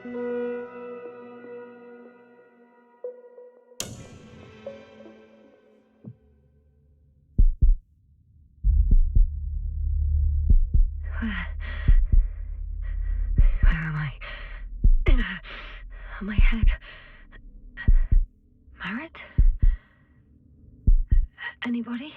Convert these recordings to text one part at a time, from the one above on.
Where am I? My head. Marit? Anybody?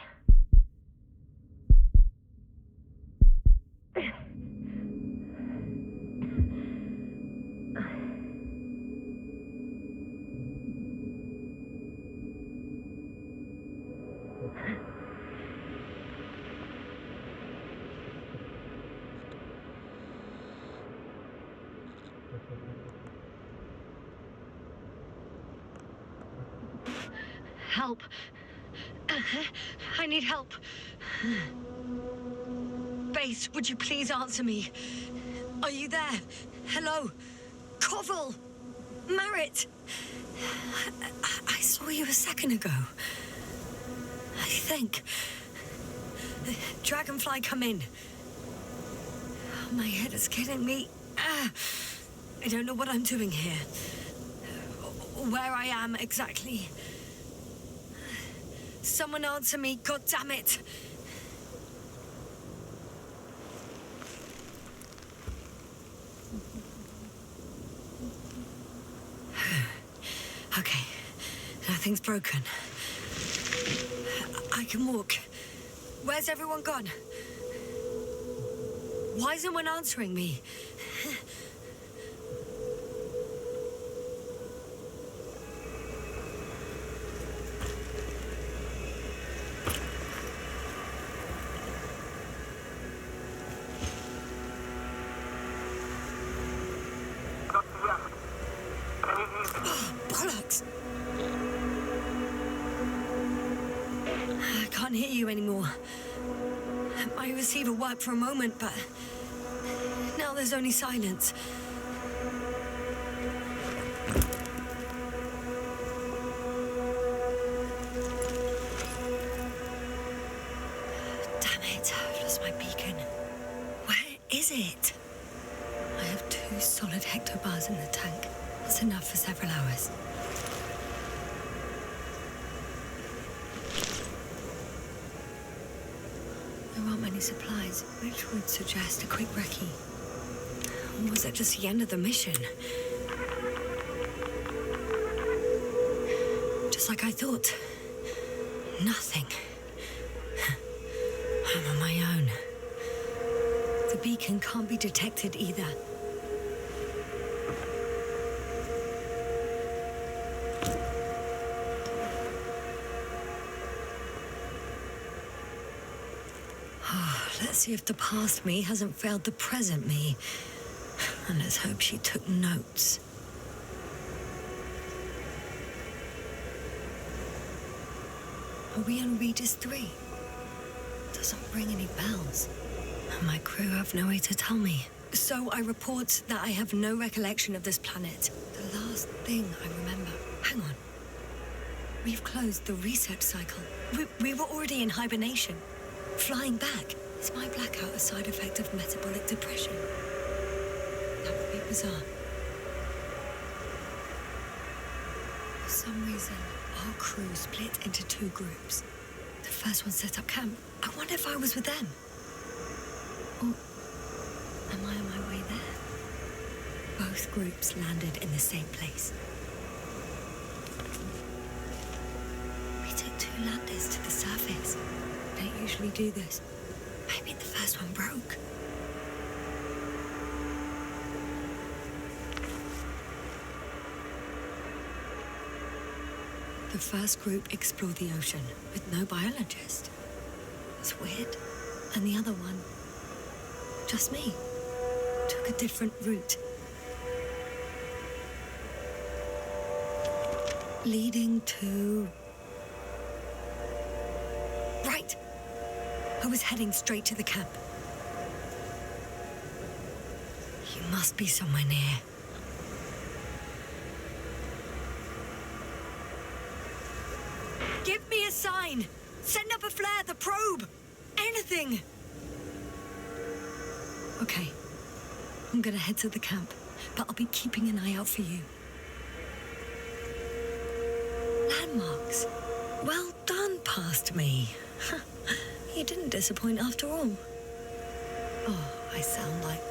Help. I need help. Base, would you please answer me? Are you there? Hello? Koval? Marit? I saw you a second ago. I think. Dragonfly, come in. My head is killing me. I don't know what I'm doing here. Where I am exactly. Someone answer me, God damn it! Okay, nothing's broken. I can walk. Where's everyone gone? Why isn't one answering me? I can't hear you anymore. My receiver worked for a moment, but now there's only silence. Damn it, I've lost my beacon. Where is it? I have 2 solid hectobars in the tank. That's enough for several hours. There aren't many supplies, which would suggest a quick recce. Or was it just the end of the mission? Just like I thought. Nothing. I'm on my own. The beacon can't be detected either. Let's see if the past me hasn't failed the present me. And let's hope she took notes. Are we on Regis III? Doesn't ring any bells. And my crew have no way to tell me. So I report that I have no recollection of this planet. The last thing I remember... Hang on. We've closed the research cycle. We were already in hibernation. Flying back. Is my blackout a side effect of metabolic depression? That would be bizarre. For some reason, our crew split into 2 groups. The first one set up camp. I wonder if I was with them. Or am I on my way there? Both groups landed in the same place. We took 2 landers to the surface. We don't usually do this. Maybe the first one broke. The first group explored the ocean with no biologist. It's weird. And the other one, just me, took a different route. Leading to... Right! I was heading straight to the camp. You must be somewhere near. Give me a sign! Send up a flare, the probe! Anything! Okay. I'm gonna head to the camp. but I'll be keeping an eye out for you. Landmarks. Well done, past me. You didn't disappoint after all. Oh, I sound like...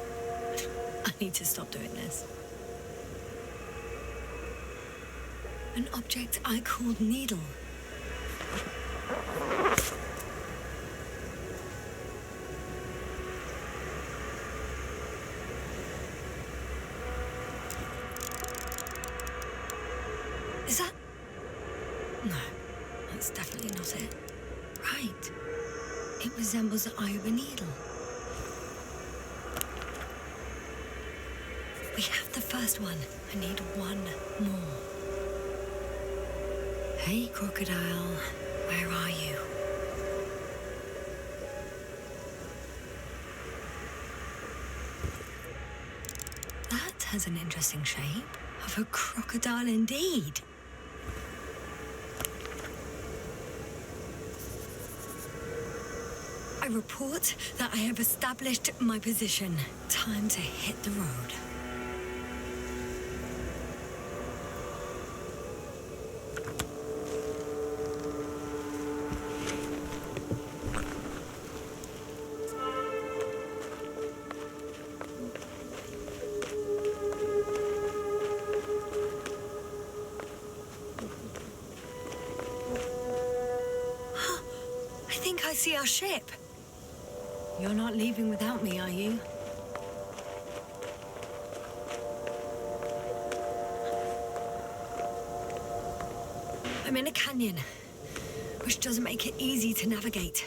I need to stop doing this. An object I called Needle. Is that... No, that's definitely not it. Right. It resembles the eye of a needle. We have the first one. I need one more. Hey, crocodile. Where are you? That has an interesting shape. Of a crocodile indeed. I report that I have established my position. Time to hit the road. I think I see our ship. You're not leaving without me, are you? I'm in a canyon, which doesn't make it easy to navigate.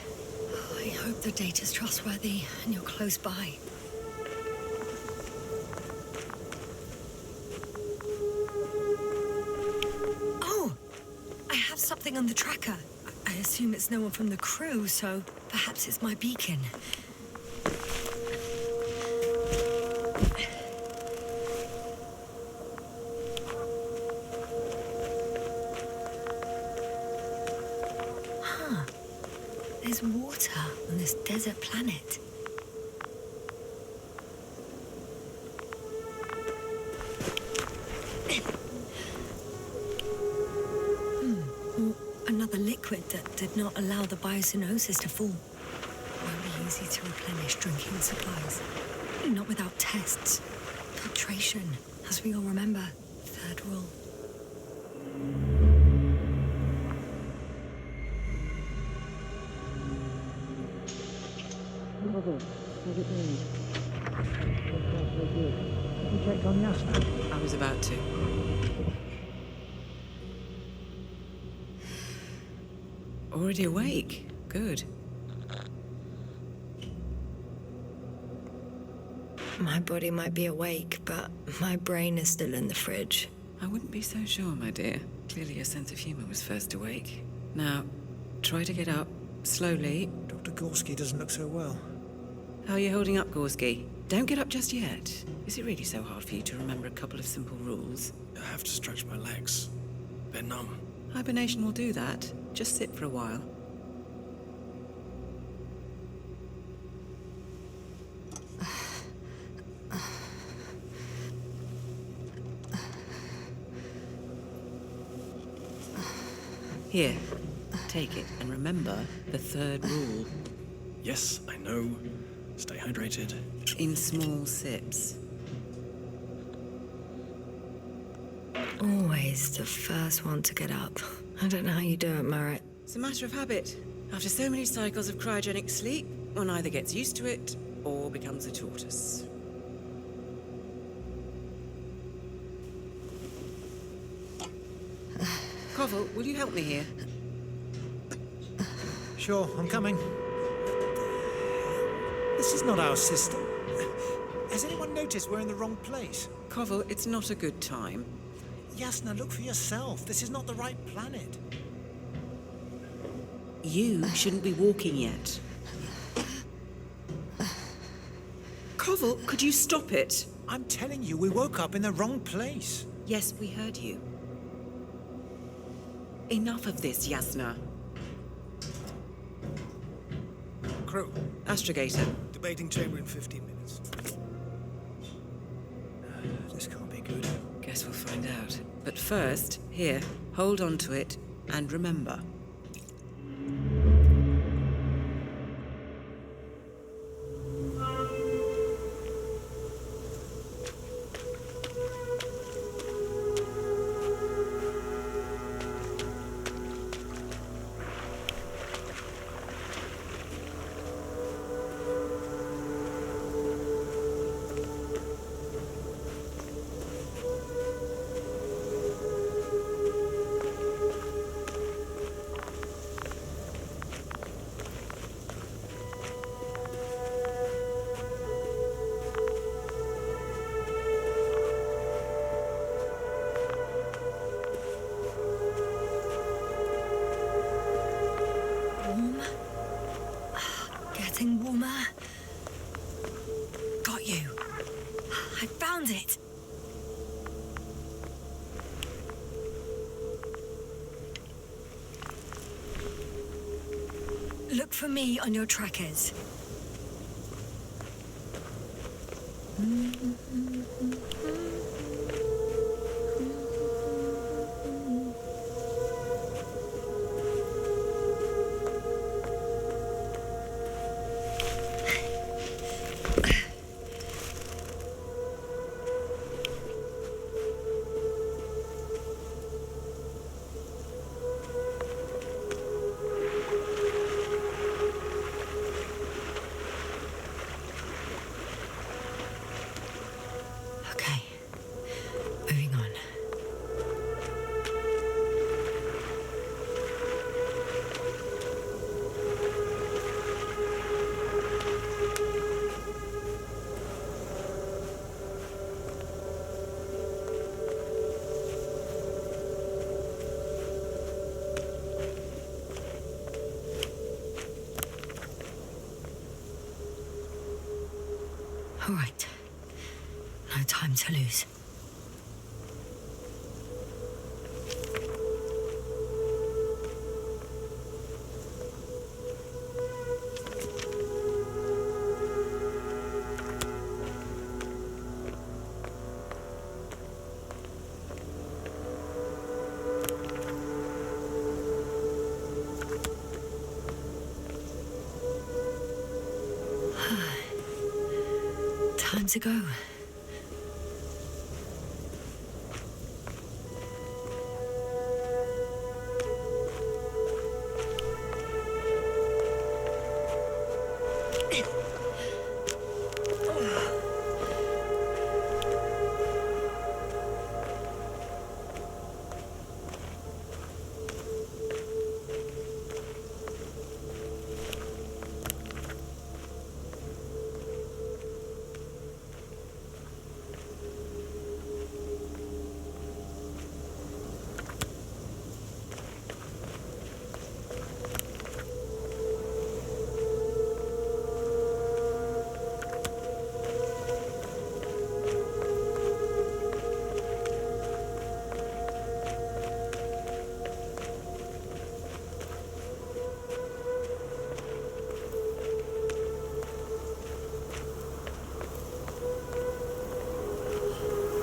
I hope the data's trustworthy and you're close by. Oh! I have something on the tracker. I assume it's no one from the crew, so perhaps it's my beacon. Huh. There's water on this desert planet. Another liquid that did not allow the biocenosis to fall. Won't be easy to replenish drinking supplies. Not without tests. Filtration, as we all remember. Third rule. How's it going? Have you checked on Yasna? I was about to. Already awake? Good. My body might be awake, but my brain is still in the fridge. I wouldn't be so sure, my dear. Clearly your sense of humor was first awake. Now, try to get up, slowly. Dr. Gorski doesn't look so well. How are you holding up, Gorski? Don't get up just yet. Is it really so hard for you to remember a couple of simple rules? I have to stretch my legs. They're numb. Hibernation will do that. Just sit for a while. Here, take it, and remember the third rule. Yes, I know. Stay hydrated. In small sips. Always the first one to get up. I don't know how you do it, Merritt. It's a matter of habit. After so many cycles of cryogenic sleep, one either gets used to it or becomes a tortoise. Koval, will you help me here? Sure, I'm coming. This is not our system. Has anyone noticed we're in the wrong place? Koval, it's not a good time. Yasna, look for yourself. This is not the right planet. You shouldn't be walking yet. Koval, could you stop it? I'm telling you, we woke up in the wrong place. Yes, we heard you. Enough of this, Yasna. Crew, Astrogator. debating chamber in 15 minutes. This can't be good. Guess we'll find out. But first, here, hold on to it, and remember. Warm. Getting warmer. Got you. I found it. Look for me on your trackers. Okay. Moving on. All right. No time to lose. Time to go.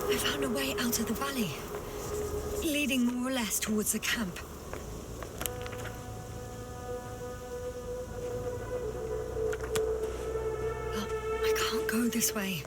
I found a way out of the valley, leading more or less towards the camp. But I can't go this way.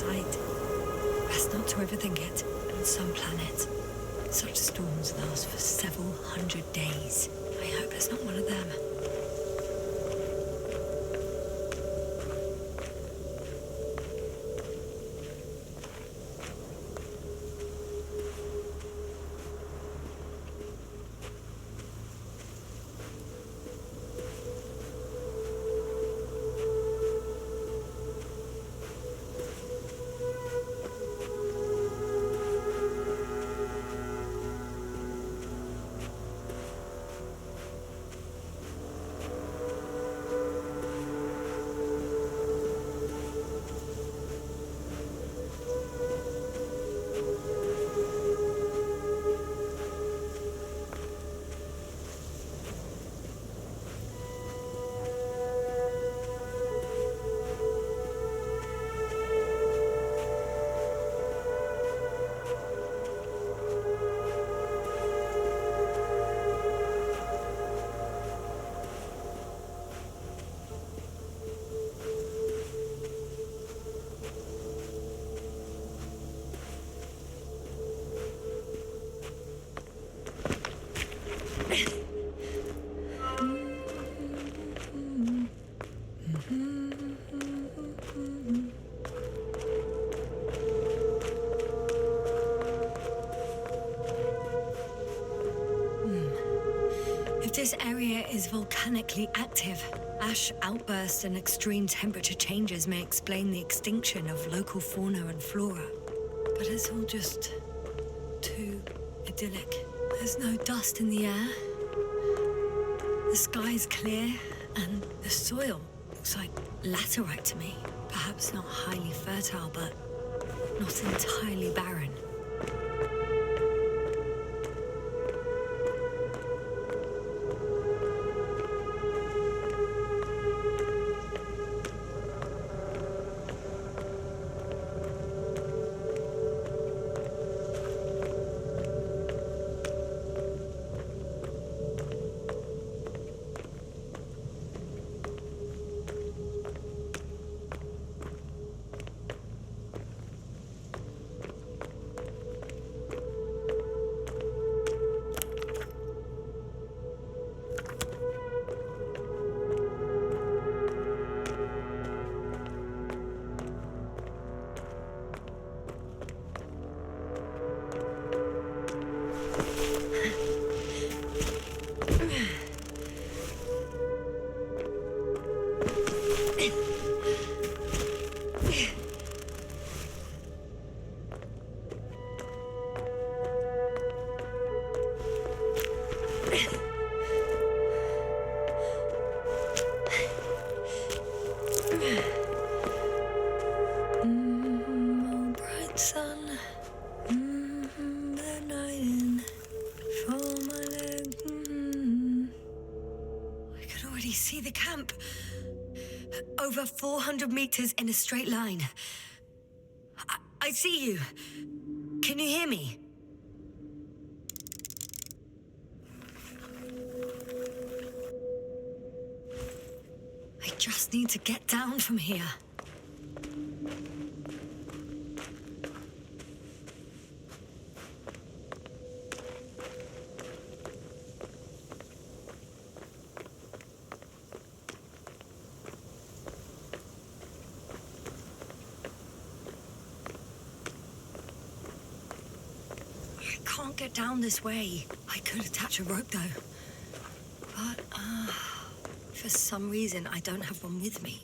sight. Best not to overthink it. On some planets, such storms last for several hundred days. I hope it's not one of them. This area is volcanically active. Ash outbursts and extreme temperature changes may explain the extinction of local fauna and flora. But it's all just too idyllic. There's no dust in the air. The sky's clear, and the soil looks like laterite to me. Perhaps not highly fertile, but not entirely barren. See the camp. Over 400 meters in a straight line. I see you. Can you hear me? I just need to get down from here. Can't get down this way. I could attach a rope though. But, for some reason, I don't have one with me.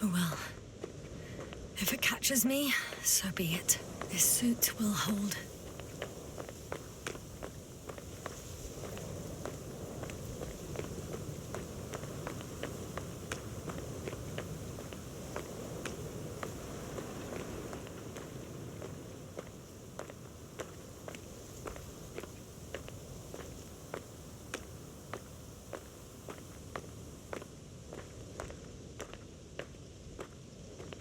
Oh well. If it catches me, so be it. This suit will hold.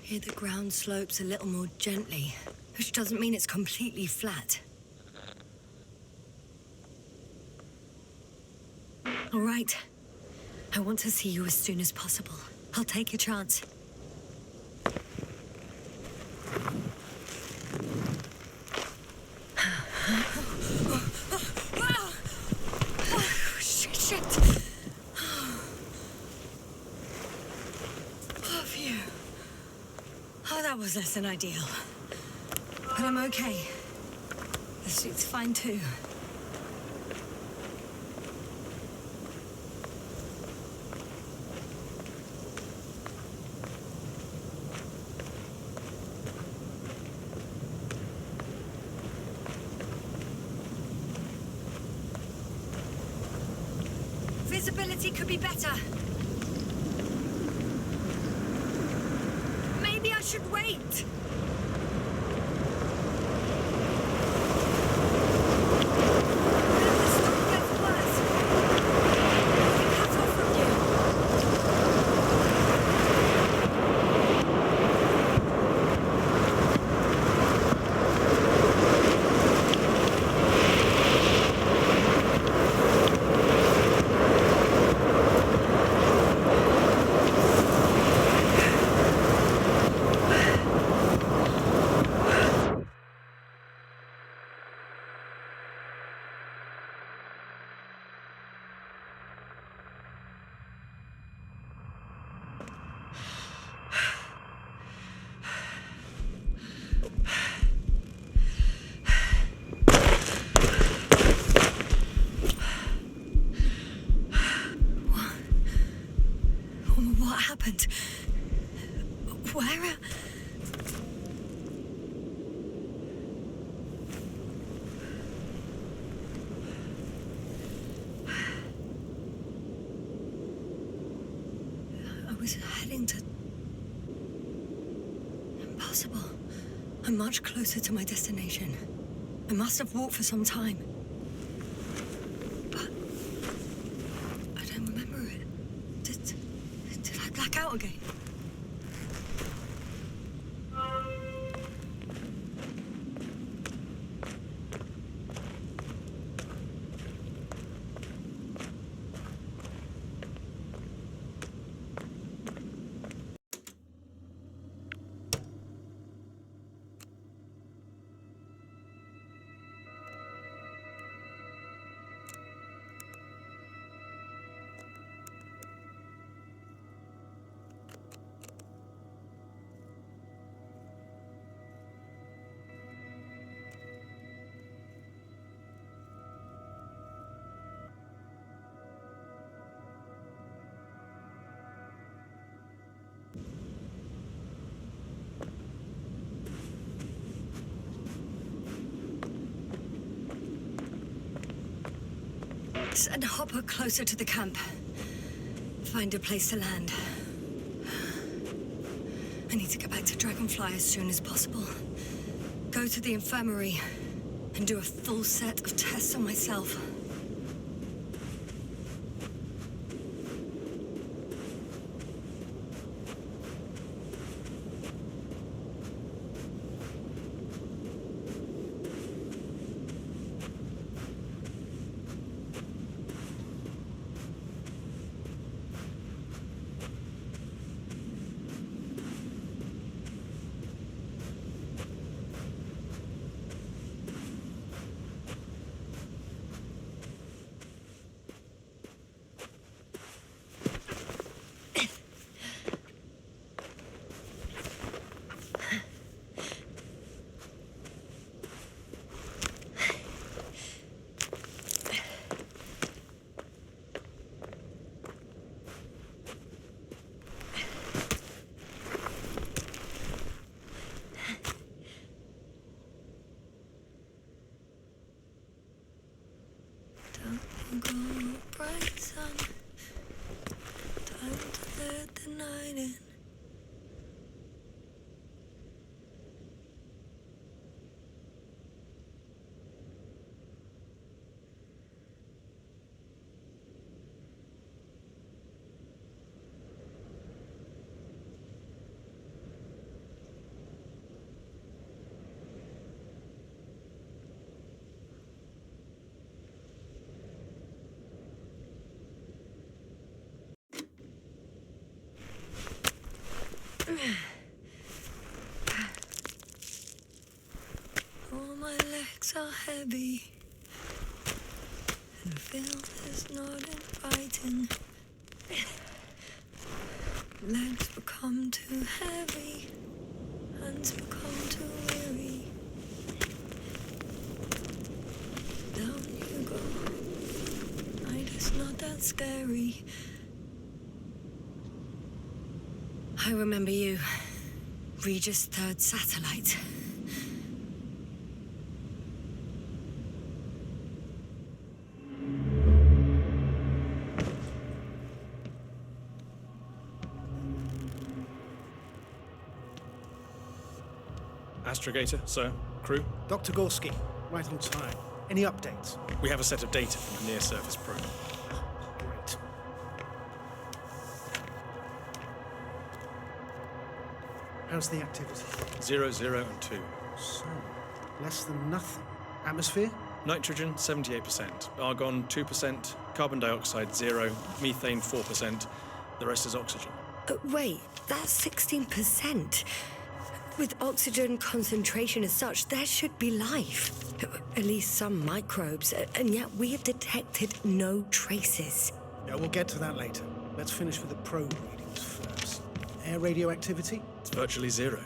Here the ground slopes a little more gently, which doesn't mean it's completely flat. All right, I want to see you as soon as possible. I'll take a chance. Shit. Oh, phew. Oh, that was less than ideal. But I'm okay. The suit's fine too. Visibility could be better. Maybe I should wait. What happened? Where? I was heading to... Impossible. I'm much closer to my destination. I must have walked for some time. But... I don't remember it. Did I black out again? Send Hopper closer to the camp. Find a place to land. I need to get back to Dragonfly as soon as possible. Go to the infirmary and do a full set of tests on myself. Go bright sun, time to let the night in. my legs are heavy. And feel is not inviting. Legs become too heavy. Hands become too weary. Down you go. Night is not that scary. I remember you. Regis third satellite. Astrogator, sir. Crew. Dr. Gorski, right on time. Any updates? We have a set of data from the near-surface probe. Great. How's the activity? 0, 0, and 2. So, less than nothing. Atmosphere? Nitrogen, 78%. Argon, 2%. Carbon dioxide, 0. Methane, 4%. The rest is oxygen. Wait, that's 16%. With oxygen concentration as such, there should be life. At least some microbes, and yet we have detected no traces. Yeah, we'll get to that later. Let's finish with the probe readings first. Air radioactivity? It's virtually 0.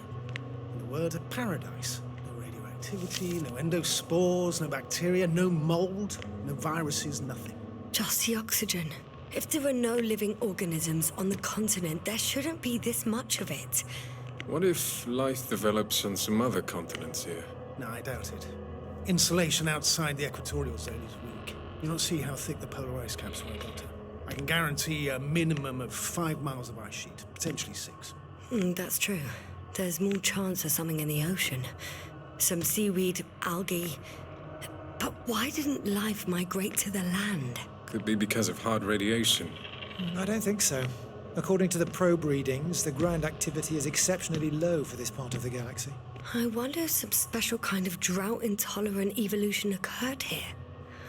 In a word, a paradise. No radioactivity, no endospores, no bacteria, no mold, no viruses, nothing. Just the oxygen. If there are no living organisms on the continent, there shouldn't be this much of it. What if life develops on some other continents here? No, I doubt it. Insulation outside the equatorial zone is weak. You don't see how thick the polar ice caps were, Doctor. I can guarantee a minimum of 5 miles of ice sheet, potentially 6. That's true. There's more chance of something in the ocean. Some seaweed, algae. But why didn't life migrate to the land? Could be because of hard radiation. I don't think so. According to the probe readings, the ground activity is exceptionally low for this part of the galaxy. I wonder if some special kind of drought-intolerant evolution occurred here.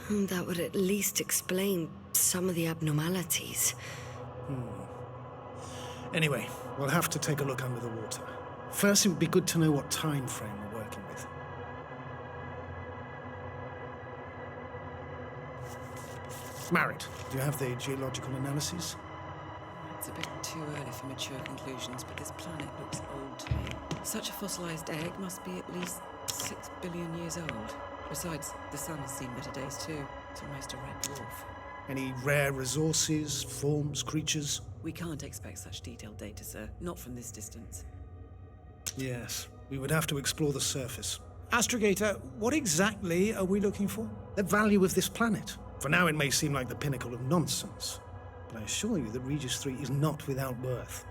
That would at least explain some of the abnormalities. Anyway, we'll have to take a look under the water. First, it would be good to know what time frame we're working with. Married, do you have the geological analyses? It's a bit too early for mature conclusions, but this planet looks old to me. Such a fossilized egg must be at least 6 billion years old. Besides, the sun has seen better days too. It's almost a red dwarf. Any rare resources, forms, creatures? We can't expect such detailed data, sir. Not from this distance. Yes, we would have to explore the surface. Astrogator, what exactly are we looking for? The value of this planet. For now, it may seem like the pinnacle of nonsense, but I assure you that Regis III is not without worth.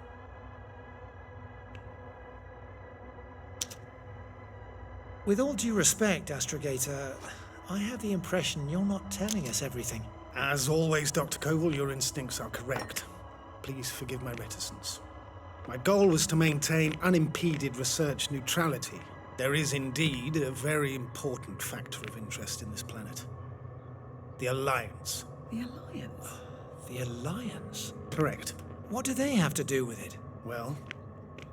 With all due respect, Astrogator, I have the impression you're not telling us everything. As always, Dr. Koval, your instincts are correct. Please forgive my reticence. My goal was to maintain unimpeded research neutrality. There is indeed a very important factor of interest in this planet. The Alliance. The Alliance? The Alliance? Correct. What do they have to do with it? Well,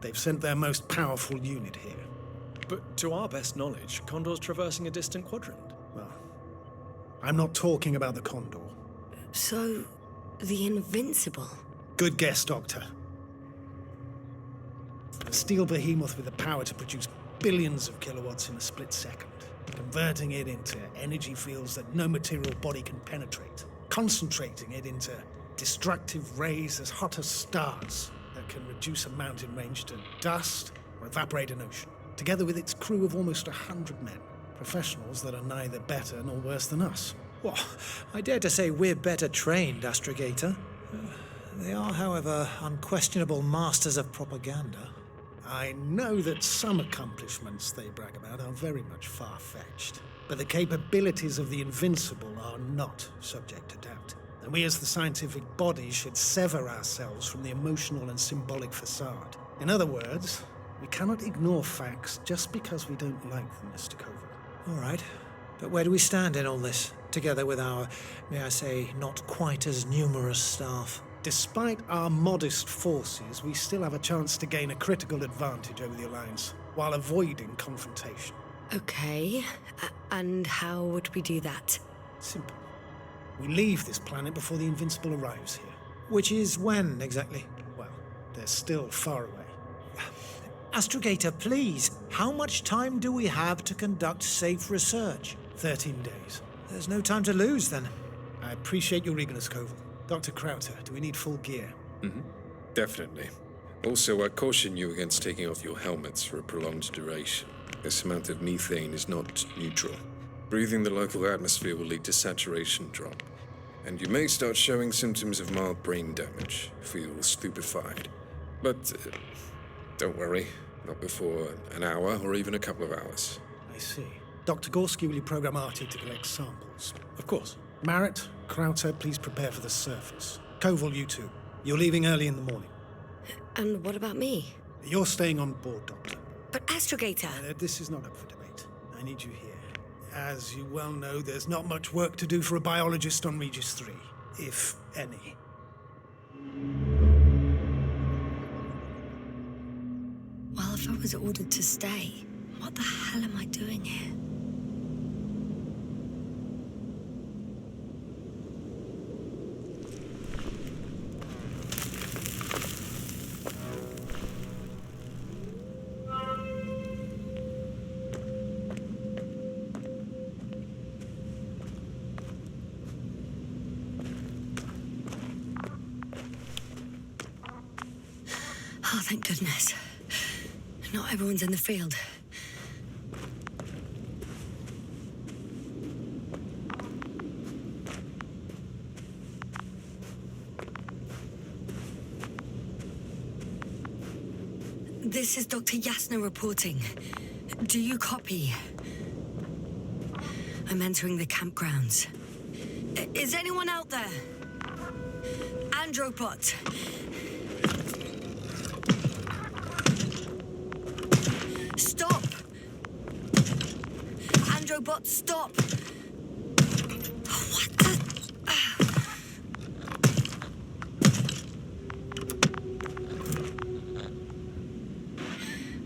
they've sent their most powerful unit here. But to our best knowledge, Condor's traversing a distant quadrant. Well, I'm not talking about the Condor. So, the Invincible. Good guess, Doctor. A steel behemoth with the power to produce billions of kilowatts in a split second, converting it into energy fields that no material body can penetrate, concentrating it into destructive rays as hot as stars that can reduce a mountain range to dust or evaporate an ocean, together with its crew of almost 100 men, professionals that are neither better nor worse than us. Well, I dare to say we're better trained, Astrogator. They are, however, unquestionable masters of propaganda. I know that some accomplishments they brag about are very much far-fetched, but the capabilities of the Invincible are not subject to doubt. And we as the scientific body should sever ourselves from the emotional and symbolic facade. In other words, we cannot ignore facts just because we don't like them, Mr. Koval. All right. But where do we stand in all this, together with our, may I say, not quite as numerous staff? Despite our modest forces, we still have a chance to gain a critical advantage over the Alliance, while avoiding confrontation. Okay. And how would we do that? Simple. We leave this planet before the Invincible arrives here. Which is when, exactly? Well, they're still far away. Astrogator, please, how much time do we have to conduct safe research? 13 days. There's no time to lose, then. I appreciate your eagerness, Koval. Dr. Krauter, do we need full gear? Definitely. Also, I caution you against taking off your helmets for a prolonged duration. This amount of methane is not neutral. Breathing the local atmosphere will lead to saturation drop, and you may start showing symptoms of mild brain damage, feel stupefied. But don't worry, not before an hour or even a couple of hours. I see. Dr. Gorski, will you program Artie to collect samples? Of course. Marrett, Krauter, please prepare for the surface. Koval, you two. You're leaving early in the morning. And what about me? You're staying on board, Doctor. But Astrogator... This is not up for debate. I need you here. As you well know, there's not much work to do for a biologist on Regis III, if any. Well, if I was ordered to stay, what the hell am I doing here? Oh, thank goodness. Not everyone's in the field. This is Dr. Yasna reporting. Do you copy? I'm entering the campgrounds. Is anyone out there? Andropod. Stop! Androbot, stop! What the...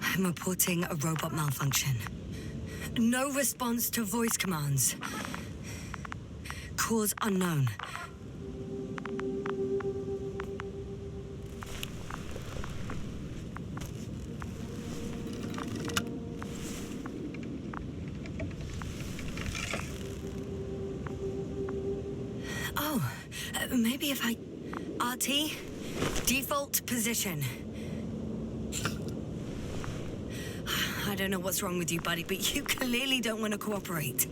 I'm reporting a robot malfunction. No response to voice commands. Cause unknown. Maybe if I... RT? Default position. I don't know what's wrong with you, buddy, but you clearly don't want to cooperate.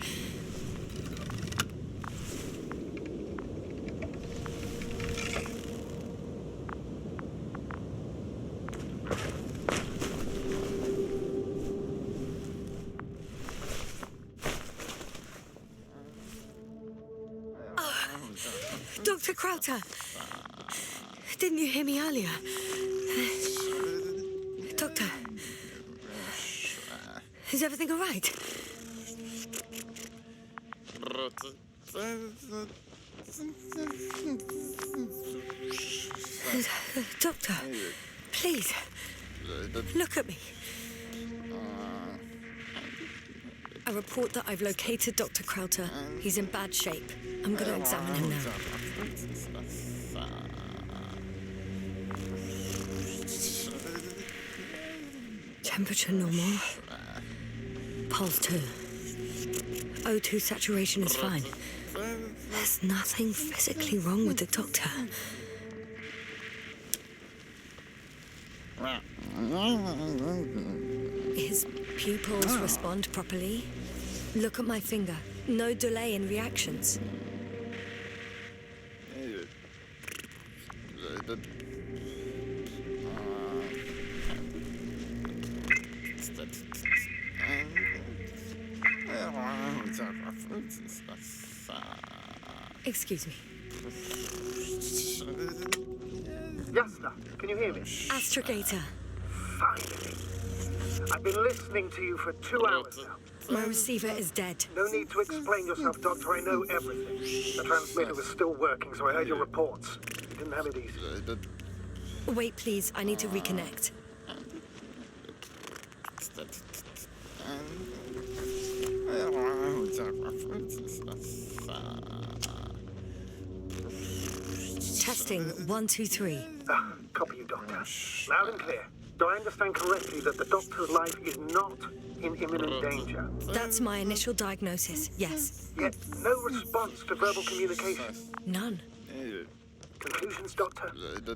Dr. Krauter, didn't you hear me earlier? Doctor, is everything all right? Doctor, please, look at me. I report that I've located Dr. Krauter. He's in bad shape. I'm going to examine him now. Temperature normal. Pulse 2. O2 saturation is fine. There's nothing physically wrong with the doctor. His pupils respond properly. Look at my finger. No delay in reactions. Excuse me. Yasna, can you hear me? Astrogator. Finally. I've been listening to you for 2 hours now. My receiver is dead. No need to explain yourself, Doctor. I know everything. The transmitter was still working, so I heard your reports. You didn't have it easy. Wait, please. I need to reconnect. Testing 1, 2, 3. Copy you, Doctor. Loud and clear. Do I understand correctly that the Doctor's life is not in imminent danger? That's my initial diagnosis, yes. Yet no response to verbal communication. None. Conclusions, Doctor? Do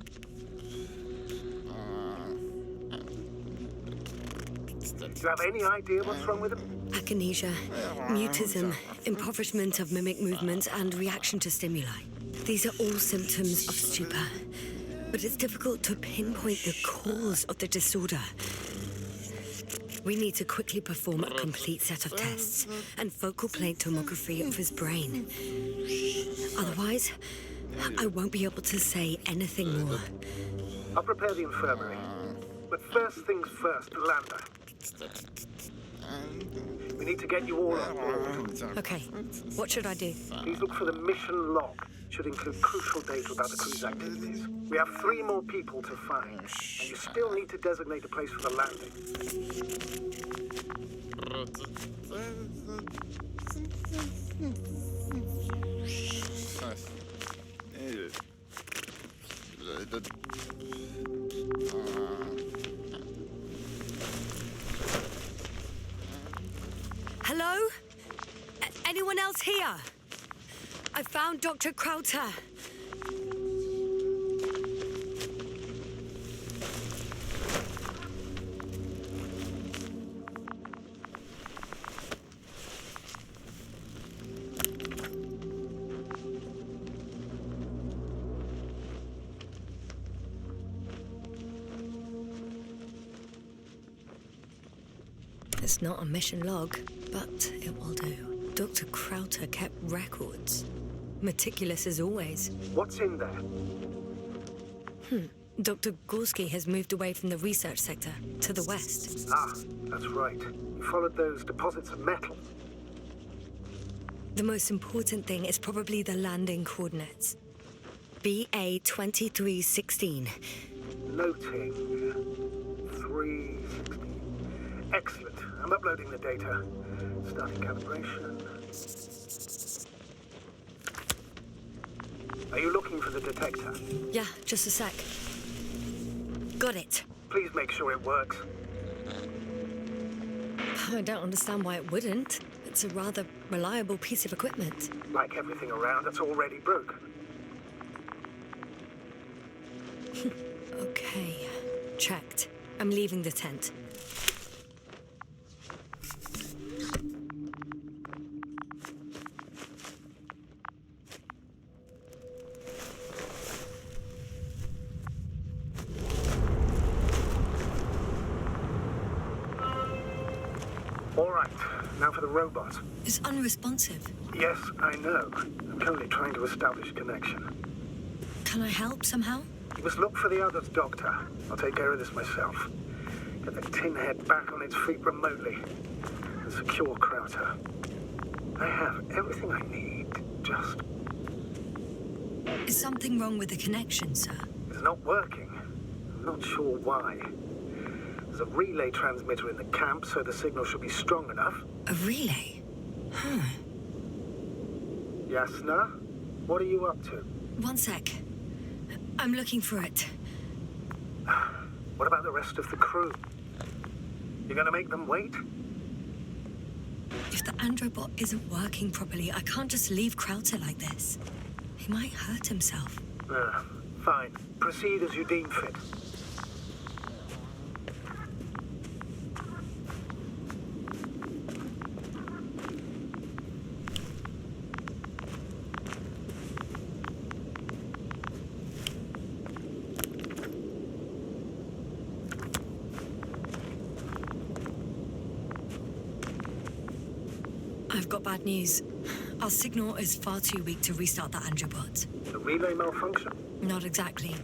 you have any idea what's wrong with him? Akinesia, mutism, impoverishment of mimic movements, and reaction to stimuli. These are all symptoms of stupor. But it's difficult to pinpoint the cause of the disorder. We need to quickly perform a complete set of tests and focal plane tomography of his brain. Otherwise, I won't be able to say anything more. I'll prepare the infirmary. But first things first, Lander. We need to get you all on board. Okay, what should I do? Please look for the mission log. Should include crucial data about the crew's activities. We have 3 more people to find, and you still need to designate a place for the landing. Hello? Anyone else here? I found Dr. Krauter. It's not a mission log, but it will do. Dr. Krauter kept records. Meticulous as always. What's in there? Dr. Gorski has moved away from the research sector to the west. Ah, that's right. You followed those deposits of metal. The most important thing is probably the landing coordinates. BA 2316. Noting. 316. Excellent. I'm uploading the data. Starting calibration. Are you looking for the detector? Yeah, just a sec. Got it. Please make sure it works. I don't understand why it wouldn't. It's a rather reliable piece of equipment. Like everything around that's already broken. Okay, checked. I'm leaving the tent. All right, now for the robot. It's unresponsive. Yes, I know. I'm currently trying to establish a connection. Can I help somehow? You must look for the others, Doctor. I'll take care of this myself. Get the tin head back on its feet remotely. And secure Krauter. I have everything I need. Just... Is something wrong with the connection, sir? It's not working. I'm not sure why. There's a relay transmitter in the camp, so the signal should be strong enough. A relay? Huh. Yasna, what are you up to? One sec. I'm looking for it. What about the rest of the crew? You're gonna make them wait? If the androbot isn't working properly, I can't just leave Krauter like this. He might hurt himself. Fine. Proceed as you deem fit. I've got bad news. Our signal is far too weak to restart the androbot. The relay malfunction? Not exactly.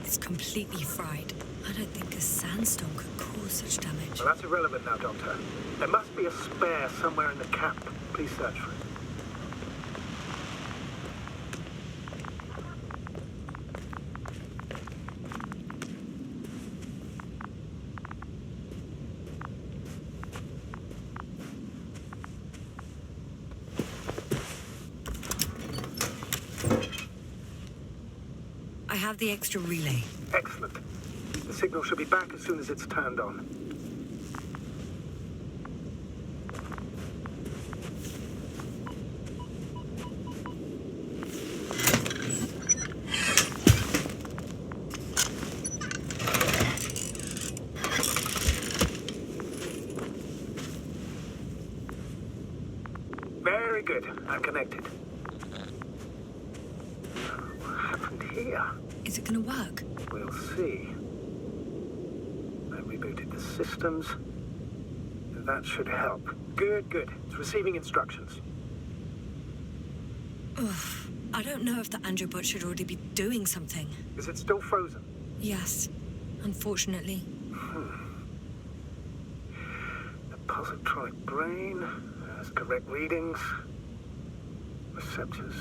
It's completely fried. I don't think a sandstorm could cause such damage. Well, that's irrelevant now, Doctor. There must be a spare somewhere in the camp. Please search for it. have the extra relay. Excellent. The signal should be back as soon as it's turned on. Very good. I'm connected. What happened here? Is it gonna work? We'll see. I rebooted the systems. That should help. Good, good. It's receiving instructions. Ugh. I don't know if the Androbot should already be doing something. Is it still frozen? Yes, unfortunately. The positronic brain has correct readings. Receptors.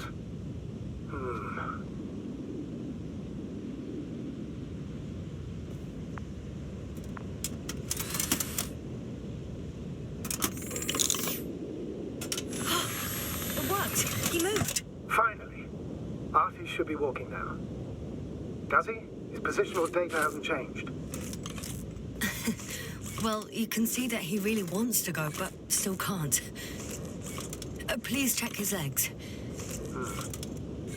It worked! He moved! Finally. Artie should be walking now. Does he? His positional data hasn't changed. Well, you can see that he really wants to go, but still can't. Please check his legs.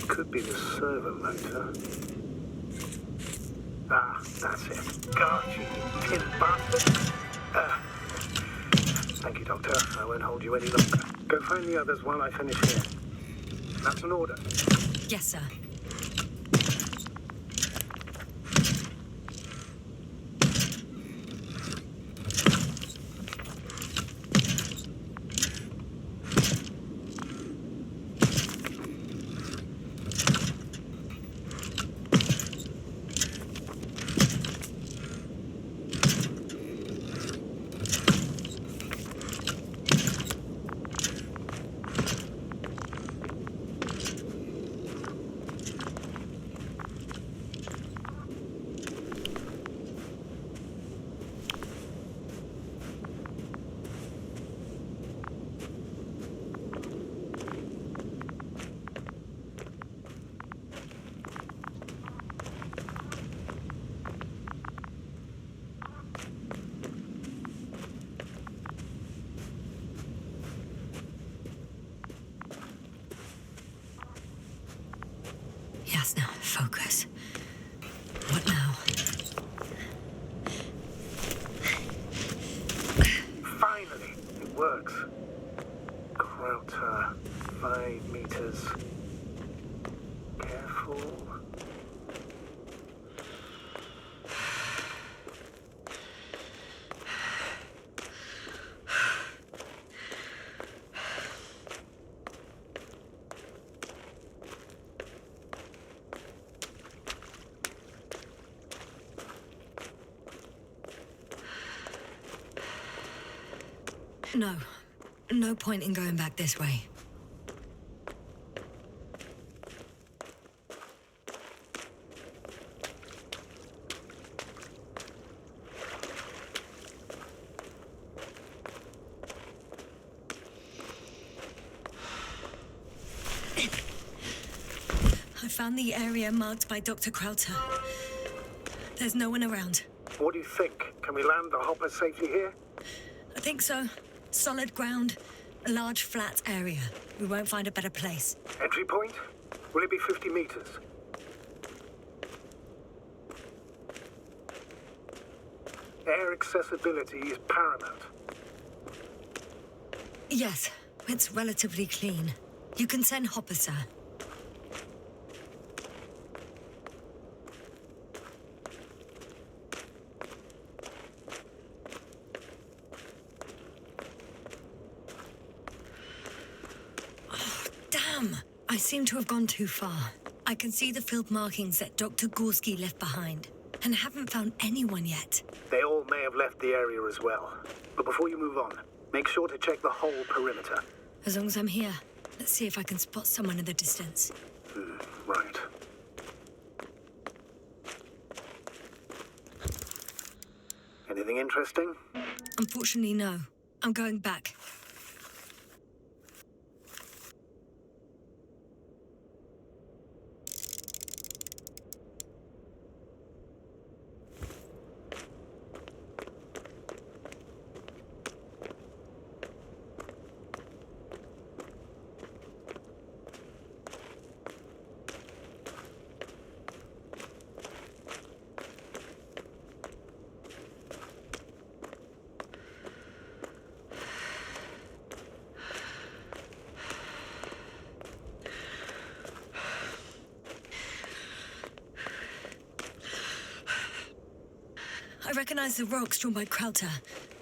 Could be the servo motor. Ah, that's it. Got you, tin bastard. Thank you, Doctor. I won't hold you any longer. Go find the others while I finish here. That's an order. Yes, sir. Yasna, focus. What now? Finally, it works. Krauter, 5 meters. Careful. No. No point in going back this way. I found the area marked by Dr. Krauter. There's no one around. What do you think? Can we land the hopper safely here? I think so. Solid ground, a large flat area. We won't find a better place. Entry point? Will it be 50 meters? Air accessibility is paramount. Yes, it's relatively clean. You can send Hopper, sir. I seem to have gone too far. I can see the field markings that Dr. Gorski left behind, and haven't found anyone yet. They all may have left the area as well. But before you move on, make sure to check the whole perimeter. As long as I'm here, let's see if I can spot someone in the distance. Right. Anything interesting? Unfortunately, no. I'm going back. recognize the rocks drawn by Krauter.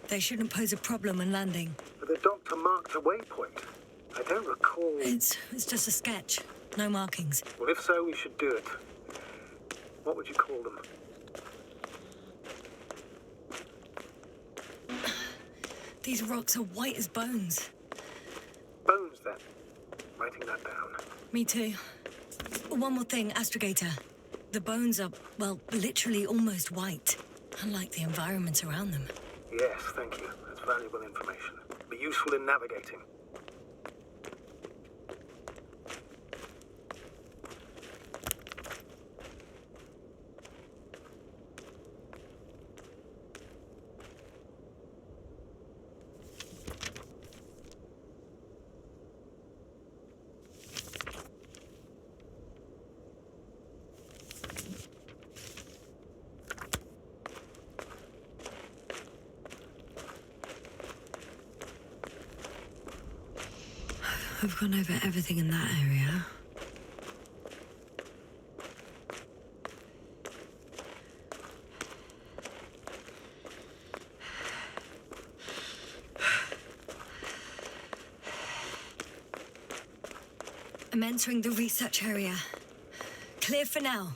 They shouldn't pose a problem when landing. But the doctor marked a waypoint. I don't recall... It's just a sketch. No markings. Well, if so, we should do it. What would you call them? These rocks are white as bones. Bones, then. Writing that down. Me too. One more thing, Astrogator. The bones are, well, literally almost white. Unlike the environment around them. Yes, thank you. That's valuable information. Be useful in navigating. I've gone over everything in that area. I'm entering the research area. Clear for now.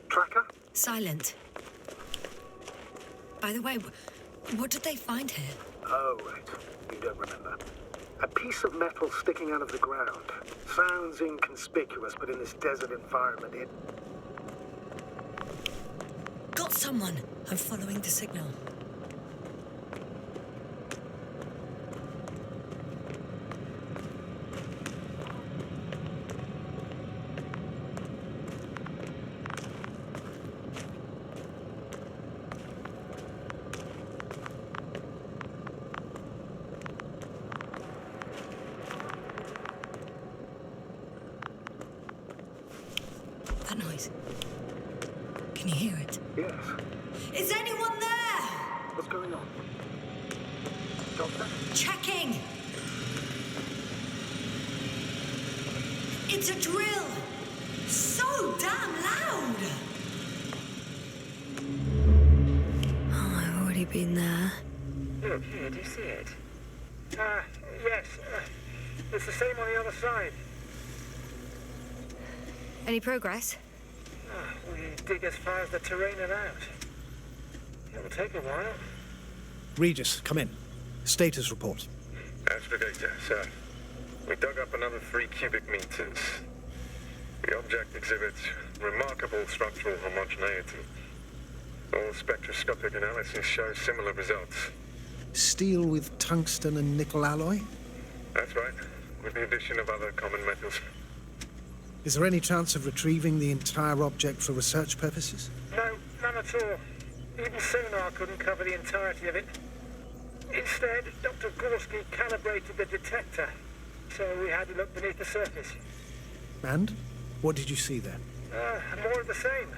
Tracker? Silent. By the way, what did they find here? Oh, right. You don't remember. A piece of metal sticking out of the ground. Sounds inconspicuous, but in this desert environment, it... Got someone! I'm following the signal. That noise. Can you hear it? Yes. Is anyone there? What's going on? Doctor? Checking! It's a drill! So damn loud! Oh, I've already been there. Look, here, do you see it? Yes. It's the same on the other side. Any progress? We dig as far as the terrain allowed. It will take a while. Regis, come in. Status report. Astrogator, sir. We dug up another 3 cubic meters. The object exhibits remarkable structural homogeneity. All spectroscopic analysis shows similar results. Steel with tungsten and nickel alloy? That's right, with the addition of other common metals. Is there any chance of retrieving the entire object for research purposes? No, none at all. Even sonar couldn't cover the entirety of it. Instead, Dr. Gorski calibrated the detector, so we had to look beneath the surface. And? What did you see there? More of the same.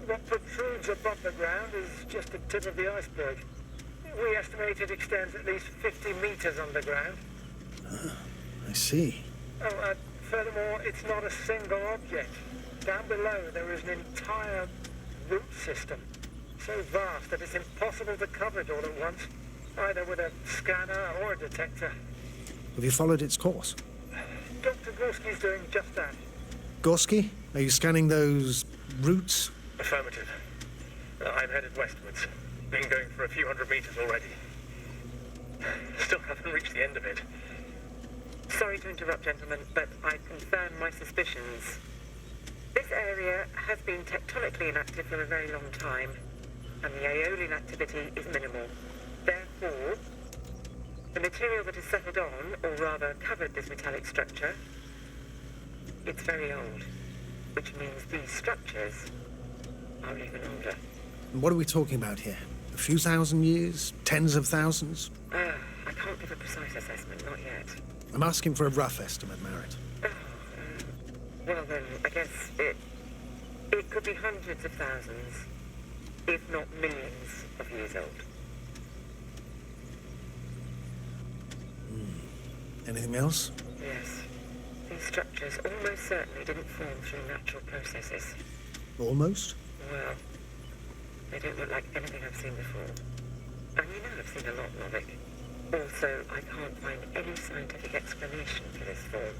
What protrudes above the ground is just the tip of the iceberg. We estimate it extends at least 50 meters underground. I see. Furthermore, it's not a single object. Down below, there is an entire root system, so vast that it's impossible to cover it all at once, either with a scanner or a detector. Have you followed its course? Dr. Gorski's doing just that. Gorski, are you scanning those roots? Affirmative. I'm headed westwards. Been going for a few hundred meters already. Still haven't reached the end of it. Sorry to interrupt, gentlemen, but I confirm my suspicions. This area has been tectonically inactive for a very long time, and the aeolian activity is minimal. Therefore, the material that has settled on, or rather covered this metallic structure, it's very old, which means these structures are even older. And what are we talking about here? A few thousand years? Tens of thousands? I can't give a precise assessment, not yet. I'm asking for a rough estimate, Merritt. Well then, I guess it could be hundreds of thousands, if not millions of years old. Anything else? Yes. These structures almost certainly didn't form through natural processes. Almost? Well, They don't look like anything I've seen before. And you know I've seen a lot, Novik. Also, I can't find any scientific explanation for this form.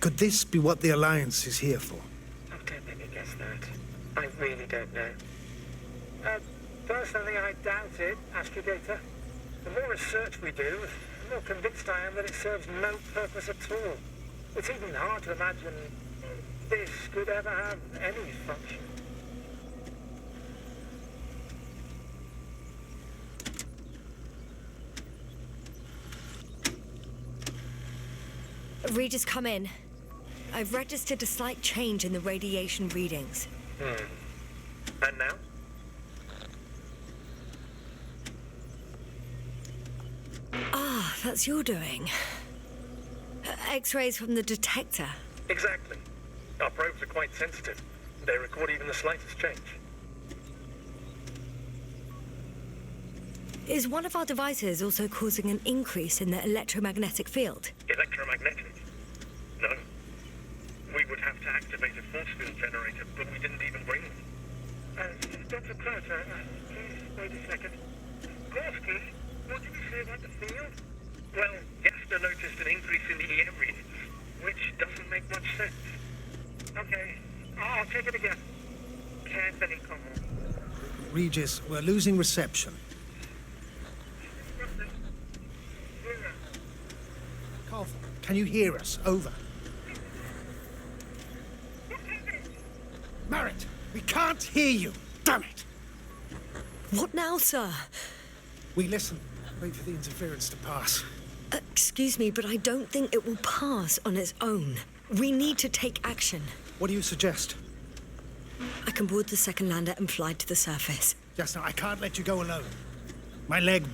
Could this be what the Alliance is here for? Oh, don't make me guess that. I really don't know. Personally, I doubt it, Astrogator. The more research we do, the more convinced I am that it serves no purpose at all. It's even hard to imagine this could ever have any function. Regis, come in. I've registered a slight change in the radiation readings. And now? Ah, that's your doing. X-rays from the detector. Exactly. Our probes are quite sensitive. They record even the slightest change. Is one of our devices also causing an increase in the electromagnetic field? Electromagnetic? No. We would have to activate a force field generator, but we didn't even bring it. Dr. Carter, please wait a second. Gorski, what did you say about the field? Well, Yasna noticed an increase in the EM readings, which doesn't make much sense. Okay, I'll take it again. Can't any comment. Regis, we're losing reception. Carlton, can you hear us? Over. Merritt, we can't hear you. Damn it! What now, sir? We listen. Wait for the interference to pass. Excuse me, but I don't think it will pass on its own. We need to take action. What do you suggest? I can board the second lander and fly to the surface. Yasna, I can't let you go alone. My leg...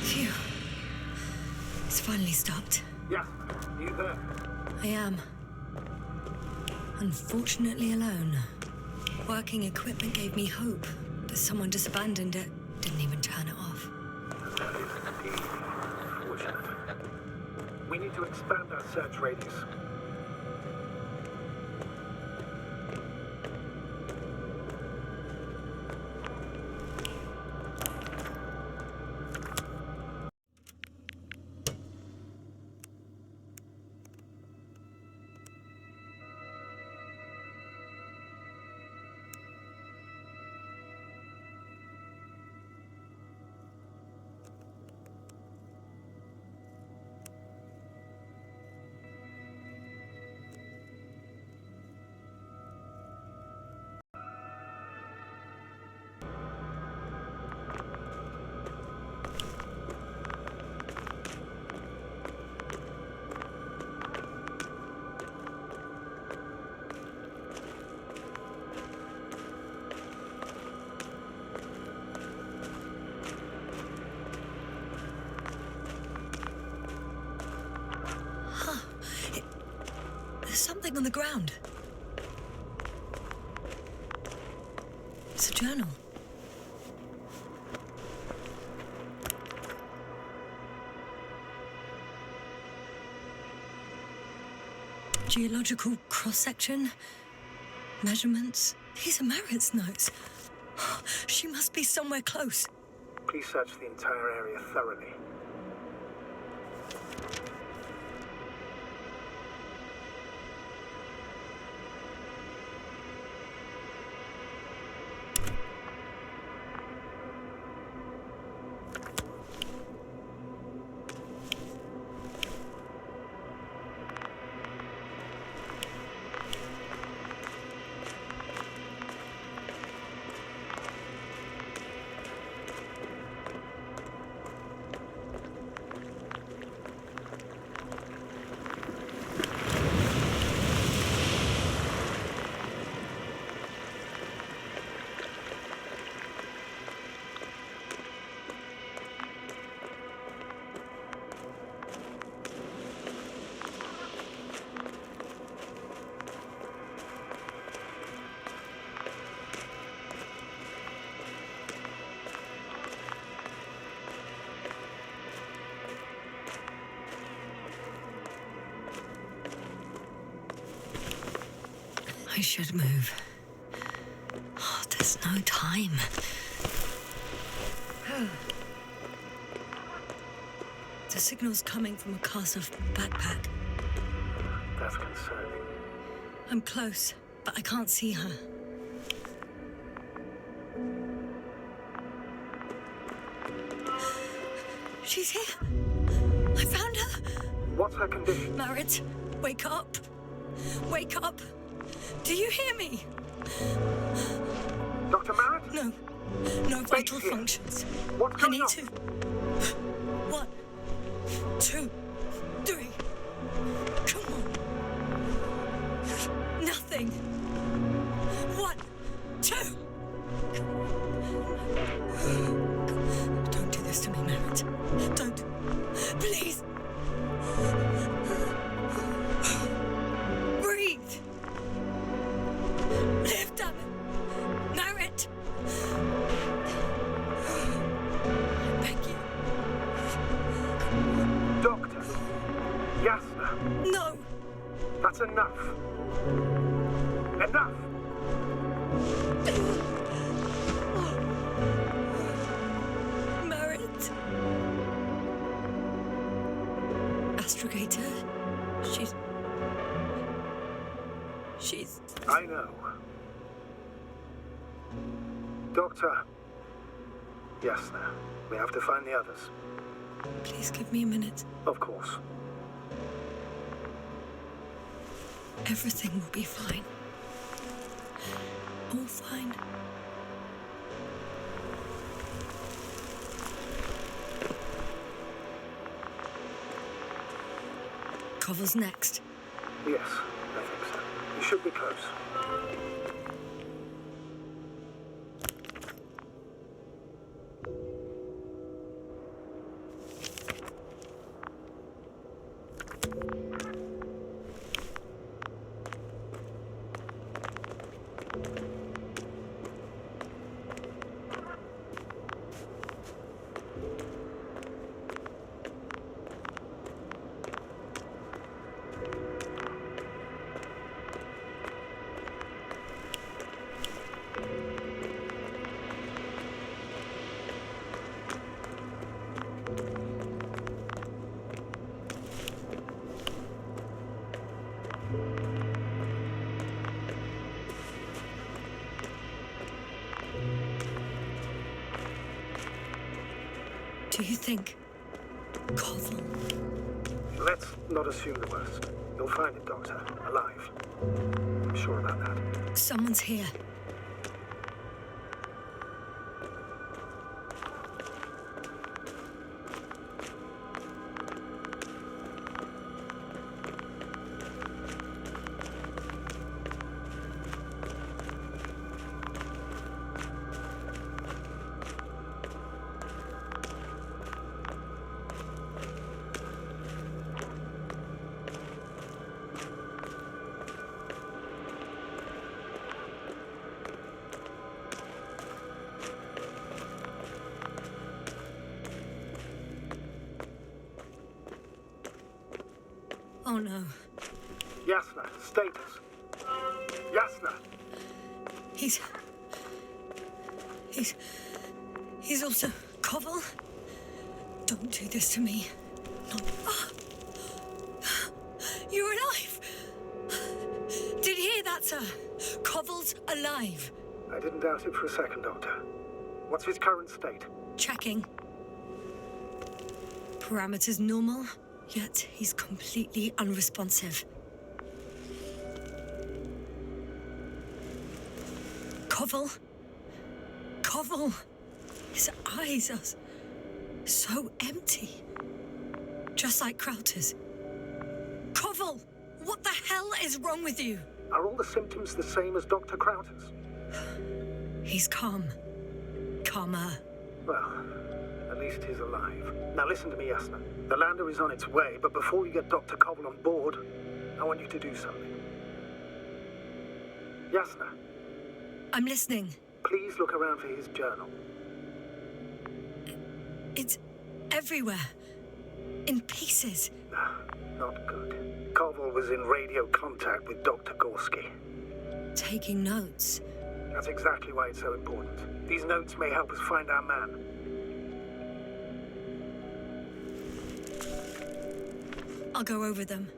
Phew. It's finally stopped. Yeah, you there? I am. Unfortunately alone. Working equipment gave me hope, but someone just abandoned it. Didn't even turn it off. That is indeed fortunate. We need to expand our search radius. There's something on the ground. It's a journal. Geological cross-section, measurements. These are Merritt's notes. She must be somewhere close. Please search the entire area thoroughly. I should move. Oh, there's no time. The signal's coming from a cast off backpack. That's concerning. I'm close, but I can't see her. She's here. I found her. What's her condition? Merritt, wake up. Wake up. Do you hear me? Dr. Merritt? No. No vital here. functions. What's I going need on? to. 1, 2, 3. Come on. Nothing. 1, 2. Don't do this to me, Merritt. Don't. Please. Breathe. Live, damn it. Merritt. I beg you. Doctor. Yasna. No. That's enough. Enough! Merritt. Astrogator. She's... I know. Doctor. Yasna, we have to find the others. Please give me a minute. Of course. Everything will be fine. All fine. Cover's next. Yes, I think so. You should be close. Do you think... Koval? Let's not assume the worst. You'll find it, Doctor. Alive. I'm sure about that. Someone's here. Oh no. Yasna, status. Yasna! He's also Koval. Don't do this to me. No. Ah. You're alive. Did you hear that, sir? Koval's alive. I didn't doubt it for a second, Doctor. What's his current state? Checking. Parameters normal, yet he's completely unresponsive. Koval? Koval! His eyes are so empty. Just like Krauter's. Koval! What the hell is wrong with you? Are all the symptoms the same as Dr. Krauter's? He's calm. Calmer. Well, at least he's alive. Now listen to me, Yasna. The lander is on its way, but before you get Dr. Koval on board, I want you to do something. Yasna, I'm listening. please look around for his journal. It's everywhere. In pieces. Not good. Koval was in radio contact with Dr. Gorski. taking notes. That's exactly why it's so important. These notes may help us find our man. I'll go over them,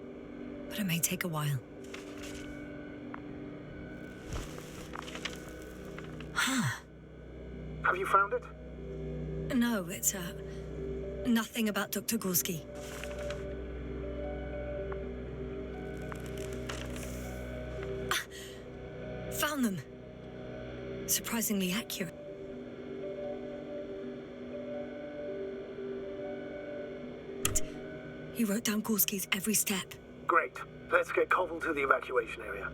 but it may take a while. Huh. Have you found it? No, it's, nothing about Dr. Gorski. Found them. Surprisingly accurate. He wrote down Gorski's every step. Great. Let's get Koval to the evacuation area.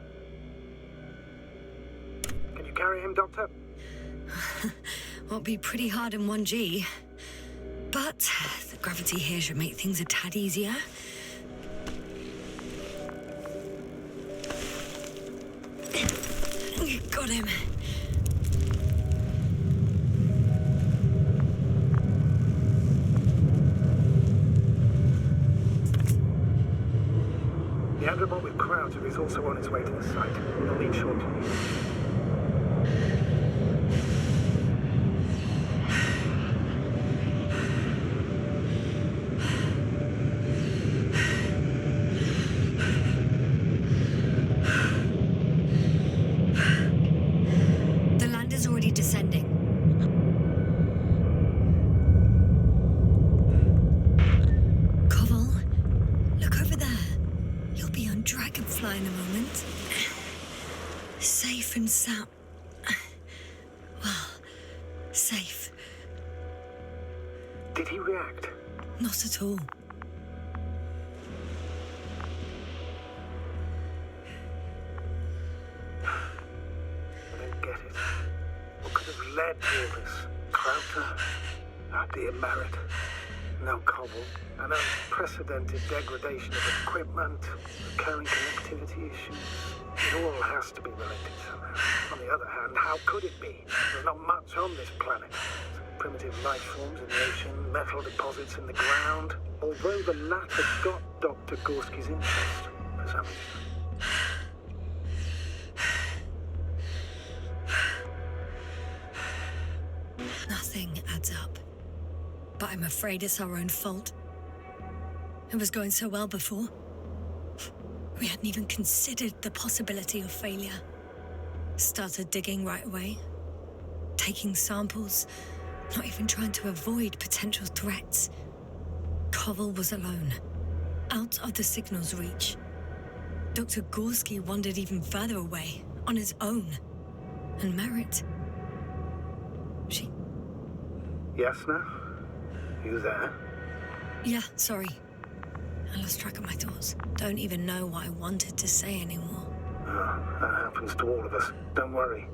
Can you carry him, Doctor? Won't be pretty hard in 1G. But the gravity here should make things a tad easier. Got him. The Andromon with Crowder is also on its way to the site. He'll leave shortly. The lander's already descending. Koval, look over there. You'll be on Dragonfly in a moment. Safe and sound. Well, safe. Did he react? Not at all. I don't get it. What could have led to all this? Crowder? Oh dear, Merritt. No Koval. An unprecedented degradation of equipment, recurring connectivity issues. It all has to be related somehow. On the other hand, how could it be? There's not much on this planet. Some primitive life forms in the ocean, metal deposits in the ground. Although the latter got Dr. Gorski's interest, for some reason. Nothing adds up. But I'm afraid it's our own fault. It was going so well before. We hadn't even considered the possibility of failure. Started digging right away. Taking samples. Not even trying to avoid potential threats. Koval was alone. Out of the signal's reach. Dr. Gorski wandered even further away. On his own. And Merritt... She... Yasna? You there? Yeah, sorry. I lost track of my thoughts. Don't even know what I wanted to say anymore. Oh, that happens to all of us. Don't worry.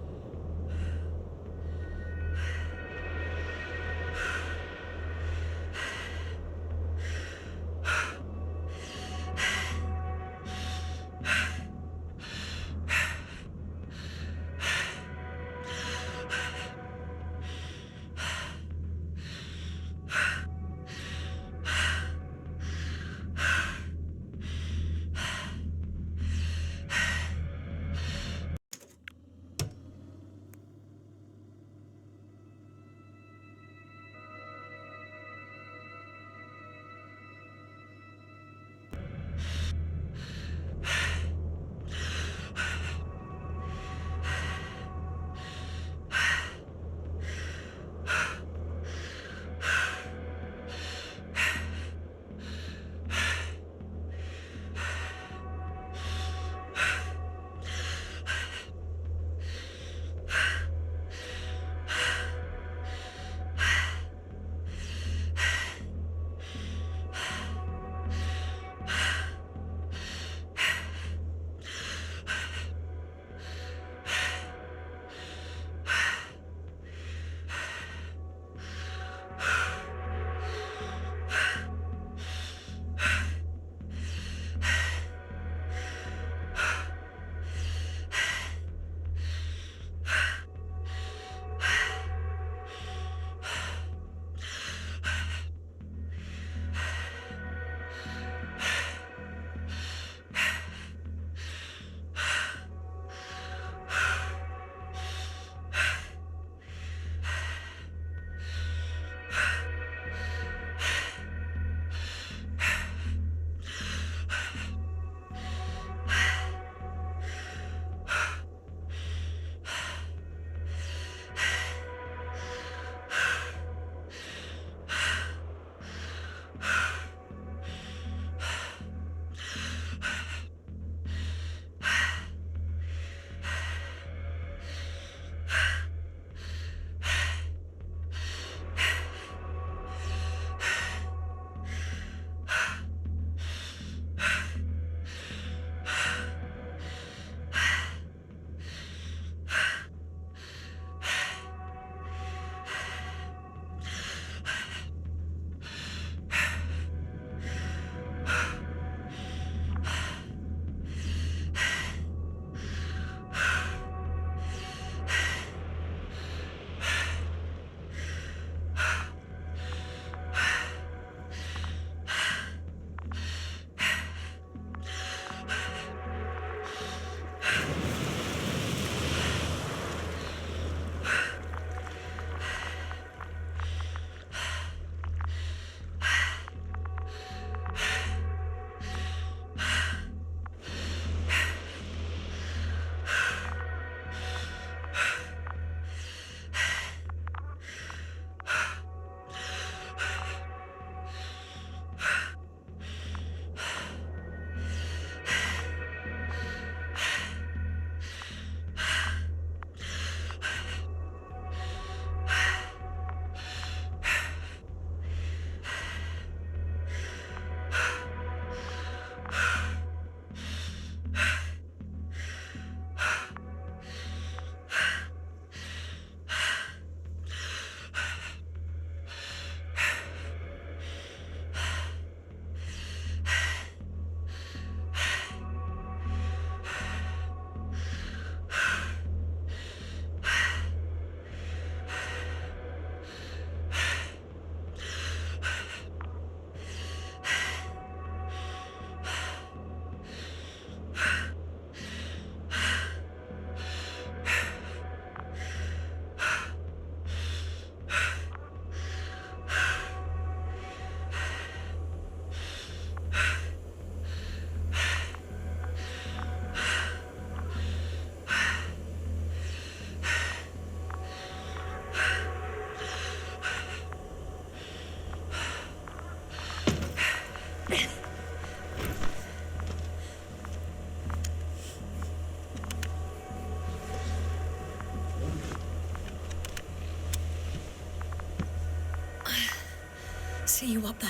See you up there.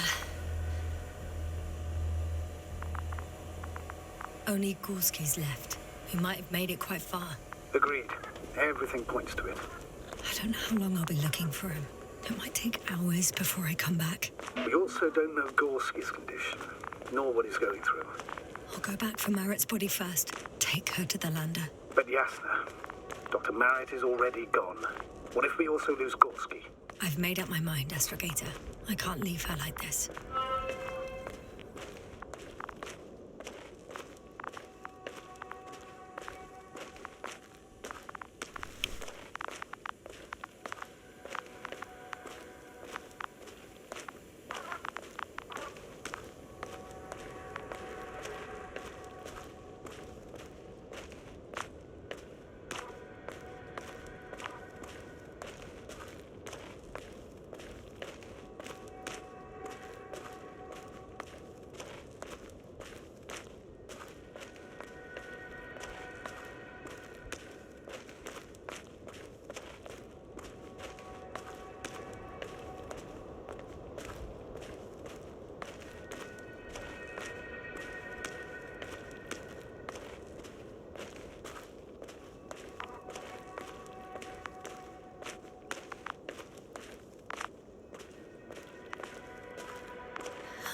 Only Gorski's left. He might have made it quite far. Agreed. Everything points to it. I don't know how long I'll be looking for him. It might take hours before I come back. We also don't know Gorski's condition, nor what he's going through. I'll go back for Merritt's body first. Take her to the lander. But Yasna, Dr. Merritt is already gone. What if we also lose Gorski? I've made up my mind, Astrogator. I can't leave her like this.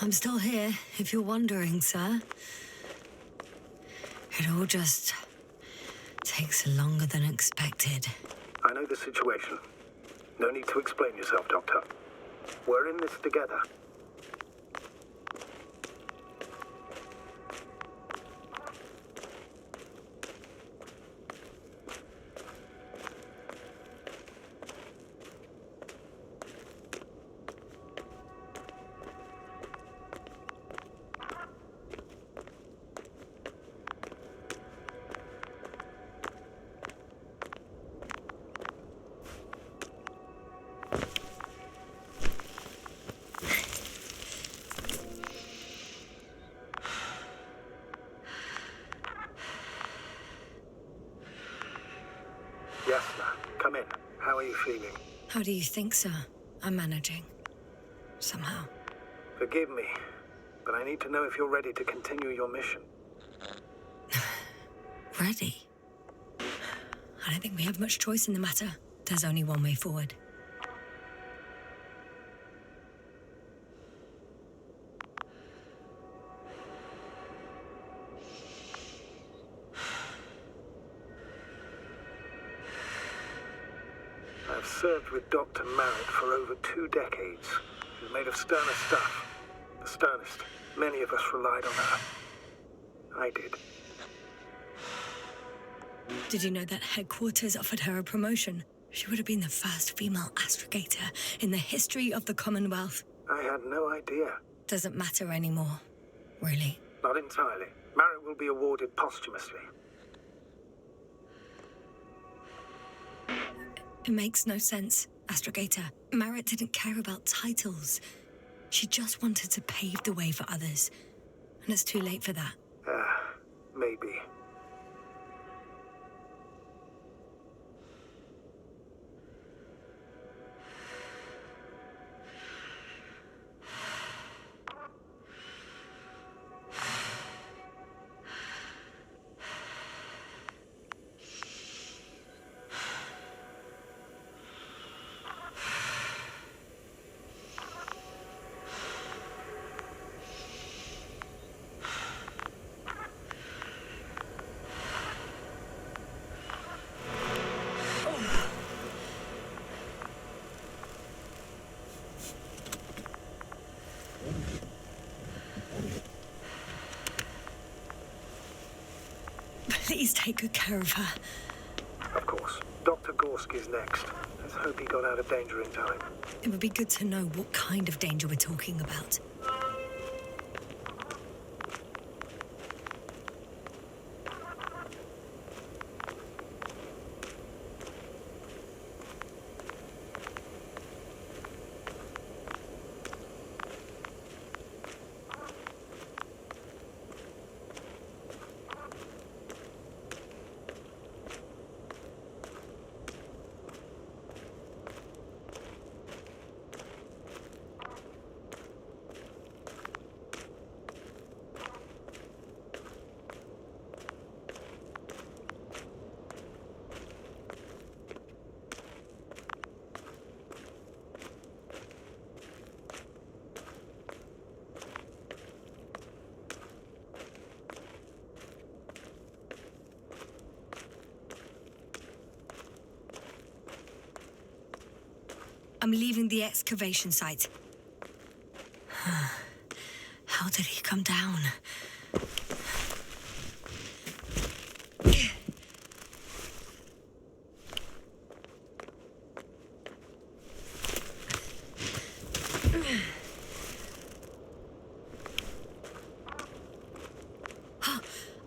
I'm still here, if you're wondering, sir. It all just takes longer than expected. I know the situation. No need to explain yourself, Doctor. We're in this together. Yasna, come in. How are you feeling? How do you think, sir? I'm managing. Somehow. Forgive me, but I need to know if you're ready to continue your mission. Ready? I don't think we have much choice in the matter. There's only one way forward. I've served with Dr. Merritt for over 2 decades. She's made of sterner stuff. The sternest. Many of us relied on her. I did. Did you know that headquarters offered her a promotion? She would have been the first female astrogator in the history of the Commonwealth. I had no idea. Doesn't matter anymore, really. Not entirely. Merritt will be awarded posthumously. It makes no sense, Astrogator. Merritt didn't care about titles. She just wanted to pave the way for others. And it's too late for that. Maybe. Please take good care of her. Of course. Dr. Gorski's next. Let's hope he got out of danger in time. It would be good to know what kind of danger we're talking about. I'm leaving the excavation site. How did he come down?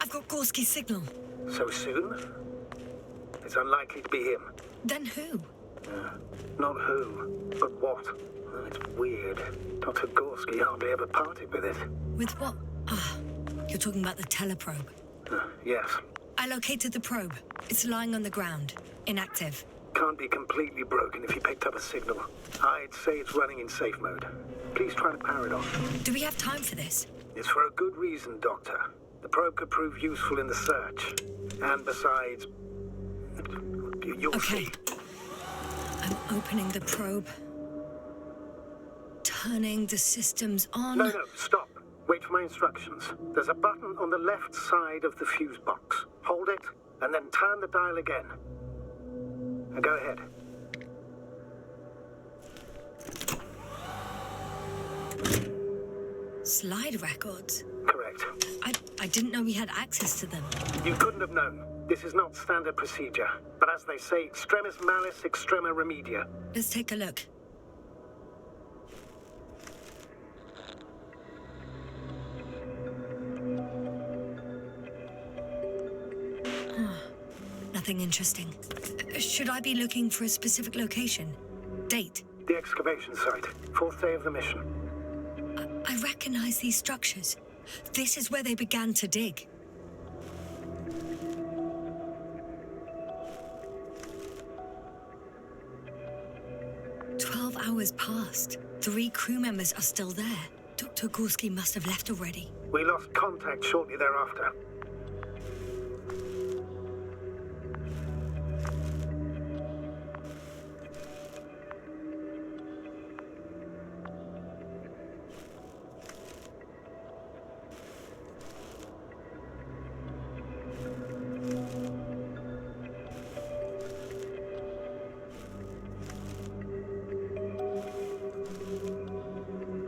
I've got Gorski's signal. So soon? It's unlikely to be him. Then who? Not who, but what. It's weird. Dr. Gorski hardly ever parted with it. With what? You're talking about the teleprobe. Yes. I located the probe. It's lying on the ground. Inactive. Can't be completely broken if you picked up a signal. I'd say it's running in safe mode. Please try to power it on. Do we have time for this? It's for a good reason, Doctor. The probe could prove useful in the search. And besides... You'll see. I'm opening the probe. Turning the systems on. No, stop. Wait for my instructions. There's a button on the left side of the fuse box. Hold it, and then turn the dial again. Now go ahead. Slide records? Correct. I didn't know we had access to them. You couldn't have known. This is not standard procedure. But as they say, extremis malis, extrema remedia. Let's take a look. Nothing interesting. Should I be looking for a specific location? Date? The excavation site. 4th day of the mission. I recognize these structures. This is where they began to dig. Hours passed. 3 crew members are still there. Dr. Gorski must have left already. We lost contact shortly thereafter.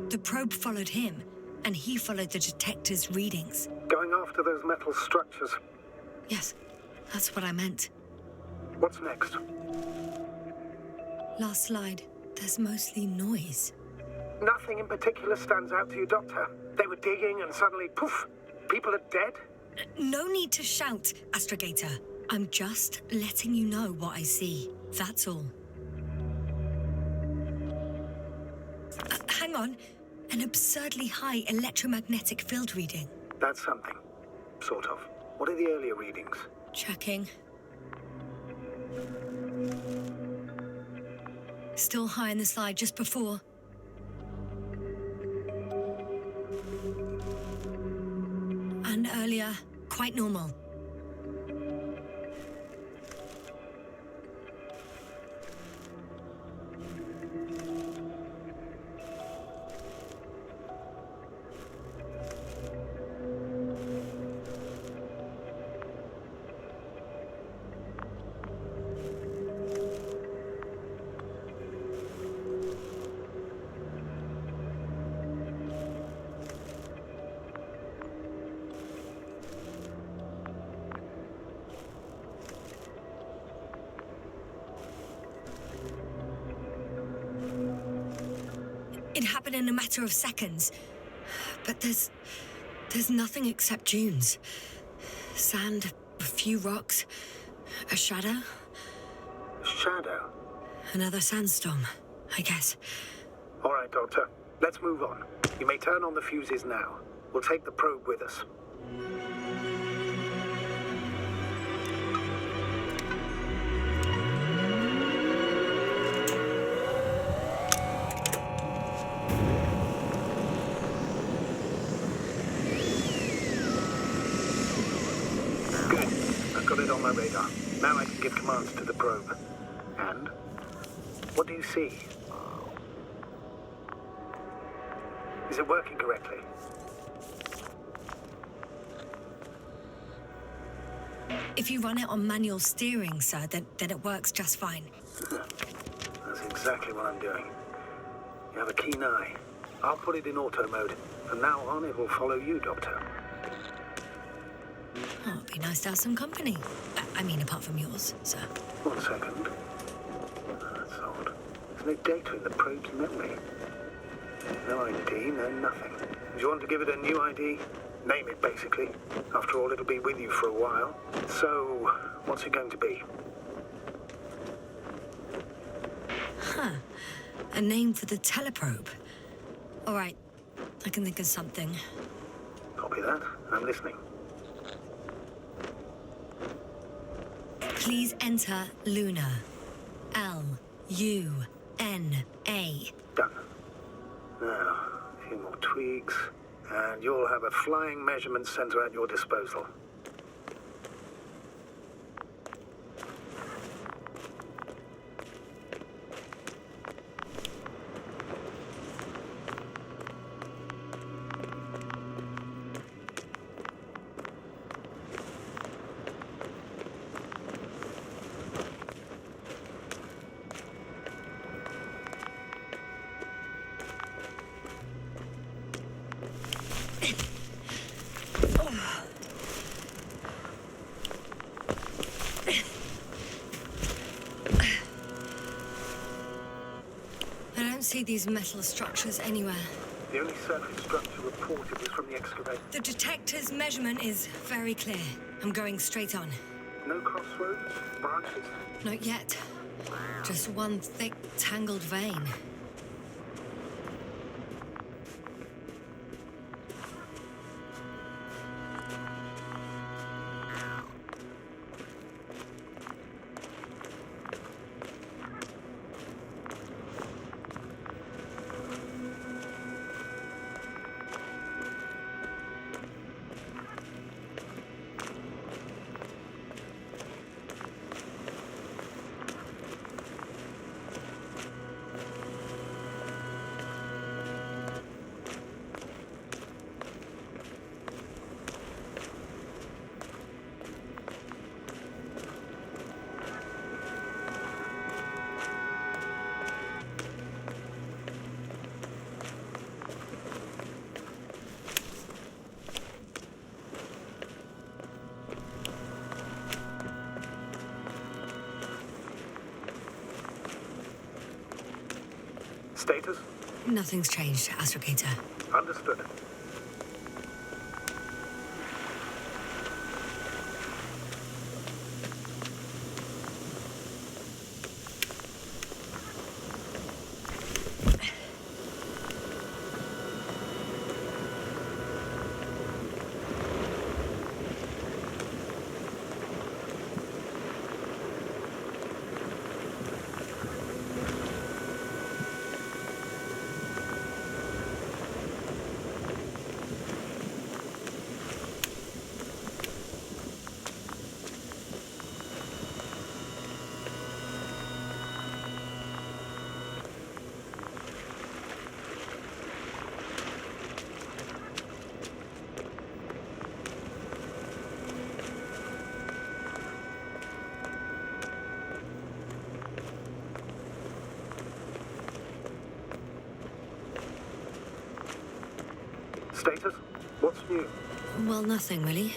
The probe followed him, and he followed the detector's readings. Going after those metal structures. Yes, that's what I meant. What's next? Last slide. There's mostly noise. Nothing in particular stands out to you, Doctor. They were digging and suddenly, poof, people are dead? No need to shout, Astrogator. I'm just letting you know what I see. That's all. Hang on. An absurdly high electromagnetic field reading. That's something. Sort of. What are the earlier readings? Checking. Still high in the slide just before. And earlier, quite normal. It happened in a matter of seconds. But there's nothing except dunes. Sand, a few rocks, a shadow. Shadow? Another sandstorm, I guess. All right, Doctor. Let's move on. You may turn on the fuses now. We'll take the probe with us. On my radar. Now I can give commands to the probe. And? What do you see? Is it working correctly? If you run it on manual steering, sir, then it works just fine. That's That's exactly what I'm doing. You have a keen eye. I'll put it in auto mode. From now on, it will follow you, Doctor. Oh, it'd be nice to have some company. I mean, apart from yours, sir. 1 second. That's odd. There's no data in the probe's memory. No ID, no nothing. Do you want to give it a new ID? Name it, basically. After all, it'll be with you for a while. So, what's it going to be? Huh. A name for the teleprobe. All right. I can think of something. Copy that. I'm listening. Please enter Luna. L-U-N-A. Done. Now, a few more tweaks, and you'll have a flying measurement center at your disposal. See these metal structures anywhere. The only surface structure reported was from the excavator. The detector's measurement is very clear. I'm going straight on. No crossroads? Branches? Not yet. Just one thick, tangled vein. Status? Nothing's changed, Astrogator. Understood. Status? What's new? Well, nothing, really.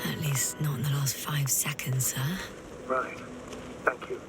At least not in the last 5 seconds, sir. Right. Thank you.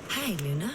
Hey, Luna.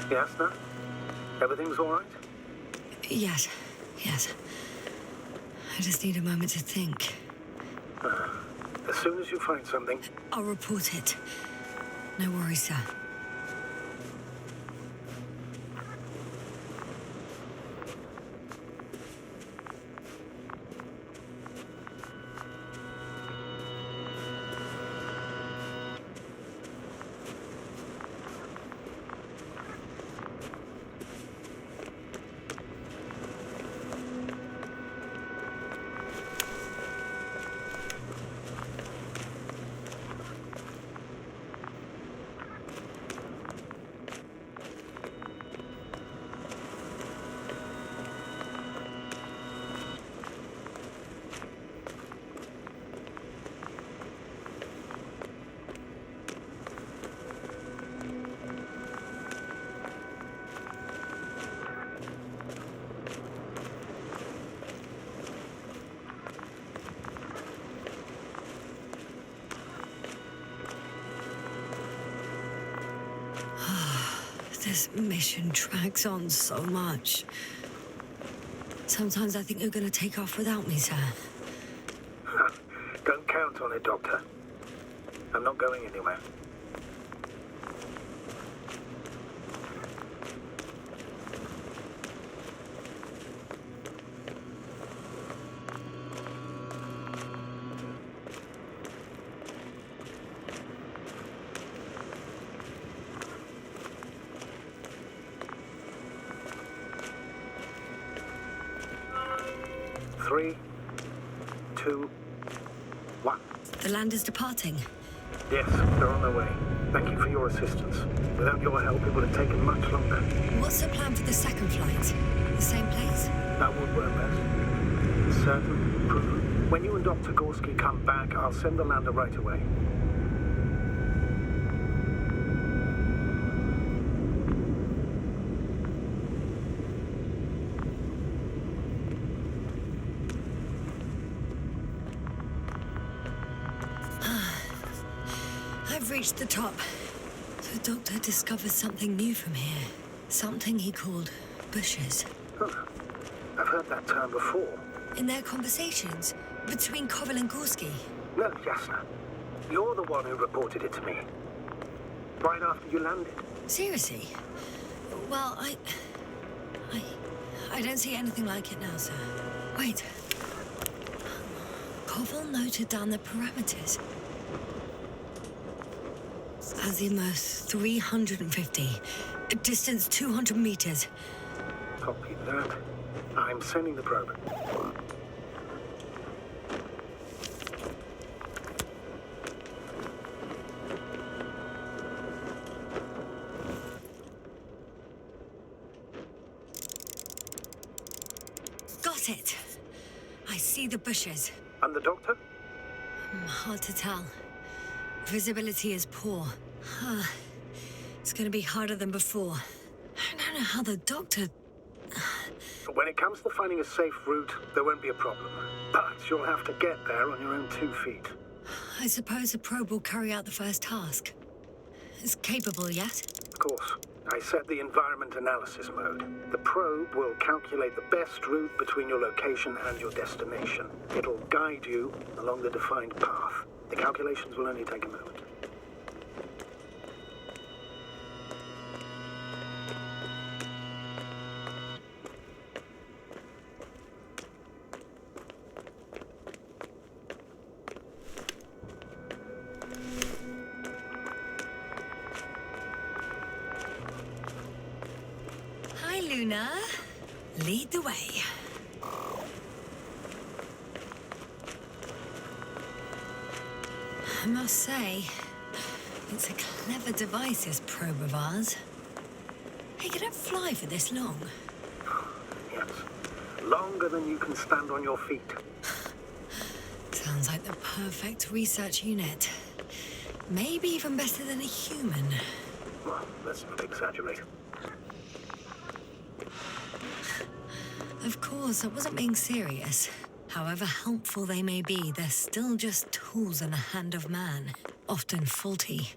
Yasna? Everything's all right? Yes. I just need a moment to think. As soon as you find something... I'll report it. No worries, sir. This mission drags on so much. Sometimes I think you're going to take off without me, sir. Don't count on it, Doctor. I'm not going anywhere. Three, 2, 1. The land is departing. Yes, they're on their way. Thank you for your assistance. Without your help, it would have taken much longer. What's the plan for the second flight? The same place? That would work best. Certain, proven. When you and Dr. Gorski come back, I'll send the lander right away. I've reached the top. The doctor discovered something new from here. Something he called bushes. Oh, I've heard that term before. In their conversations between Koval and Gorski. No, Yasna. You're the one who reported it to me. Right after you landed. Seriously? Well, I don't see anything like it now, sir. Wait. Koval noted down the parameters. Azimuth 350. Distance 200 meters. Copy that. I'm sending the probe. Got it. I see the bushes. And the doctor? Hard to tell. Visibility is poor. It's gonna be harder than before. I don't know how the doctor... When it comes to finding a safe route, there won't be a problem. But you'll have to get there on your own 2 feet. I suppose the probe will carry out the first task. It's capable yet? Of course. I set the environment analysis mode. The probe will calculate the best route between your location and your destination. It'll guide you along the defined path. The calculations will only take a moment. Hi, Luna. Lead the way. I must say, it's a clever device, this probe of ours. Hey, can it fly for this long? Yes. Longer than you can stand on your feet. Sounds like the perfect research unit. Maybe even better than a human. Well, let's not exaggerate. Of course, I wasn't being serious. However helpful they may be, they're still just tools in the hand of man, often faulty.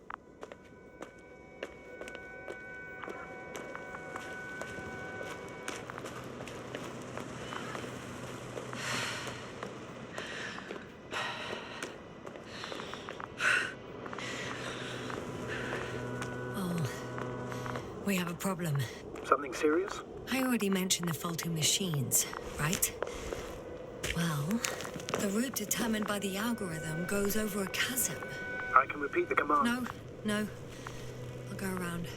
We have a problem. Something serious? I already mentioned the faulty machines, right? Well, the route determined by the algorithm goes over a chasm. I can repeat the command. No. I'll go around.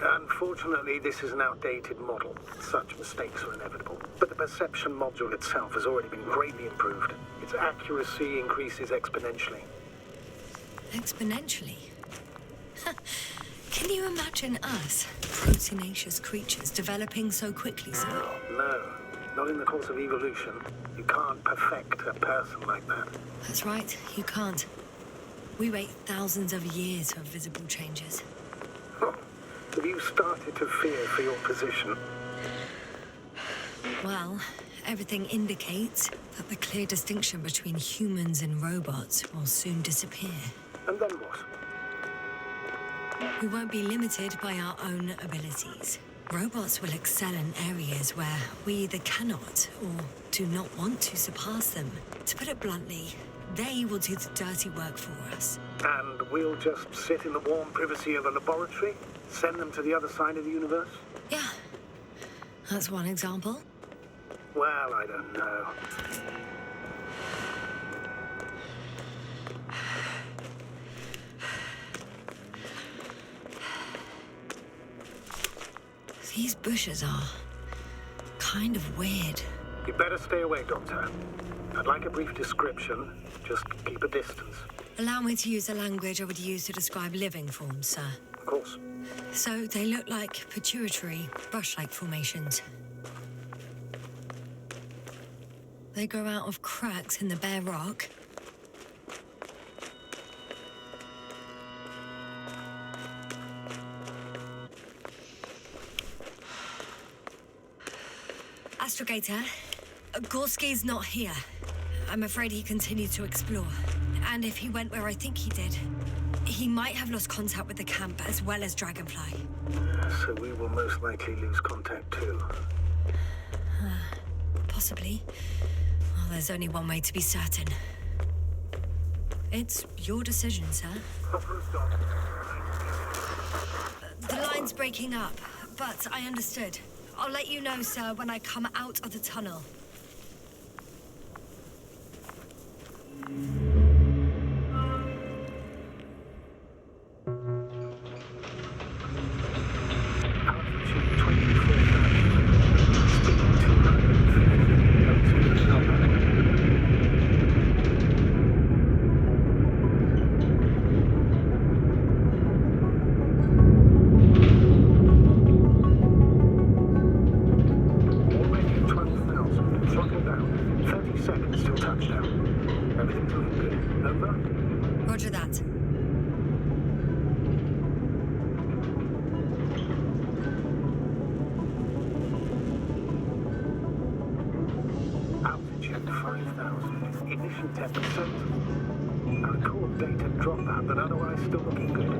Unfortunately, this is an outdated model. Such mistakes are inevitable. But the perception module itself has already been greatly improved. Its accuracy increases exponentially. Exponentially? Can you imagine us, proteinaceous creatures, developing so quickly, sir? No, not in the course of evolution. You can't perfect a person like that. That's right, you can't. We wait thousands of years for visible changes. Have you started to fear for your position? Well, everything indicates that the clear distinction between humans and robots will soon disappear. And then what? We won't be limited by our own abilities. Robots will excel in areas where we either cannot or do not want to surpass them. To put it bluntly, they will do the dirty work for us. And we'll just sit in the warm privacy of a laboratory? Send them to the other side of the universe? Yeah, that's one example. Well, I don't know. These bushes are kind of weird. You better stay away, Doctor. I'd like a brief description. Just keep a distance. Allow me to use the language I would use to describe living forms, sir. Of course. So they look like pituitary, brush-like formations. They grow out of cracks in the bare rock. Astrogator, Gorski's not here. I'm afraid he continued to explore. And if he went where I think he did, he might have lost contact with the camp as well as Dragonfly. So we will most likely lose contact too. Possibly. Well, there's only one way to be certain. It's your decision, sir. The line's breaking up, but I understood. I'll let you know, sir, when I come out of the tunnel. Roger that. Altitude 5,000. Ignition 10%. I record data dropout, but otherwise still looking good.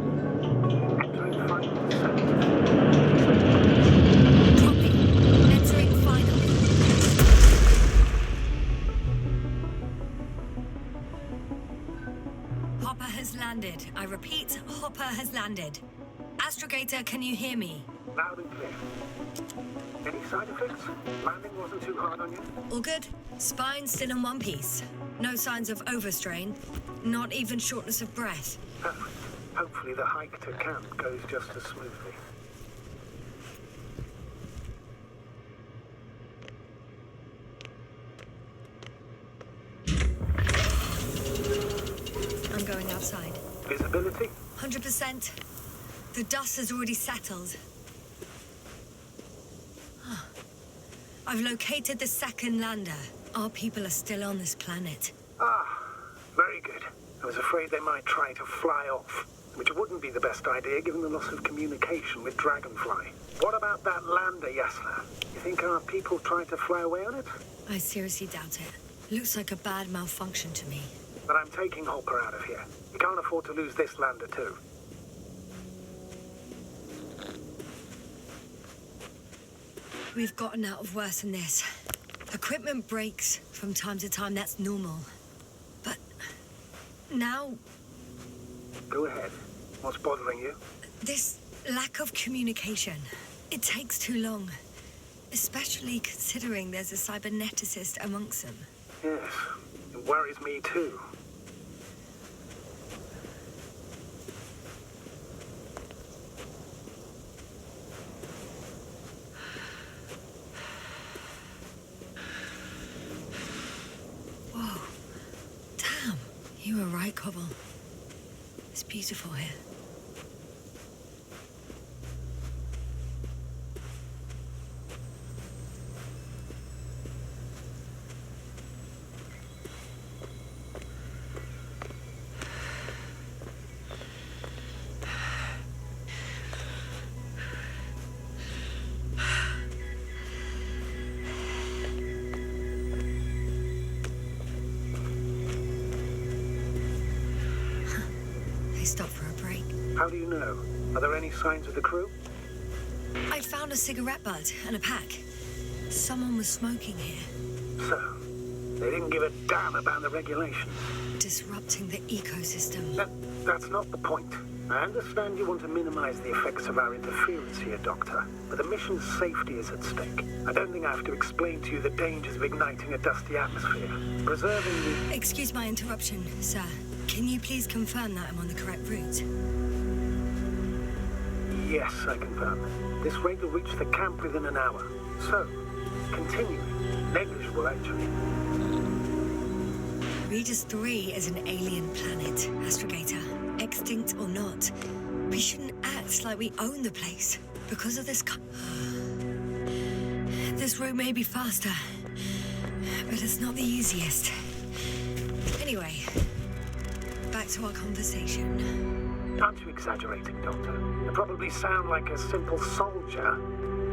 Entering 5%. Copy. Entering final. Hopper has landed. I repeat, Hopper has landed. Astrogator, can you hear me? Loud and clear. Any side effects? Landing wasn't too hard on you? All good. Spine still in one piece. No signs of overstrain. Not even shortness of breath. Perfect. Hopefully the hike to camp goes just as smoothly. I'm going outside. Visibility? 100%. The dust has already settled. I've located the second lander. Our people are still on this planet. Ah, very good. I was afraid they might try to fly off, which wouldn't be the best idea given the loss of communication with Dragonfly. What about that lander, Yasna? You think our people tried to fly away on it? I seriously doubt it. Looks like a bad malfunction to me. But I'm taking Hopper out of here. We can't afford to lose this lander too. We've gotten out of worse than this. Equipment breaks from time to time, that's normal. But now... Go ahead. What's bothering you? This Lack of communication. It takes too long. Especially considering there's a cyberneticist amongst them. Yes, it worries me too. Whoa. Damn. You were right, Cobble. It's beautiful here. Stop for a break. How do you know? Are there any signs of the crew? I found a cigarette butt and a pack. Someone was smoking here. So, they didn't give a damn about the regulations. Disrupting the ecosystem. That's not the point. I understand you want to minimize the effects of our interference here, Doctor, but the mission's safety is at stake. I don't think I have to explain to you the dangers of igniting a dusty atmosphere. Preserving the... Excuse my interruption, sir. Can you please confirm that I'm on the correct route? Yes, I confirm. This rate will reach the camp within an hour. So, continue. Negligible, actually. Regis III is an alien planet, Astrogator. Extinct or not, we shouldn't act like we own the place. Because of this This route may be faster, but it's not the easiest. Anyway, back to our conversation. Aren't you exaggerating, Doctor? You probably sound like a simple soldier,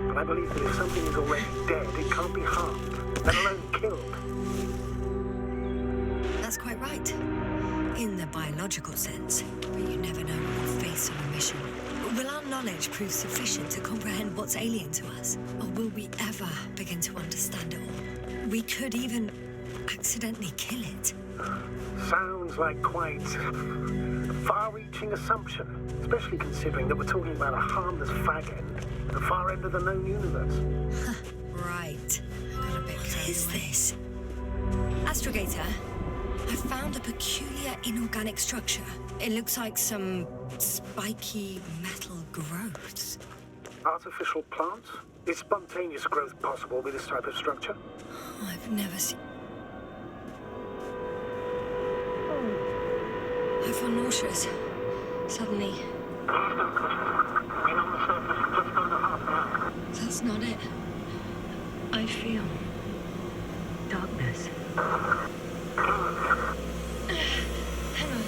but I believe that if something is already dead, it can't be harmed, let alone killed. That's quite right. In the biological sense, but you never know what we'll face on a mission. Will our knowledge prove sufficient to comprehend what's alien to us? Or will we ever begin to understand it all? We could even accidentally kill it. Sounds like quite a far-reaching assumption, especially considering that we're talking about a harmless fag end at the far end of the known universe. Right. Got a bit carried away. This? Astrogator, I found a peculiar inorganic structure. It looks like some spiky metal growths. Artificial plants? Is spontaneous growth possible with this type of structure? Oh, I've never seen... I feel nauseous. Suddenly. That's not it. I feel... darkness. Hang on.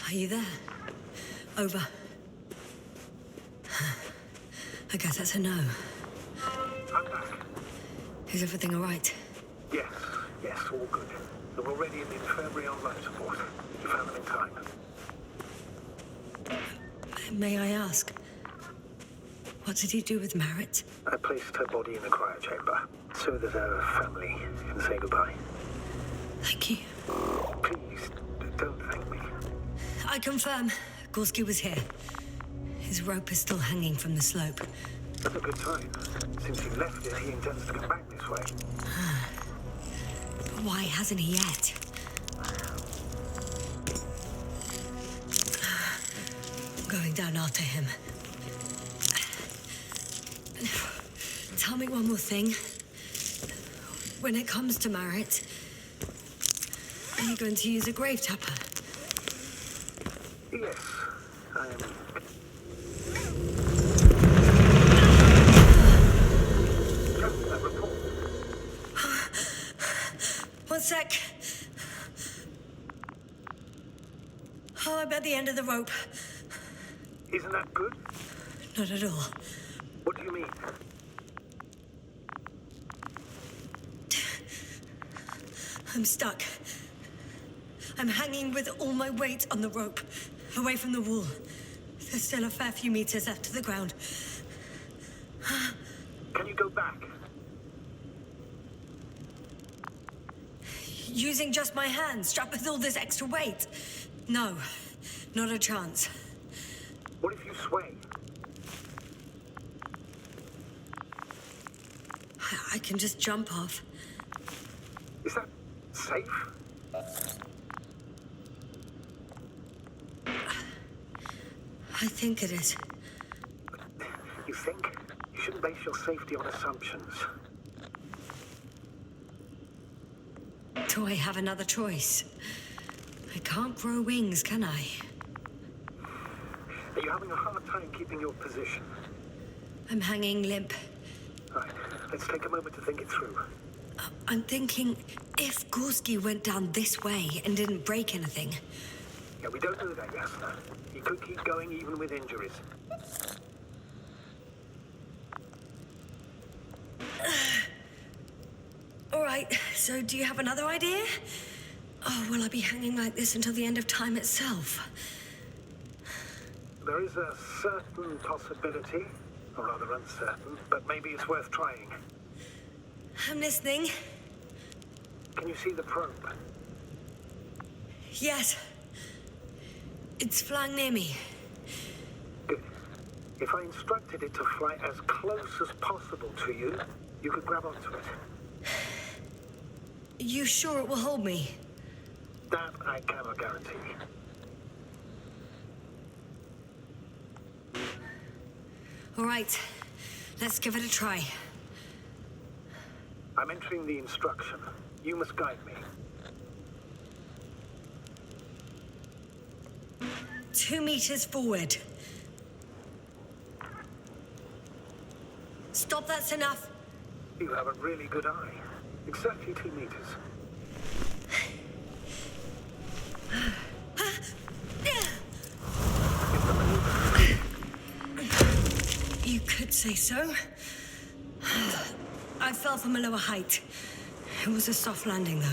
Are you there? Over. I guess that's a no. I'm back. Is everything all right? Yes, all good. They're already in the infirmary on life support. You found them in time. May I ask, what did he do with Merritt? I placed her body in the cryochamber so that her family can say goodbye. Thank you. Please, don't thank me. I confirm, Gorski was here. His rope is still hanging from the slope. That's a good sign. Since he left it, he intends to come back this way. Why hasn't he yet? Going down after him. Tell me one more thing. When it comes to Marit, are you going to use a grave tapper? Yes, I am. Just that report. One sec. Oh, I'm at the end of the rope. Isn't that good? Not at all. What do you mean? I'm stuck. I'm hanging with all my weight on the rope, away from the wall. There's still a fair few meters left to the ground. Can you go back? Using just my hands, strapped with all this extra weight? No, not a chance. What if you sway? I can just jump off. Is that safe? I think it is. You think? You shouldn't base your safety on assumptions. Do I have another choice? I can't grow wings, can I? Are you having a hard time keeping your position? I'm hanging limp. Right, let's take a moment to think it through. I'm thinking, if Gorski went down this way and didn't break anything... Yeah, we don't know that, Yasna. He could keep going even with injuries. All right, so do you have another idea? Oh, will I be hanging like this until the end of time itself? There is a certain possibility, or rather uncertain, but maybe it's worth trying. I'm listening. Can you see the probe? Yes. It's flying near me. Good. If I instructed it to fly as close as possible to you, you could grab onto it. You sure it will hold me? That I cannot guarantee. All right, let's give it a try. I'm entering the instruction. You must guide me. 2 meters forward. Stop, that's enough. You have a really good eye. Exactly 2 meters. You could say so. I fell from a lower height. It was a soft landing, though.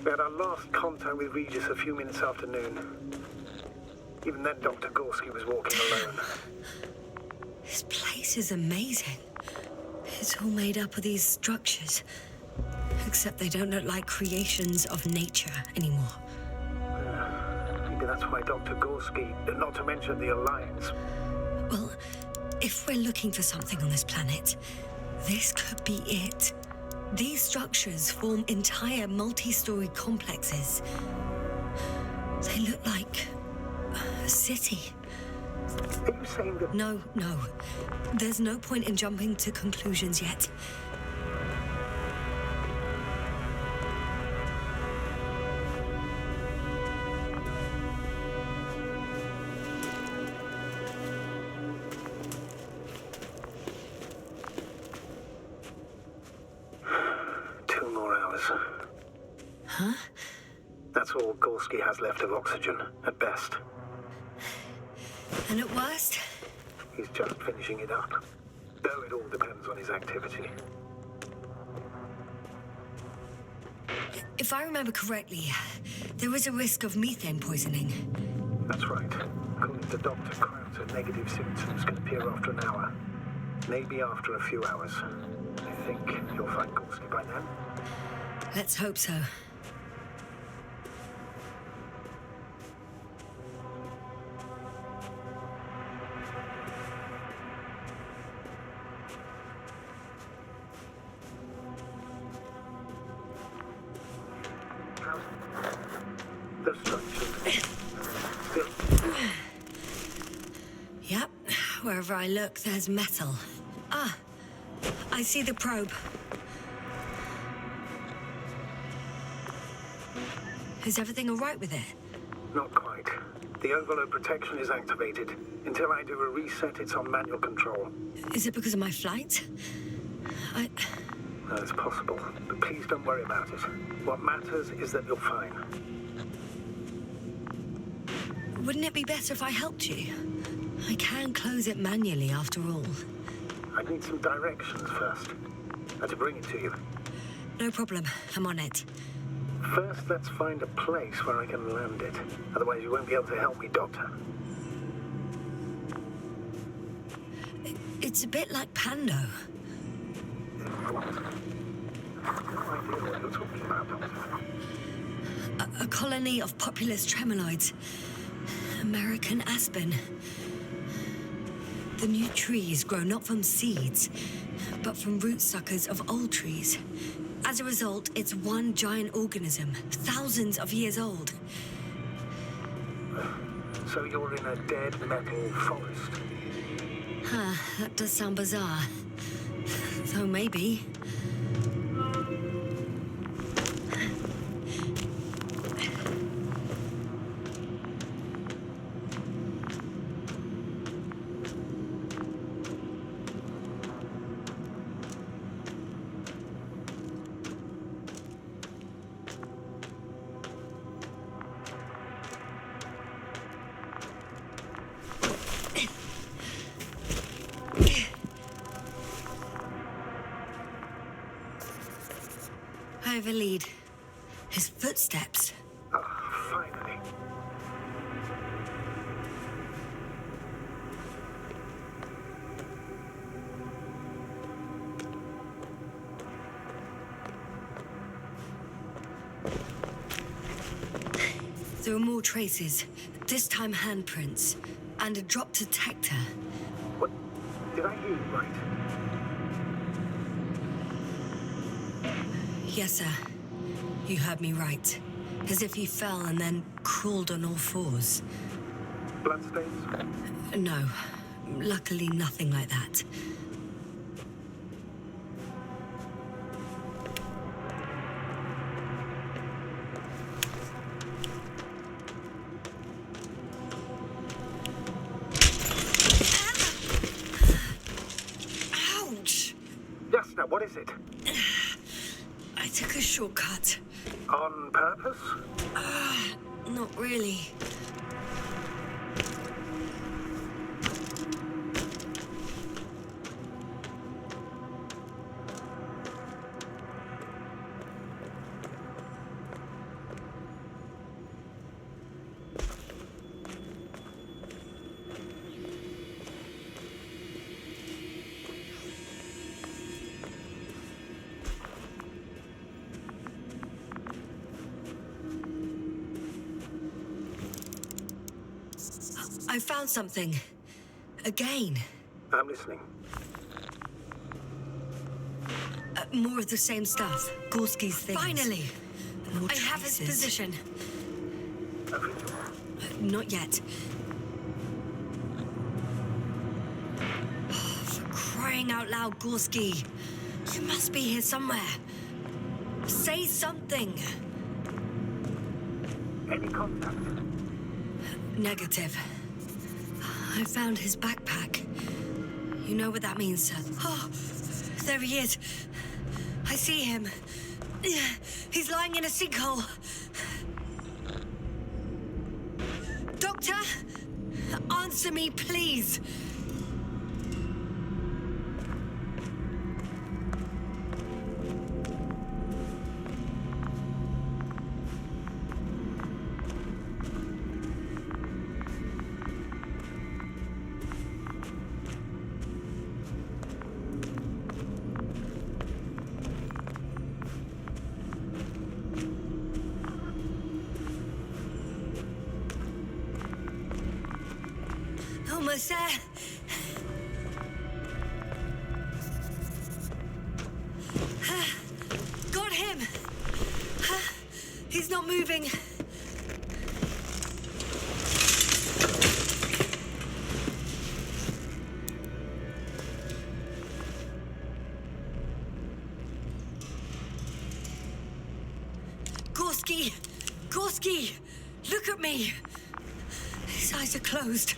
We had our last contact with Regis a few minutes after noon. Even then, Dr. Gorski was walking alone. This place is amazing. It's all made up of these structures. Except they don't look like creations of nature anymore. Maybe that's why Dr. Gorski, not to mention the Alliance. Well, if we're looking for something on this planet, this could be it. These structures form entire multi-story complexes. They look like a city. Are you saying that... No. There's no point in jumping to conclusions yet. Gorski has left of oxygen, at best. And at worst? He's just finishing it up. Though it all depends on his activity. If I remember correctly, there is a risk of methane poisoning. That's right. According to Dr. Krauser, negative symptoms can appear after an hour. Maybe after a few hours. I think you'll find Gorski by then. Let's hope so. The structure. Still. Yep. Wherever I look, there's metal. Ah, I see the probe. Is everything all right with it? Not quite. The overload protection is activated. Until I do a reset, it's on manual control. Is it because of my flight? No, it's possible, but please don't worry about it. What matters is that you're fine. Wouldn't it be better if I helped you? I can close it manually, after all. I need some directions first. To bring it to you. No problem. I'm on it. First, let's find a place where I can land it. Otherwise, you won't be able to help me, Doctor. It's a bit like Pando. What? I have no idea what you're talking about, Doctor. A colony of populous tremoloids. American aspen. The new trees grow not from seeds, but from root suckers of old trees. As a result, it's one giant organism, thousands of years old. So you're in a dead metal forest? Huh, that does sound bizarre. Though maybe. I have a lead. His footsteps. Ah, finally. There are more traces, this time handprints, and a drop detector. What? Did I hear you right? Yes, sir. You heard me right. As if he fell and then crawled on all fours. Bloodstains? No. Luckily, nothing like that. Ouch! Yasna, what is it? I took a shortcut. On purpose? Not really. I found something. Again. I'm listening. More of the same stuff. Gorski's things. Finally! More traces. I have his position. Not yet. For crying out loud, Gorski. You must be here somewhere. Say something. Any contact? Negative. I found his backpack. You know what that means, sir. Oh, there he is. I see him. He's lying in a sinkhole. Doctor? Answer me, please. Almost there. Got him. He's not moving. Gorski, look at me. His eyes are closed.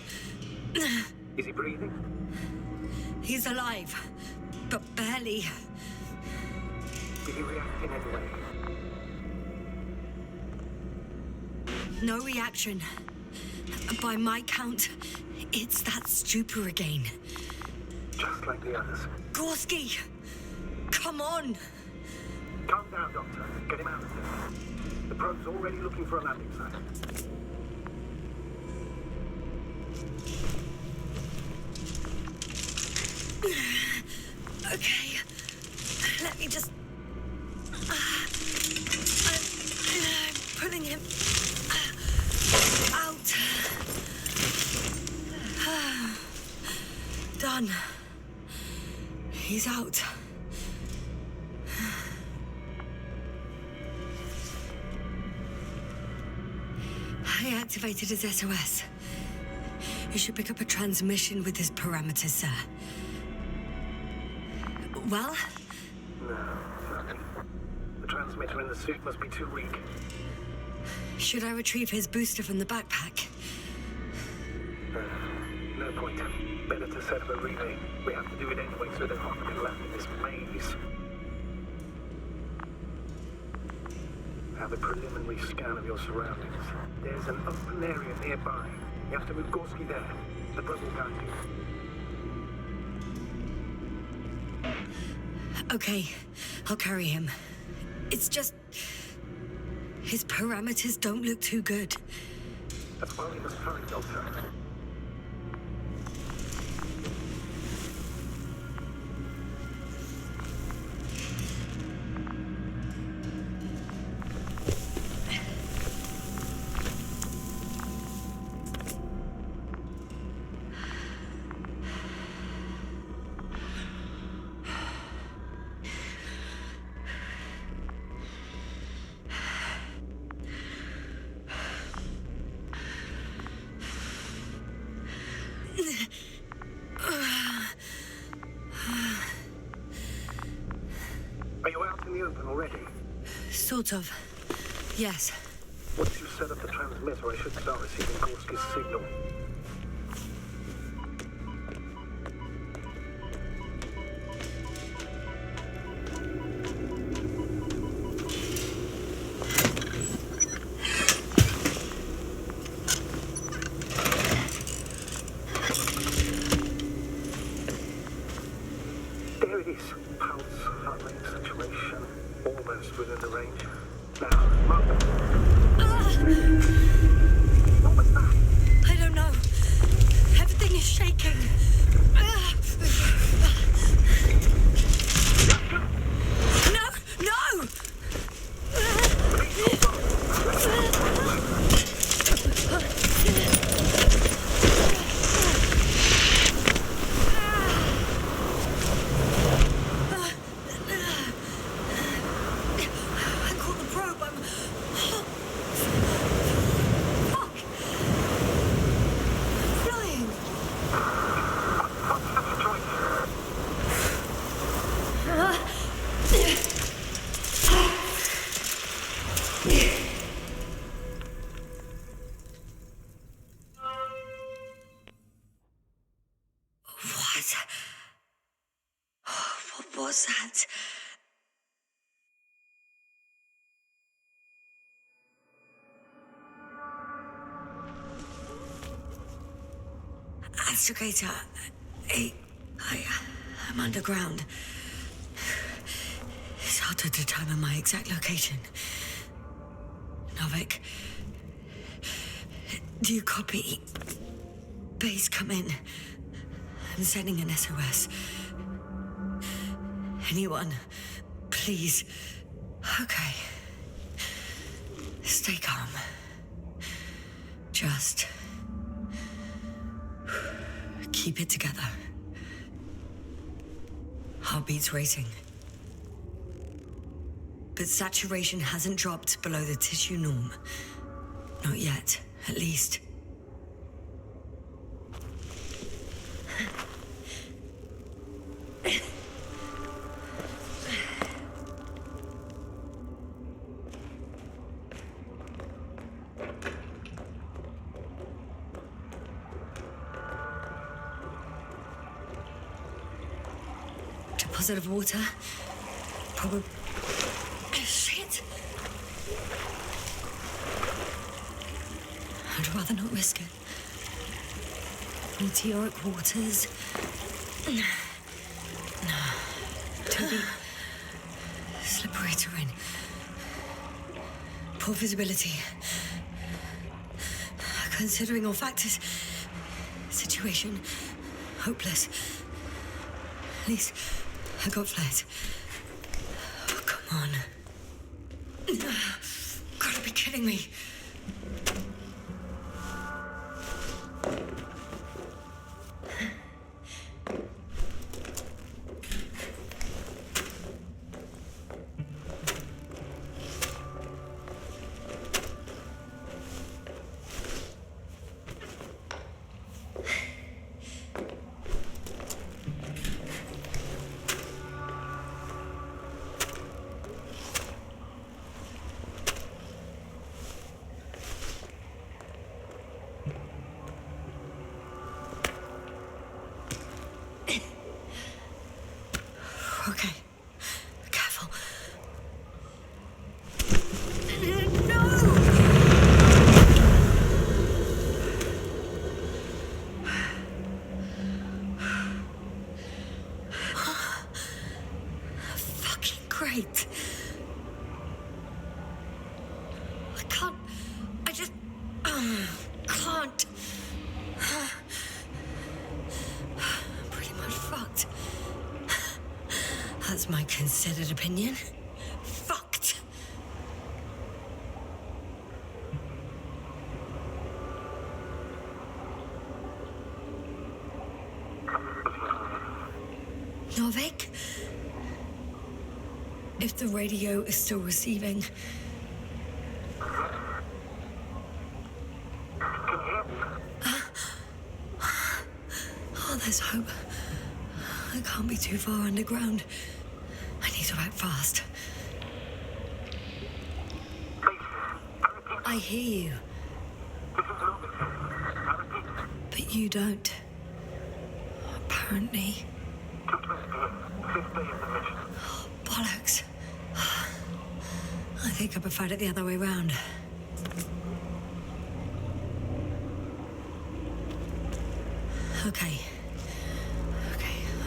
Is he breathing? He's alive, but barely. Did he react in any way? No reaction. By my count, it's that stupor again. Just like the others. Gorski, come on. Calm down, Doctor. Get him out of here. The probe's already looking for a landing site. Okay, let me just... I'm pulling him out. Done. He's out. I activated his SOS. You should pick up a transmission with his parameters, sir. Well? No, nothing. The transmitter in the suit must be too weak. Should I retrieve his booster from the backpack? No point. Better to set up a relay. We have to do it anyway so the hopper can land in this maze. Have a preliminary scan of your surroundings. There's an open area nearby. You have to move Gorski there. The probe will guide you. Okay, I'll carry him. It's just... his parameters don't look too good. That's why we must hurry, Doctor. Are you out in the open already? Sort of. Yes. Once you set up the transmitter, I should start receiving Gorski's signal. There it is. Pulse, heart rate, saturation, almost within the range. Now, mark them. What was that? I don't know. Everything is shaking. No! No! I caught the probe. I'm... Fuck! Flying! What? What was that? Astrogator, I'm underground. It's hard to determine my exact location. Novik, do you copy? Base, come in. I'm sending an SOS. Anyone, please. Okay. Stay calm. Just keep it together. Heartbeat's racing. But saturation hasn't dropped below the tissue norm. Not yet, at least. Deposit of water. Probably. Shit! I'd rather not risk it. Meteoric waters. No. Too deep. Slippery terrain. Poor visibility. Considering all factors, situation hopeless. At least I got flares. Oh, come on. Gotta be kidding me. Okay. Careful. No! Fucking great. I just can't. I'm pretty much fucked. That's my considered opinion. Fucked. Novik? If the radio is still receiving... Oh, there's hope. I can't be too far underground. I need to act fast. I hear you. But you don't. Apparently. Oh, bollocks. I think I preferred it the other way round. Okay.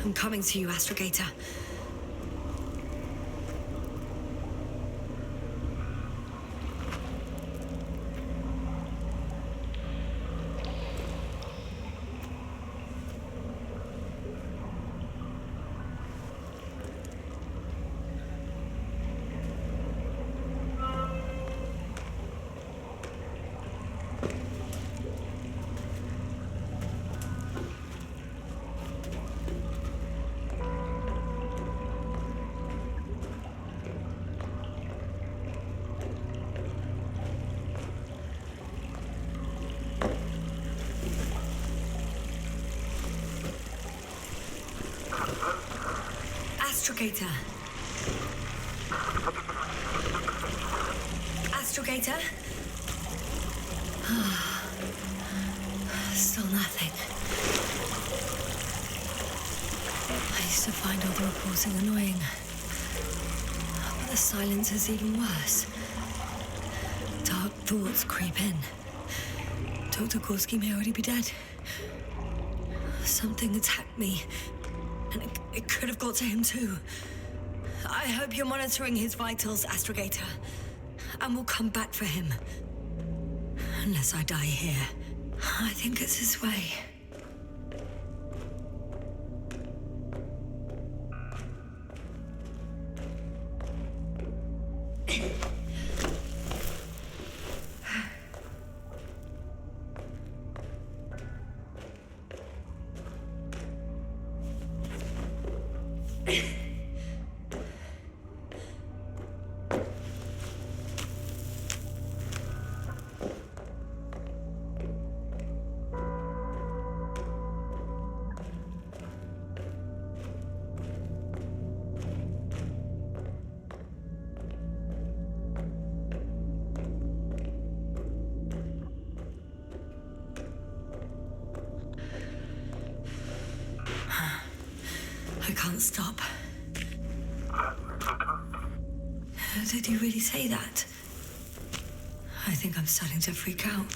I'm coming to you, Astrogator. Astrogator. Astrogator? Still nothing. I used to find all the reporting annoying. But the silence is even worse. Dark thoughts creep in. Dr. Gorski may already be dead. Something attacked me, and it could have got to him too. I hope you're monitoring his vitals, Astrogator, and we'll come back for him. Unless I die here. I think it's his way. I can't stop. Did you really say that? I think I'm starting to freak out.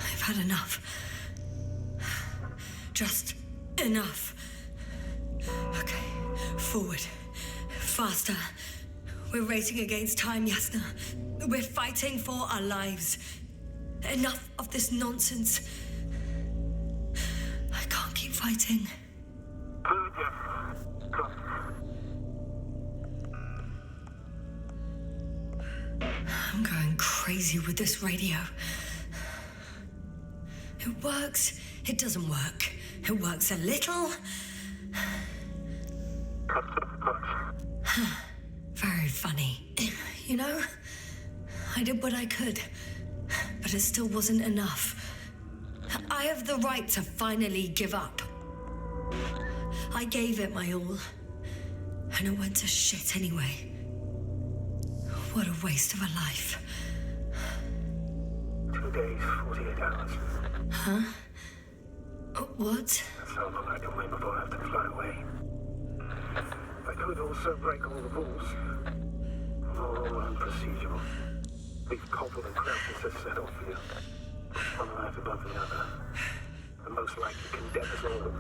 I've had enough. Just enough. Okay, forward. Faster. We're racing against time, Yasna. We're fighting for our lives. Enough of this nonsense. I can't keep fighting. I'm going crazy with this radio. It works. It doesn't work. It works a little. Very funny. You know, I did what I could, but it still wasn't enough. I have the right to finally give up. I gave it my all, and it went to shit anyway. What a waste of a life. 2 days, 48 hours. Huh? What? That's how long I can wait before I have to fly away. I could also break all the rules. All unprocedural. These culpable crouches are set off for you. One life above the other. The most likely condemn us all.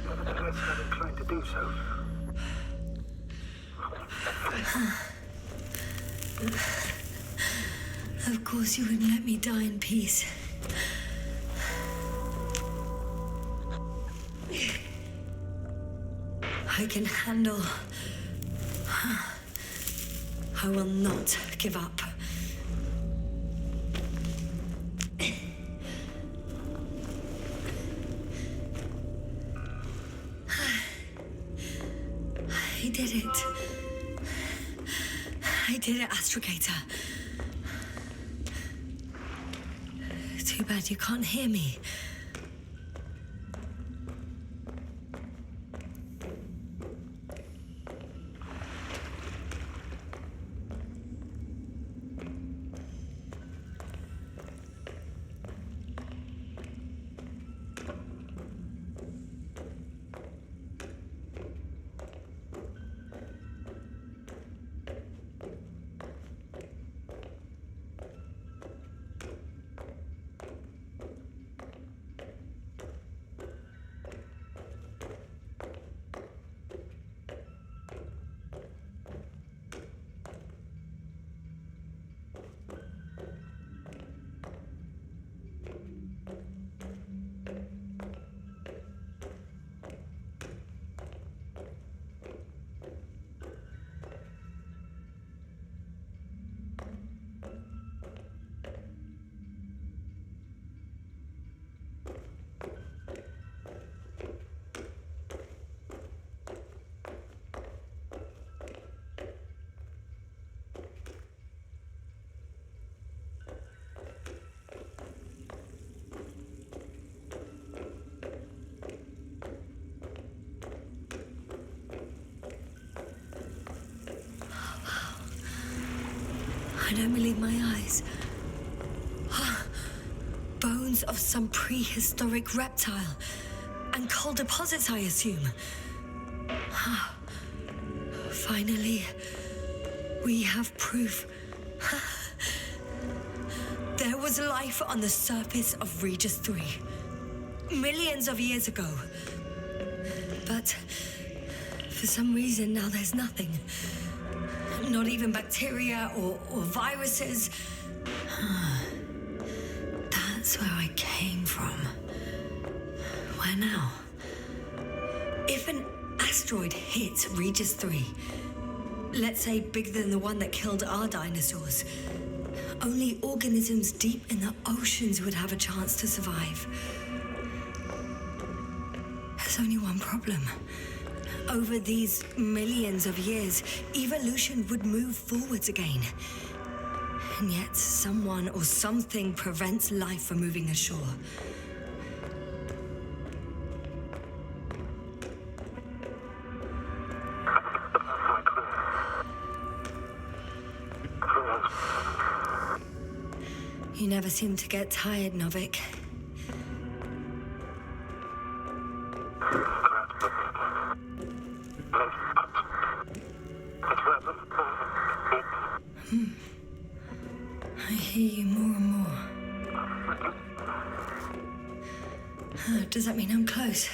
Nevertheless, I'm inclined to do so. Of course you wouldn't let me die in peace. I can handle. I will not give up. I did it. I did it, Astrogator. Too bad you can't hear me. I don't believe my eyes. Bones of some prehistoric reptile. And coal deposits, I assume. Finally, We have proof. There was life on the surface of Regis III. Millions of years ago. But for some reason now there's nothing. Not even bacteria or viruses. That's where I came from. Where now? If an asteroid hits Regis III, let's say bigger than the one that killed our dinosaurs, only organisms deep in the oceans would have a chance to survive. There's only one problem. Over these millions of years, evolution would move forwards again. And yet someone or something prevents life from moving ashore. You never seem to get tired, Novik. I hear you more and more. Does that mean I'm close?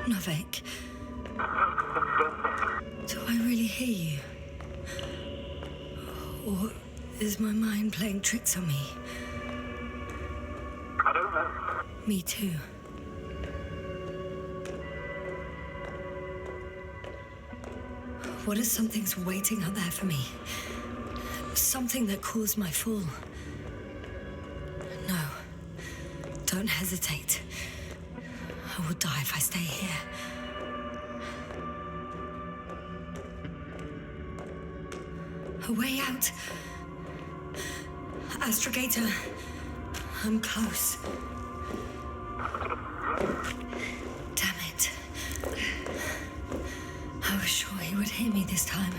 Novik, do I really hear you? Or is my mind playing tricks on me? I don't know. Me too. What if something's waiting out there for me? Something that caused my fall? No. Don't hesitate. I will die if I stay here. A way out. Astrogator, I'm close. Damn it. I was sure he would hear me this time.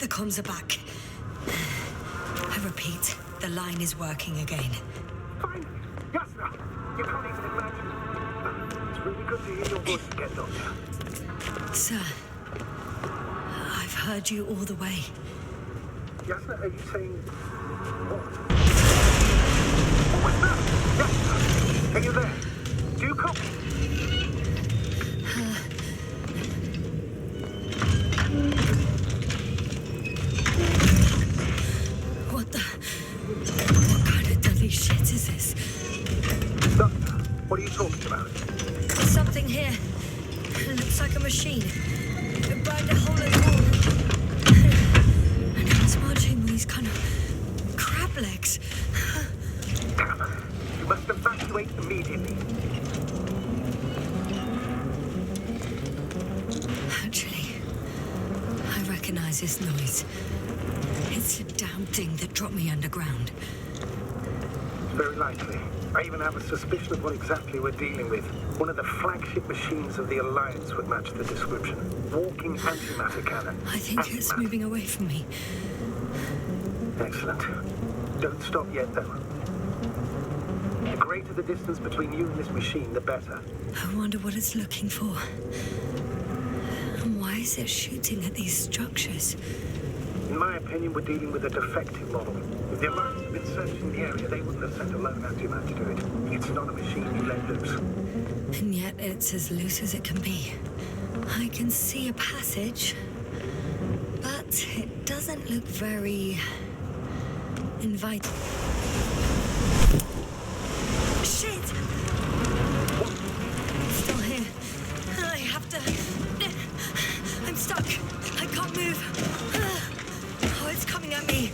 Comms are back. I repeat, the line is working again. Finally! Yasna! You can't even imagine. It's really good to hear your voice again, Doctor. Sir, I've heard you all the way. Yasna, are you saying what? What was that? Yasna! Are you there? Do you copy? What are you talking about? There's something here. It looks like a machine. It burned a hole in the wall. And now it's marching with these kind of crab legs. You must evacuate immediately. Actually, I recognize this noise. It's the damn thing that dropped me underground. Very likely. I even have a suspicion of what exactly we're dealing with. One of the flagship machines of the Alliance would match the description. Walking antimatter cannon. I think it's moving away from me. Excellent. Don't stop yet, though. The greater the distance between you and this machine, the better. I wonder what it's looking for. And why is it shooting at these structures? In my opinion, we're dealing with a defective model. If the Alliance had been searching the area, they wouldn't have sent a lone anti-man to do it. It's not a machine you let loose. And yet it's as loose as it can be. I can see a passage, but it doesn't look very inviting. Shit! Still here. I have to... I'm stuck. I can't move. Oh, it's coming at me.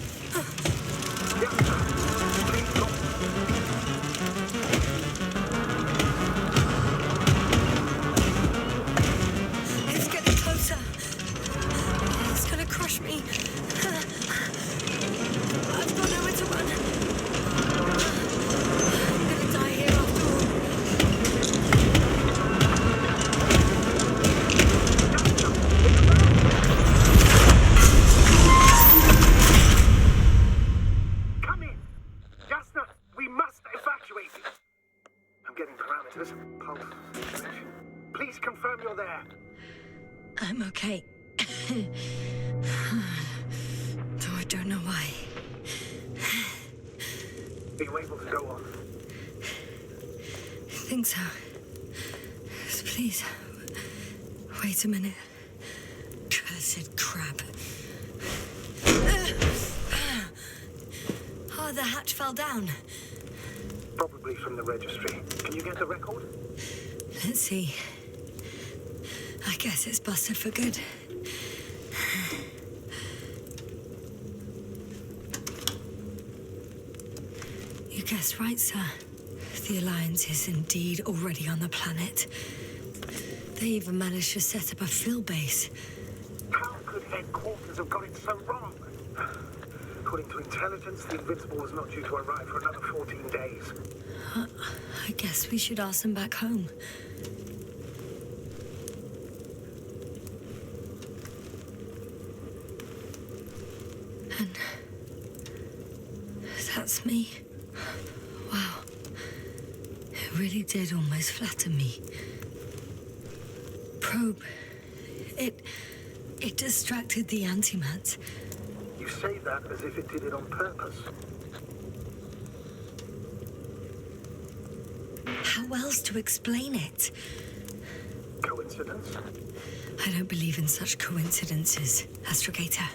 It's getting closer. It's gonna crush me. I've got nowhere to run. I'm gonna die here after all. Come in! Yasna, we must evacuate it! I'm getting parameters, pulse, situation. Please confirm you're there. I'm okay. Though I don't know why. Are you able to go on? I think so. Please, wait a minute. Cursed crap. Oh, the hatch fell down. Probably from the registry. Can you get the record? Let's see. I guess it's busted for good. You guessed right, sir. The Alliance is indeed already on the planet. They even managed to set up a field base. How could headquarters have got it so wrong? According to intelligence, the Invincible was not due to arrive for another 14 days. I guess we should ask them back home. And that's me. Wow. It really did almost flatter me. Probe. It distracted the antimats. You say that as if it did it on purpose. How else to explain it? Coincidence? I don't believe in such coincidences, Astrogator.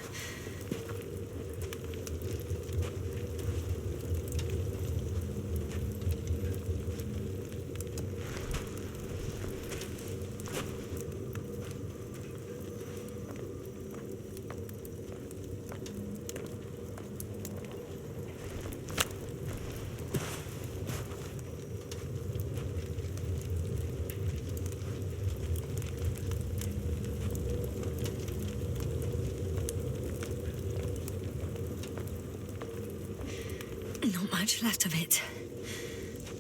Not much left of it.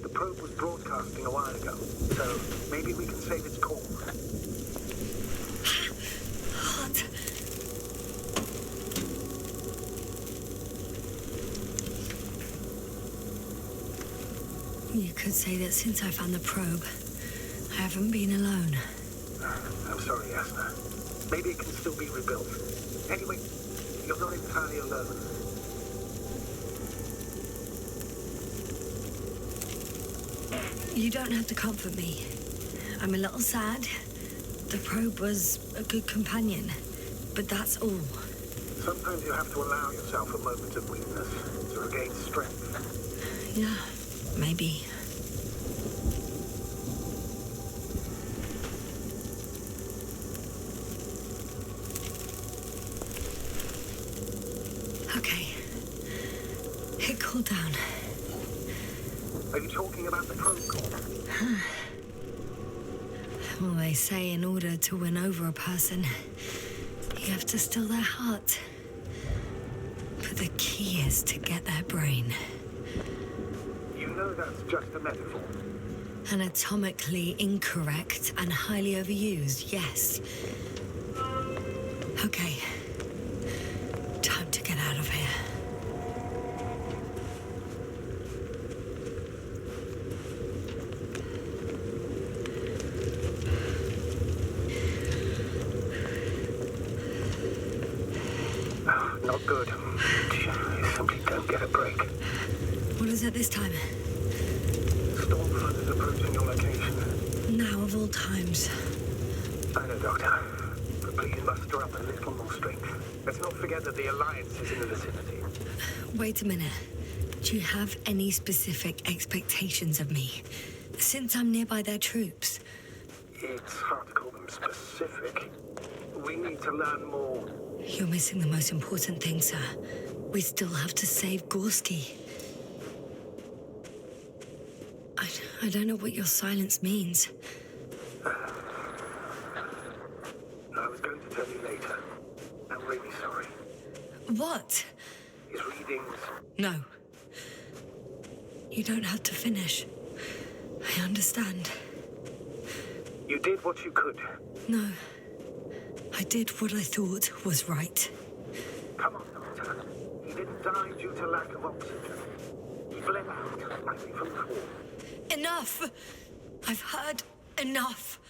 The probe was broadcasting a while ago, so maybe we can save its call. Hot. You could say that since I found the probe, I haven't been alone. I'm sorry, Yasna. Maybe it can still be rebuilt. Anyway, you're not entirely alone. You don't have to comfort me. I'm a little sad. The probe was a good companion, but that's all. Sometimes you have to allow yourself a moment of weakness to regain strength. Yeah, maybe. Okay. It cooled down. Are you talking about the probe call? Well, they say in order to win over a person, you have to still their heart. But the key is to get their brain. You know that's just a metaphor. Anatomically incorrect and highly overused, yes. Okay. Time to get out of here. Not good. I simply don't get a break. it this time? Storm front is approaching your location. Now of all times. I know, Doctor. But please muster up a little more strength. Let's not forget that the Alliance is in the vicinity. Wait a minute. Do you have any specific expectations of me? Since I'm nearby their troops. It's hard to call them specific. We need to learn more. You're missing the most important thing, sir. We still have to save Gorski. I don't know what your silence means. I was going to tell you later. I'm really sorry. What? His readings... No. You don't have to finish. I understand. You did what you could. No. I did what I thought was right. Come on, Doctor. He didn't die due to lack of oxygen. He bled out, likely from the fall. Enough! I've heard enough.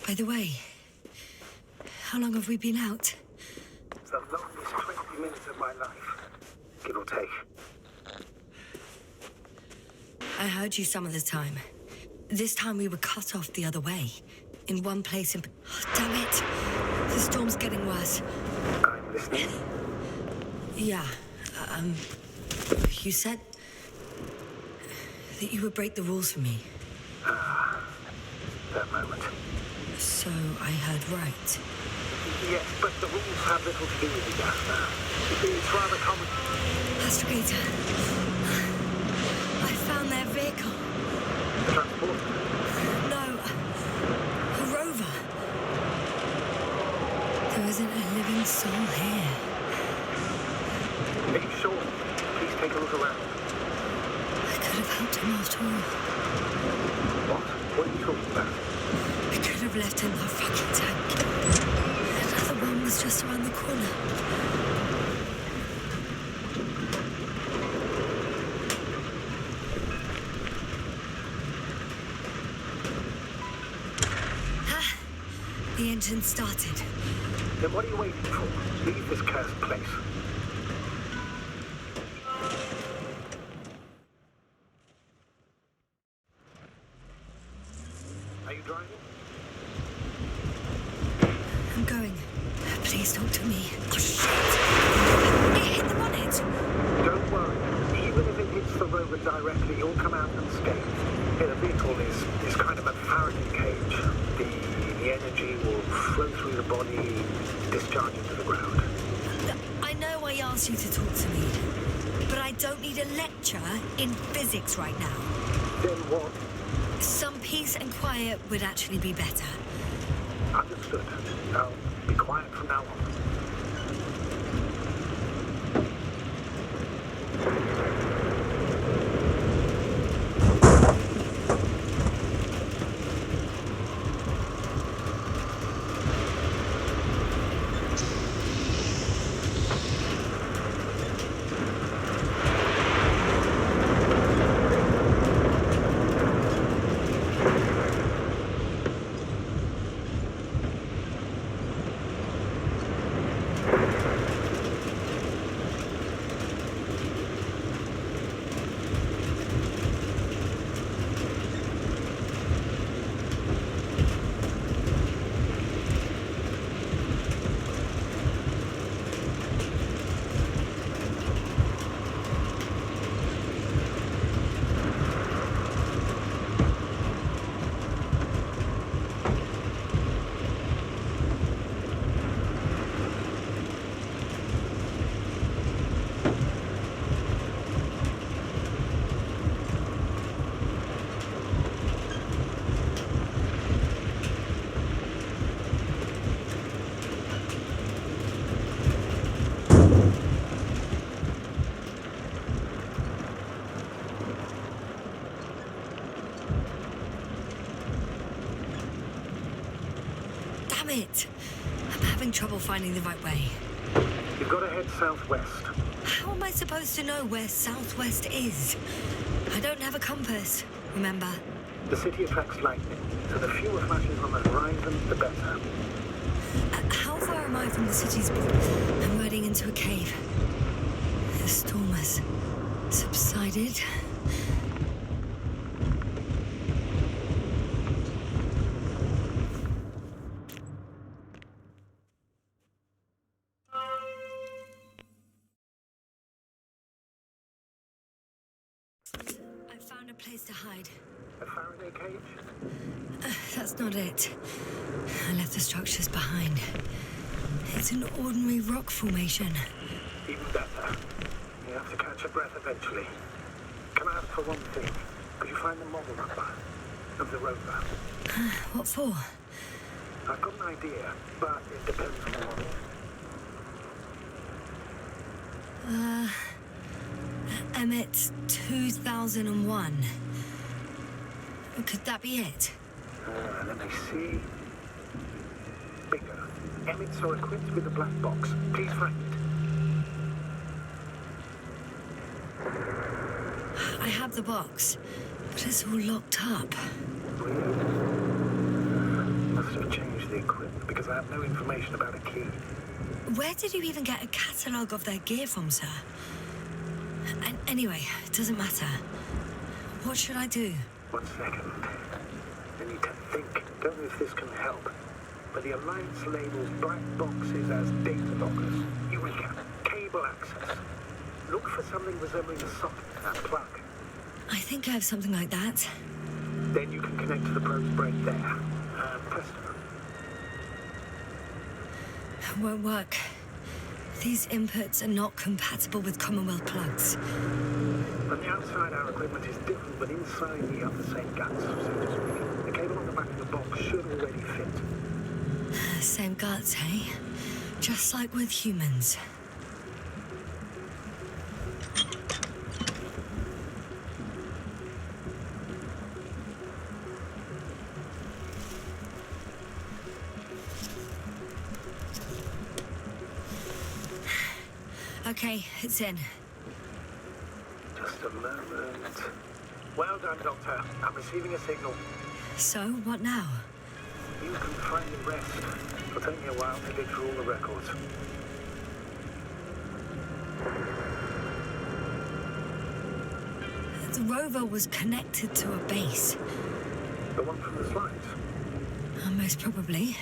By the way, how long have we been out? The longest 20 minutes of my life, give or take. I heard you some of the time. This time we were cut off the other way. In one place in... Oh, damn it! The storm's getting worse. I'm listening. Yeah, you said... that you would break the rules for me. That moment. So I heard right. Yes, but the rules have little to do with it, Yasna. It's rather common. Astrogator. I found their vehicle. The transport? No. A rover. There isn't a living soul here. Are you sure? Please take a look around. I could have helped him after all. What? What are you talking about? I could have left him that fucking tank. Another one was just around the corner. Ah! The engine started. Then what are you waiting for? Leave this cursed place. Are you driving? I'm going. Please talk to me. Oh, shit! It hit the bonnet! Don't worry. Even if it hits the rover directly, you'll come out unscathed. The vehicle is kind of a Faraday cage. The energy will flow through the body, discharge into the ground. I know I asked you to talk to me, but I don't need a lecture in physics right now. Then what? Some peace and quiet would actually be better. Understood. I'll be quiet from now on. It. I'm having trouble finding the right way. You've got to head southwest. How am I supposed to know where southwest is? I don't have a compass, remember? The city attracts lightning, so the fewer flashes on the horizon, the better. How far am I from the city's... I'm riding into a cave. storm has subsided. I found a place to hide. A Faraday cage? That's not it. I left the structures behind. It's an ordinary rock formation. Even better. You have to catch your breath eventually. Can I ask for one thing? Could you find the model number of the rover? What for? I've got an idea, but it depends on the model. Emmett 2001. Could that be it? Let me see. Bingo. Emmets are equipped with a black box. Please find it. I have the box, but it's all locked up. Weird. Must have changed the equipment because I have no information about a key. Where did you even get a catalogue of their gear from, sir? Anyway, it doesn't matter. What should I do? 1 second. I need to think. Don't know if this can help. But the Alliance labels black boxes as data loggers. Eureka. Cable access. Look for something resembling a socket and plug. I think I have something like that. Then you can connect to the probe's brain there. Presto. Won't work. These inputs are not compatible with Commonwealth plugs. From the outside, our equipment is different, but inside we have the same guts, so to speak. The cable on the back of the box should already fit. Same guts, hey? Just like with humans. Okay, it's in. Just a moment. Well done, Doctor. I'm receiving a signal. So, what now? You can finally rest. It'll take me a while to dig through all the records. The rover was connected to a base. The one from the slides? Most probably.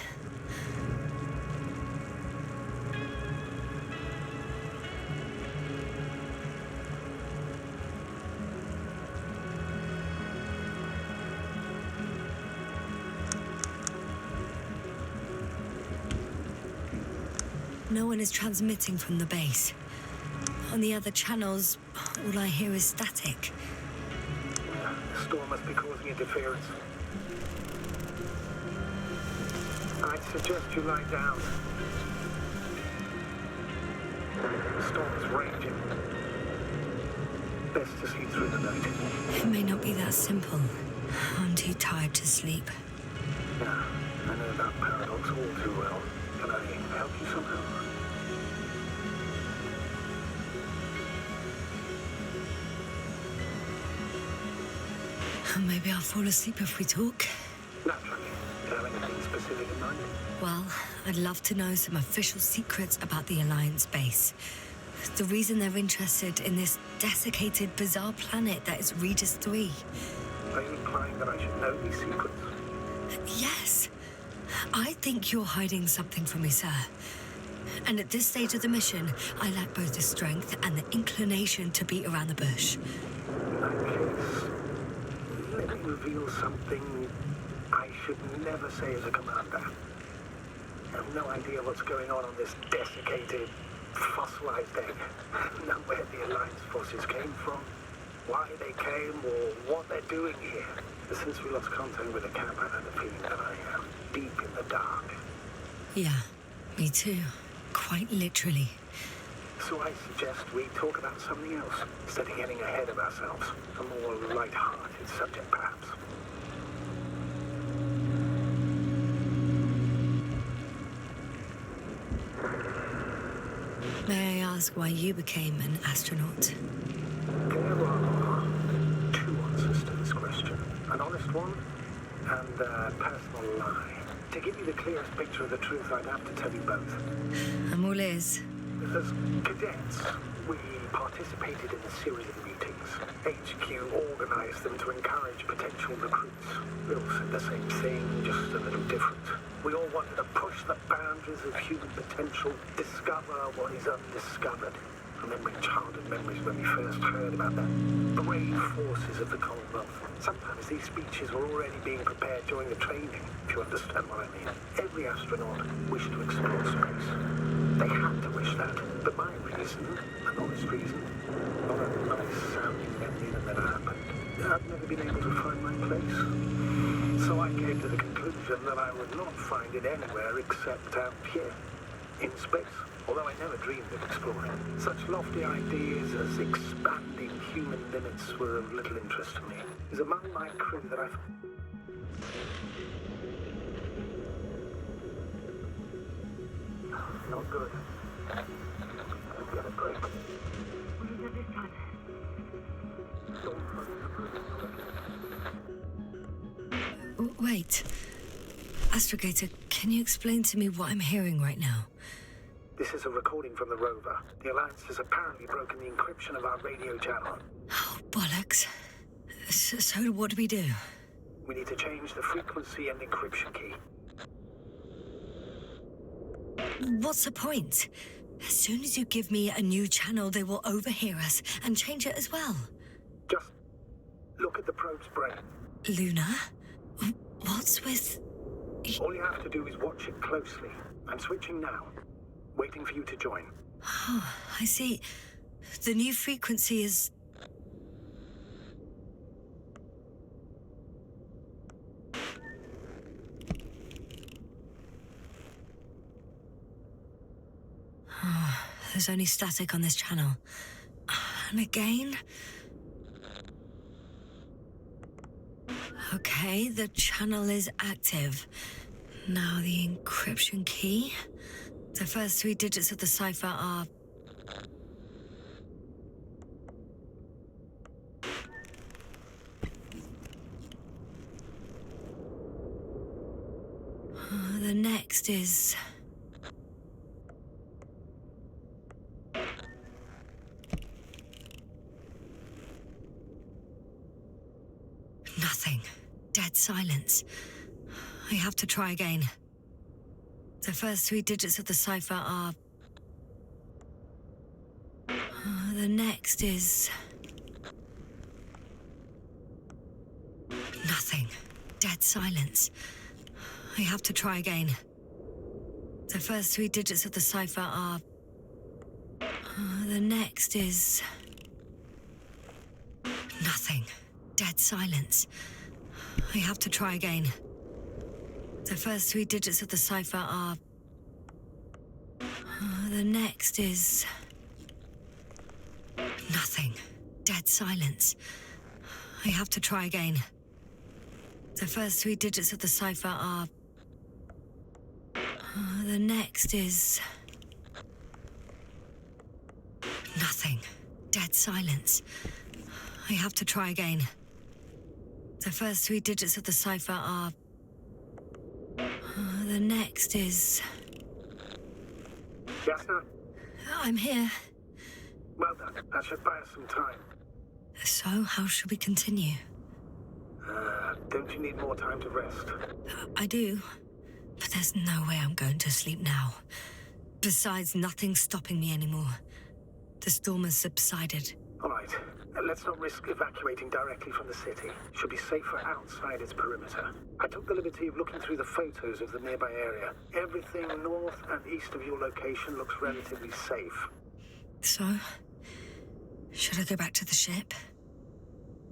No one is transmitting from the base. On the other channels, all I hear is static. The storm must be causing interference. I'd suggest you lie down. The storm is raging. Best to sleep through the night. It may not be that simple. I'm too tired to sleep. Yeah, I know that paradox all too well. Can I help you somehow? Maybe I'll fall asleep if we talk. Naturally. Do you have anything specific in mind? Well, I'd love to know some official secrets about the Alliance base. The reason they're interested in this desiccated, bizarre planet that is Regis III. Are you implying that I should know these secrets? Yes. I think you're hiding something from me, sir. And at this stage of the mission, I lack both the strength and the inclination to beat around the bush. In that case, let me reveal something I should never say as a commander. I have no idea what's going on this desiccated, fossilized egg. Know where the Alliance forces came from, why they came, or what they're doing here. Since we lost contact with the camp, I've had the feeling that I am deep in the dark. Yeah, me too. Quite literally. So I suggest we talk about something else, instead of getting ahead of ourselves. A more light-hearted subject, perhaps. May I ask why you became an astronaut? There are two answers to this question. An honest one and a personal lie. To give you the clearest picture of the truth, I'd have to tell you both. I'm all ears. As cadets, we participated in a series of meetings. HQ organized them to encourage potential recruits. We all said the same thing, just a little different. We all wanted to push the boundaries of human potential, discover what is undiscovered. Remembering childhood memories when we first heard about the brave forces of the Commonwealth. Sometimes these speeches were already being prepared during the training, if you understand what I mean. Every astronaut wished to explore space. They had to wish that. But my reason, an honest reason, not a nice sounding memory that never happened. I'd never been able to find my place. So I came to the conclusion that I would not find it anywhere except out here, in space. Although I never dreamed of exploring. Such lofty ideas as expanding human limits were of little interest to me. It was among my crew that I've... Not good. I've got a break. What is it this time? Wait. Astrogator, can you explain to me what I'm hearing right now? This is a recording from the rover. The Alliance has apparently broken the encryption of our radio channel. Oh, bollocks. So what do we do? We need to change the frequency and encryption key. What's the point? As soon as you give me a new channel, they will overhear us and change it as well. Just look at the probe's brain. Luna? What's with... All you have to do is watch it closely. I'm switching now. Waiting for you to join. Oh, I see. The new frequency is... Oh, there's only static on this channel. And again... Okay, the channel is active. Now the encryption key... The first 3 digits of the cipher are... The next is... Nothing. Dead silence. I have to try again. The first 3 digits of the cipher are... The next is... Nothing. Dead silence. I have to try again. The first 3 digits of the cipher are... The next is... Nothing. Dead silence. I have to try again. The first 3 digits of the cipher are... The next is... Nothing. Dead silence. I have to try again. The first 3 digits of the cipher are... The next is... Nothing. Dead silence. I have to try again. The first 3 digits of the cipher are... The next is... Yasna? I'm here. Well done. That should buy us some time. So, how should we continue? Don't you need more time to rest? I do. But there's no way I'm going to sleep now. Besides, nothing's stopping me anymore. The storm has subsided. All right. Let's not risk evacuating directly from the city. Should be safer outside its perimeter. I took the liberty of looking through the photos of the nearby area. Everything north and east of your location looks relatively safe. So, should I go back to the ship?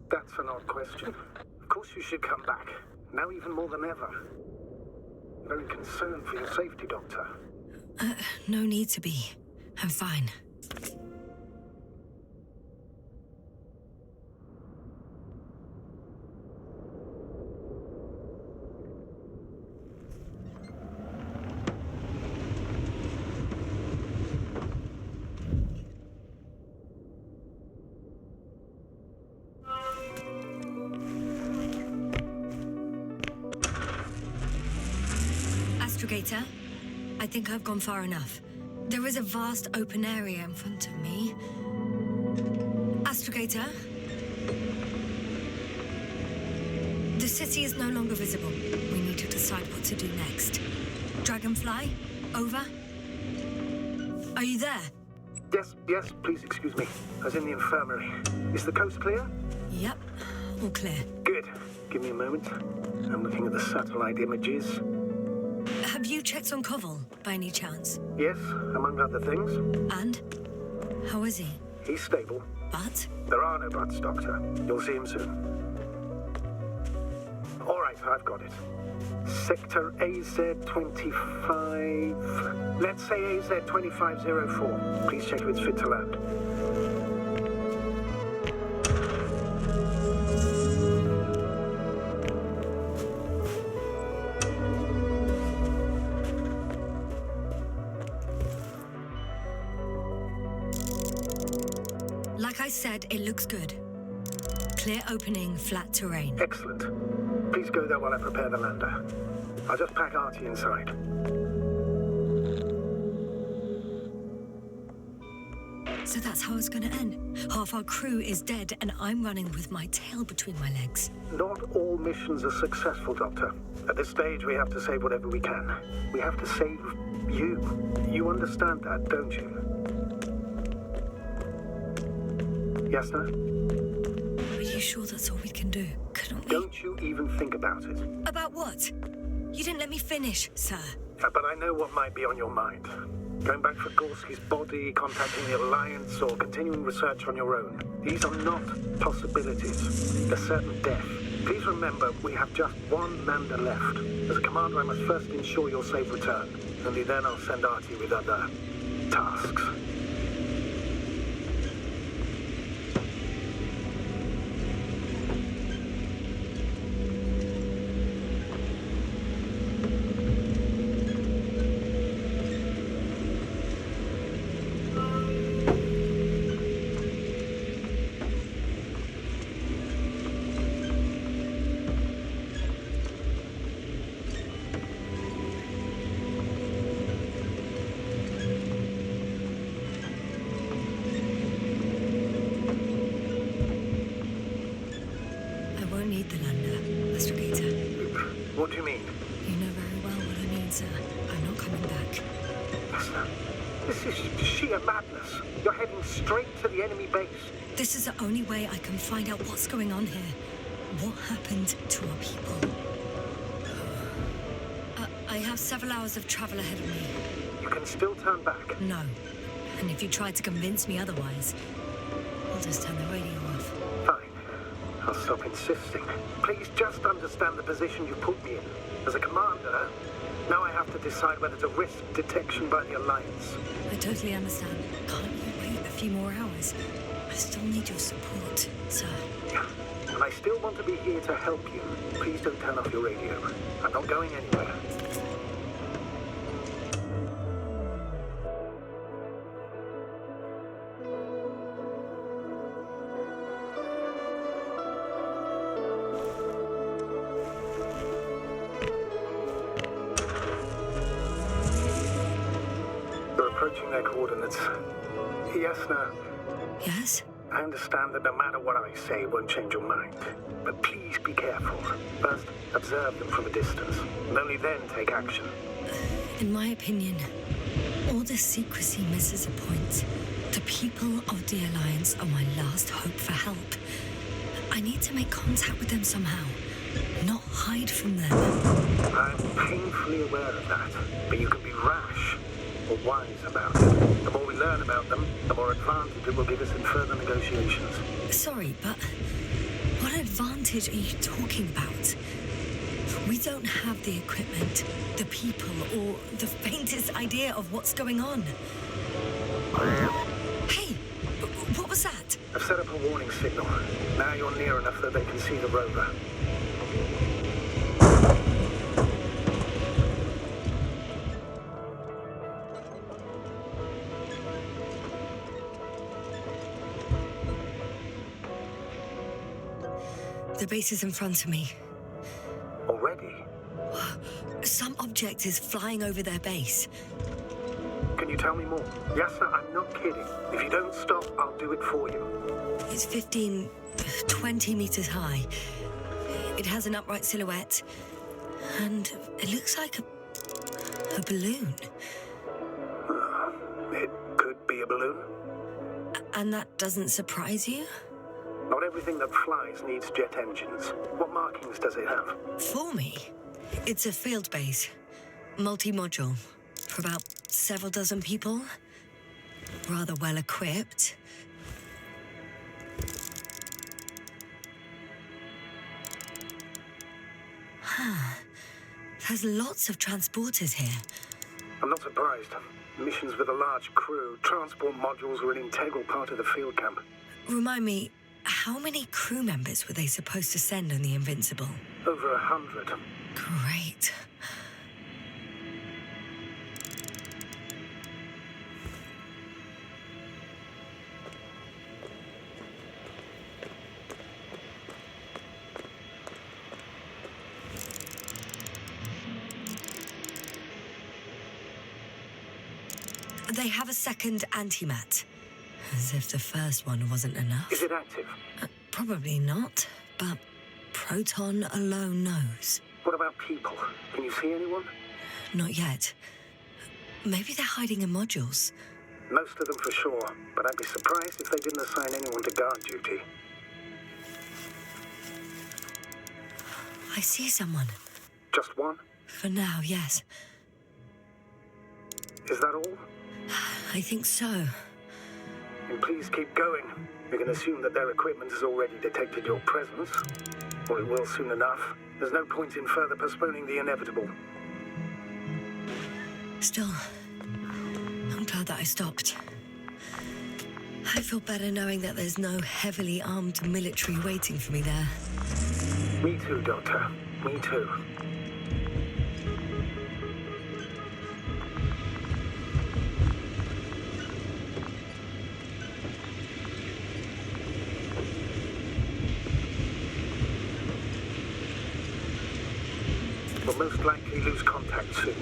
That's an odd question. Of course you should come back. Now even more than ever. Very concerned for your safety, Doctor. No need to be. I'm fine. Astrogator, I think I've gone far enough. There is a vast open area in front of me. Astrogator. The city is no longer visible. We need to decide what to do next. Dragonfly, over. Are you there? Yes, please excuse me. I was in the infirmary. Is the coast clear? Yep, all clear. Good. Give me a moment. I'm looking at the satellite images. Have you checked on Koval, by any chance? Yes, among other things. And? How is he? He's stable. But? There are no buts, Doctor. You'll see him soon. All right, I've got it. Sector AZ-25... Let's say AZ-2504. Please check if it's fit to land. Like I said, it looks good. Clear opening, flat terrain. Excellent. Please go there while I prepare the lander. I'll just pack Artie inside. So that's how it's gonna end. Half our crew is dead, and I'm running with my tail between my legs. Not all missions are successful, Doctor. At this stage, we have to save whatever we can. We have to save you. You understand that, don't you? Yasna? Are you sure that's all we can do? Couldn't we? Don't you even think about it. About what? You didn't let me finish, sir. But I know what might be on your mind. Going back for Gorski's body, contacting the Alliance, or continuing research on your own. These are not possibilities. They're certain death. Please remember, we have just one lander left. As a commander, I must first ensure your safe return. Only then I'll send Artie with other tasks. What do you mean? You know very well what I mean, sir. I'm not coming back. Yasna, this is sheer madness. You're heading straight to the enemy base. This is the only way I can find out what's going on here. What happened to our people? I have several hours of travel ahead of me. You can still turn back. No. And if you try to convince me otherwise, I'll just turn the radio off. Fine. I'll stop insisting. Please just understand the position you put me in. As a commander, now I have to decide whether to risk detection by the Alliance. I totally understand. Can't you wait a few more hours? I still need your support, sir. Yeah. And I still want to be here to help you. Please don't turn off your radio. I'm not going anywhere. Approaching their coordinates. Yasna. Yes? I understand that no matter what I say, it won't change your mind. But please be careful. First, observe them from a distance, and only then take action. In my opinion, all this secrecy misses a point. The people of the Alliance are my last hope for help. I need to make contact with them somehow, not hide from them. I'm painfully aware of that, but you can be rash or wise about it. The more we learn about them, the more advantage it will give us in further negotiations. Sorry, but what advantage are you talking about? We don't have the equipment, the people, or the faintest idea of what's going on. Hey, what was that? I've set up a warning signal. Now you're near enough that they can see the rover. The base is in front of me. Already? Some object is flying over their base. Can you you tell me more? Yasna, I'm not kidding. If you don't stop, I'll do it for you. It's 15, 20 meters high. It has an upright silhouette, and it looks like a balloon. It could be a balloon. And that doesn't surprise you? Not everything that flies needs jet engines. What markings does it have? For me, it's a field base, multi-module, for about several dozen people. Rather well equipped. There's lots of transporters here. I'm not surprised. Missions with a large crew, transport modules were an integral part of the field camp. Remind me, how many crew members were they supposed to send on the Invincible? Over 100. Great. They have a second antimat. As if the first one wasn't enough. Is it active? Probably not, but Proton alone knows. What about people? Can you see anyone? Not yet. Maybe they're hiding in modules. Most of them for sure, but I'd be surprised if they didn't assign anyone to guard duty. I see someone. Just one? For now, yes. Is that all? I think so. And please keep going. We can assume that their equipment has already detected your presence. Or it will soon enough. There's no point in further postponing the inevitable. Still, I'm glad that I stopped. I feel better knowing that there's no heavily armed military waiting for me there. Me too, Doctor. Me too. We'll most likely lose contact soon.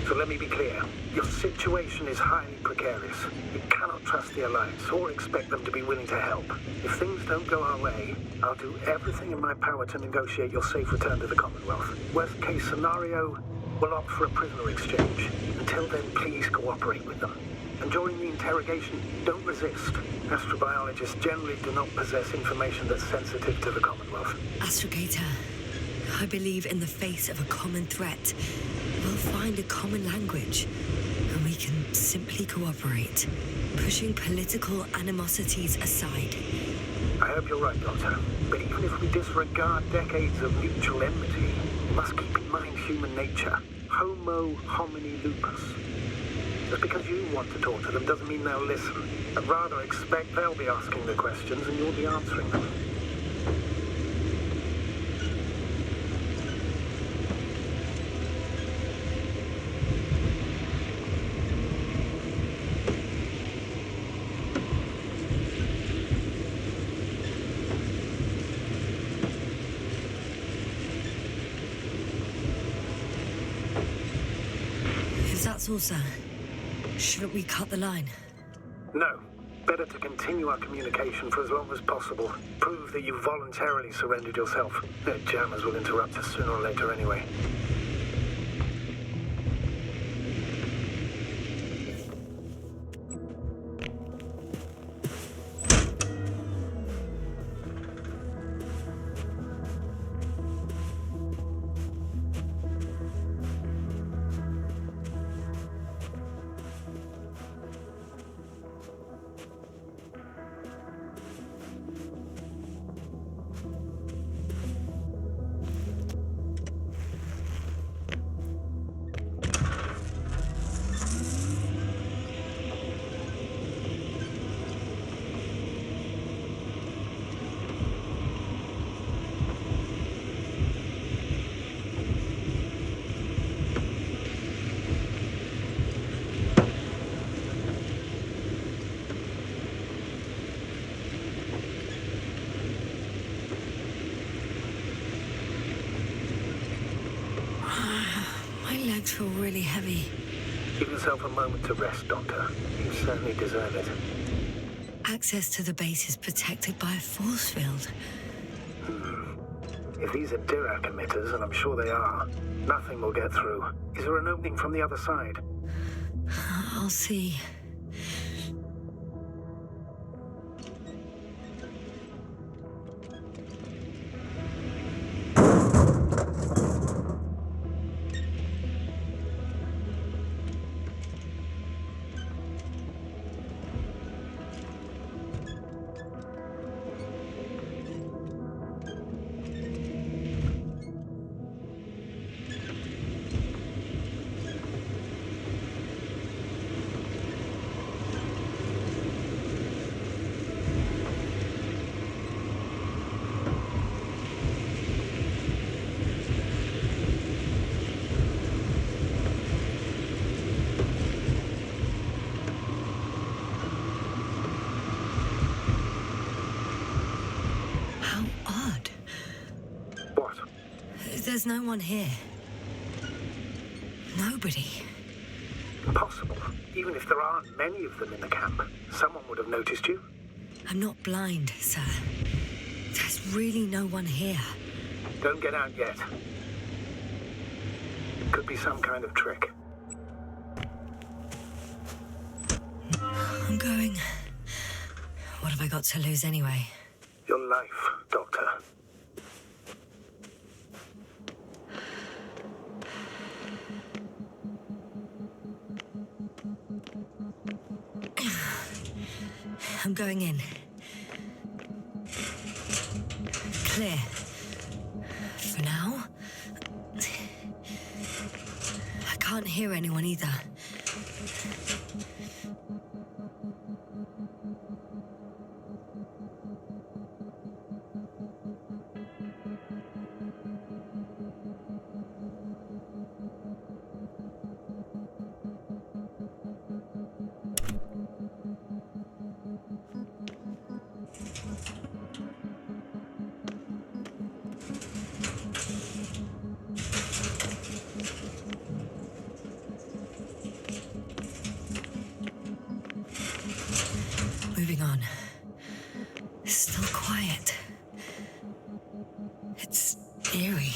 So let me be clear. Your situation is highly precarious. You cannot trust the Alliance or expect them to be willing to help. If things don't go our way, I'll do everything in my power to negotiate your safe return to the Commonwealth. Worst case scenario, we'll opt for a prisoner exchange. Until then, please cooperate with them. And during the interrogation, don't resist. Astrobiologists generally do not possess information that's sensitive to the Commonwealth. Astrogator, I believe in the face of a common threat, we'll find a common language, and we can simply cooperate, pushing political animosities aside. I hope you're right, Doctor. But even if we disregard decades of mutual enmity, we must keep in mind human nature. Homo homini lupus. Just because you want to talk to them doesn't mean they'll listen. I'd rather expect they'll be asking the questions and you'll be answering them. That's all, sir. Shouldn't we cut the line? No. Better to continue our communication for as long as possible. Prove that you voluntarily surrendered yourself. Their jammers will interrupt us sooner or later anyway. My legs feel really heavy. Give yourself a moment to rest, Doctor. You certainly deserve it. Access to the base is protected by a force field. If these are Dirac emitters, and I'm sure they are, nothing will get through. Is there an opening from the other side? I'll see. There's no one here. Nobody. Impossible. Even if there aren't many of them in the camp, someone would have noticed you. I'm not blind, sir. There's really no one here. Don't get out yet. Could be some kind of trick. I'm going. What have I got to lose anyway? Your life, Doctor. I'm going in. Clear. For now. I can't hear anyone either. Moving on. Still quiet. It's eerie.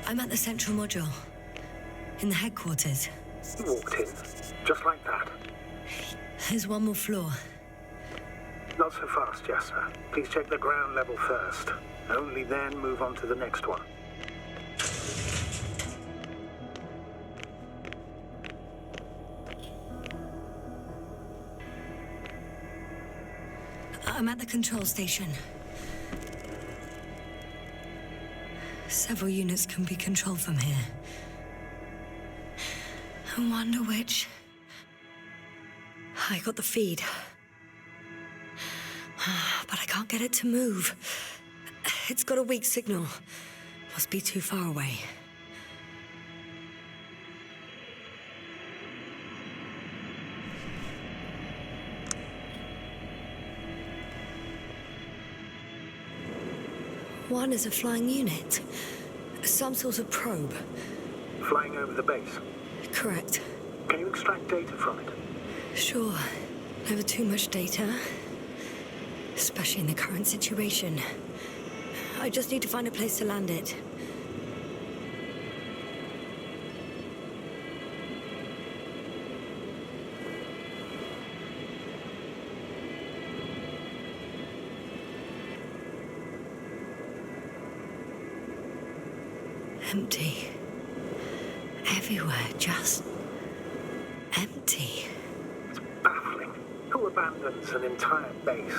I'm at the central module. In the headquarters. You walked in, just like that. There's one more floor. Not so fast, Yasna. Please check the ground level first. Only then move on to the next one. I'm at the control station. Several units can be controlled from here. I wonder which. I got the feed. But I can't get it to move. It's got a weak signal. Must be too far away. One is a flying unit. Some sort of probe. Flying over the base? Correct. Can you extract data from it? Sure. Never too much data. Especially in the current situation. I just need to find a place to land it. Empty. Everywhere, just empty. It's baffling. Who abandons an entire base?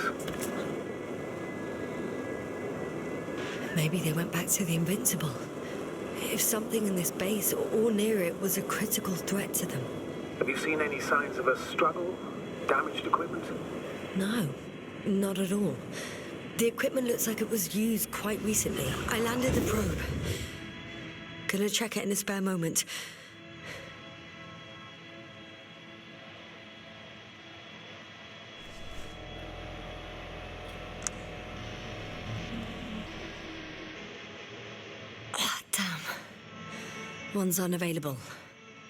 Maybe they went back to the Invincible. If something in this base or near it was a critical threat to them. Have you seen any signs of a struggle? Damaged equipment? No, not at all. The equipment looks like it was used quite recently. I landed the probe. Gonna check it in a spare moment. One's unavailable.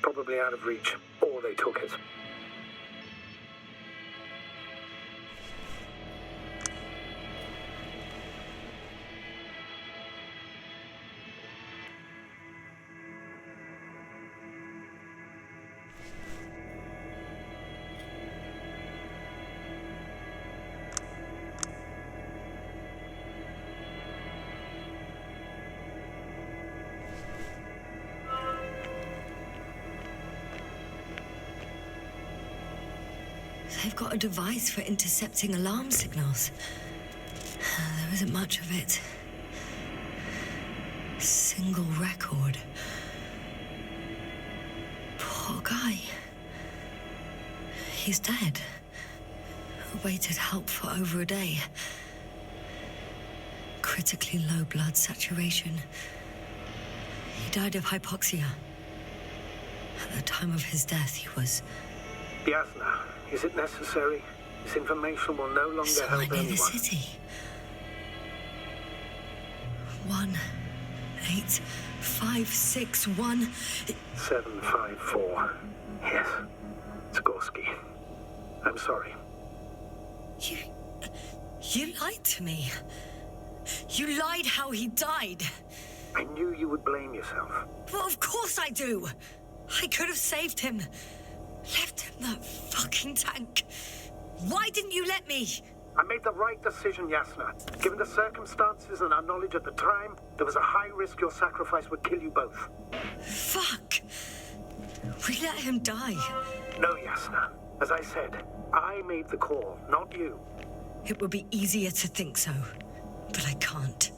Probably out of reach, or they took it. They've got a device for intercepting alarm signals. There isn't much of it. Single record. Poor guy. He's dead. Awaited help for over a day. Critically low blood saturation. He died of hypoxia. At the time of his death, he was... Yasna, is it necessary? This information will no longer help Somewhere near anyone. the city. 18561. 754. Yes. Skorsky. I'm sorry. You lied to me. You lied how he died. I knew you would blame yourself. Well, of course I do. I could have saved him. Left him that fucking tank. Why didn't you let me? I made the right decision, Yasna. Given the circumstances and our knowledge at the time, there was a high risk your sacrifice would kill you both. Fuck. We let him die. No, Yasna. As I said, I made the call, not you. It would be easier to think so, but I can't.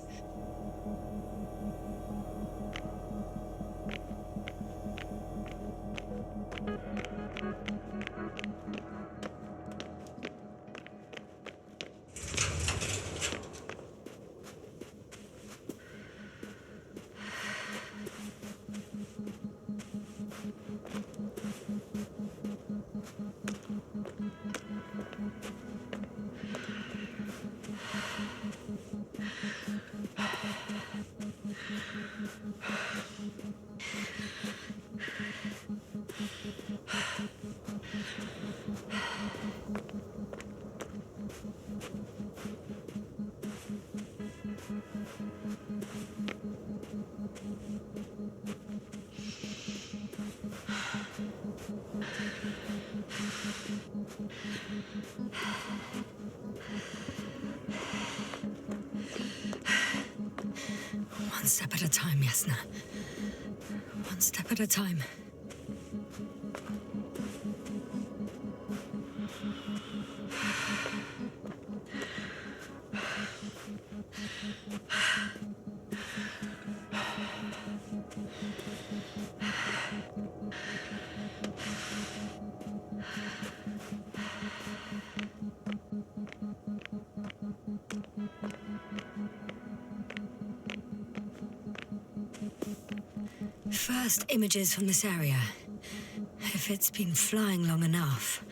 One step at a time, Yasna. One step at a time. First images from this area. If it's been flying long enough,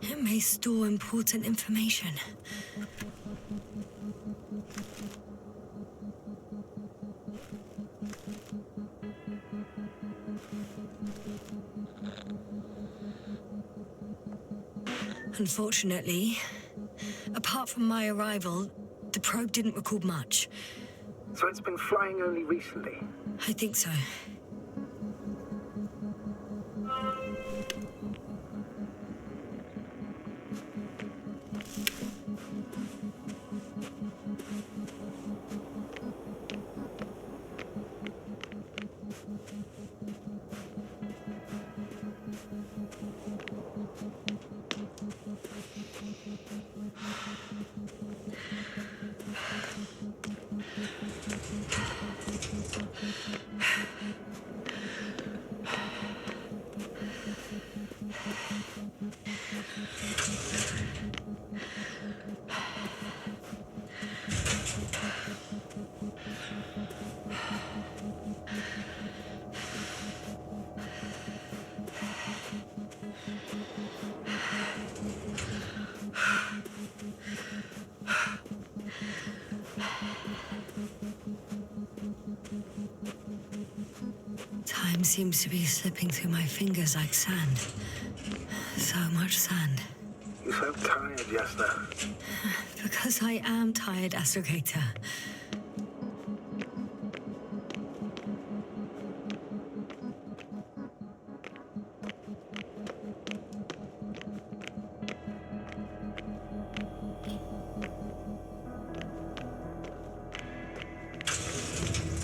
it may store important information. Unfortunately, apart from my arrival, the probe didn't record much. So it's been flying only recently? I think so. seems to be slipping through my fingers like sand. So much sand. You sound tired, Yasna. Because I am tired, Astrogator.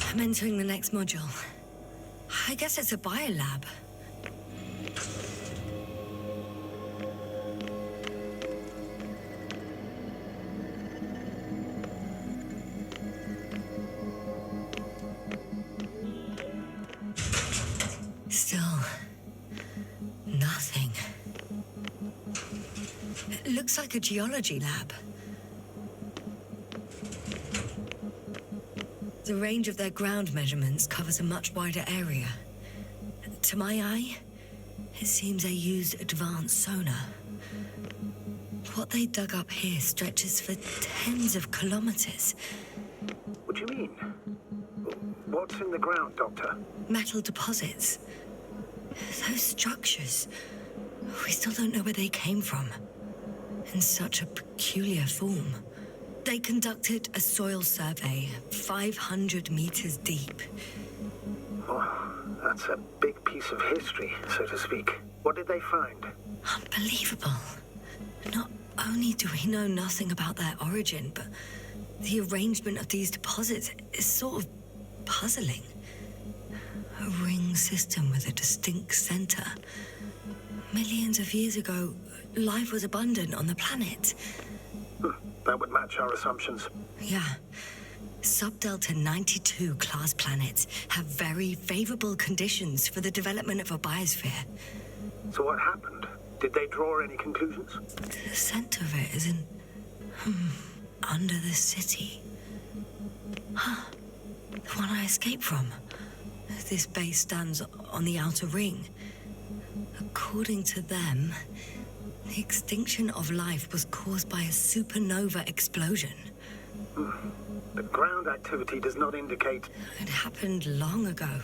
I'm entering the next module. I guess it's a biolab. Still, nothing. It looks like a geology lab. The range of their ground measurements covers a much wider area. To my eye, it seems they used advanced sonar. What they dug up here stretches for tens of kilometers. What do you mean? What's in the ground, Doctor? Metal deposits. Those structures. We still don't know where they came from. In such a peculiar form. They conducted a soil survey 500 meters deep. Oh, that's a big piece of history, so to speak. What did they find? Unbelievable. Not only do we know nothing about their origin, but the arrangement of these deposits is sort of puzzling. A ring system with a distinct center. Millions of years ago, life was abundant on the planet. That would match our assumptions. Yeah. Subdelta 92 class planets have very favorable conditions for the development of a biosphere. So what happened? Did they draw any conclusions? The center of it is in... under the city. Huh. The one I escaped from. This base stands on the outer ring. According to them, the extinction of life was caused by a supernova explosion. But ground activity does not indicate... It happened long ago.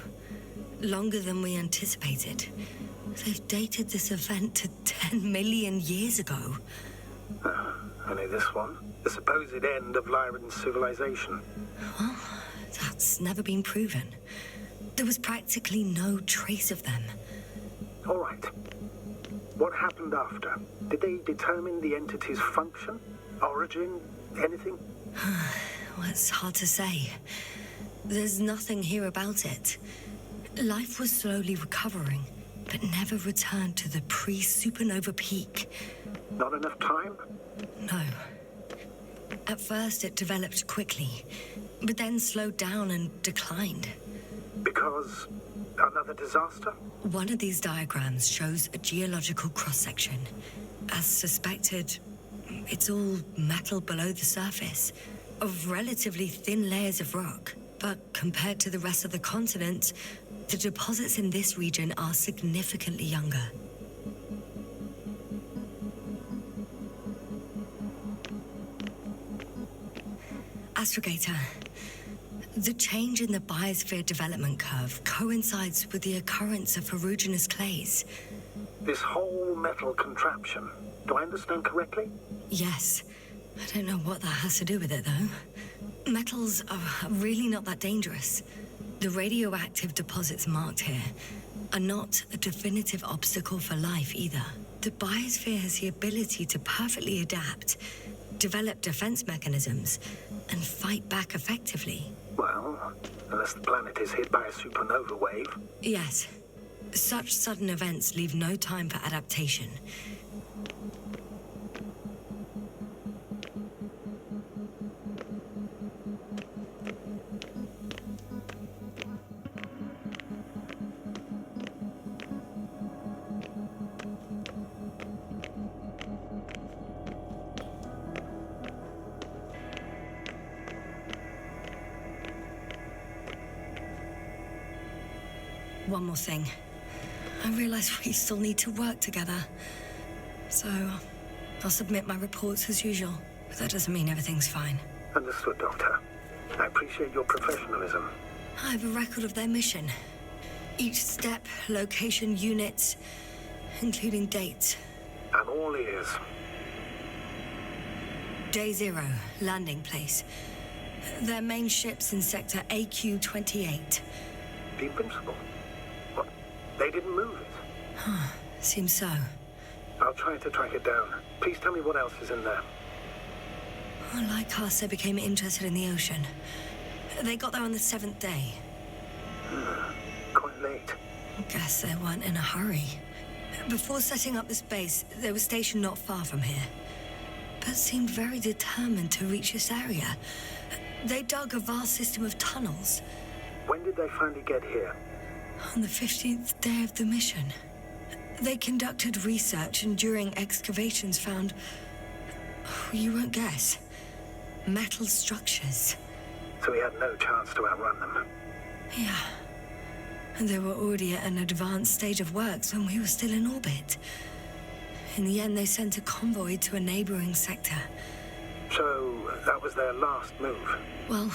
Longer than we anticipated. They've dated this event to 10 million years ago. Only this one? The supposed end of Lyran's civilization? Well, that's never been proven. There was practically no trace of them. All right. What happened after? Did they determine the entity's function? Origin? Anything? Well, it's hard to say. There's nothing here about it. Life was slowly recovering, but never returned to the pre-supernova peak. Not enough time? No. At first, it developed quickly, but then slowed down and declined. Because another disaster? One of these diagrams shows a geological cross-section. As suspected, it's all metal below the surface, of relatively thin layers of rock. But compared to the rest of the continent, the deposits in this region are significantly younger. Astrogator, the change in the biosphere development curve coincides with the occurrence of ferruginous clays. This whole metal contraption, do I understand correctly? Yes. I don't know what that has to do with it, though. Metals are really not that dangerous. The radioactive deposits marked here are not a definitive obstacle for life either. The biosphere has the ability to perfectly adapt, develop defense mechanisms, and fight back effectively. Well, unless the planet is hit by a supernova wave. Yes. Such sudden events leave no time for adaptation. One more thing. I realize we still need to work together. So, I'll submit my reports as usual. But that doesn't mean everything's fine. Understood, Doctor. I appreciate your professionalism. I have a record of their mission. Each step, location, units, including dates. I'm all ears. Day 0, landing place. Their main ship's in sector AQ-28. The Invincible? What? They didn't move it? Seems so. I'll try to track it down. Please tell me what else is in there. Like us, they became interested in the ocean. They got there on the 7th day. Quite late. Guess they weren't in a hurry. Before setting up this base, they were stationed not far from here, but seemed very determined to reach this area. They dug a vast system of tunnels. When did they finally get here? On the 15th day of the mission. They conducted research and during excavations found... you won't guess. Metal structures. So we had no chance to outrun them. Yeah. And they were already at an advanced stage of works when we were still in orbit. In the end, they sent a convoy to a neighboring sector. So that was their last move? Well,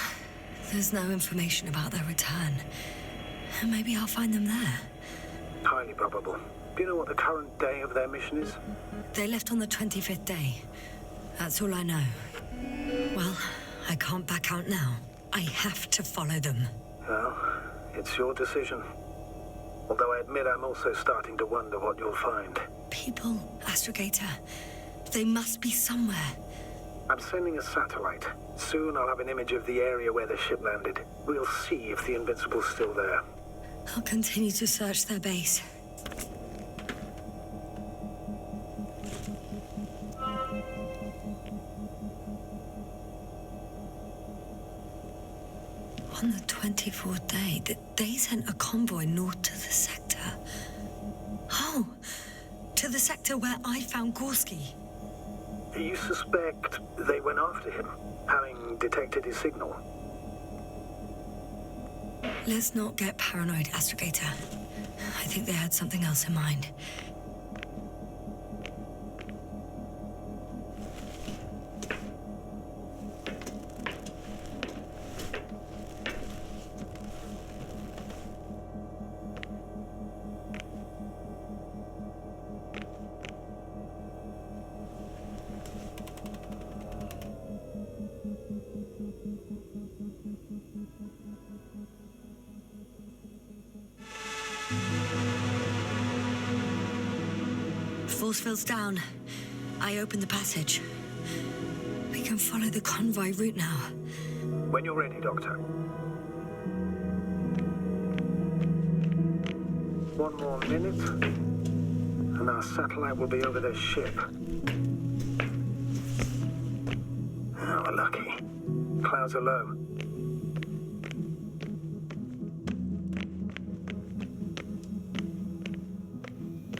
there's no information about their return. Maybe I'll find them there. Highly probable. Do you know what the current day of their mission is? They left on the 25th day. That's all I know. Well, I can't back out now. I have to follow them. Well, it's your decision. Although I admit I'm also starting to wonder what you'll find. People, Astrogator. They must be somewhere. I'm sending a satellite. Soon I'll have an image of the area where the ship landed. We'll see if the Invincible's still there. I'll continue to search their base. On the 24th day, they sent a convoy north to the sector. Oh, to the sector where I found Gorski. You suspect they went after him, having detected his signal? Let's not get paranoid, Astrogator. I think they had something else in mind. Force field's down. I opened the passage. We can follow the convoy route now. When you're ready, Doctor. One more minute, and our satellite will be over their ship. Oh, we're lucky. Clouds are low.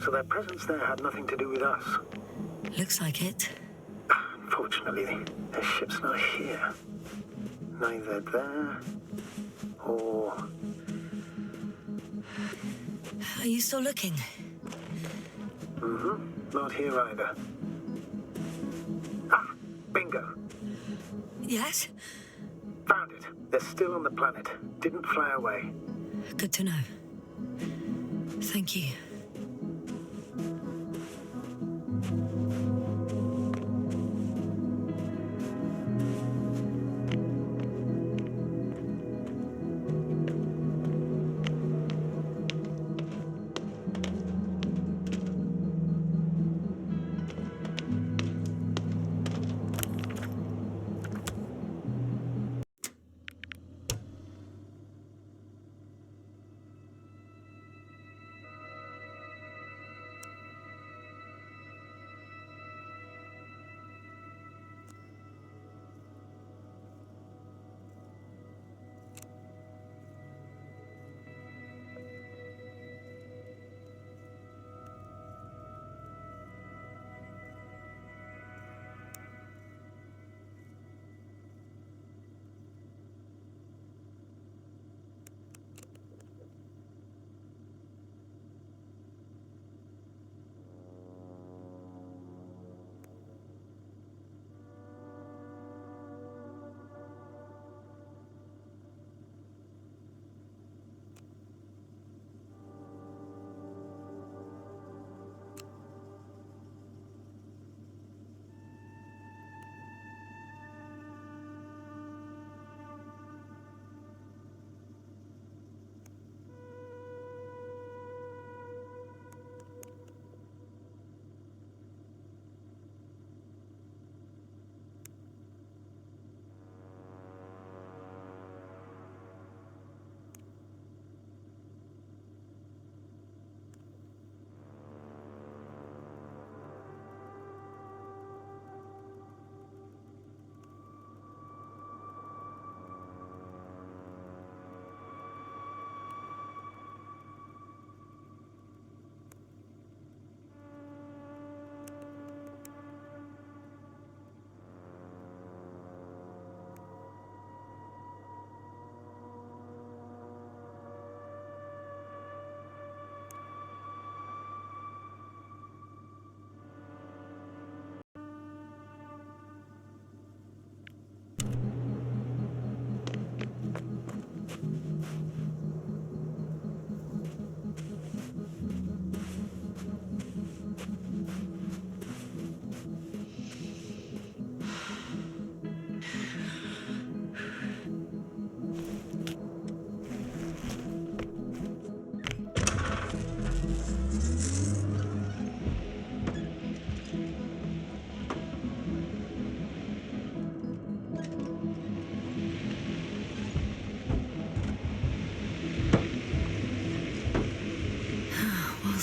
So their presence there had nothing to do with us. Looks like it. Unfortunately, their ship's not here. Neither there or... Are you still looking? Not here either. Ah, bingo. Yes? Found it. They're still on the planet. Didn't fly away. Good to know. Thank you.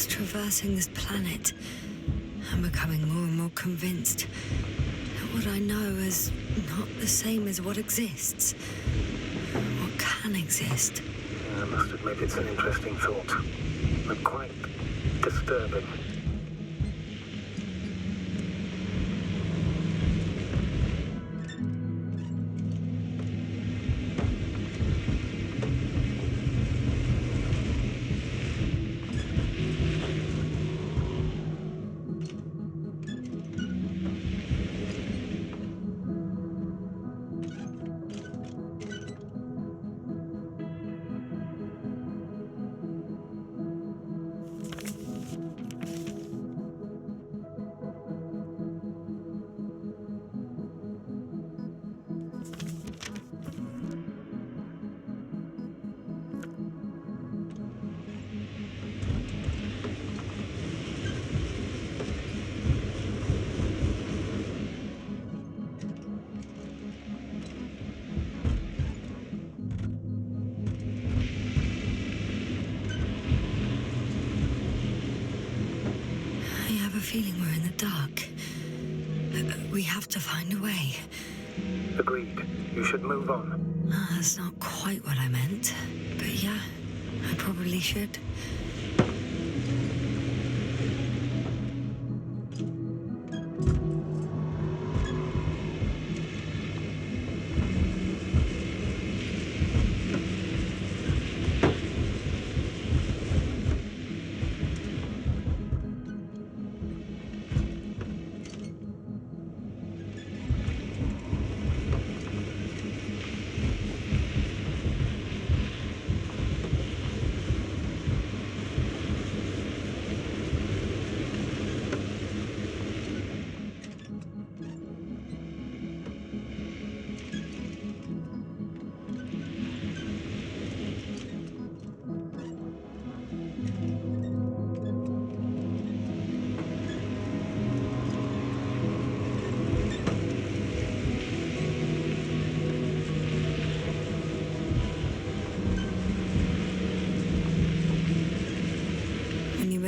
Whilst traversing this planet, I'm becoming more and more convinced that what I know is not the same as what exists. What can exist. I must admit it's an interesting thought. And quite disturbing. Feeling we're in the dark. We have to find a way. Agreed. You should move on. That's not quite what I meant. But yeah, I probably should.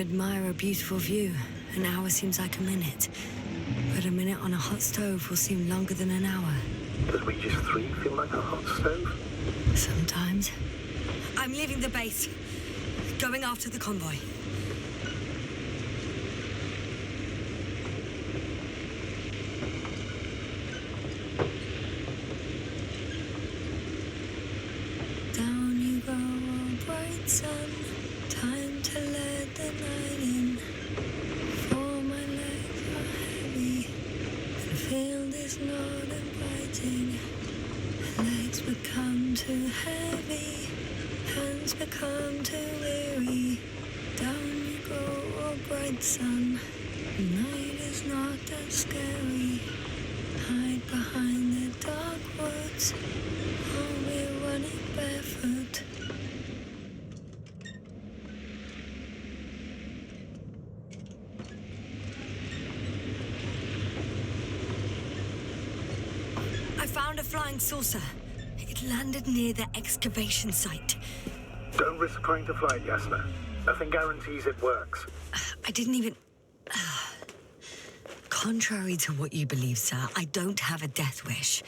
Admire a beautiful view, an hour seems like a minute. But a minute on a hot stove will seem longer than an hour. Does Regis III feel like a hot stove? Sometimes. I'm leaving the base. Going after the convoy. Down you go, oh bright sun. Time to let the night in. For my legs are heavy. The field is not inviting. Legs become too heavy. Hands become too weary. Down you go, oh bright sun. The night is not that scary. Hide behind the dark woods. I'll be running barefoot. I found a flying saucer. It landed near the excavation site. Don't risk trying to fly it, Yasna. Nothing guarantees it works. I didn't even... Contrary to what you believe, sir, I don't have a death wish.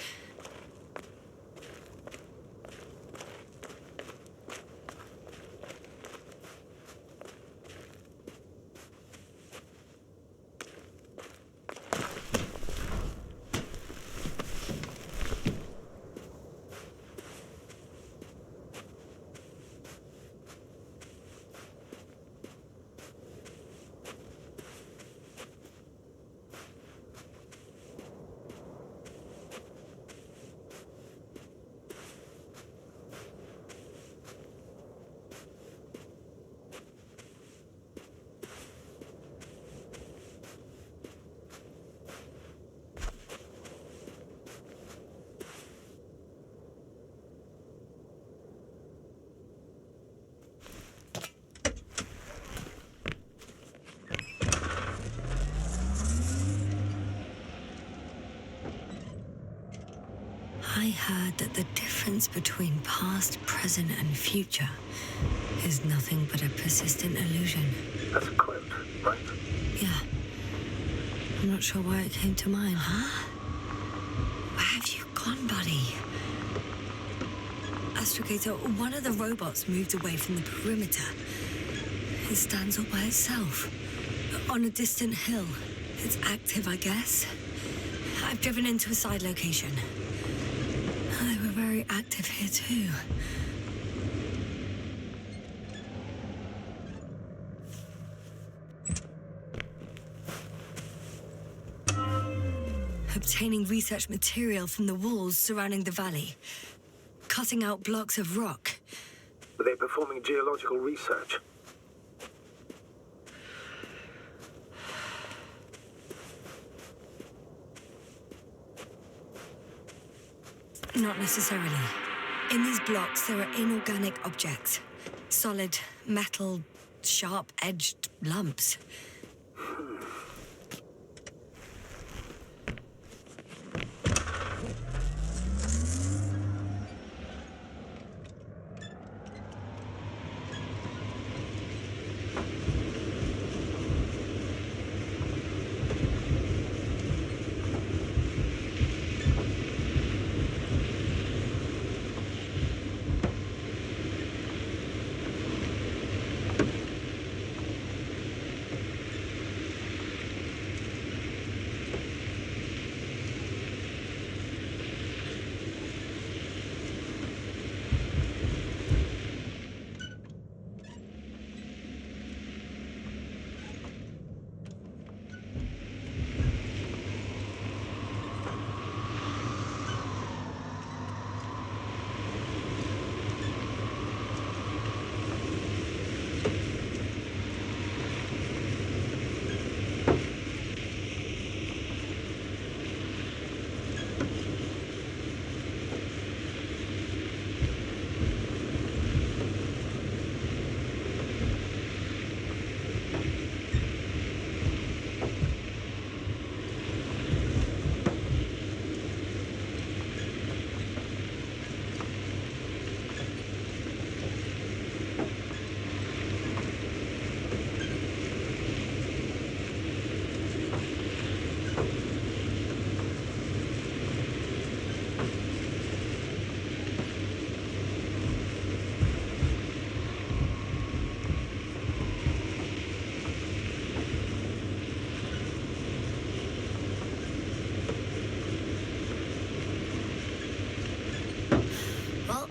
I heard that the difference between past, present, and future is nothing but a persistent illusion. That's a quote, right? Yeah. I'm not sure why it came to mind. Huh? Where have you gone, buddy? Astrogator, one of the robots moved away from the perimeter. It stands all by itself, on a distant hill. It's active, I guess. I've driven into a side location. They were very active here, too. Obtaining research material from the walls surrounding the valley. Cutting out blocks of rock. Were they performing geological research? Not necessarily. In these blocks, there are inorganic objects. Solid, metal, sharp-edged lumps.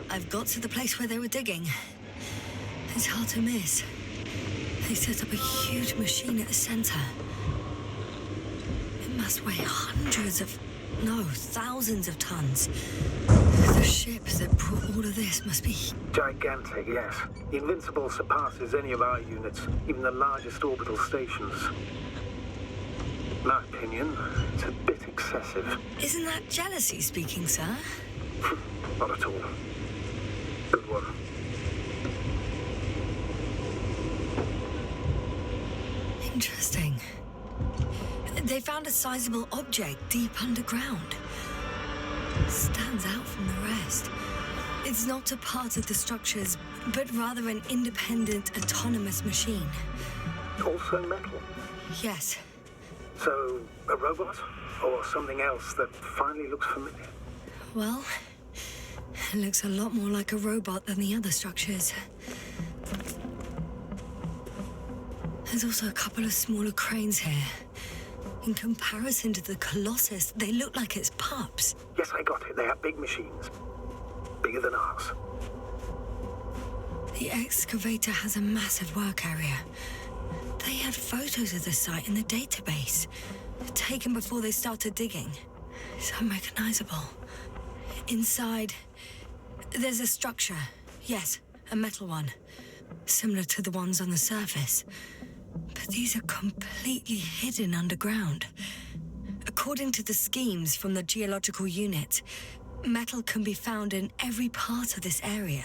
I've got to the place where they were digging. It's hard to miss. They set up a huge machine at the center. It must weigh thousands of tons. The ship that brought all of this must be... Gigantic, yes. The Invincible surpasses any of our units, even the largest orbital stations. In my opinion, it's a bit excessive. Isn't that jealousy speaking, sir? Not at all. Good one. Interesting. They found a sizable object deep underground. Stands out from the rest. It's not a part of the structures, but rather an independent, autonomous machine. Also metal? Yes. So, a robot? Or something else that finally looks familiar? Well, it looks a lot more like a robot than the other structures. There's also a couple of smaller cranes here. In comparison to the Colossus, they look like it's pups. Yes, I got it. They are big machines. Bigger than ours. The excavator has a massive work area. They had photos of the site in the database, taken before they started digging. It's unrecognizable. Inside, there's a structure. Yes, a metal one. Similar to the ones on the surface. But these are completely hidden underground. According to the schemes from the geological unit, metal can be found in every part of this area.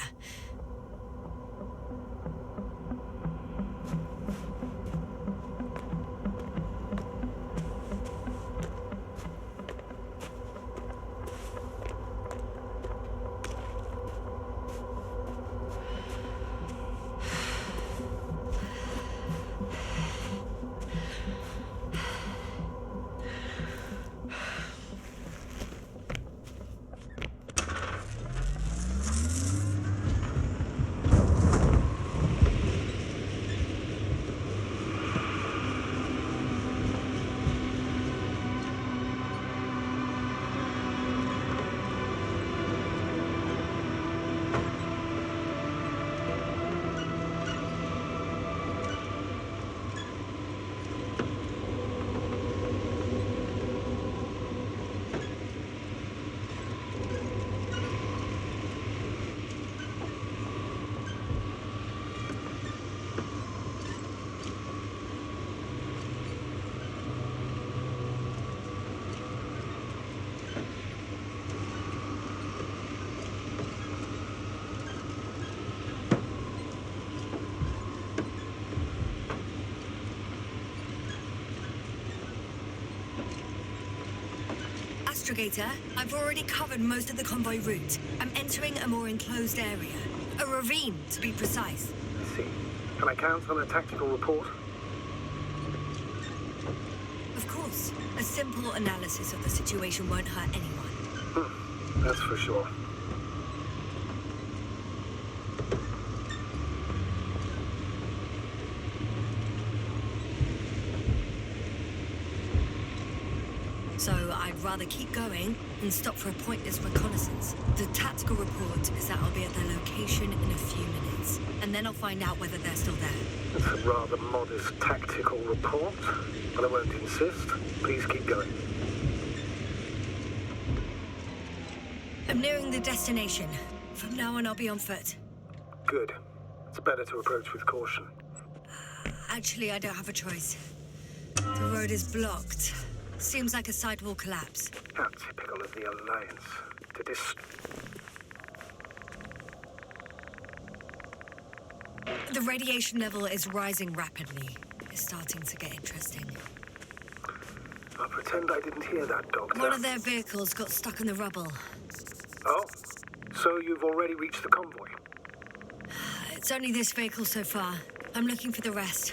Astrogator. I've already covered most of the convoy route. I'm entering a more enclosed area. A ravine, to be precise. I see. Can I count on a tactical report? Of course. A simple analysis of the situation won't hurt anyone. That's for sure. So I'd rather keep going and stop for a pointless reconnaissance. The tactical report is that I'll be at their location in a few minutes, and then I'll find out whether they're still there. It's a rather modest tactical report, but I won't insist. Please keep going. I'm nearing the destination. From now on, I'll be on foot. Good. It's better to approach with caution. Actually, I don't have a choice. The road is blocked. Seems like a sidewall collapse. How typical of the Alliance. The radiation level is rising rapidly. It's starting to get interesting. I'll pretend I didn't hear that, Doctor. One of their vehicles got stuck in the rubble. Oh, so you've already reached the convoy? It's only this vehicle so far. I'm looking for the rest.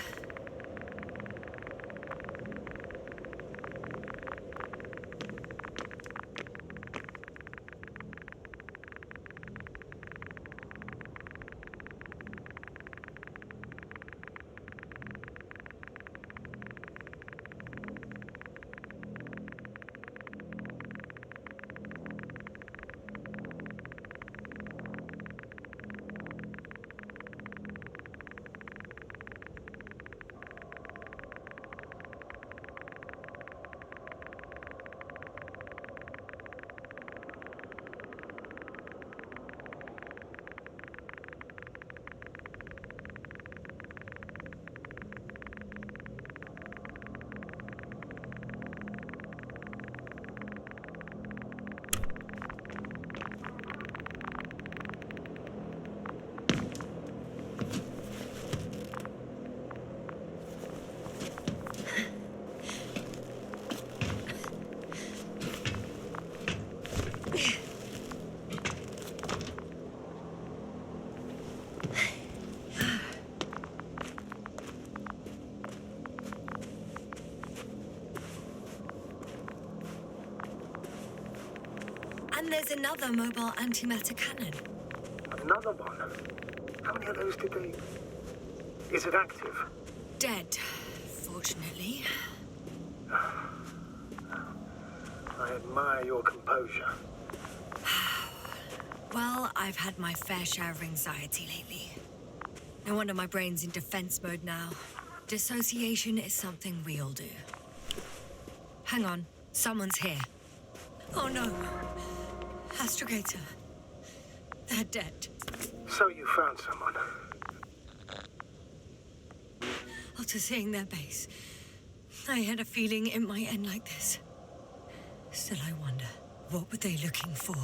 And there's another mobile antimatter cannon. Another one? How many of those did they... Is it active? Dead, fortunately. I admire your composure. Well, I've had my fair share of anxiety lately. No wonder my brain's in defense mode now. Dissociation is something we all do. Hang on, someone's here. Oh no. Astrogator. They're dead. So you found someone? After seeing their base, I had a feeling it might end like this. Still, I wonder, what were they looking for?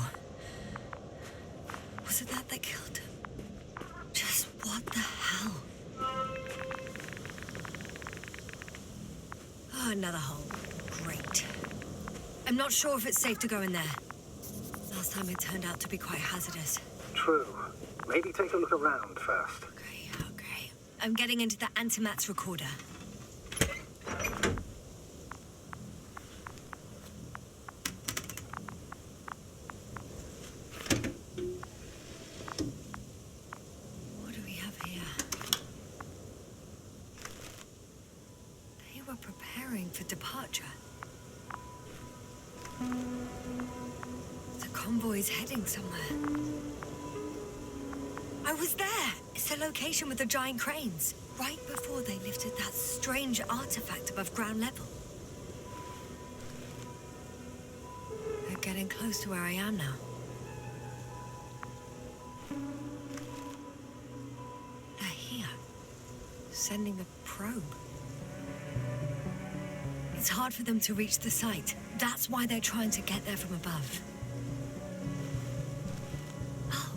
Was it that they killed him? Just what the hell? Oh, another hole. Great. I'm not sure if it's safe to go in there. Last time it turned out to be quite hazardous. True. Maybe take a look around first. Okay. I'm getting into the antimat's recorder. What do we have here? They were preparing for departure. The convoy's heading somewhere. I was there! It's the location with the giant cranes. Right before they lifted that strange artifact above ground level. They're getting close to where I am now. They're here. Sending a probe. It's hard for them to reach the site. That's why they're trying to get there from above. Oh,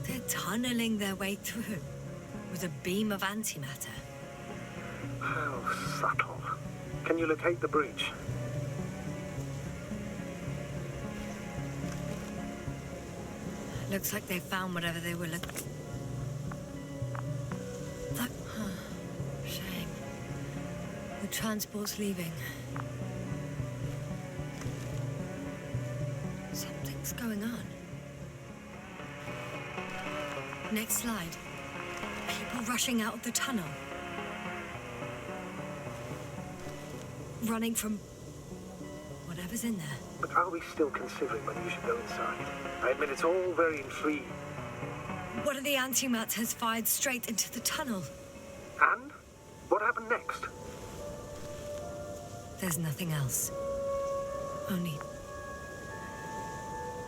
they're tunneling their way through with a beam of antimatter. How subtle. Can you locate the breach? Looks like they found whatever they were looking. Shame. The transport's leaving. Something's going on. Next slide. People rushing out of the tunnel. Running from whatever's in there. But are we still considering whether you should go inside? I admit it's all very intriguing. One of the antimats has fired straight into the tunnel. And? What happened next? There's nothing else. Only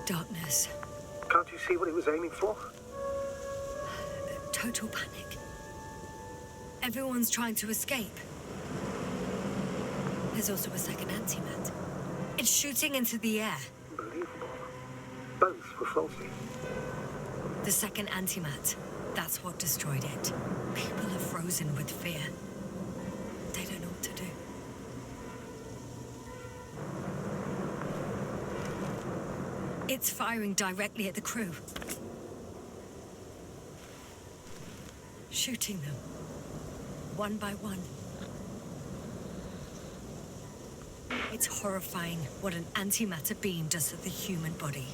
darkness. Can't you see what it was aiming for? Total panic. Everyone's trying to escape. There's also a second antimat. It's shooting into the air. Unbelievable. Both were faulty. The second antimat. That's what destroyed it. People are frozen with fear. They don't know what to do. It's firing directly at the crew. Shooting them. One by one. It's horrifying what an antimatter beam does to the human body.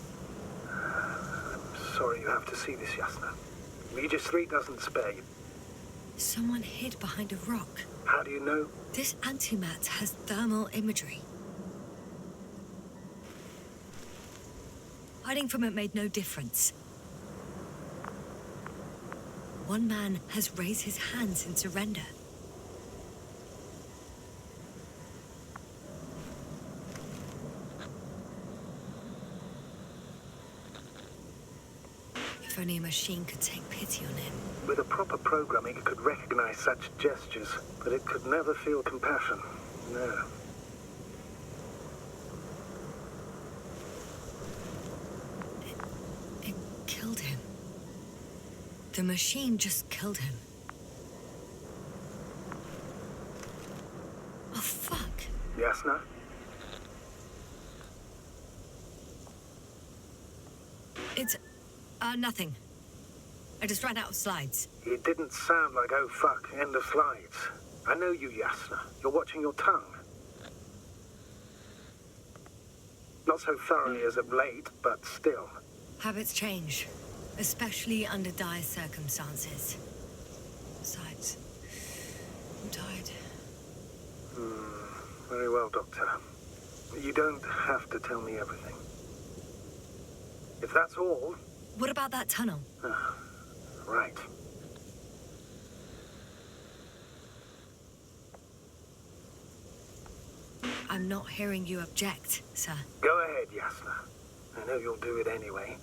I'm sorry you have to see this, Yasna. Regis III doesn't spare you. Someone hid behind a rock. How do you know? This antimat has thermal imagery. Hiding from it made no difference. One man has raised his hands in surrender. If only a machine could take pity on him. With a proper programming, it could recognize such gestures, but it could never feel compassion. No. It killed him. The machine just killed him. Oh, fuck. Yasna? It's, nothing. I just ran out of slides. It didn't sound like, oh fuck, end of slides. I know you, Yasna. You're watching your tongue. Not so thoroughly as of late, but still. Habits change, especially under dire circumstances. Besides, I'm tired. Very well, Doctor. You don't have to tell me everything. If that's all... What about that tunnel? Right. I'm not hearing you object, sir. Go ahead, Yasna. I know you'll do it anyway.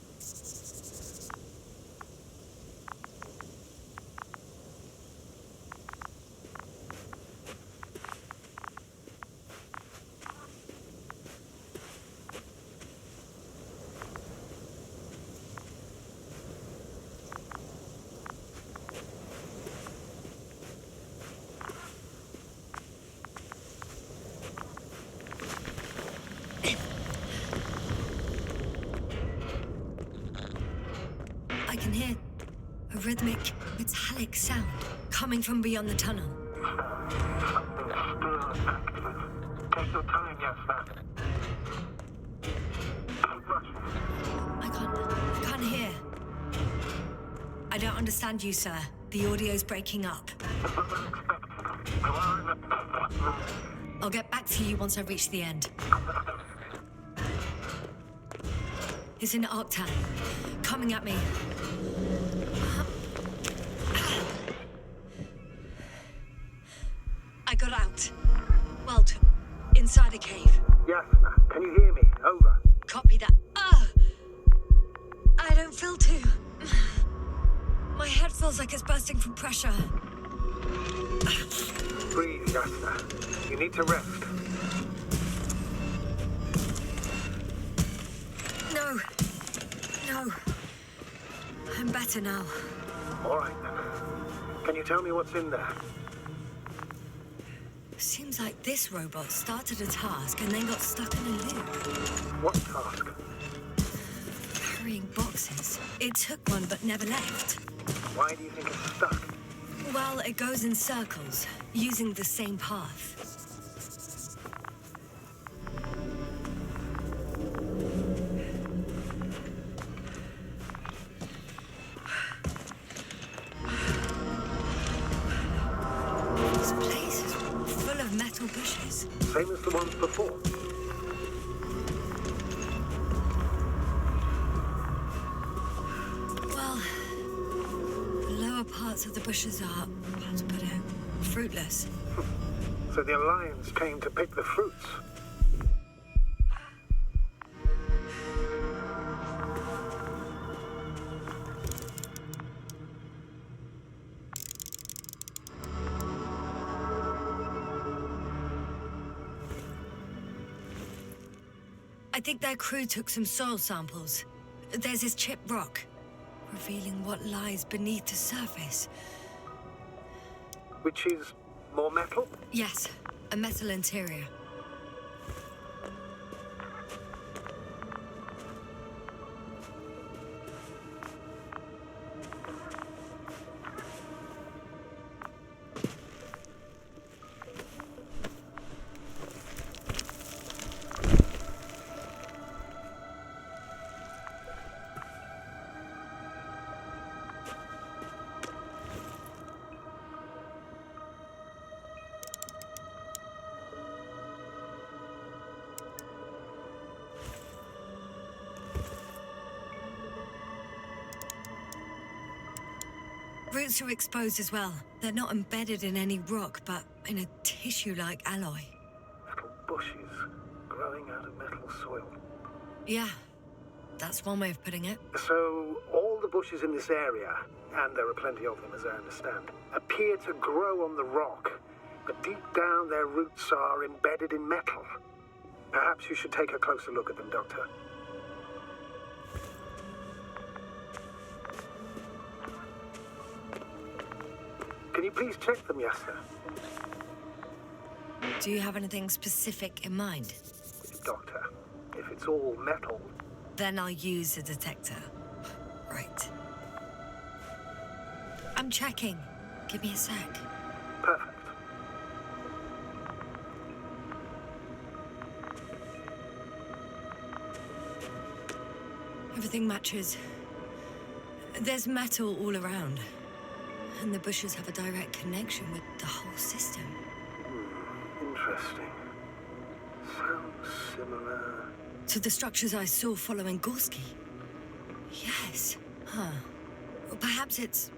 I can hear a rhythmic, metallic sound coming from beyond the tunnel. Take your time, Yasna. I can't hear. I don't understand you, sir. The audio's breaking up. I'll get back to you once I reach the end. It's in Arctan. Coming at me. I got out. Well, inside a cave. Yasna, can you hear me? Over. Copy that. I don't feel too... My head feels like it's bursting from pressure. Breathe, Yasna. You need to rest. No. I'm better now. All right, then. Can you tell me what's in there? Seems like this robot started a task and then got stuck in a loop. What task? carrying boxes. It took one but never left. Why do you think it's stuck? Well, it goes in circles, using the same path. This place is full of metal bushes. Same as the ones before. Well, the lower parts of the bushes are, how to put it, fruitless. So the Alliance came to pick the fruits. I think their crew took some soil samples. There's this chipped rock, revealing what lies beneath the surface. Which is more metal? Yes, a metal interior. Roots are exposed as well. They're not embedded in any rock, but in a tissue-like alloy. Little bushes growing out of metal soil. Yeah, that's one way of putting it. So all the bushes in this area, and there are plenty of them as I understand, appear to grow on the rock, but deep down their roots are embedded in metal. Perhaps you should take a closer look at them, Doctor. Can you please check them, Yasna? Do you have anything specific in mind? Doctor, if it's all metal... Then I'll use a detector. Right. I'm checking. Give me a sec. Perfect. Everything matches. There's metal all around. And the bushes have a direct connection with the whole system. Interesting. Sounds similar... To the structures I saw following Gorski. Yes. Huh. Well, perhaps it's...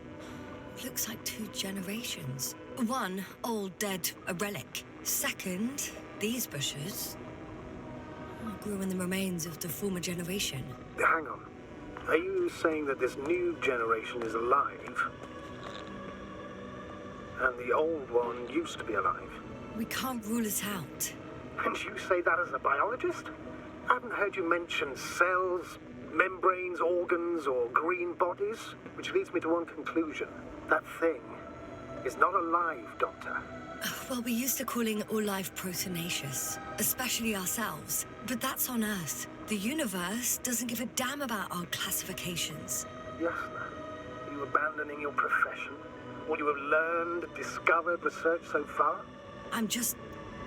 looks like 2 generations. One, old, dead, a relic. Second, these bushes... grew in the remains of the former generation. Hang on. Are you saying that this new generation is alive? And the old one used to be alive? We can't rule it out. And you say that as a biologist? I haven't heard you mention cells, membranes, organs, or green bodies, which leads me to one conclusion. That thing is not alive, Doctor. Well, we used to calling all life proteinaceous, especially ourselves. But that's on Earth. The universe doesn't give a damn about our classifications. Yasna, are you abandoning your profession? All you have learned, discovered, researched so far? I'm just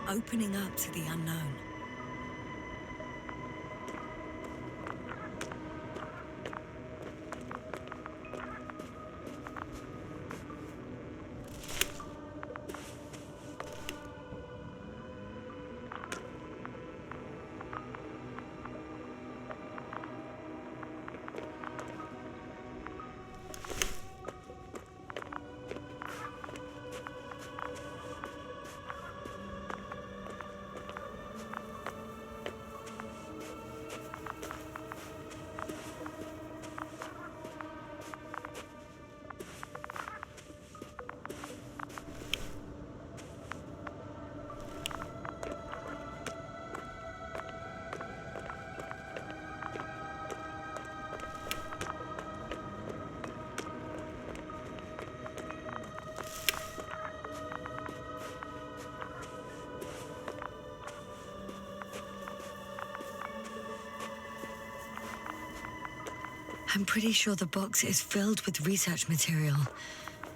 opening up to the unknown. I'm pretty sure the box is filled with research material.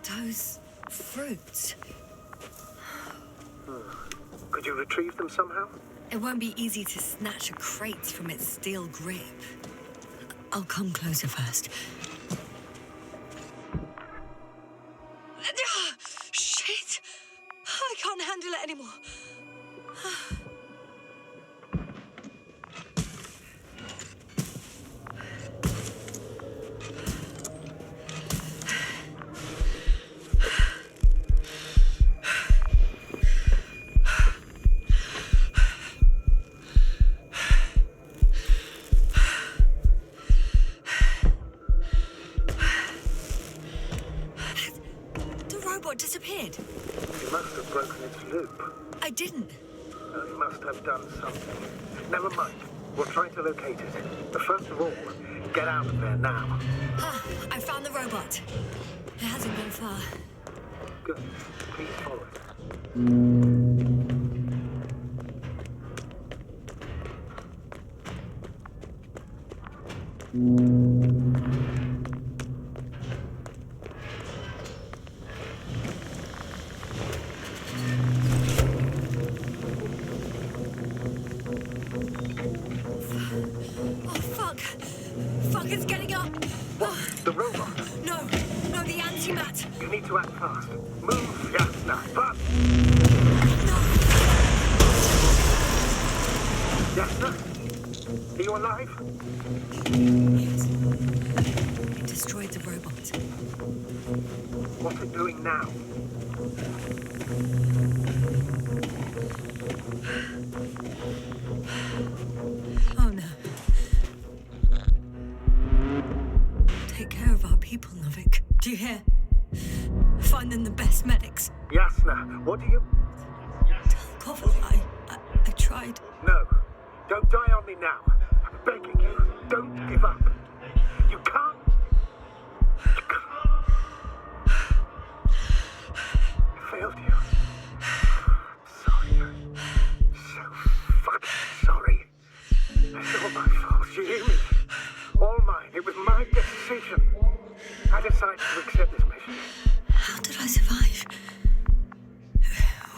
Those fruits. Could you retrieve them somehow? It won't be easy to snatch a crate from its steel grip. I'll come closer first. Shit! I can't handle it anymore. Disappeared. You must have broken its loop. I didn't. You must have done something. Never mind. We'll try to locate it. But first of all, get out of there now. I found the robot. It hasn't gone far. Good. Please follow it. The robot? No, the antimat. You need to act fast. Move, Yasna, fast! No. Yasna? Are you alive? Yes. It destroyed the robot. What's it doing now? Oh no. Take care of our people, Novik. Do you hear? Find them the best medics. Yasna, what do you... Cover, I tried. No, don't die on me now. I'm begging you, don't give up. You can't. I failed you. Sorry. So fucking sorry. It's all my fault, you hear me? All mine. It was my decision. I decided to accept this mission. How did I survive?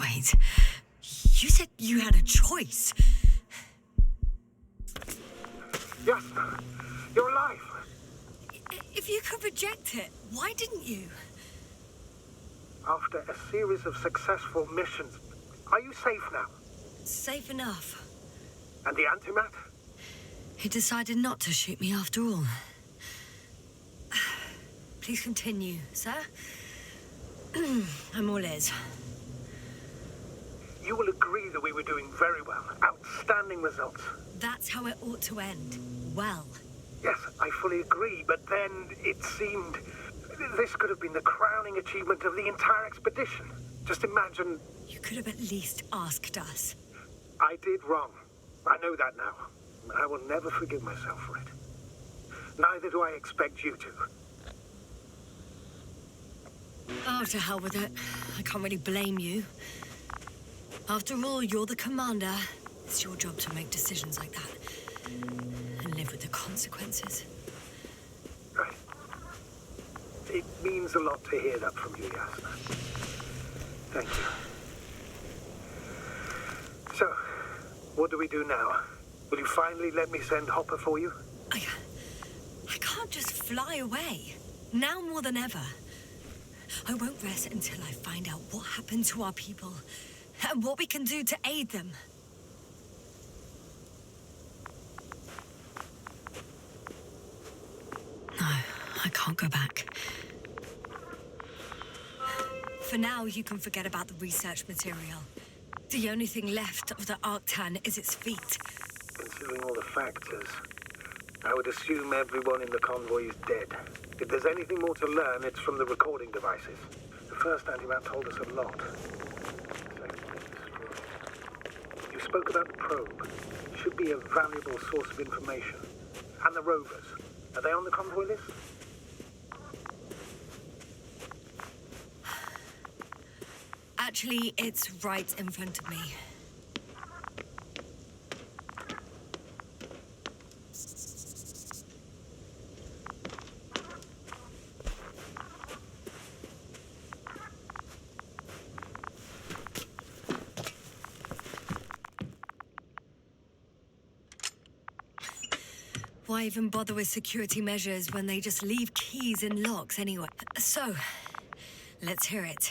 Wait. You said you had a choice. Yasna, you're alive. If you could reject it, why didn't you? After a series of successful missions, are you safe now? Safe enough. And the antimat? He decided not to shoot me after all. Please continue, sir. I'm all ears. You will agree that we were doing very well. Outstanding results. That's how it ought to end. Well. Yes, I fully agree, but then it seemed... This could have been the crowning achievement of the entire expedition. Just imagine... You could have at least asked us. I did wrong. I know that now. I will never forgive myself for it. Neither do I expect you to. Oh, to hell with it. I can't really blame you. After all, you're the commander. It's your job to make decisions like that. And live with the consequences. Right. It means a lot to hear that from you, Yasna. Thank you. So, what do we do now? Will you finally let me send Hopper for you? I can't just fly away. Now more than ever. I won't rest until I find out what happened to our people and what we can do to aid them. No, I can't go back. For now, you can forget about the research material. The only thing left of the Arctan is its feet. Considering all the factors, I would assume everyone in the convoy is dead. If there's anything more to learn, it's from the recording devices. The first antimat told us a lot. You spoke about the probe. It should be a valuable source of information. And the rovers. Are they on the convoy list? Actually, it's right in front of me. Why even bother with security measures when they just leave keys in locks anyway? So, let's hear it.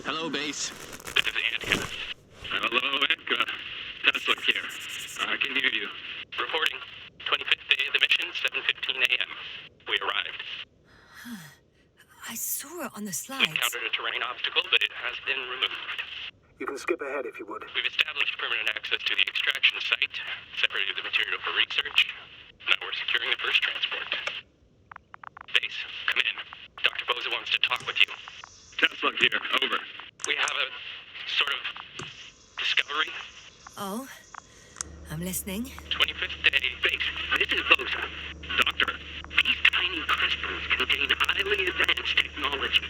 Hello, base. This is Antka. Hello, Antka. Stanisław here. I can hear you. Reporting. 25th day of the mission, 7:15 a.m. We arrived. I saw it on the slides. We encountered a terrain obstacle, but it has been removed. You can skip ahead if you would. We've established permanent access to the extraction site, separated the material for research. Now we're securing the first transport. Base, come in. Dr. Boza wants to talk with you. Stanisław here, over. We have a sort of discovery. Oh? I'm listening. 25th day. Base, this is Boza. Doctor, these tiny crystals contain highly advanced technology.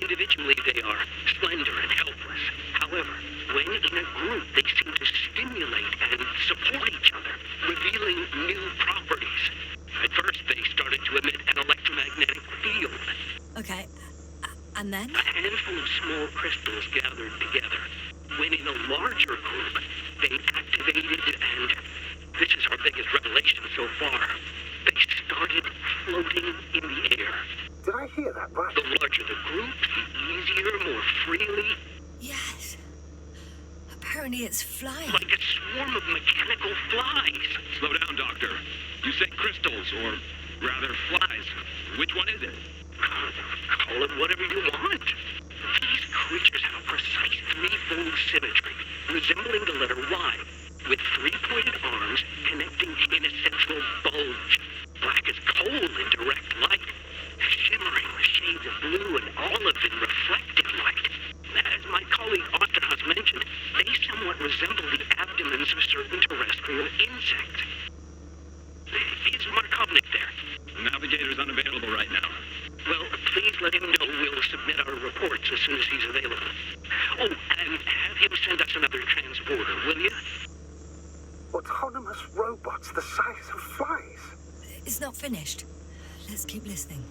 Individually, they are slender and helpless. However, when in a group, they seem to stimulate and support each other, revealing new properties. At first, they started to emit an electromagnetic field. Okay. And then? A handful of small crystals gathered together. When in a larger group, they activated and, this is our biggest revelation so far, they started floating in the air. Did I hear that right? The larger the group, the easier, more freely. Yes. Apparently it's flying. Like a swarm of mechanical flies. Slow down, Doctor. You say crystals, or rather flies. Which one is it? Call it whatever you want. These creatures have a precise threefold symmetry, resembling the letter Y, with three-pointed arms connecting in a central bulge. Black as coal in direct light, shimmering with shades of blue and olive in reflected light. As my colleague Yasna has mentioned, they somewhat resemble the abdomens of certain terrestrial insects. Is Markovnik there? The navigator's unavailable right now. Well, please let him know we'll submit our reports as soon as he's available. Oh, and have him send us another transporter, will you? Autonomous robots the size of flies. It's not finished. Let's keep listening.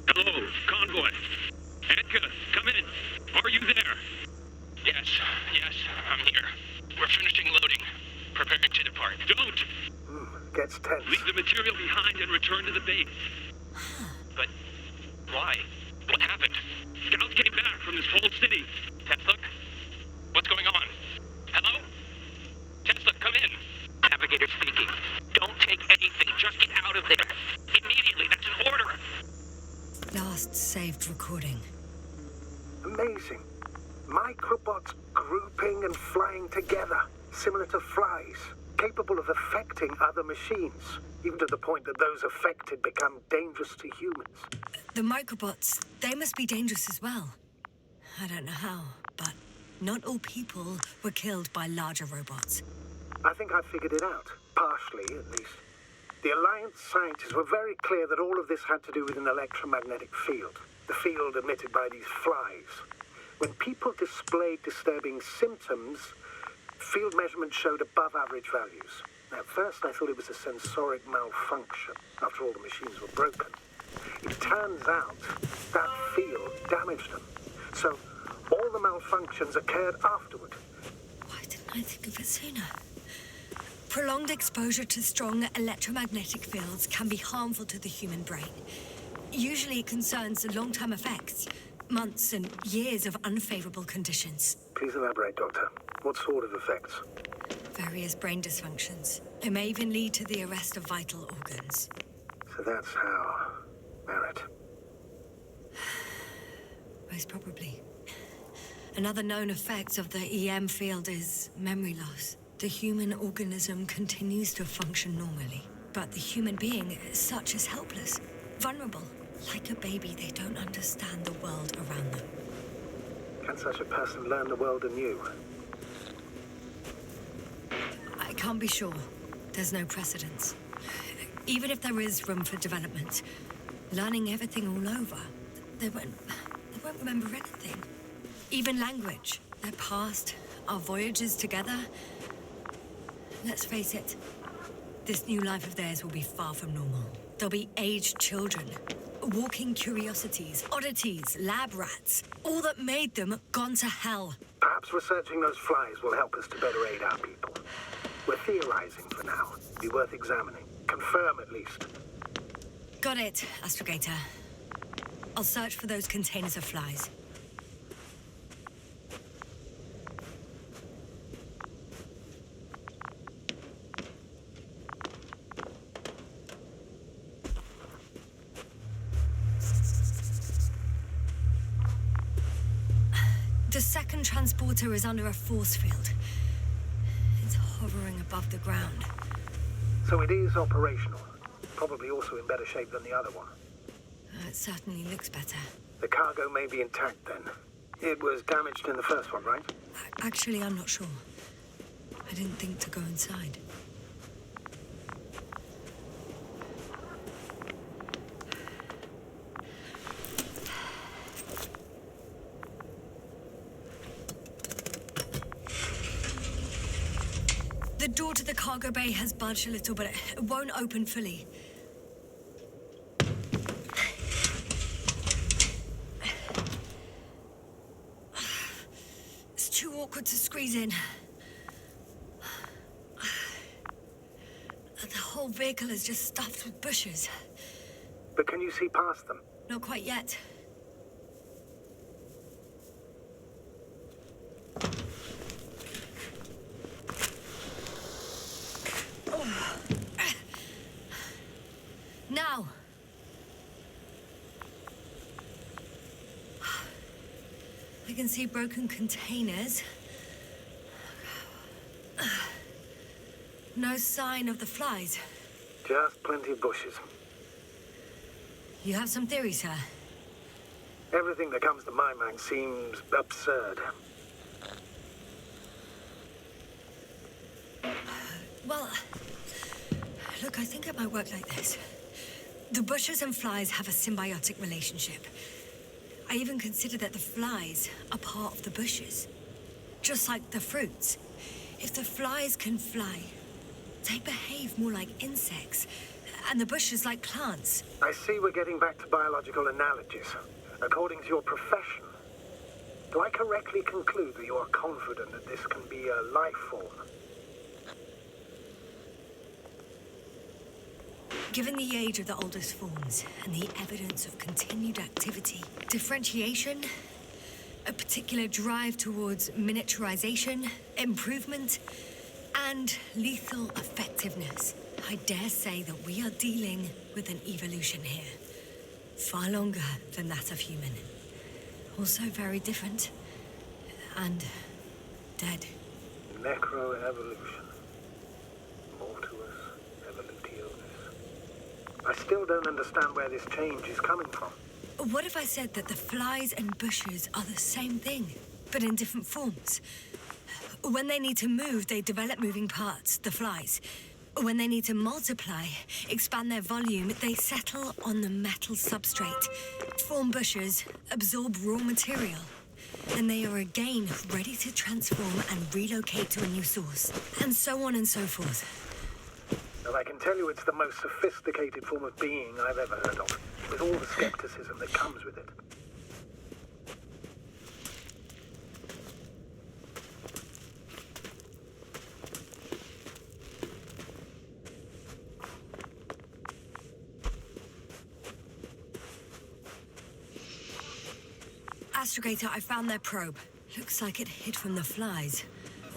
Hello, convoy. Antka, come in. Are you there? Yes, I'm here. We're finishing loading. Preparing to depart. Don't! Gets tense. Leave the material behind and return to the base. But why? What happened? Scouts came back from this whole city. Tesla? What's going on? Hello? Tesla, come in. Navigator speaking. Don't take anything. Just get out of there. Immediately. That's an order. Last saved recording. Amazing. Microbots grouping and flying together, similar to flies, capable of affecting other machines, even to the point that those affected become dangerous to humans. The microbots, they must be dangerous as well. I don't know how, but not all people were killed by larger robots. I think I figured it out, partially at least. The Alliance scientists were very clear that all of this had to do with an electromagnetic field, the field emitted by these flies. When people displayed disturbing symptoms, field measurements showed above average values. At first, I thought it was a sensoric malfunction. After all, the machines were broken. It turns out that field damaged them. So all the malfunctions occurred afterward. Why didn't I think of it sooner? Prolonged exposure to strong electromagnetic fields can be harmful to the human brain. Usually it concerns long-term effects, months and years of unfavorable conditions. Please elaborate, Doctor. What sort of effects? Various brain dysfunctions. It may even lead to the arrest of vital organs. So that's how... Merit. Most probably. Another known effect of the EM field is memory loss. The human organism continues to function normally, but the human being as such is helpless, vulnerable. Like a baby, they don't understand the world around them. Can such a person learn the world anew? I can't be sure. There's no precedence. Even if there is room for development, learning everything all over, they won't remember anything. Even language, their past, our voyages together. Let's face it, this new life of theirs will be far from normal. They'll be aged children, walking curiosities, oddities, lab rats, all that made them gone to hell. Perhaps researching those flies will help us to better aid our people. We're theorizing for now. Be worth examining. confirm at least. Got it, Astrogator. I'll search for those containers of flies. The second transporter is under a force field. It's hovering above the ground. So it is operational. Probably also in better shape than the other one. It certainly looks better. The cargo may be intact then. It was damaged in the first one, right? Actually, I'm not sure. I didn't think to go inside. The door to the cargo bay has budged a little, but it won't open fully. It's too awkward to squeeze in. The whole vehicle is just stuffed with bushes. But can you see past them? Not quite yet. Now. I can see broken containers. No sign of the flies. Just plenty of bushes. You have some theories, sir? Everything that comes to my mind seems absurd. Well, look, I think it might work like this. The bushes and flies have a symbiotic relationship. I even consider that the flies are part of the bushes. Just like the fruits. If the flies can fly, they behave more like insects, and the bushes like plants. I see we're getting back to biological analogies. According to your profession, do I correctly conclude that you are confident that this can be a life form? Given the age of the oldest forms and the evidence of continued activity, differentiation, a particular drive towards miniaturization, improvement, and lethal effectiveness, I dare say that we are dealing with an evolution here. Far longer than that of human. Also very different. And dead. Necroevolution. Mortuus evolutionis. I still don't understand where this change is coming from. What if I said that the flies and bushes are the same thing, but in different forms? When they need to move, they develop moving parts, the flies. When they need to multiply, expand their volume, they settle on the metal substrate, form bushes, absorb raw material. And they are again ready to transform and relocate to a new source. And so on and so forth. And I can tell you it's the most sophisticated form of being I've ever heard of, with all the skepticism that comes with it. Astrogator, I found their probe. Looks like it hid from the flies.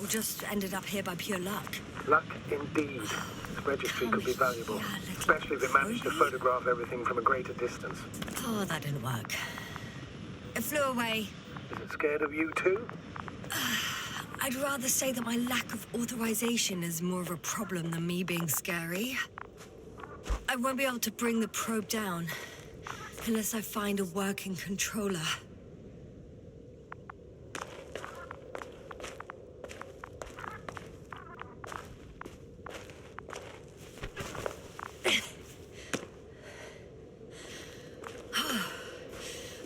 Or just ended up here by pure luck. Luck indeed. This registry could be valuable, especially if it managed to photograph everything from a greater distance. Oh, that didn't work. It flew away. Is it scared of you too? I'd rather say that my lack of authorization is more of a problem than me being scary. I won't be able to bring the probe down unless I find a working controller.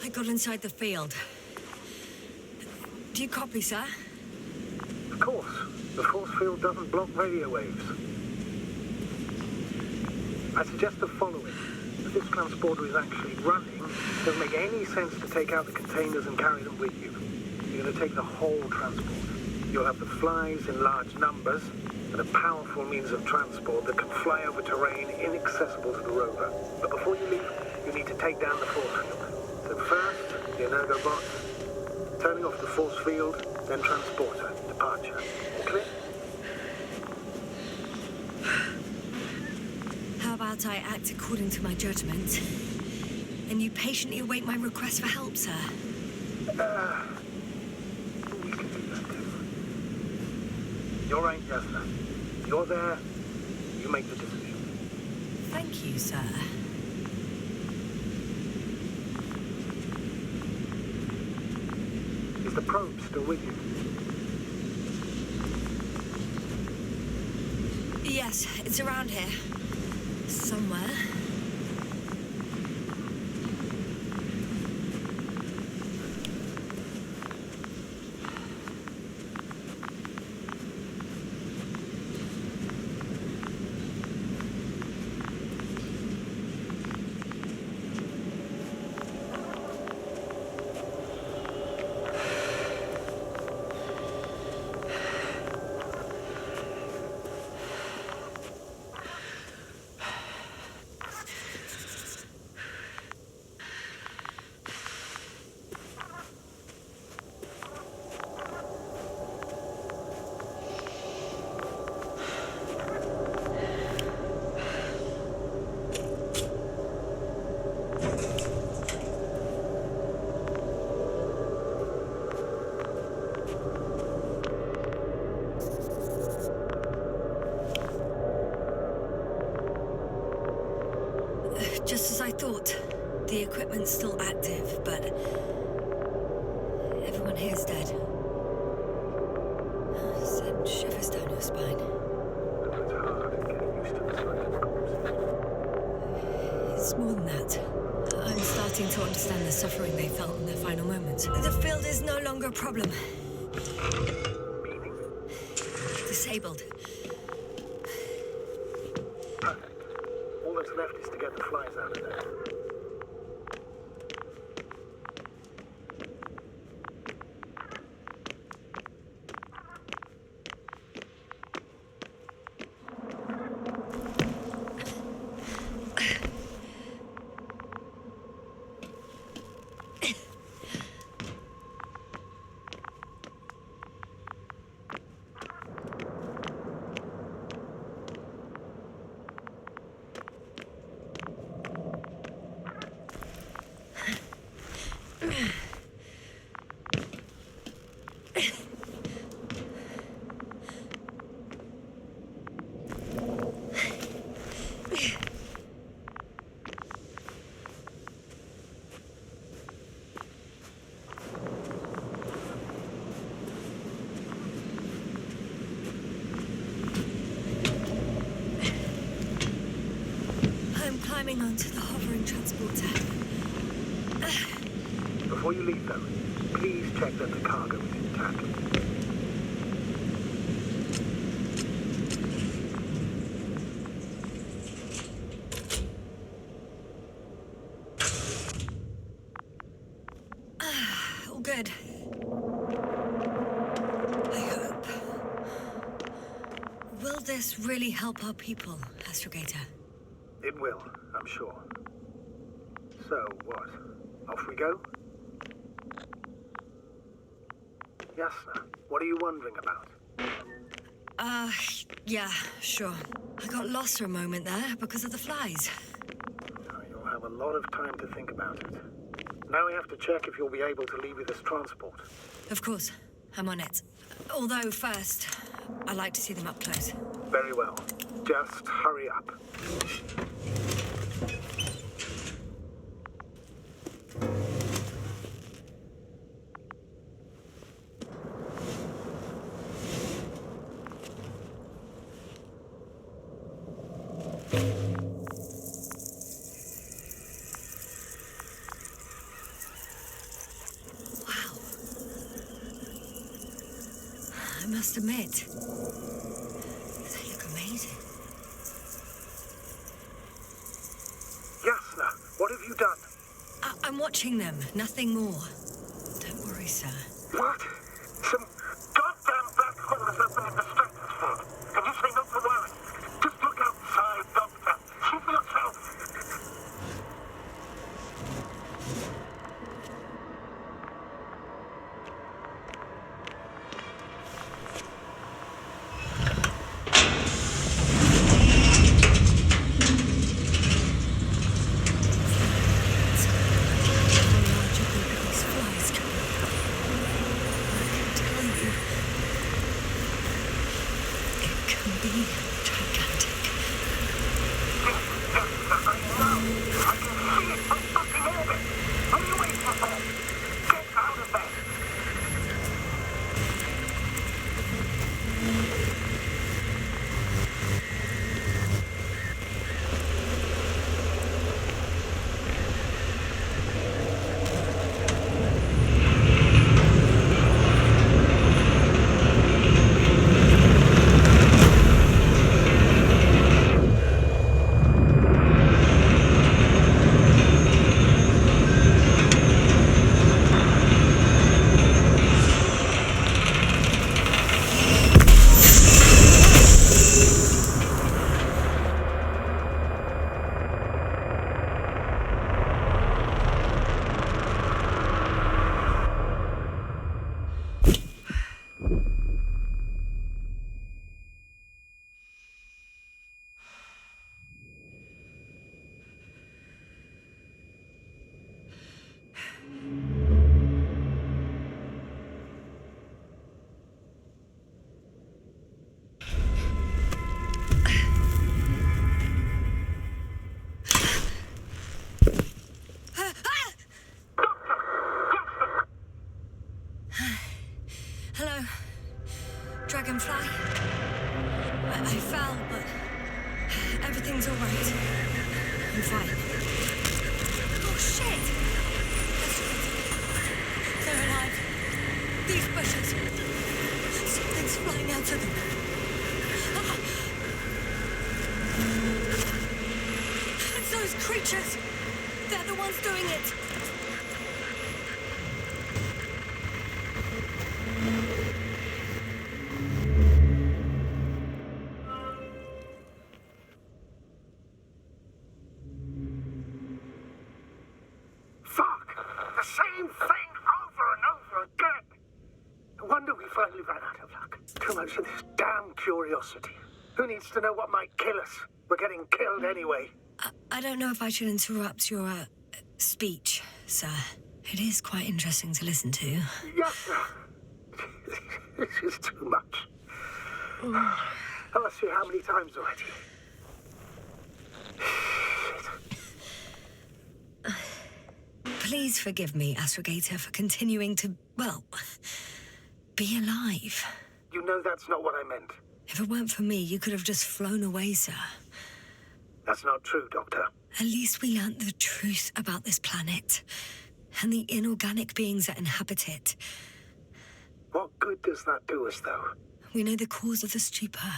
I got inside the field. Do you copy, sir? Of course. The force field doesn't block radio waves. I suggest the following. If this transporter is actually running, it doesn't make any sense to take out the containers and carry them with you. You're going to take the whole transporter. You'll have the flies in large numbers, and a powerful means of transport that can fly over terrain inaccessible to the rover. But before you leave, you need to take down the force field. So first, the Energobots, turning off the force field, then transporter, departure. Clear? How about I act according to my judgment, and you patiently await my request for help, sir? We can do that too. You're right, Yasna. You're there. You make the decision. Thank you, sir. Is the probe still with you? Yes, it's around here. Somewhere. Just as I thought. The equipment's still active, but everyone here's dead. Send shivers down your spine. It's hard getting used to the sight of corpses. It's more than that. I'm starting to understand the suffering they felt in their final moments. The field is no longer a problem. Meaning? Disabled. Perfect. All that's left is to get the flies out of there. Climbing onto the hovering transporter. Before you leave, though, please check that the cargo is intact. All good. I hope. Will this really help our people, Astrogator? It will, I'm sure. So, what? Off we go? Yasna, what are you wondering about? Yeah, sure. I got lost for a moment there because of the flies. You'll have a lot of time to think about it. Now we have to check if you'll be able to leave with this transport. Of course, I'm on it. Although first, I'd like to see them up close. Very well. Just hurry up. I must admit, they look amazing. Yasna, what have you done? I'm watching them, nothing more. Don't worry, sir. What? Some goddamn black holes open in the stratosphere. Can you say Dragonfly. I fell, but everything's all right. I'm fine. Oh, shit! They're alive. These bushes. Something's flying out of them. Ah. It's those creatures. They're the ones doing it. Who needs to know what might kill us? We're getting killed anyway. I don't know if I should interrupt your speech, sir. It is quite interesting to listen to. Yasna! This is too much. I'll ask you how many times already. Please forgive me, Astrogator, for continuing to, well, be alive. You know that's not what I meant. If it weren't for me, you could have just flown away, sir. That's not true, Doctor. At least we learnt the truth about this planet and the inorganic beings that inhabit it. What good does that do us, though? We know the cause of the stupor.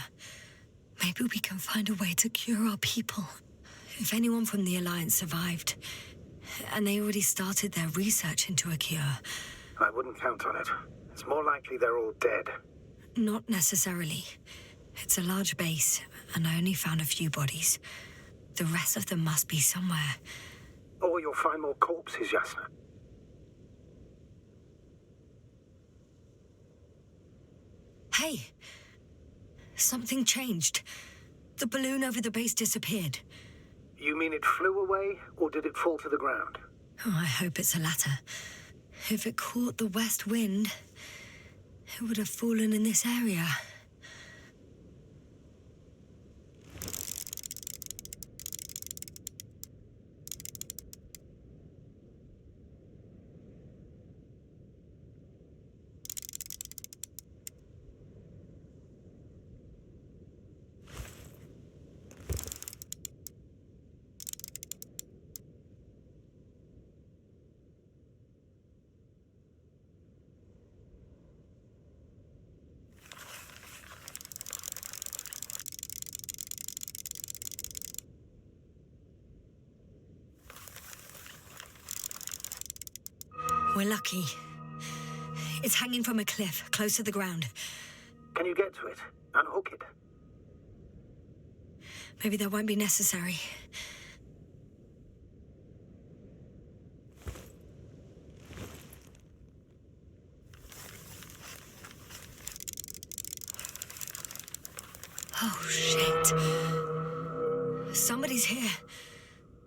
Maybe we can find a way to cure our people. If anyone from the Alliance survived, and they already started their research into a cure... I wouldn't count on it. It's more likely they're all dead. Not necessarily. It's a large base, and I only found a few bodies. The rest of them must be somewhere. Or you'll find more corpses, Yasna. Hey! Something changed. The balloon over the base disappeared. You mean it flew away, or did it fall to the ground? Oh, I hope it's the latter. If it caught the west wind, it would have fallen in this area. We're lucky. It's hanging from a cliff, close to the ground. Can you get to it? Unhook it? Maybe that won't be necessary. Oh, shit. Somebody's here.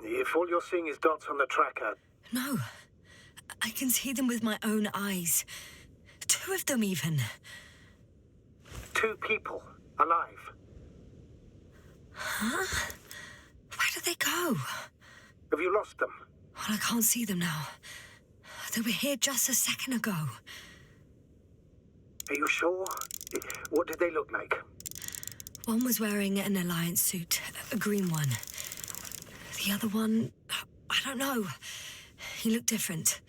If all you're seeing is dots on the tracker... No. I can see them with my own eyes. 2 of them, even. 2 people. Alive. Huh? Where did they go? Have you lost them? Well, I can't see them now. They were here just a second ago. Are you sure? What did they look like? One was wearing an Alliance suit, a green one. The other one, I don't know. He looked different.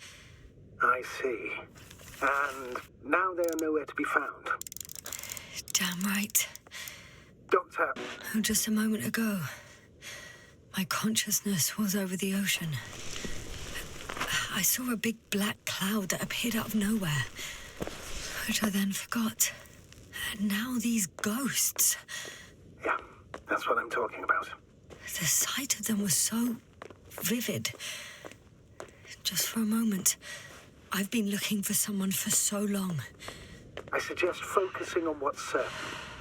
I see. And now they are nowhere to be found. Damn right. Doctor... Oh, just a moment ago, my consciousness was over the ocean. I saw a big black cloud that appeared out of nowhere, which I then forgot. And now these ghosts. Yeah, that's what I'm talking about. The sight of them was so vivid. Just for a moment. I've been looking for someone for so long. I suggest focusing on what's certain.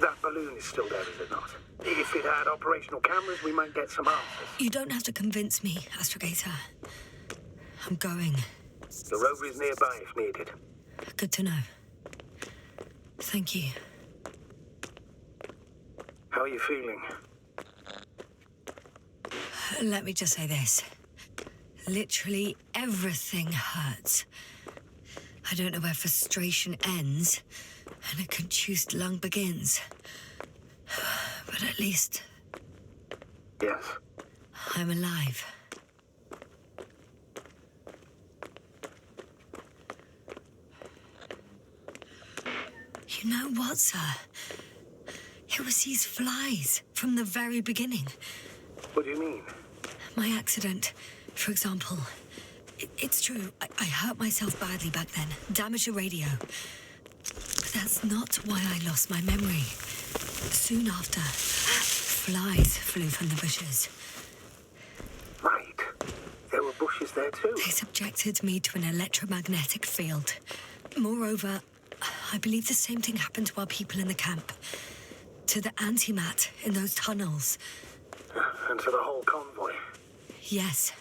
That balloon is still there, is it not? If it had operational cameras, we might get some answers. You don't have to convince me, Astrogator. I'm going. The rover is nearby if needed. Good to know. Thank you. How are you feeling? Let me just say this. Literally everything hurts. I don't know where frustration ends, and a contused lung begins. But at least Yes. I'm alive. You know what, sir? It was these flies from the very beginning. What do you mean? My accident, for example. It's true, I hurt myself badly back then, damaged a radio. But that's not why I lost my memory. Soon after, flies flew from the bushes. Right. There were bushes there too. They subjected me to an electromagnetic field. Moreover, I believe the same thing happened to our people in the camp. To the antimat in those tunnels. And to the whole convoy. Yes.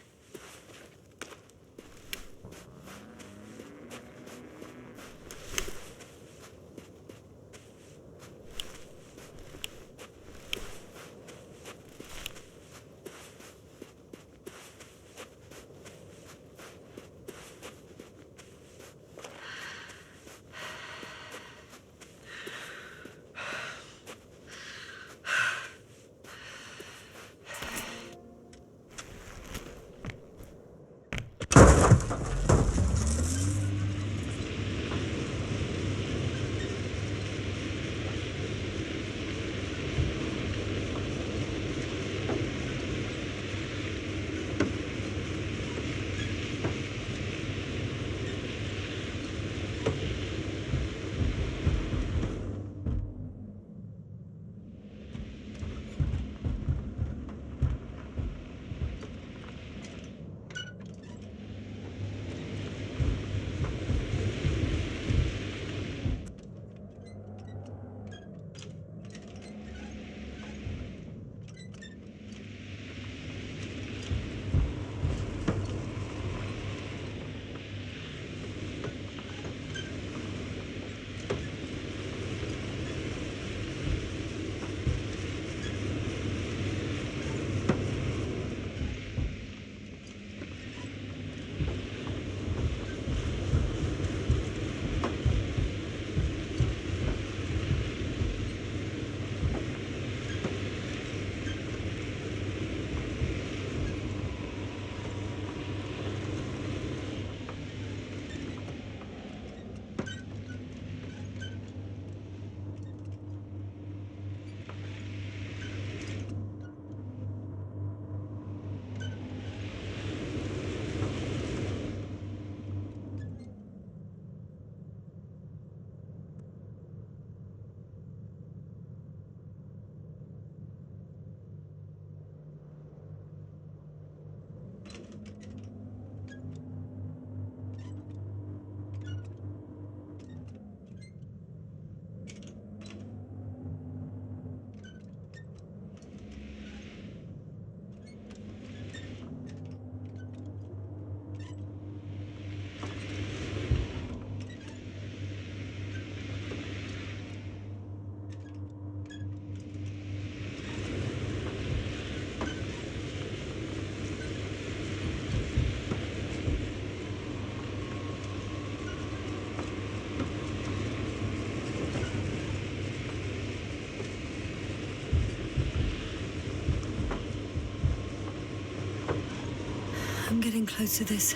I'm getting close to this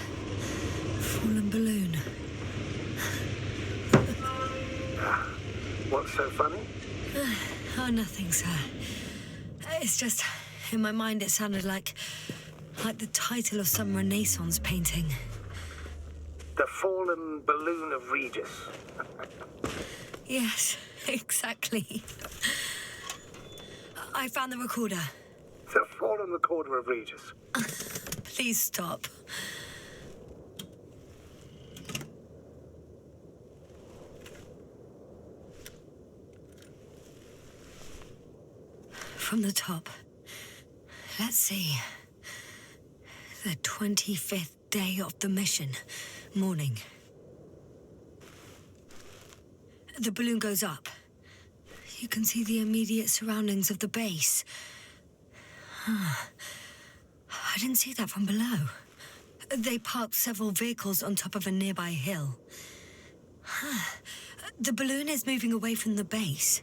fallen balloon. What's so funny? Oh, nothing, sir. It's just, in my mind it sounded like the title of some Renaissance painting. The fallen balloon of Regis. Yes, exactly. I found the recorder. The fallen recorder of Regis. Please stop. From the top. Let's see. The 25th day of the mission. Morning. The balloon goes up. You can see the immediate surroundings of the base. I didn't see that from below. They parked several vehicles on top of a nearby hill. The balloon is moving away from the base,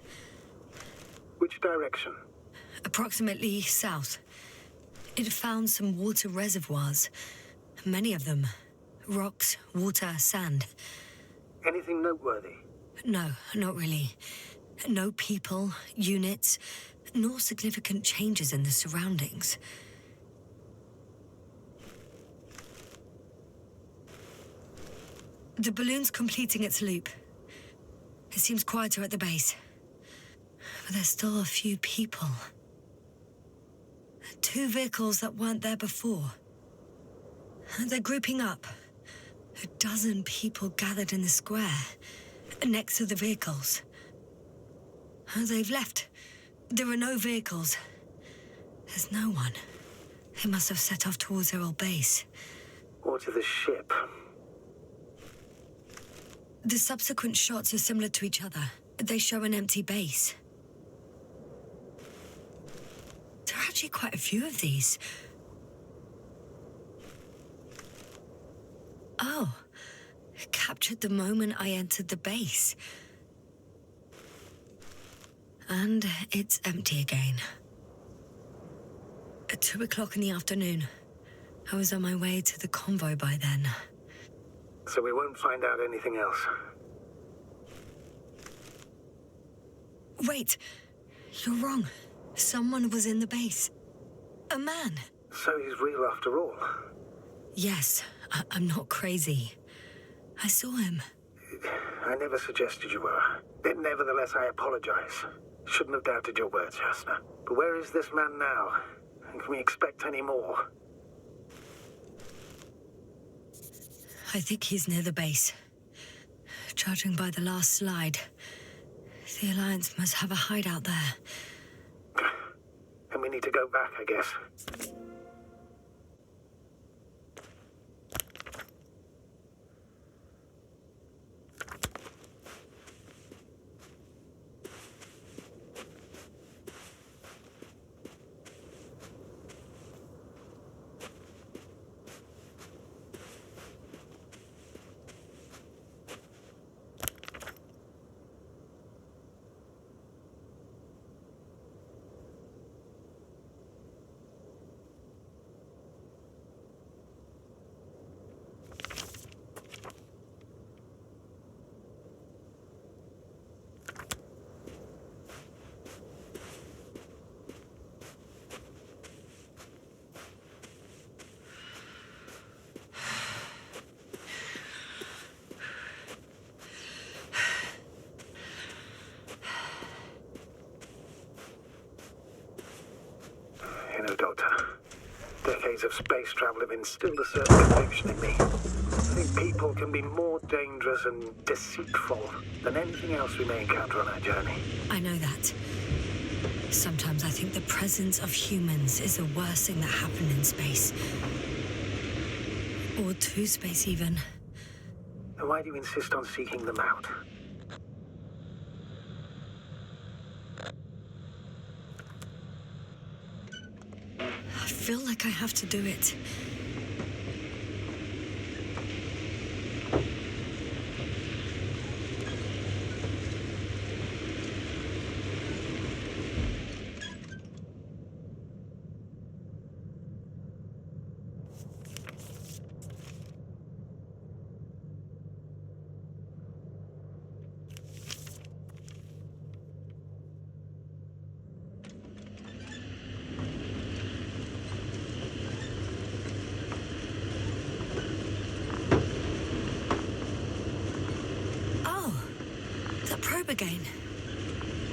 Which direction? approximately south. It found some water reservoirs. Many of them. Rocks, water, sand. Anything noteworthy? No, not really. No people, units, nor significant changes in the surroundings. The balloon's completing its loop. It seems quieter at the base. But there's still a few people. 2 vehicles that weren't there before. They're grouping up. A dozen people gathered in the square, next to the vehicles. They've left. There are no vehicles. There's no one. They must have set off towards their old base. Or to the ship? The subsequent shots are similar to each other. They show an empty base. There are actually quite a few of these. Oh, captured the moment I entered the base. And it's empty again. At 2 o'clock in the afternoon. I was on my way to the convoy by then. So we won't find out anything else. Wait, you're wrong. Someone was in the base. A man. So he's real after all. Yes, I'm not crazy. I saw him. I never suggested you were. Nevertheless, I apologize. Shouldn't have doubted your words, Yasna. But where is this man now? And can we expect any more? I think he's near the base. Judging by the last slide, the Alliance must have a hideout there. And we need to go back, I guess. You know, Doctor, decades of space travel have instilled a certain conviction in me. I think people can be more dangerous and deceitful than anything else we may encounter on our journey. I know that. Sometimes I think the presence of humans is the worst thing that happened in space. Or to space, even. Then why do you insist on seeking them out? I feel like I have to do it. Again.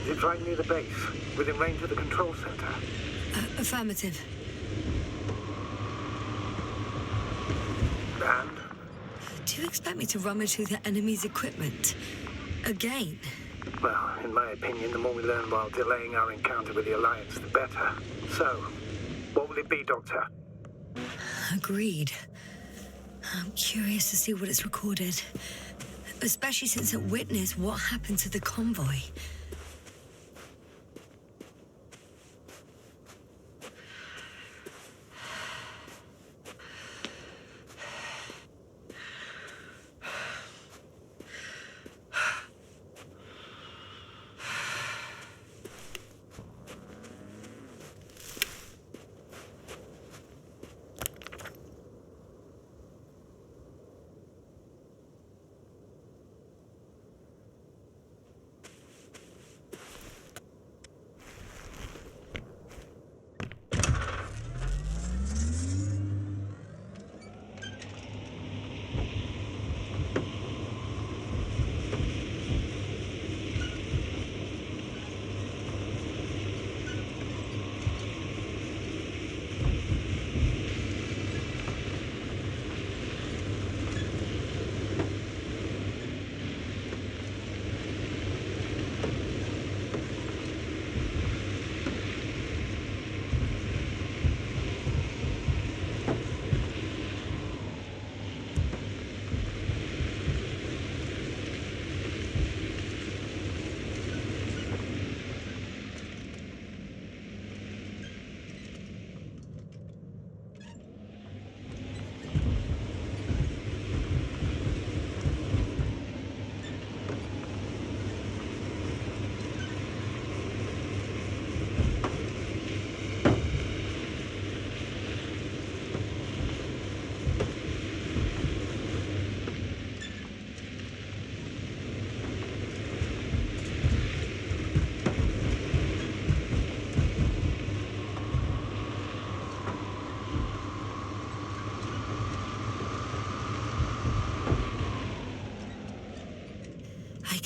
Is it right near the base, within range of the control center? Affirmative. And? Do you expect me to rummage through the enemy's equipment? Again? Well, in my opinion, the more we learn while delaying our encounter with the Alliance, the better. So, what will it be, Doctor? Agreed. I'm curious to see what it's recorded. Especially since it witnessed what happened to the convoy.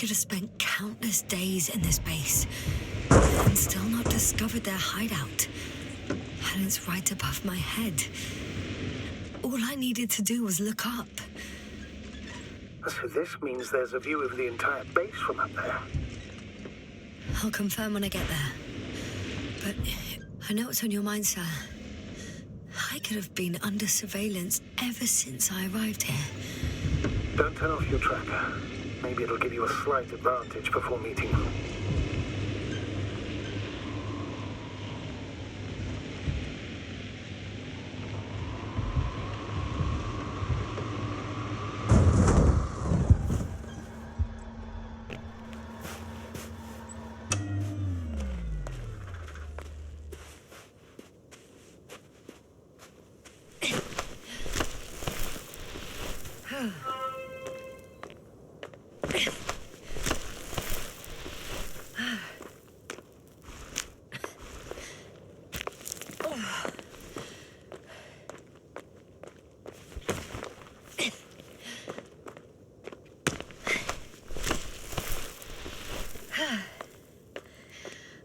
could have spent countless days in this base and still not discovered their hideout. And it's right above my head. All I needed to do was look up. So this means there's a view of the entire base from up there. I'll confirm when I get there. But I know what's on your mind, sir. I could have been under surveillance ever since I arrived here. Don't turn off your tracker. Maybe it'll give you a slight advantage before meeting them.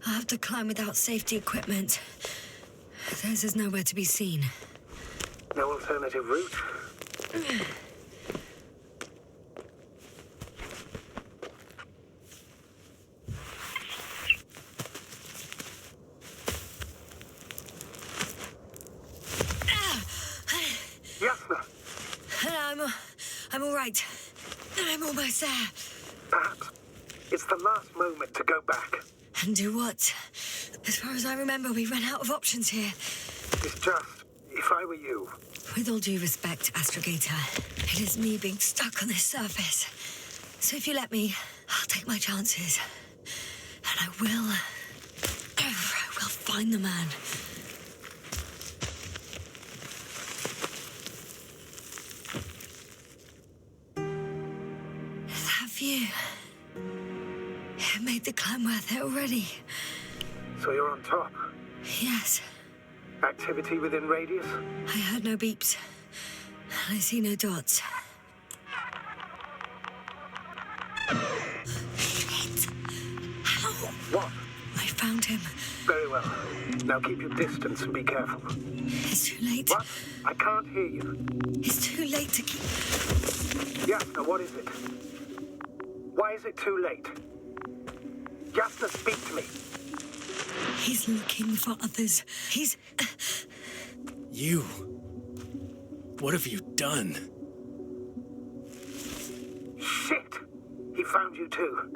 I'll have to climb without safety equipment. Theirs is nowhere to be seen. No alternative route? Yasna! I'm all right. I'm almost there. Perhaps it's the last moment to go back. And do what? As far as I remember, we ran out of options here. It's just, if I were you... With all due respect, Astrogator, it is me being stuck on this surface. So if you let me, I'll take my chances. And I will find the man. That view... It made the climb worth it already. So you're on top? Yes. Activity within radius? I heard no beeps. I see no dots. Shit! How? What? I found him. Very well. Now keep your distance and be careful. It's too late. What? I can't hear you. It's too late to keep... Yasna, what is it? Why is it too late? Yasna, speak to me. He's looking for others. He's... You... What have you done? Shit! He found you too.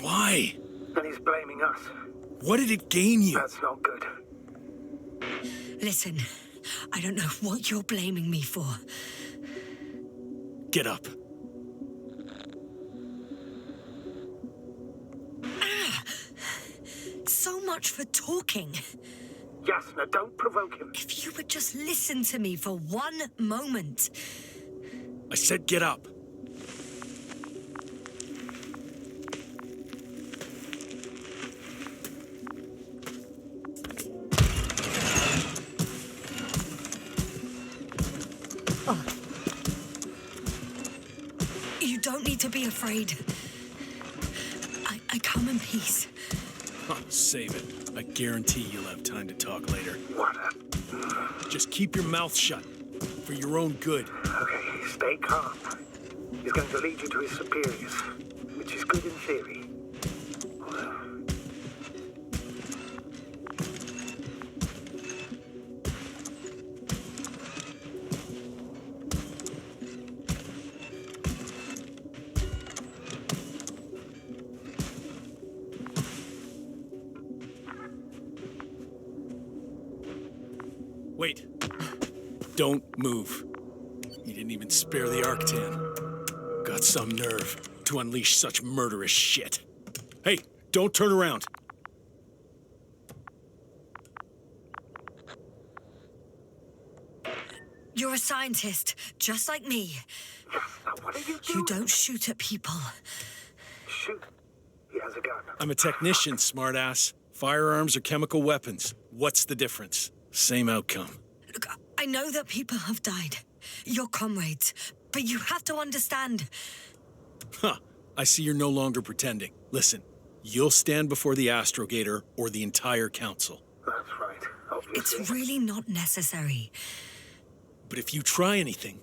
Why? And he's blaming us. What did it gain you? That's not good. Listen, I don't know what you're blaming me for. Get up. So much for talking. Yasna, don't provoke him. If you would just listen to me for one moment. I said get up. Oh. You don't need to be afraid. I come in peace. Oh, save it. I guarantee you'll have time to talk later. What? Just keep your mouth shut. For your own good. Okay, stay calm. He's going to lead you to his superiors, which is good in theory. Wait. Don't move. You didn't even spare the Arctan. Got some nerve to unleash such murderous shit. Hey, don't turn around. You're a scientist, just like me. Yasna, what are you doing? You don't shoot at people. Shoot. He has a gun. I'm a technician, smartass. Firearms or chemical weapons. What's the difference? Same outcome. Look, I know that people have died. Your comrades. But you have to understand. Huh. I see you're no longer pretending. Listen, you'll stand before the astrogator or the entire council. That's right, obviously. It's really not necessary. But if you try anything,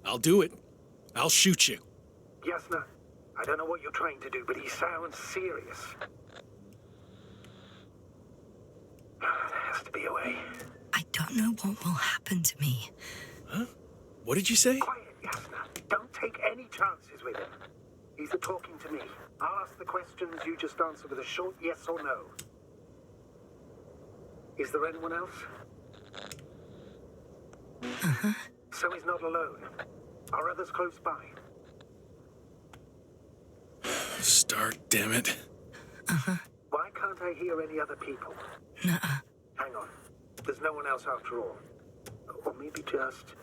I'll do it. I'll shoot you. Yasna, I don't know what you're trying to do, but he sounds serious. There has to be a way. I don't know what will happen to me. Huh? What did you say? Quiet, Yasna. Don't take any chances with him. He's talking to me. I'll ask the questions, you just answer with a short yes or no. Is there anyone else? Uh-huh. So he's not alone. Are others close by? Start, damn it. Uh-huh. Why can't I hear any other people? Nuh-uh. Hang on. There's no one else after all. Or maybe just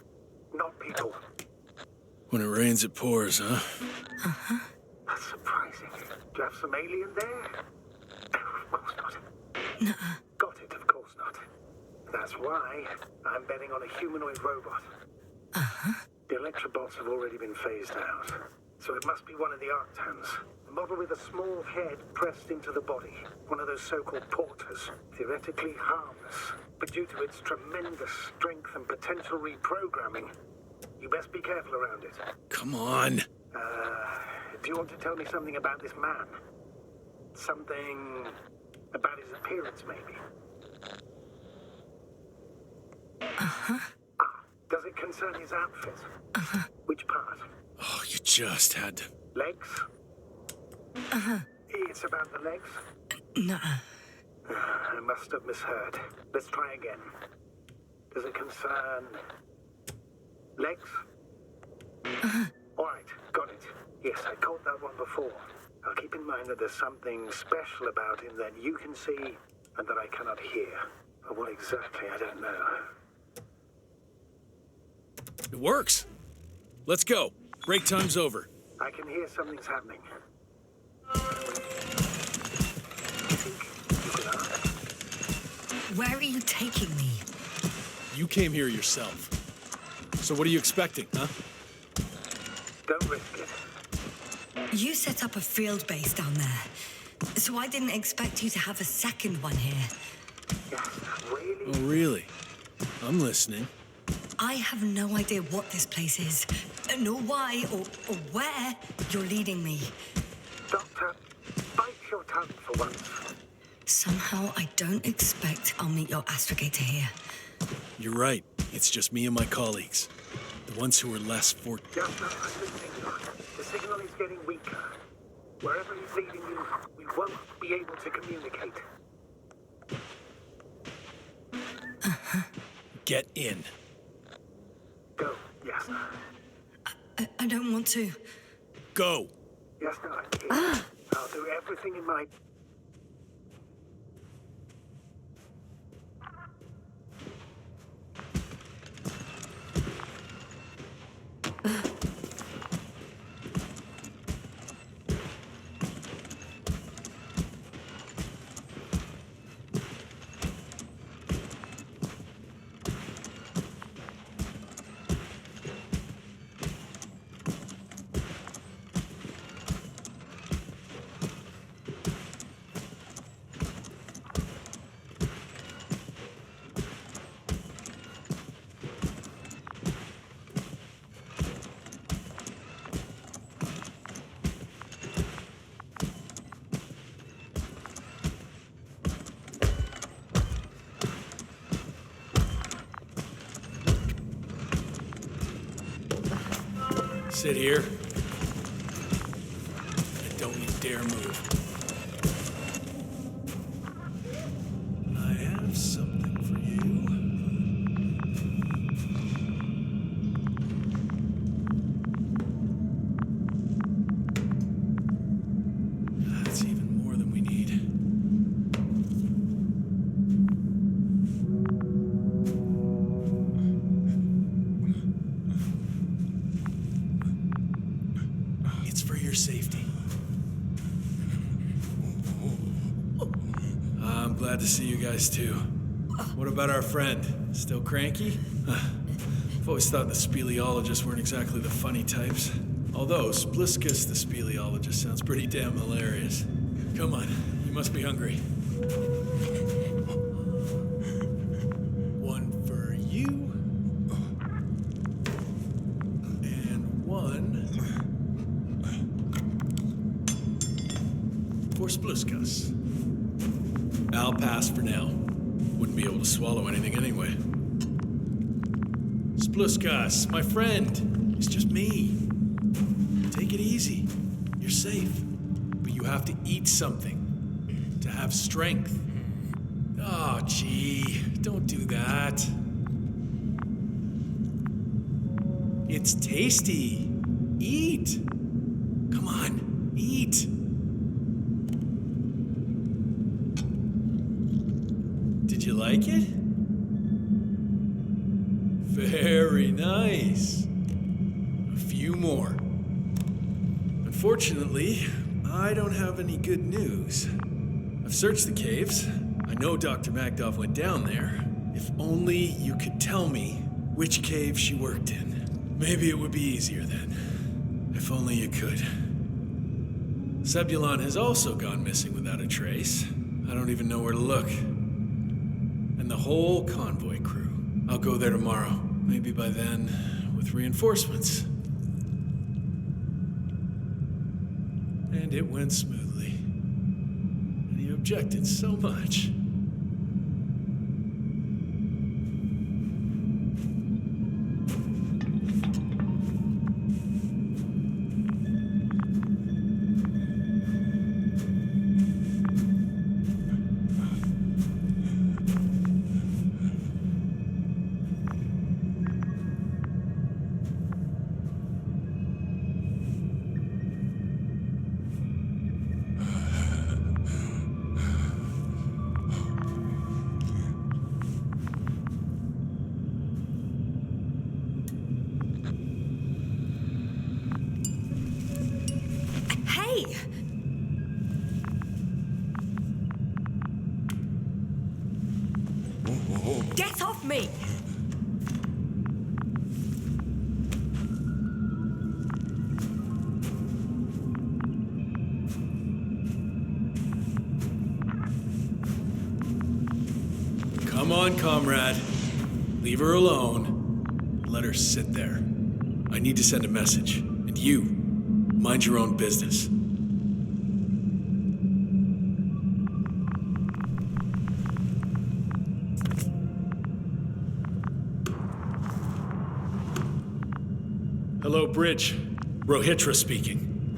not people. When it rains, it pours, huh? Uh-huh. That's surprising. Do you have some alien there? Of course not. Nuh-uh. Got it, of course not. That's why I'm betting on a humanoid robot. Uh-huh. The Electrobots have already been phased out. So it must be one of the Arctans. A model with a small head pressed into the body. One of those so-called porters. Theoretically harmless. But due to its tremendous strength and potential reprogramming, you best be careful around it. Come on. Do you want to tell me something about this man? Something about his appearance, maybe? Uh-huh. Does it concern his outfit? Uh-huh. Which part? Oh, you just had to... Legs? Uh-huh. It's about the legs? Nuh-uh. I must have misheard. Let's try again. Does it concern... legs? Uh-huh. All right, got it. Yes, I caught that one before. I'll keep in mind that there's something special about him that you can see and that I cannot hear. But what exactly, I don't know. It works. Let's go. Break time's over. I can hear something's happening. Where are you taking me? You came here yourself. So what are you expecting, huh? Don't risk it. You set up a field base down there, so I didn't expect you to have a second one here. Yes, really? Oh, really? I'm listening. I have no idea what this place is, nor why or where you're leading me. Doctor, bite your tongue for once. Somehow I don't expect I'll meet your astrogator here. You're right. It's just me and my colleagues. The ones who are less fortunate. Just I'm listening. The signal is getting weaker. Wherever he's leading you, we won't be able to communicate. Uh-huh. Get in. Go, Yasna. I don't want to. Go. Yasna, I'm here. I'll do everything in my... Sit here. And don't you dare move. I have something for you. That's even more than we need. It's for your safety. I'm glad to see you guys too. What about our friend? Still cranky? I've always thought the speleologists weren't exactly the funny types. Although, Spliskus the speleologist sounds pretty damn hilarious. Come on, you must be hungry. One for you. And one for Spliskus. I'll pass for now. Wouldn't be able to swallow anything anyway. Spliskus, my friend. It's just me. Take it easy. You're safe. But you have to eat something to have strength. Oh, gee. Don't do that. It's tasty. Eat. Come on, eat. Did you like it? Very nice. A few more. Unfortunately, I don't have any good news. I've searched the caves. I know Dr. Magdov went down there. If only you could tell me which cave she worked in. Maybe it would be easier then. If only you could. Zebulon has also gone missing without a trace. I don't even know where to look. And the whole convoy crew. I'll go there tomorrow. Maybe by then, with reinforcements. And it went smoothly. And he objected so much. Get off me! Come on, comrade. Leave her alone. Let her sit there. I need to send a message. And you, mind your own business. Hello, Bridge. Rohitra speaking.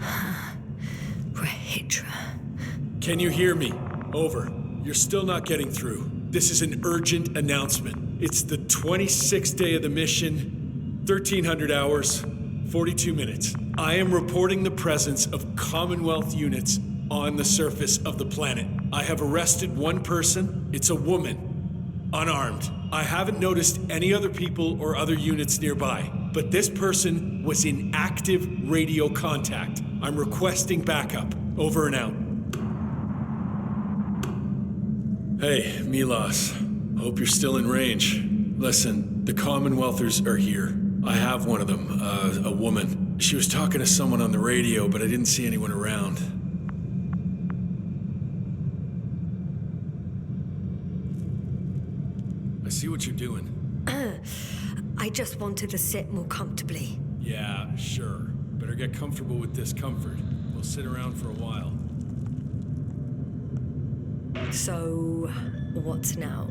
Rohitra. Can you hear me? Over. You're still not getting through. This is an urgent announcement. It's the 26th day of the mission, 1300 hours, 42 minutes. I am reporting the presence of Commonwealth units on the surface of the planet. I have arrested one person. It's a woman, unarmed. I haven't noticed any other people or other units nearby, but this person was in active radio contact. I'm requesting backup. Over and out. Hey, Milos. Hope you're still in range. Listen, the Commonwealthers are here. I have one of them, a woman. She was talking to someone on the radio, but I didn't see anyone around. I see what you're doing. I just wanted to sit more comfortably. Yeah, sure. Better get comfortable with discomfort. We'll sit around for a while. So, what now?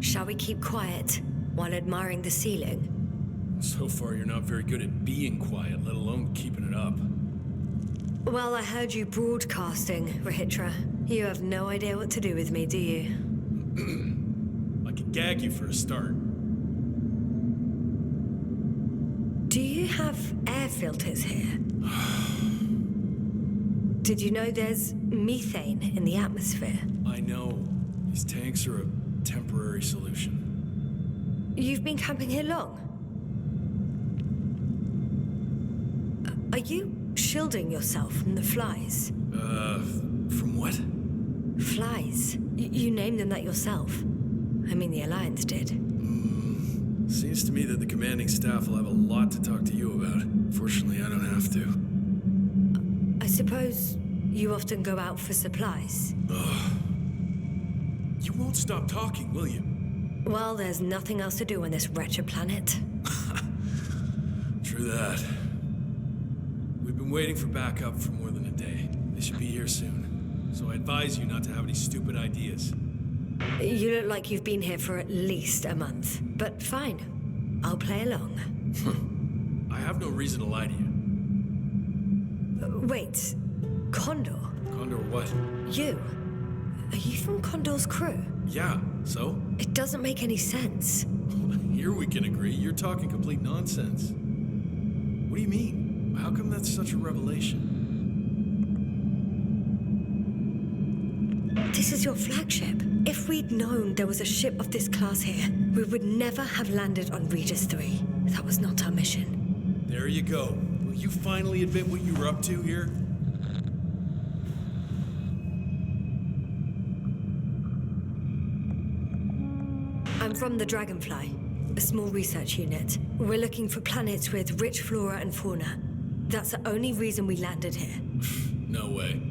Shall we keep quiet while admiring the ceiling? So far, you're not very good at being quiet, let alone keeping it up. Well, I heard you broadcasting, Rohitra. You have no idea what to do with me, do you? I could gag you for a start. Do you have air filters here? Did you know there's methane in the atmosphere? I know. These tanks are a temporary solution. You've been camping here long? Are you shielding yourself from the flies? From what? Flies. You named them that yourself. I mean, the Alliance did. Seems to me that the commanding staff will have a lot to talk to you about. Fortunately, I don't have to. suppose you often go out for supplies? You won't stop talking, will you? Well, there's nothing else to do on this wretched planet. True that. We've been waiting for backup for more than a day. They should be here soon. So I advise you not to have any stupid ideas. You look like you've been here for at least a month. But fine. I'll play along. I have no reason to lie to you. Wait. Condor? Condor what? You? Are you from Condor's crew? Yeah, so? It doesn't make any sense. Here we can agree. You're talking complete nonsense. What do you mean? How come that's such a revelation? This is your flagship. If we'd known there was a ship of this class here, we would never have landed on Regis III. That was not our mission. There you go. Will you finally admit what you were up to here? I'm from the Dragonfly, a small research unit. We're looking for planets with rich flora and fauna. That's the only reason we landed here. No way.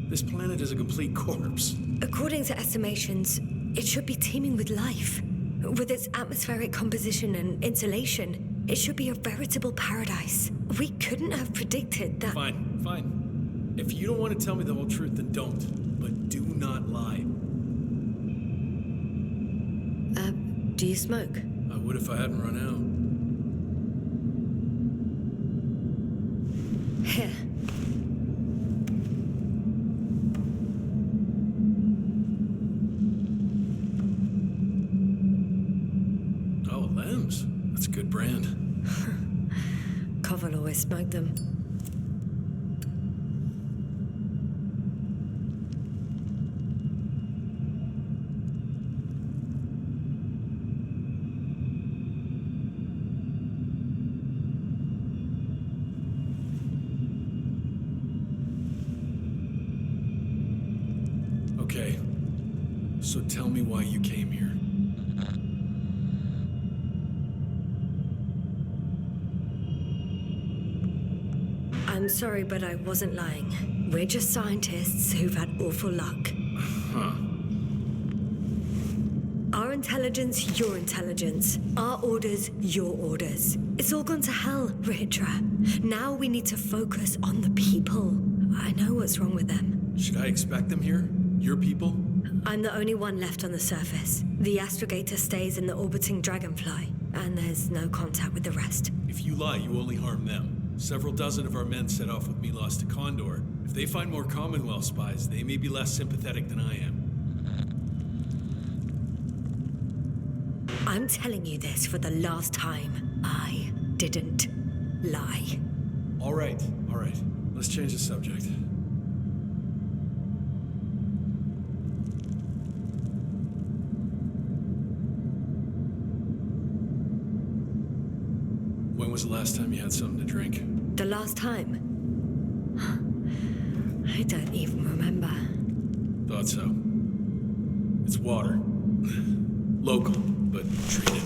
This planet is a complete corpse. According to estimations, it should be teeming with life. With its atmospheric composition and insulation, it should be a veritable paradise. We couldn't have predicted that. Fine, fine. If you don't want to tell me the whole truth, then don't. But do not lie. Do you smoke? I would if I hadn't run out. Here. Oh, Lems. That's a good brand. Koval always smoked them. Okay. So tell me why you came here. I'm sorry, but I wasn't lying. We're just scientists who've had awful luck. Huh. Our intelligence, your intelligence. Our orders, your orders. It's all gone to hell, Rehitra. Now we need to focus on the people. I know what's wrong with them. Should I expect them here? Your people? I'm the only one left on the surface. The astrogator stays in the orbiting Dragonfly, and there's no contact with the rest. If you lie, you only harm them. Several dozen of our men set off with Milos to Condor. If they find more Commonwealth spies, they may be less sympathetic than I am. I'm telling you this for the last time. I didn't lie. All right. Let's change the subject. When was the last time you had something to drink? The last time? I don't even remember. Thought so. It's water. Local, but treated.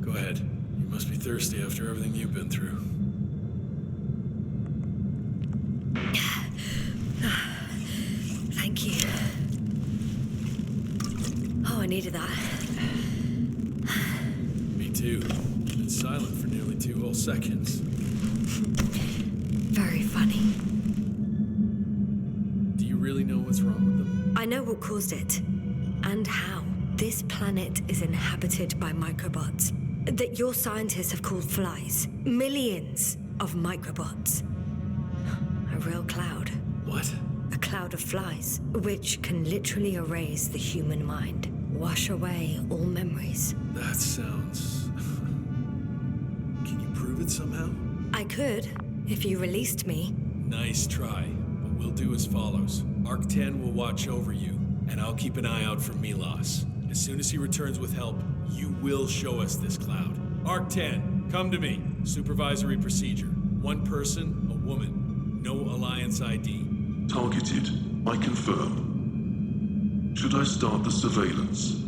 Go ahead. You must be thirsty after everything you've been through. Thank you. Oh, I needed that. Me too. Been silent for nearly 2 whole seconds. Very funny. Do you really know what's wrong with them? I know what caused it. And how. This planet is inhabited by microbots that your scientists have called flies. Millions of microbots. A real cloud. What? A cloud of flies, which can literally erase the human mind. Wash away all memories. That sounds... Can you prove it somehow? I could, if you released me. Nice try, but we'll do as follows. Arc 10 will watch over you, and I'll keep an eye out for Milos. As soon as he returns with help, you will show us this cloud. Arc 10, come to me. Supervisory procedure. 1 person, a woman. No Alliance ID. Targeted. I confirm. Should I start the surveillance?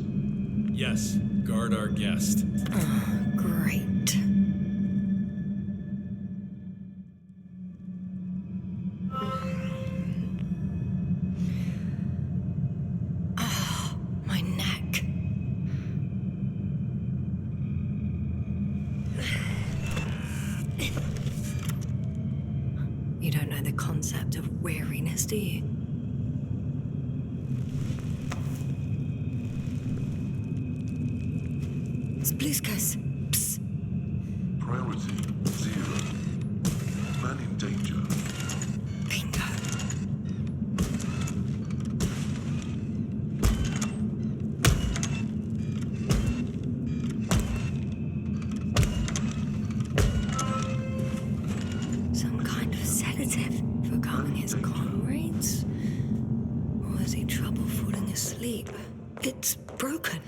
Yes, guard our guest. Great. You don't know the concept of weariness, do you? Spluskas. Psst. Priority 0. Man in danger. Bingo. Some kind of sedative for calming his comrades? Or has he trouble falling asleep? It's broken.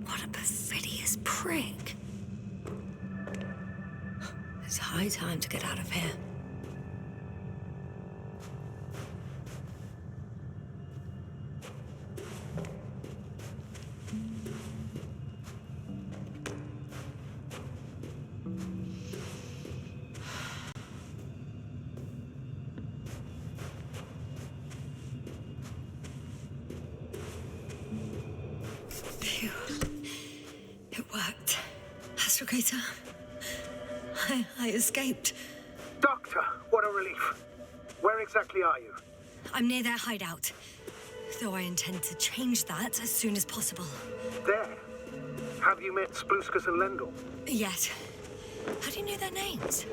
What a perfidious prick. It's high time to get out of here. Phew. It worked. Astrogator. I escaped. Doctor, what a relief. Where exactly are you? I'm near their hideout. Though I intend to change that as soon as possible. There. Have you met Spluskas and Lendl? Yes. How do you know their names?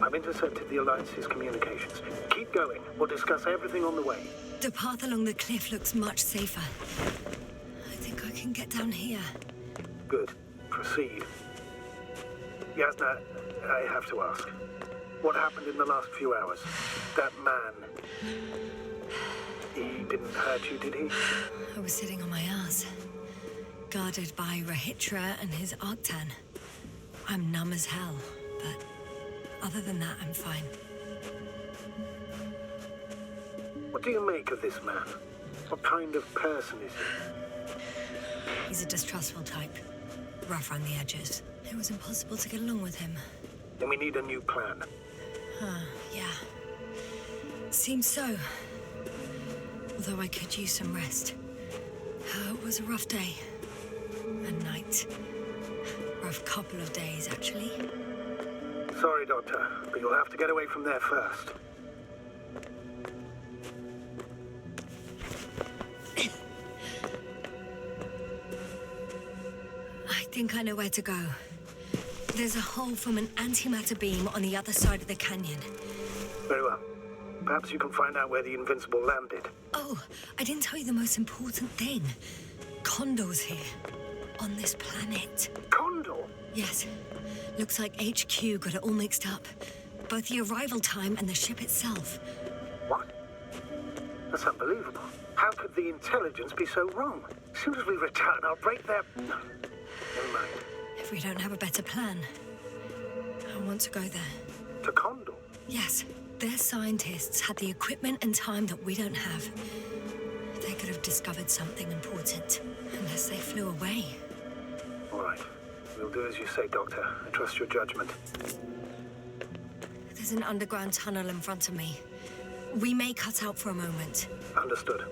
I've intercepted the Alliance's communications. Keep going. We'll discuss everything on the way. The path along the cliff looks much safer. I think I can get down here. Good. Proceed. Yasna, I have to ask. What happened in the last few hours? That man... He didn't hurt you, did he? I was sitting on my ass, guarded by Regis III and his Arctan. I'm numb as hell, but other than that, I'm fine. What do you make of this man? What kind of person is he? He's a distrustful type, rough around the edges. It was impossible to get along with him. Then we need a new plan. Yeah. Seems so. Although I could use some rest. It was a rough day. A night. Rough couple of days, actually. Sorry, Doctor, but you'll have to get away from there first. I think I know where to go. There's a hole from an antimatter beam on the other side of the canyon. Very well. Perhaps you can find out where the Invincible landed. Oh, I didn't tell you the most important thing. Condor's here. On this planet. Condor? Yes. Looks like HQ got it all mixed up. Both the arrival time and the ship itself. What? That's unbelievable. How could the intelligence be so wrong? As soon as we return, I'll break their... No. Never mind. If we don't have a better plan, I want to go there. To Condor? Yes. Their scientists had the equipment and time that we don't have. They could have discovered something important, unless they flew away. All right. We'll do as you say, Doctor. I trust your judgment. There's an underground tunnel in front of me. We may cut out for a moment. Understood.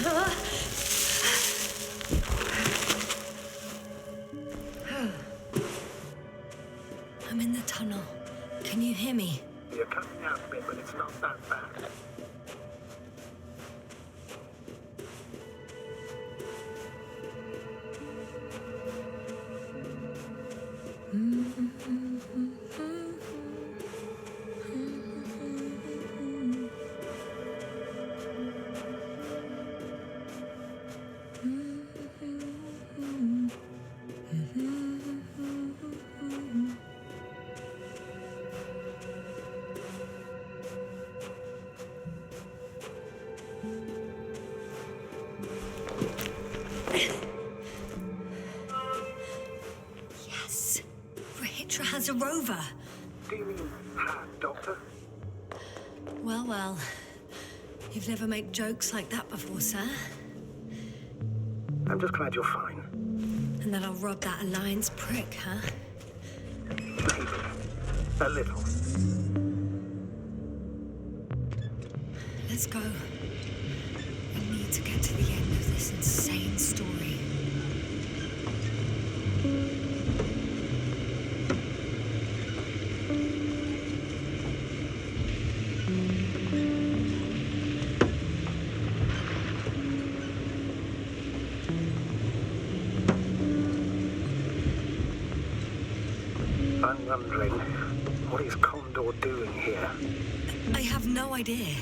I'm in the tunnel. Can you hear me? You're cutting out a bit, but it's not that bad. Yes. Rahitra has a rover. Do you mean had, Doctor? Well, well. You've never made jokes like that before, sir. I'm just glad you're fine. And that I'll rob that Alliance prick, huh? Maybe. A little. Let's go. We need to get to the end of this insane story. I'm wondering, what is Condor doing here? I have no idea.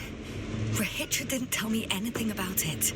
Rahitra didn't tell me anything about it.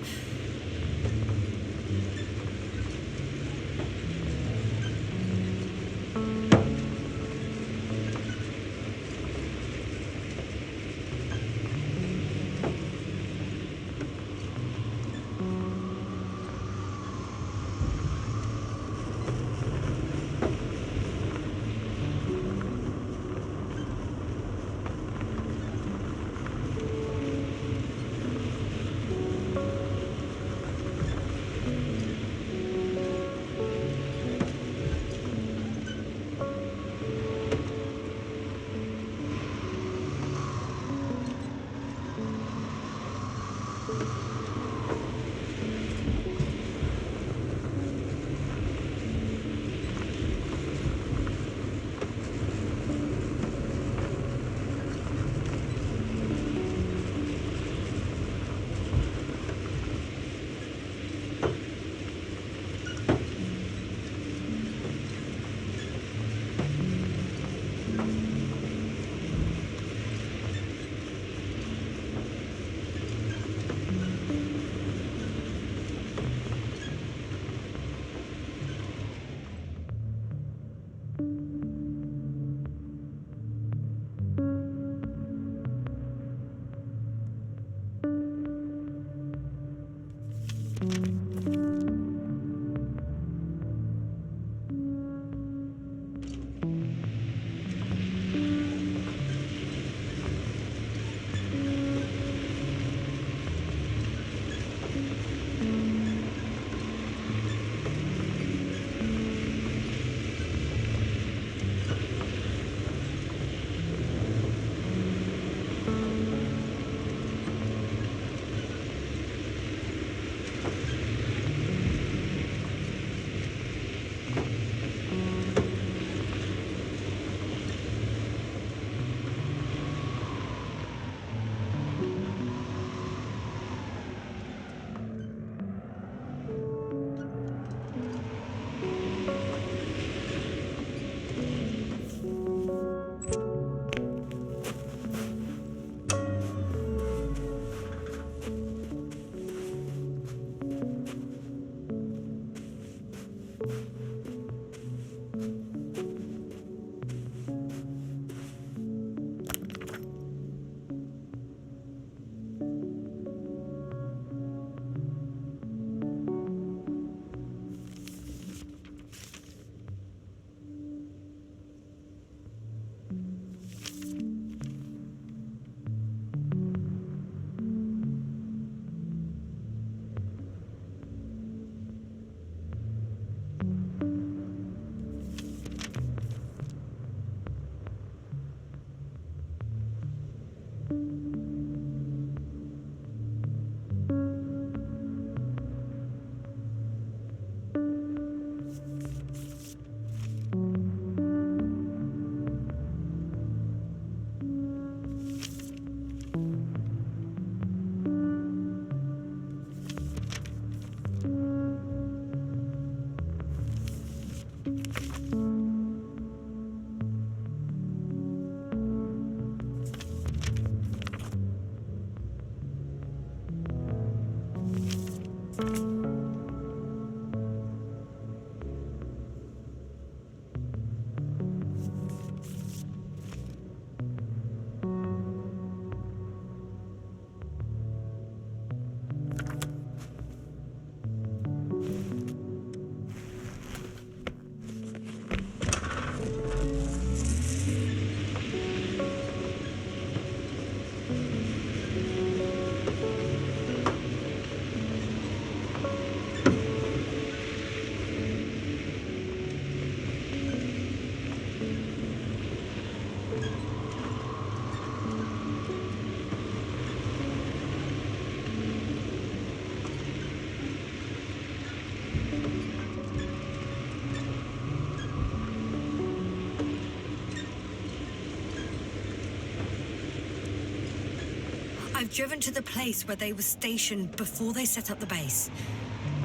I've driven to the place where they were stationed before they set up the base.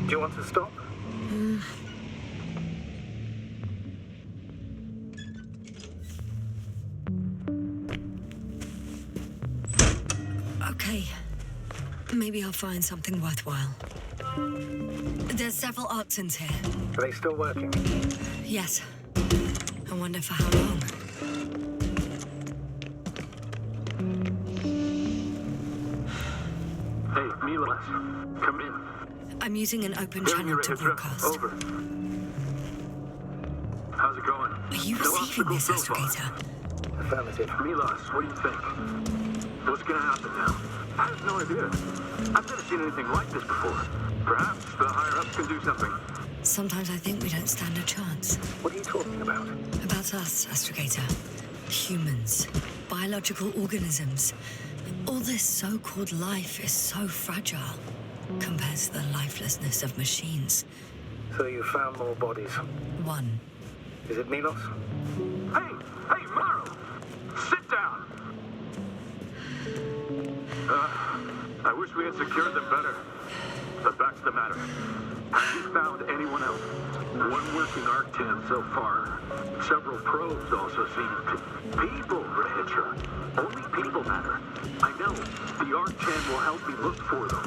Do you want to stop? Okay. Maybe I'll find something worthwhile. There's several Arctons here. Are they still working? Yes. I wonder for how long. Hey, Milos, come in. I'm using an open Hearing channel your to Hydra. broadcast. Over. How's it going? Are you No receiving obstacles this, so far. Astrogator? Affirmative. Milos, what do you think? What's gonna happen now? I have no idea. I've never seen anything like this before. Perhaps the higher-ups can do something. Sometimes I think we don't stand a chance. What are you talking about? About us, Astrogator. Humans. Biological organisms. All this so-called life is so fragile compared to the lifelessness of machines. So you found more bodies. One. Is it Milos? Hey, Maro! Sit down! I wish we had secured them better. But back to the matter. Have you found anyone else? One working Arctan so far. Several probes also seem to... People, Hydra. Only people matter. I know. The Arctan will help me look for them.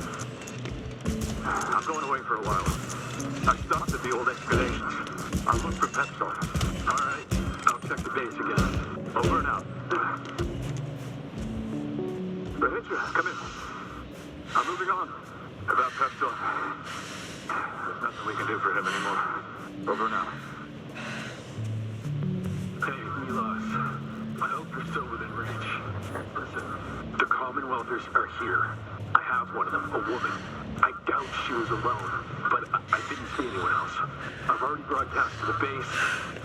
I'm going away for a while. I stopped at the old excavations. I'll look for Petstar. All right. I'll check the base again. Over and out. Hydra, come in. I'm moving on. About Petstar. There's nothing we can do for him anymore. Over and out. Hey, Milos. I hope you're still within reach. Listen, the Commonwealthers are here. I have one of them, a woman. I doubt she was alone, but I didn't see anyone else. I've already broadcast to the base.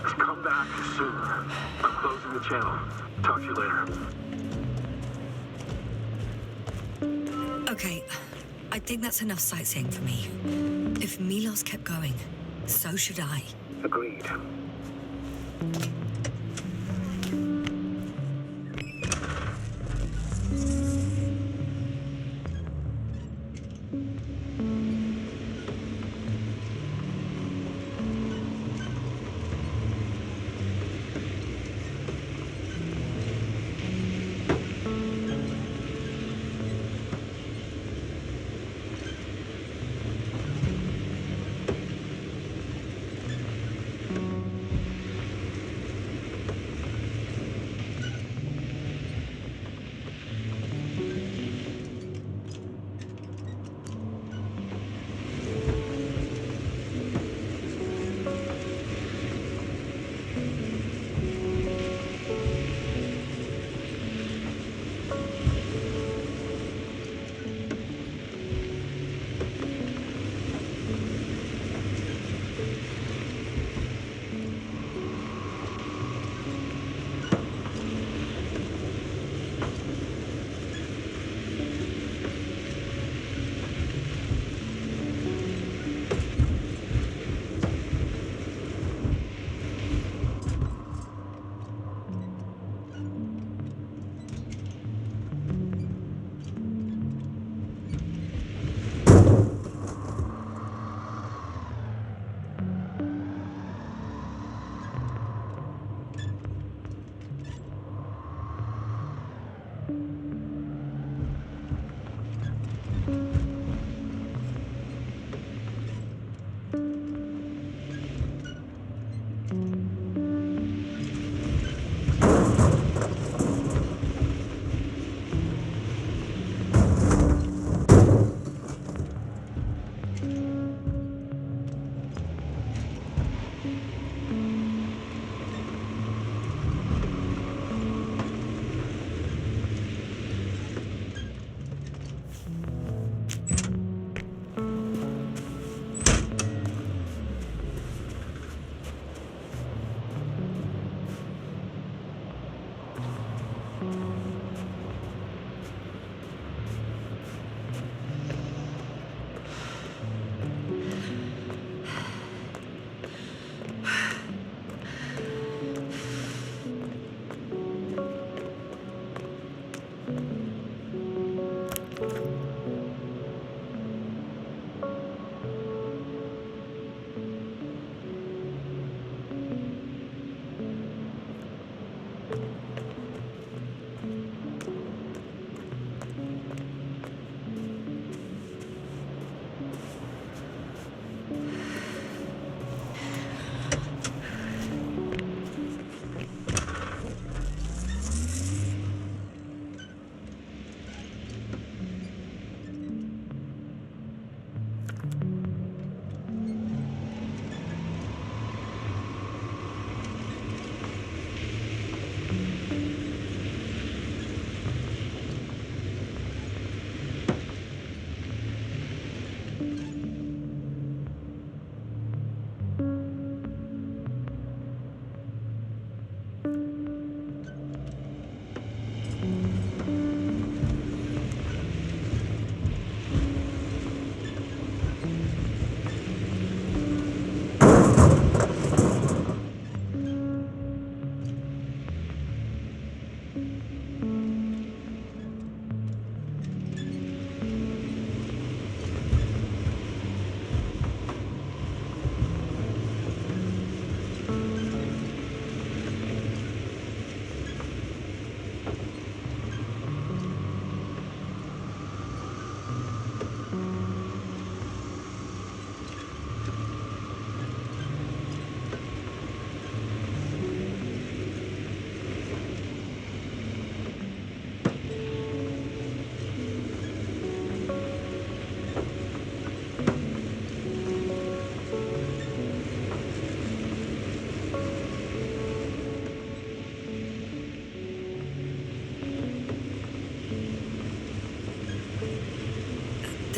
Just come back soon. I'm closing the channel. Talk to you later. Okay. I think that's enough sightseeing for me. If Milos kept going, so should I. Agreed.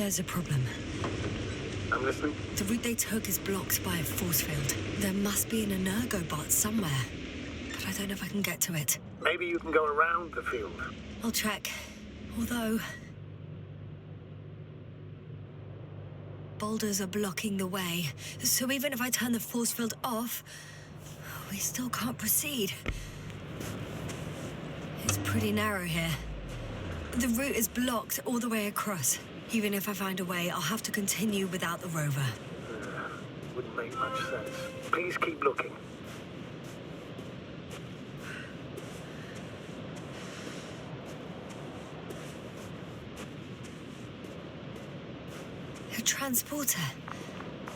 There's a problem. I'm listening. The route they took is blocked by a force field. There must be an energobot somewhere, but I don't know if I can get to it. Maybe you can go around the field. I'll check. Although... boulders are blocking the way, so even if I turn the force field off, we still can't proceed. It's pretty narrow here. The route is blocked all the way across. Even if I find a way, I'll have to continue without the rover. Wouldn't make much sense. Please keep looking. A transporter.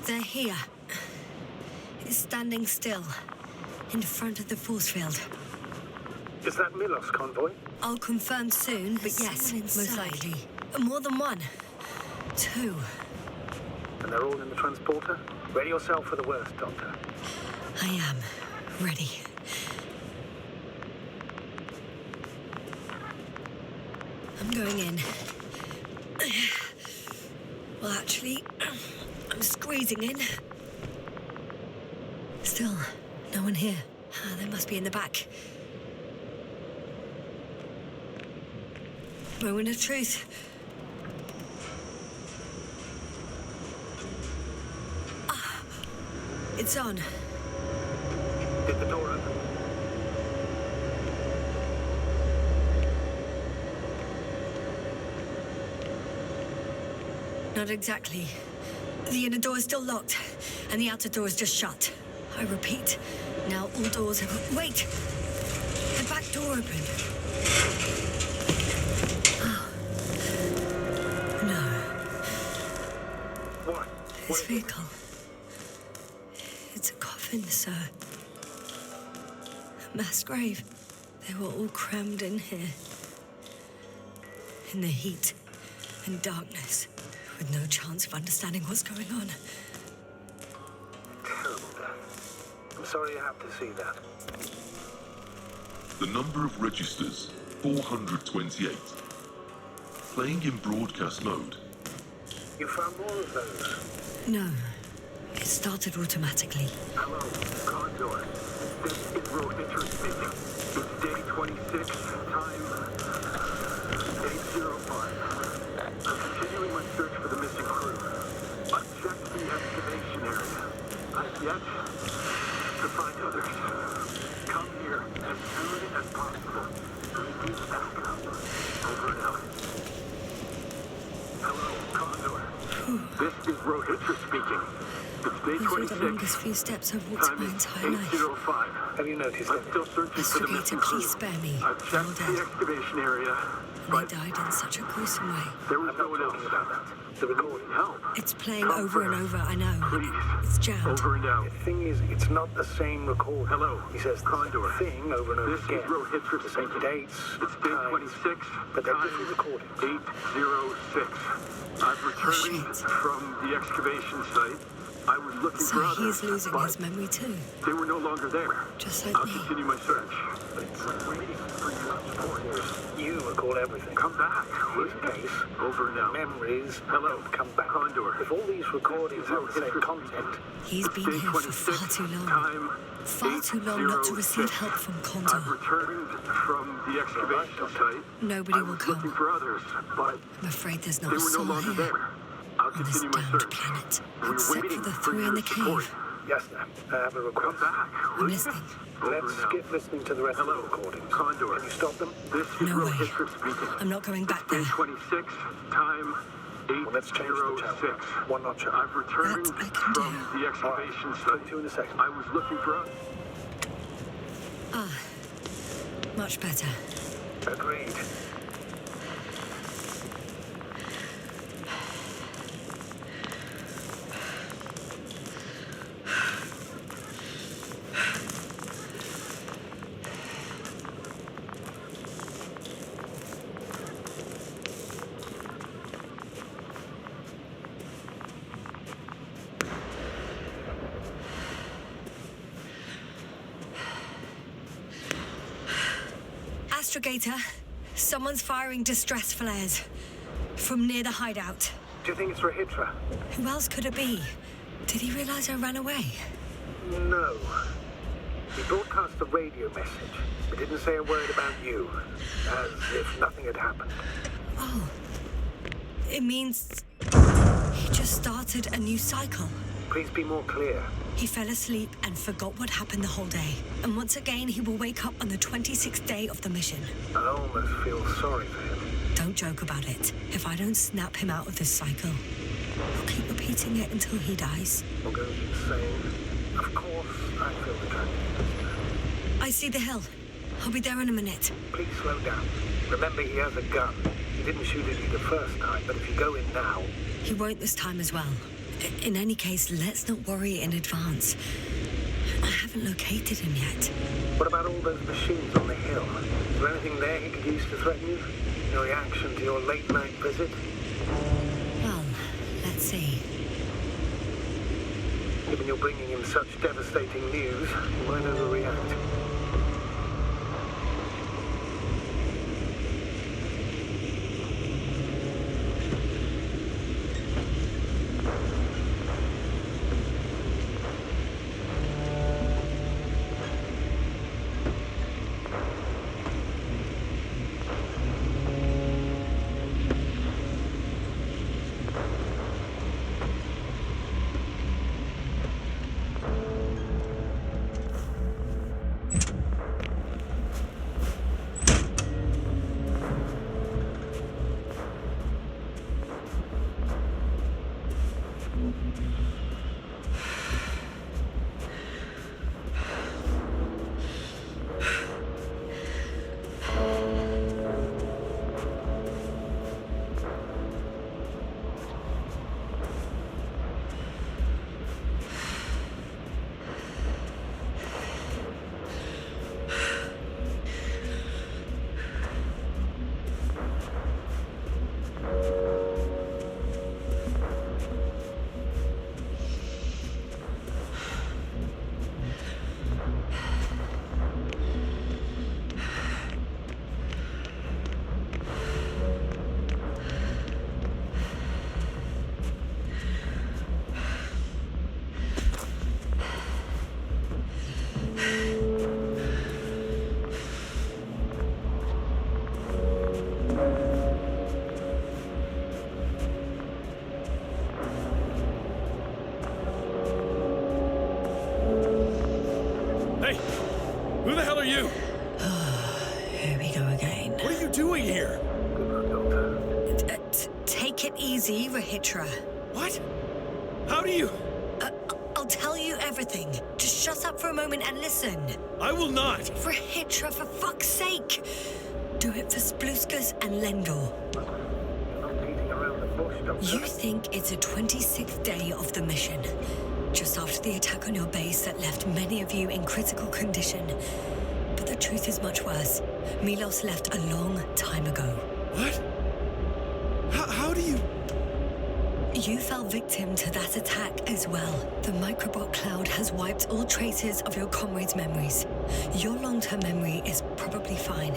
They're here. It's standing still, in front of the force field. Is that Milos' convoy? I'll confirm soon, but yes, most likely. More than one. Two. And they're all in the transporter? Ready yourself for the worst, Doctor. I am. Ready. I'm going in. Well, actually, I'm squeezing in. Still, no one here. They must be in the back. Moment of truth. It's on. Did the door open? Not exactly. The inner door is still locked, and the outer door is just shut. I repeat, now all doors have... Wait! The back door opened. Oh. No. What? This vehicle. It's a coffin, sir. A mass grave. They were all crammed in here. In the heat and darkness, with no chance of understanding what's going on. Terrible death. I'm sorry you have to see that. The number of registers, 428. Playing in broadcast mode. You found more of those? No. It started automatically. Hello, Condor. This is Rethink speaking. It's day 26, time 8:05. I'm continuing my search for the missing crew. I've checked the excavation area. I've yet to find others. Come here as soon as possible. We need backup. Over and out. Hello, Condor. This is Rethink speaking. It's day These are the 26. longest few steps I've walked in my entire life. 8:05. Have you noticed I'm it? still searching for the missing Astrogator, crew. please spare me. I've They're all checked dead. the excavation area, And but they died in such a gruesome way. there was I'm no not one else. talking about that. The recording. Help. It's playing Come over and first. over, I know. Please. It's jammed. Over and out. The thing is, it's not the same recording. Hello, He says the Condor. same thing over and over This again. is Rethink The same speaking. dates, It's day times, 26. but they're time different recordings. 8:06. I've returned shit. from the excavation site. I was looking So for others, he's losing but his memory too. they were no longer there. Just like I'll me. continue my search. It's waiting for your support. You recall everything. Come back. In his case, Over now. memories Hello, don't come back. Condor. If all these recordings have the same content, He's been here for far too long. Time Far too long not to receive 8:06. help from I've Condor. returned from the excavation site. Nobody I will was looking come. for others, but I'm afraid there's they not a were no soul longer here there. I'll on this continue my damned search. planet, We're except waiting for the for three your in the support. cave. Yasna, I have a Come request. back. I'm listening. Let's skip listening to the rest Hello, of the recordings. Condor. Can you stop them? This is No way. Rethink speaking. I'm not going back Day there. 26, time Well, let's change the channel. 8:06. One notch up. I've returned That I can from do. the excavation Talk site. to you in a second. I was looking for others. Ah, much better. Agreed. Astrogator, someone's firing distress flares from near the hideout. Do you think it's Rahitra? Who else could it be? Did he realize I ran away? No. He broadcast a radio message, but didn't say a word about you, as if nothing had happened. Oh. It means he just started a new cycle. Please be more clear. He fell asleep and forgot what happened the whole day. And once again, he will wake up on the 26th day of the mission. I almost feel sorry for him. Don't joke about it. If I don't snap him out of this cycle, I'll keep repeating it until he dies. Or goes insane. Of course, I feel the tragedy. I see the hill. I'll be there in a minute. Please slow down. Remember, he has a gun. He didn't shoot at you the first time, but if you go in now... He won't this time as well. In any case, let's not worry in advance. I haven't located him yet. What about all those machines on the hill? Is there anything there he could use to threaten you? Your reaction to your late-night visit? Well, let's see. Given you're bringing him such devastating news, he might overreact. Rahitra. What? How do you... I'll tell you everything. Just shut up for a moment and listen. I will not. Rahitra, for fuck's sake. Do it for Spluskas and Lendor. You think it's a 26th day of the mission. Just after the attack on your base that left many of you in critical condition. But the truth is much worse. Milos left a long time ago. What? How do you... You fell victim to that attack as well. The microbot cloud has wiped all traces of your comrades' memories. Your long-term memory is probably fine.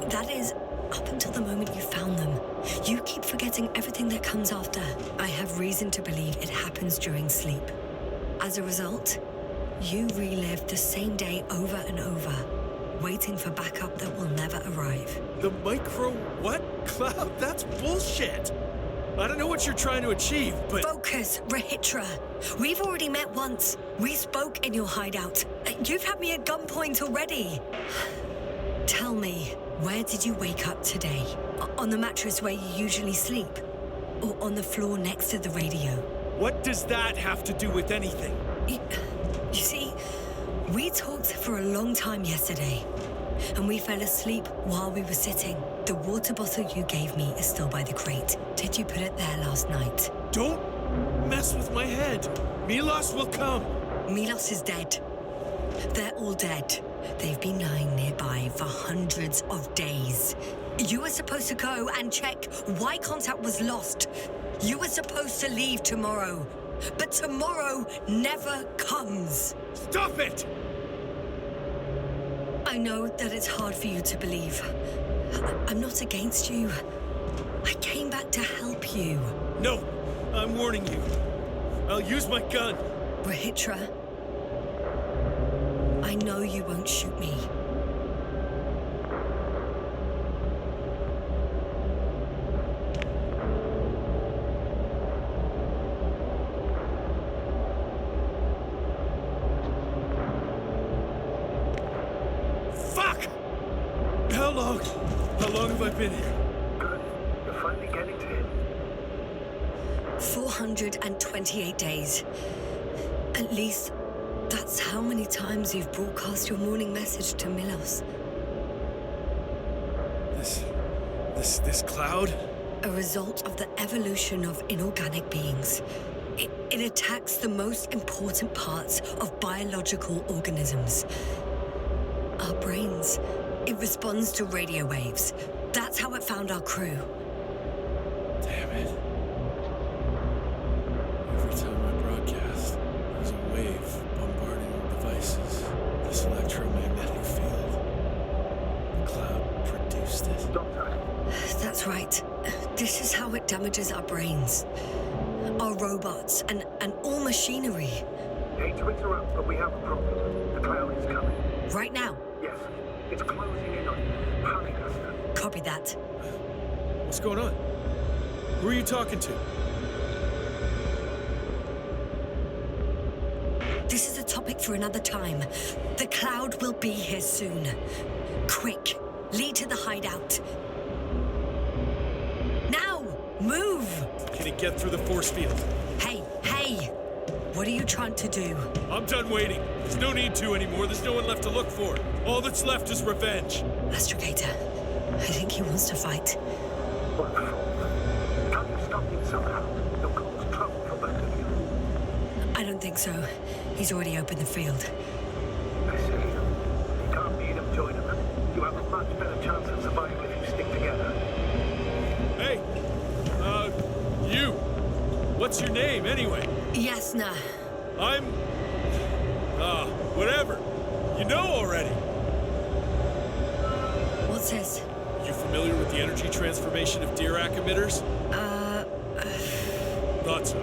That is, up until the moment you found them. You keep forgetting everything that comes after. I have reason to believe it happens during sleep. As a result, you relive the same day over and over, waiting for backup that will never arrive. The micro what? Cloud? That's bullshit! I don't know what you're trying to achieve, but... Focus, Rahitra. We've already met once. We spoke in your hideout. You've had me at gunpoint already. Tell me, where did you wake up today? On the mattress where you usually sleep? Or on the floor next to the radio? What does that have to do with anything? You see, we talked for a long time yesterday. And we fell asleep while we were sitting. The water bottle you gave me is still by the crate. Did you put it there last night? Don't mess with my head. Milos will come. Milos is dead. They're all dead. They've been lying nearby for hundreds of days. You were supposed to go and check why contact was lost. You were supposed to leave tomorrow. But tomorrow never comes. Stop it! I know that it's hard for you to believe. I'm not against you. I came back to help you. No, I'm warning you. I'll use my gun. Rahitra, I know you won't shoot me. Fuck! How long have I been here? Good. You're finally getting to him. 428 days. At least, that's how many times you've broadcast your morning message to Milos. This cloud? A result of the evolution of inorganic beings. It attacks the most important parts of biological organisms. Our brains. It responds to radio waves. That's how it found our crew. Damn it. Every time I broadcast, there's a wave bombarding the devices. This electromagnetic field. The cloud produced it. Doctor. That's right. This is how it damages our brains. Our robots and all machinery. Hate to interrupt, but we have a problem. The cloud is coming. Right now. Yes. It's closing in on you. Hurry, Yasna. Copy that. What's going on? Who are you talking to? This is a topic for another time. The cloud will be here soon. Quick, lead to the hideout. Now, move! Can he get through the force field? Hey! What are you trying to do? I'm done waiting. There's no need to anymore. There's no one left to look for. All that's left is revenge. Astrogator, I think he wants to fight. What for? Can't you stop him somehow? You'll cause trouble for both of you. I don't think so. He's already opened the field. I see. You can't beat him, join him. You have a much better chance of survival if you stick together. Hey! You! What's your name, anyway? Yasna. I'm... whatever. You know already. What's this? You familiar with the energy transformation of Dirac emitters? Thought so.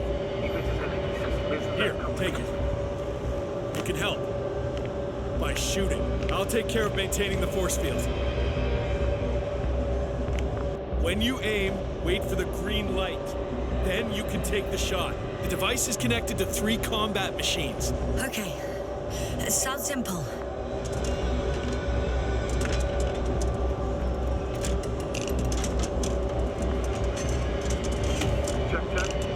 Here, take it. You can help. By shooting. I'll take care of maintaining the force field. When you aim, wait for the green light. Then you can take the shot. The device is connected to 3 combat machines. Okay. Sounds simple. Check.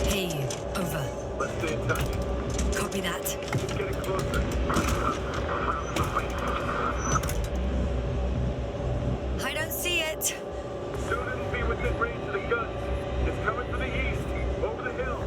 Hey, over. Let's stay in touch. Copy that. It's getting closer. I don't see it. Soon it'll be within range of the guns. It's coming to the east, over the hill.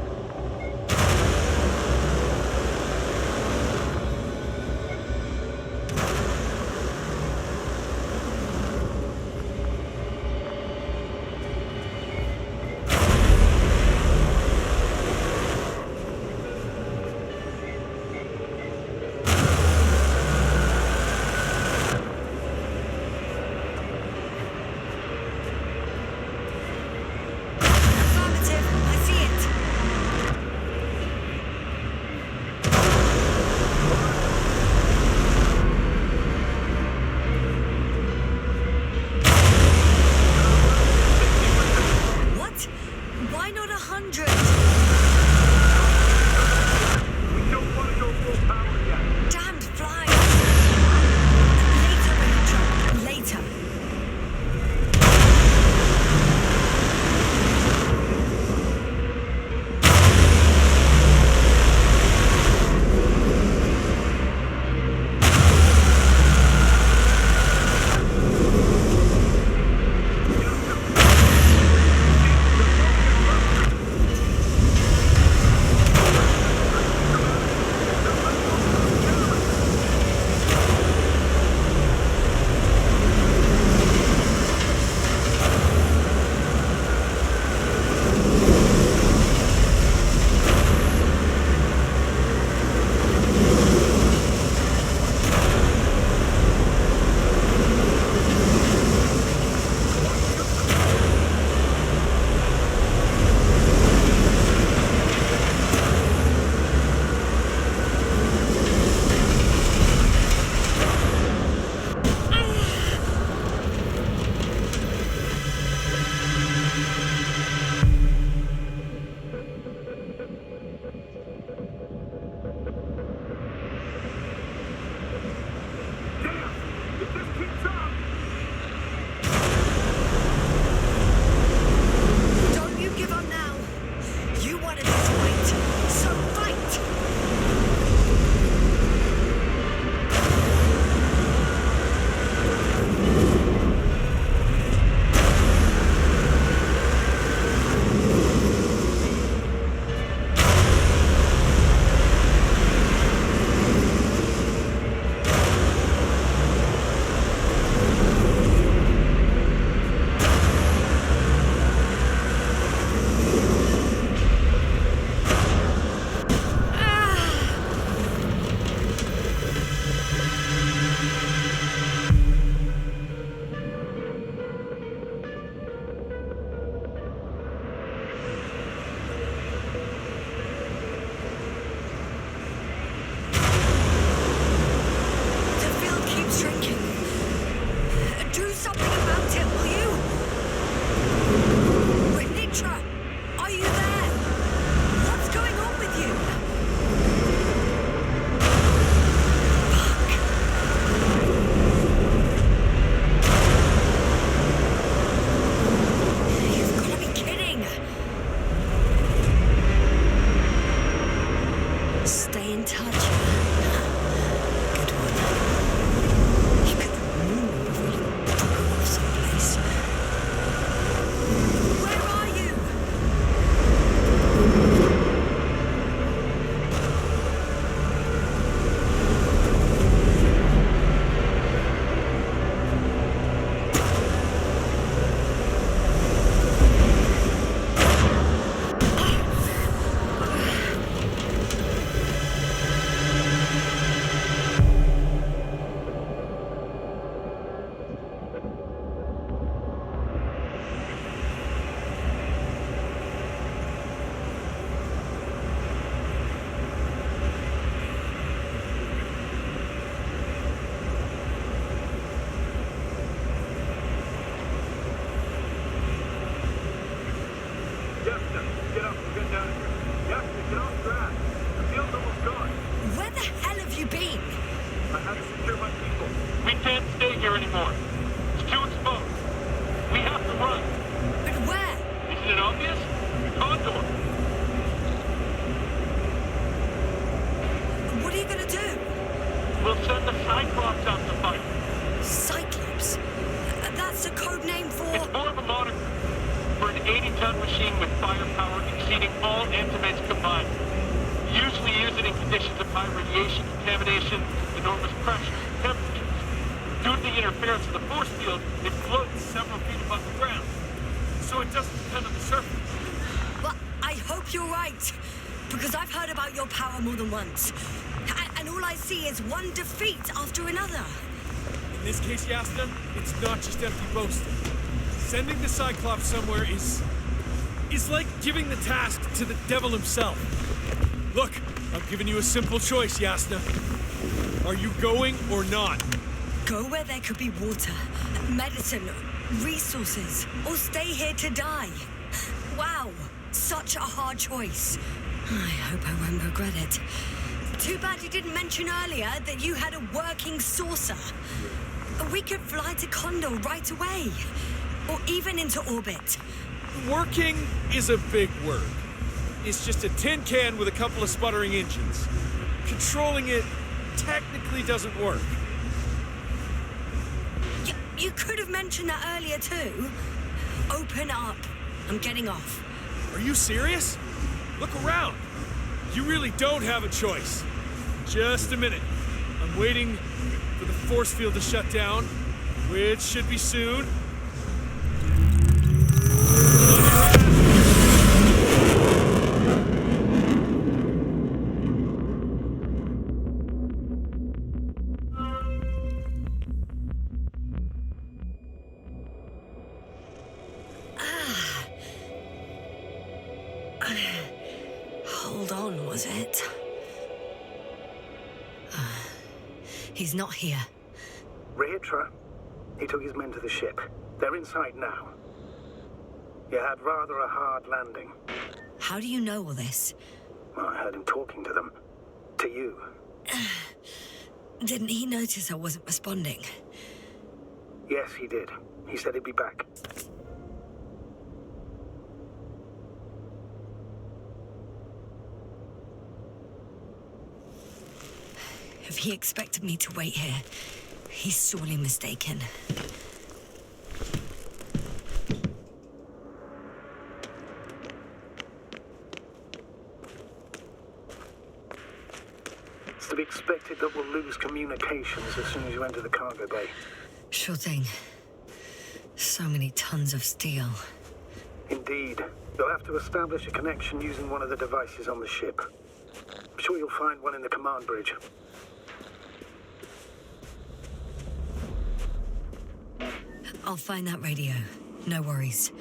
Get up, we're getting out of here. Yasna, get off track. The field's almost gone. Where the hell have you been? I had to secure my people. We can't stay here anymore. It's too exposed. We have to run. But where? Isn't it obvious? Condor. What are you gonna do? We'll send the Cyclops out to fight. Cyclops? That's the code name for... It's more of a moniker for an 80-ton machine with firepower exceeding all antimates combined. Usually use it in conditions of high radiation contamination, enormous pressure, temperatures. Due to the interference of the force field, it floats several feet above the ground, so it doesn't depend on the surface. Well, I hope you're right, because I've heard about your power more than once. And all I see is one defeat after another. In this case, Yasna, it's not just empty boasting. Sending the Cyclops somewhere is like giving the task to the devil himself. Look, I'm giving you a simple choice, Yasna. Are you going or not? Go where there could be water, medicine, resources, or stay here to die. Wow, such a hard choice. I hope I won't regret it. Too bad you didn't mention earlier that you had a working saucer. We could fly to Condor right away, or even into orbit. Working is a big word. It's just a tin can with a couple of sputtering engines. Controlling it technically doesn't work. You could have mentioned that earlier too. Open up. I'm getting off. Are you serious? Look around. You really don't have a choice. Just a minute. I'm waiting for the force field to shut down, which should be soon. Hold on, was it? He's not here. Regis, he took his men to the ship. They're inside now. You had rather a hard landing. How do you know all this? Well, I heard him talking to them. To you. Didn't he notice I wasn't responding? Yes, he did. He said he'd be back. If he expected me to wait here, he's sorely mistaken. It's to be expected that we'll lose communications as soon as you enter the cargo bay. Sure thing. So many tons of steel. Indeed. You'll have to establish a connection using one of the devices on the ship. I'm sure you'll find one in the command bridge. I'll find that radio. No worries.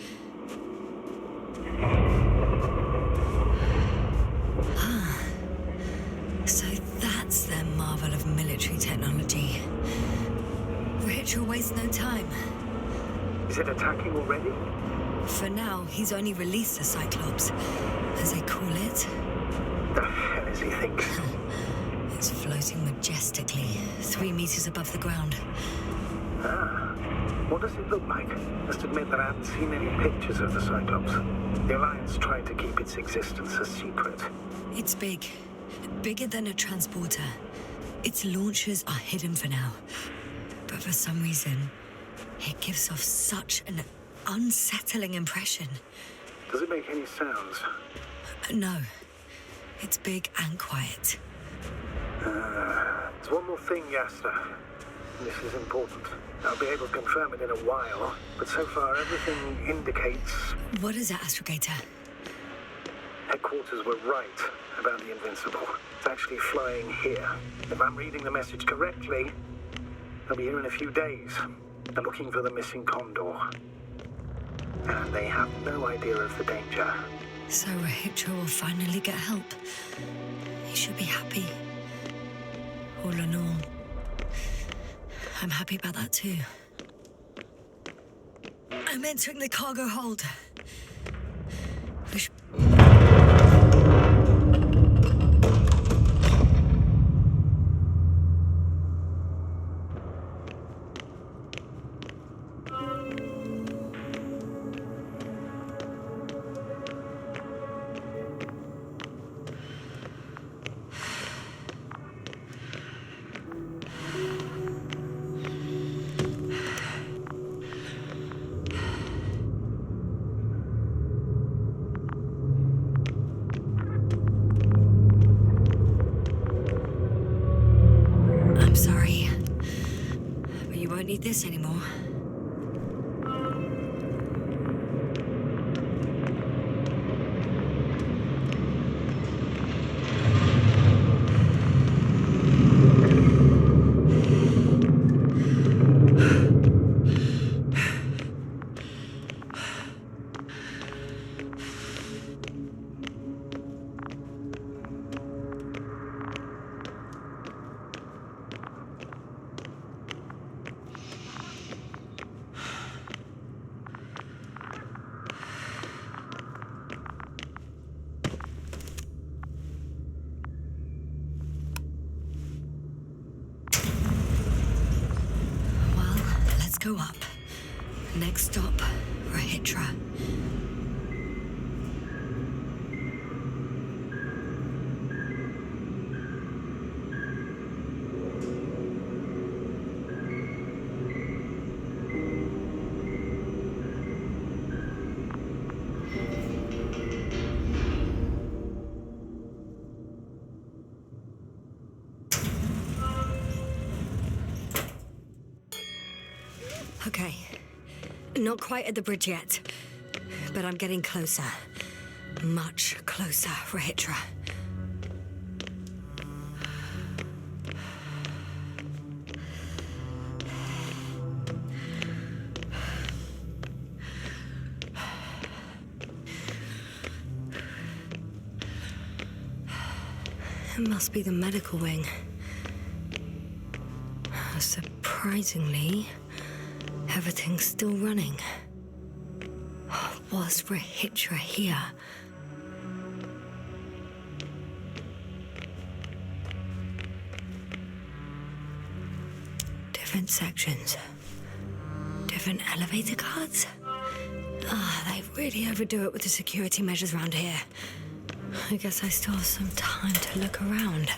So that's their marvel of military technology. Ritual wastes no time. Is it attacking already? For now, he's only released the Cyclops, as they call it. The hell is he thinking? It's floating majestically, 3 meters above the ground. What does it look like? Must admit that I haven't seen any pictures of the Cyclops. The Alliance tried to keep its existence a secret. It's big. Bigger than a transporter. Its launchers are hidden for now. But for some reason, it gives off such an unsettling impression. Does it make any sounds? No. It's big and quiet. There's one more thing, Yasna. This is important. I'll be able to confirm it in a while, but so far everything indicates... What is it, Astrogator? Headquarters were right about the Invincible. It's actually flying here. If I'm reading the message correctly, they'll be here in a few days. They're looking for the missing Condor. And they have no idea of the danger. So Rahitra will finally get help. He should be happy. All in all, I'm happy about that too. I'm entering the cargo hold. We should... this anymore. Go up. Next stop, Rahitra. Okay. Not quite at the bridge yet, but I'm getting closer. Much closer, Rahitra. It must be the medical wing. Surprisingly, everything's still running. Was Rahitra here? Different sections. Different elevator cards? They really overdo it with the security measures around here. I guess I still have some time to look around.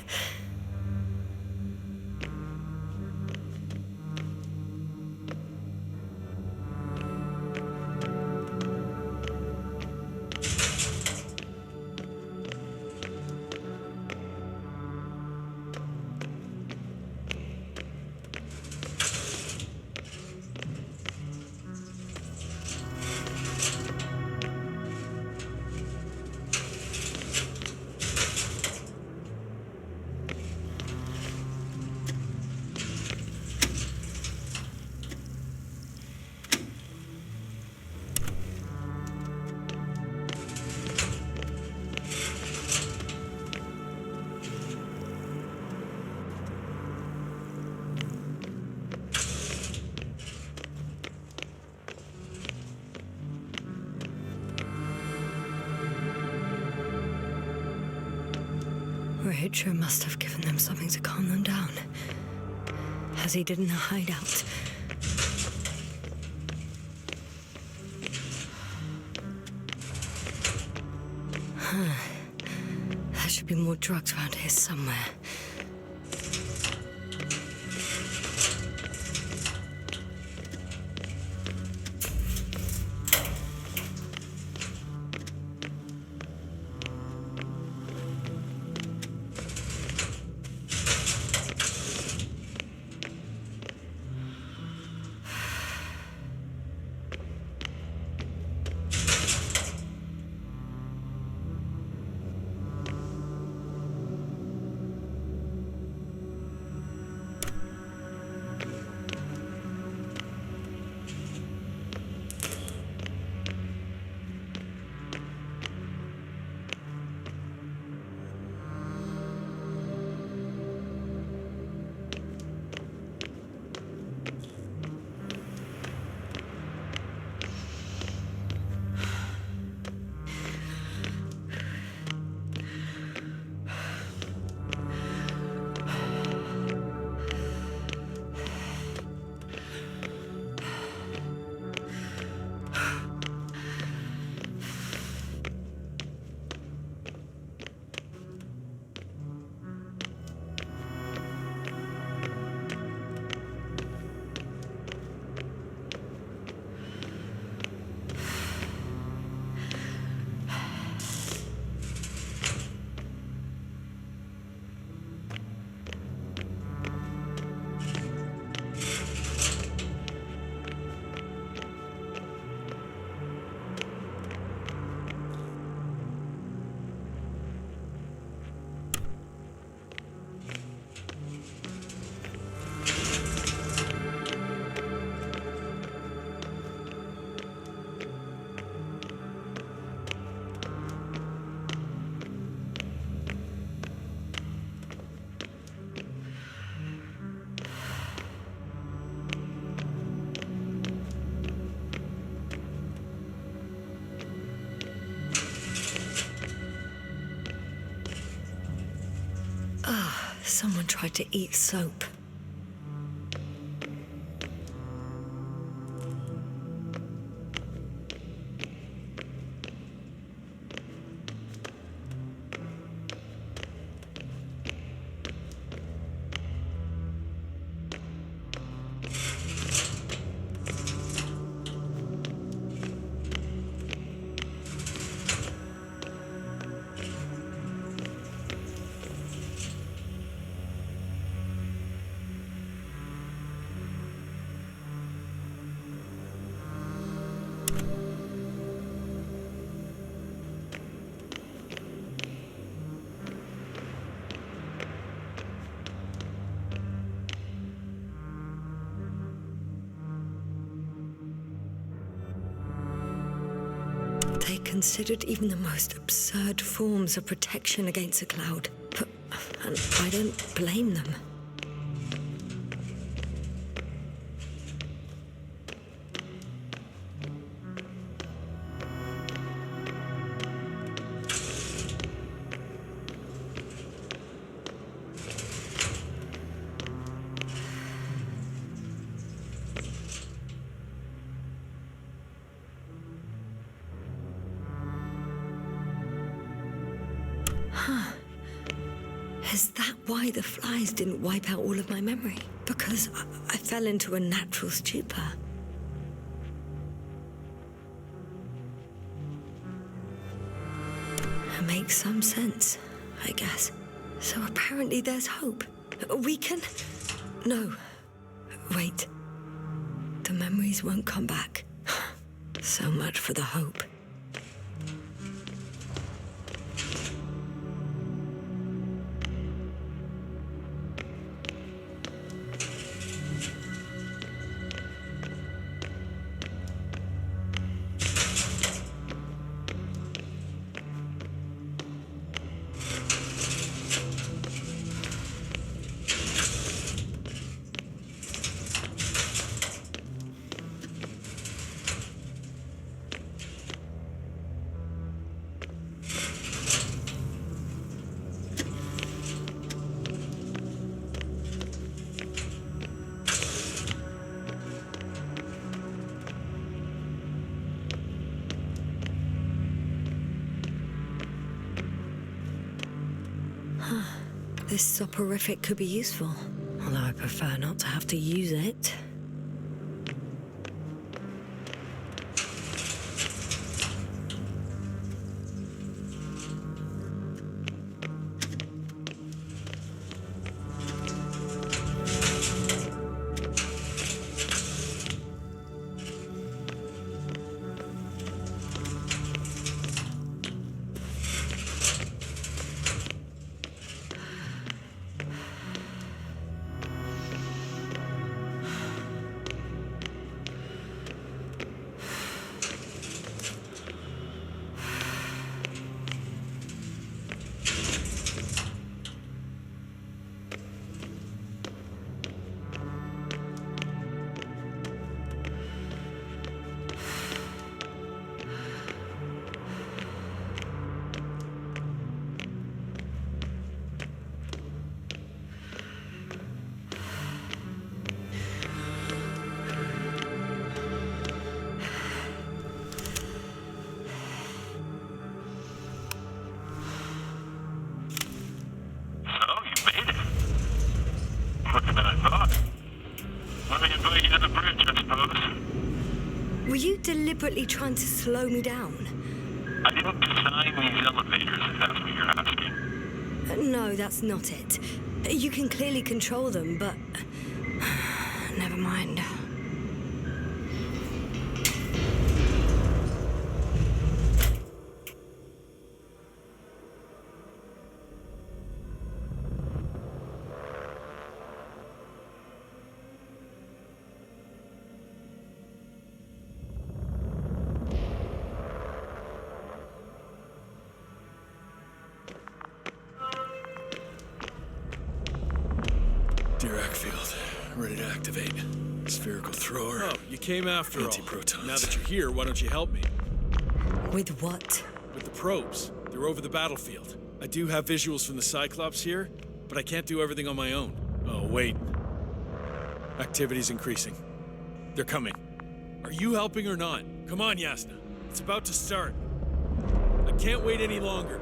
Rahitra must have given them something to calm them down, as he did in the hideout. There should be more drugs around here somewhere. Someone tried to eat soap. They considered even the most absurd forms of protection against a cloud. But and I don't blame them. Is that why the flies didn't wipe out all of my memory? Because I fell into a natural stupor. It makes some sense, I guess. So apparently there's hope. We can... No. Wait. The memories won't come back. So much for the hope. This soporific could be useful, although I prefer not to have to use it. Were you deliberately trying to slow me down? I didn't design these elevators, if that's what you're asking. No, that's not it. You can clearly control them, but... Never mind. Ready to activate. Spherical thrower. Oh, you came after all. Anti-protons. Now that you're here, why don't you help me? With what? With the probes. They're over the battlefield. I do have visuals from the Cyclops here, but I can't do everything on my own. Oh, wait. Activity's increasing. They're coming. Are you helping or not? Come on, Yasna. It's about to start. I can't wait any longer.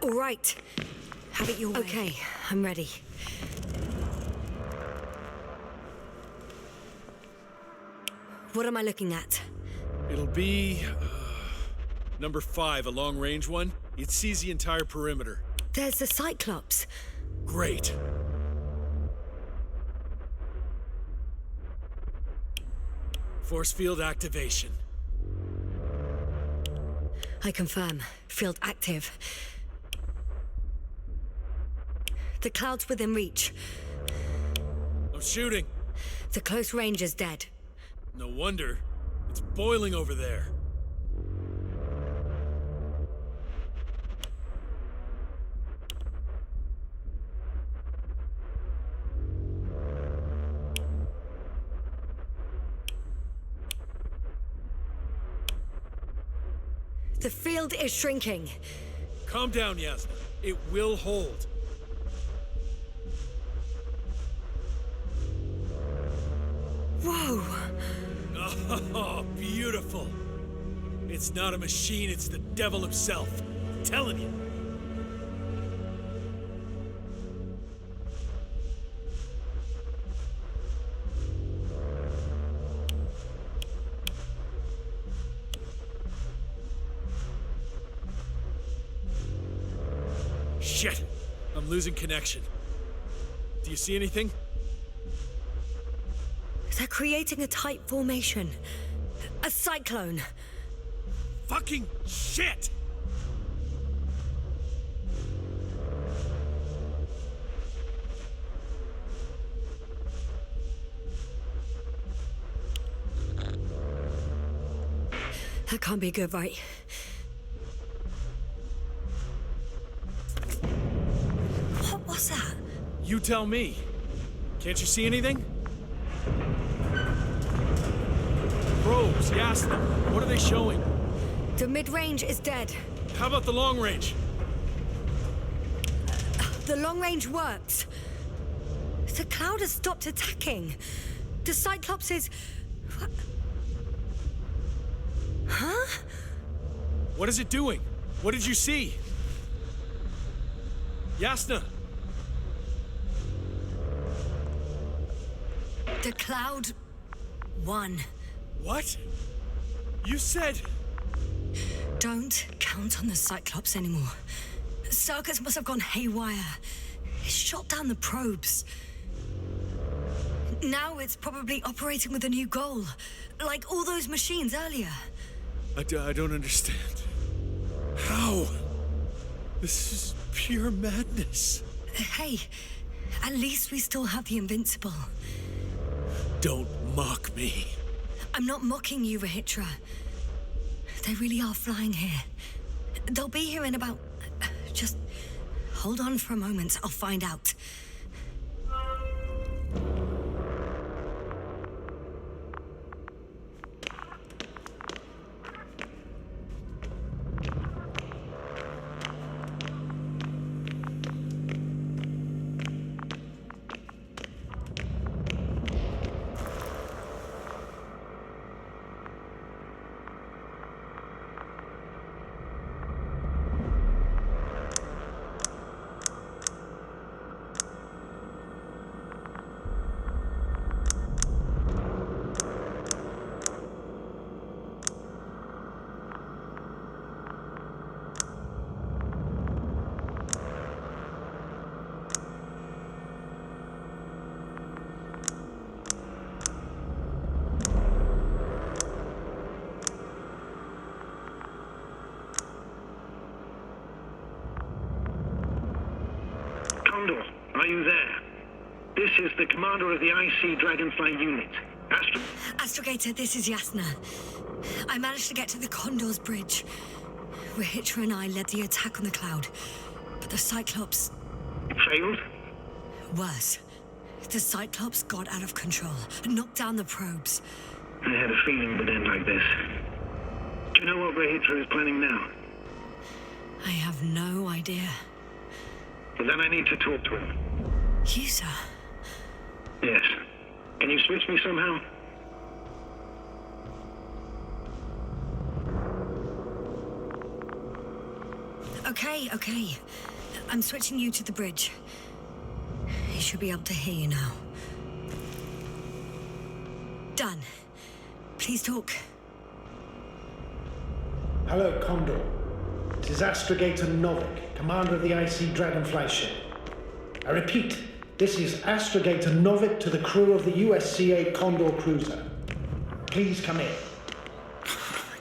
All right. Have it your way. Okay, I'm ready. What am I looking at? It'll be... number 5, a long-range one. It sees the entire perimeter. There's the Cyclops. Great. Force field activation. I confirm. Field active. The cloud's within reach. I'm shooting. The close range is dead. No wonder. It's boiling over there. The field is shrinking. Calm down, Yasna. It will hold. Whoa! Oh, beautiful. It's not a machine, it's the devil himself. I'm telling you. Shit! I'm losing connection. Do you see anything? They're creating a tight formation. A cyclone. Fucking shit! That can't be good, right? What was that? You tell me. Can't you see anything? Probes, Yasna. What are they showing? The mid-range is dead. How about the long range? The long range works. The cloud has stopped attacking. The Cyclops is... Huh? What is it doing? What did you see? Yasna! The cloud won. What? You said... Don't count on the Cyclops anymore. Circuits must have gone haywire. It shot down the probes. Now it's probably operating with a new goal. Like all those machines earlier. I don't understand. How? This is pure madness. Hey, at least we still have the Invincible. Don't mock me. I'm not mocking you, Rahitra. They really are flying here. They'll be here in about... Just hold on for a moment. I'll find out. Condor, are you there? This is the commander of the IC Dragonfly unit. Astrogator, this is Yasna. I managed to get to the Condor's bridge. Rahitra and I led the attack on the cloud, but the Cyclops... Failed? Worse. The Cyclops got out of control and knocked down the probes. I had a feeling it would end like this. Do you know what Rahitra is planning now? I have no idea. And then I need to talk to him. You, sir? Yes. Can you switch me somehow? Okay. I'm switching you to the bridge. He should be able to hear you now. Done. Please talk. Hello, Condor. This is Astrogator Novik, commander of the IC Dragonfly ship. I repeat, this is Astrogator Novik to the crew of the USCA Condor cruiser. Please come in.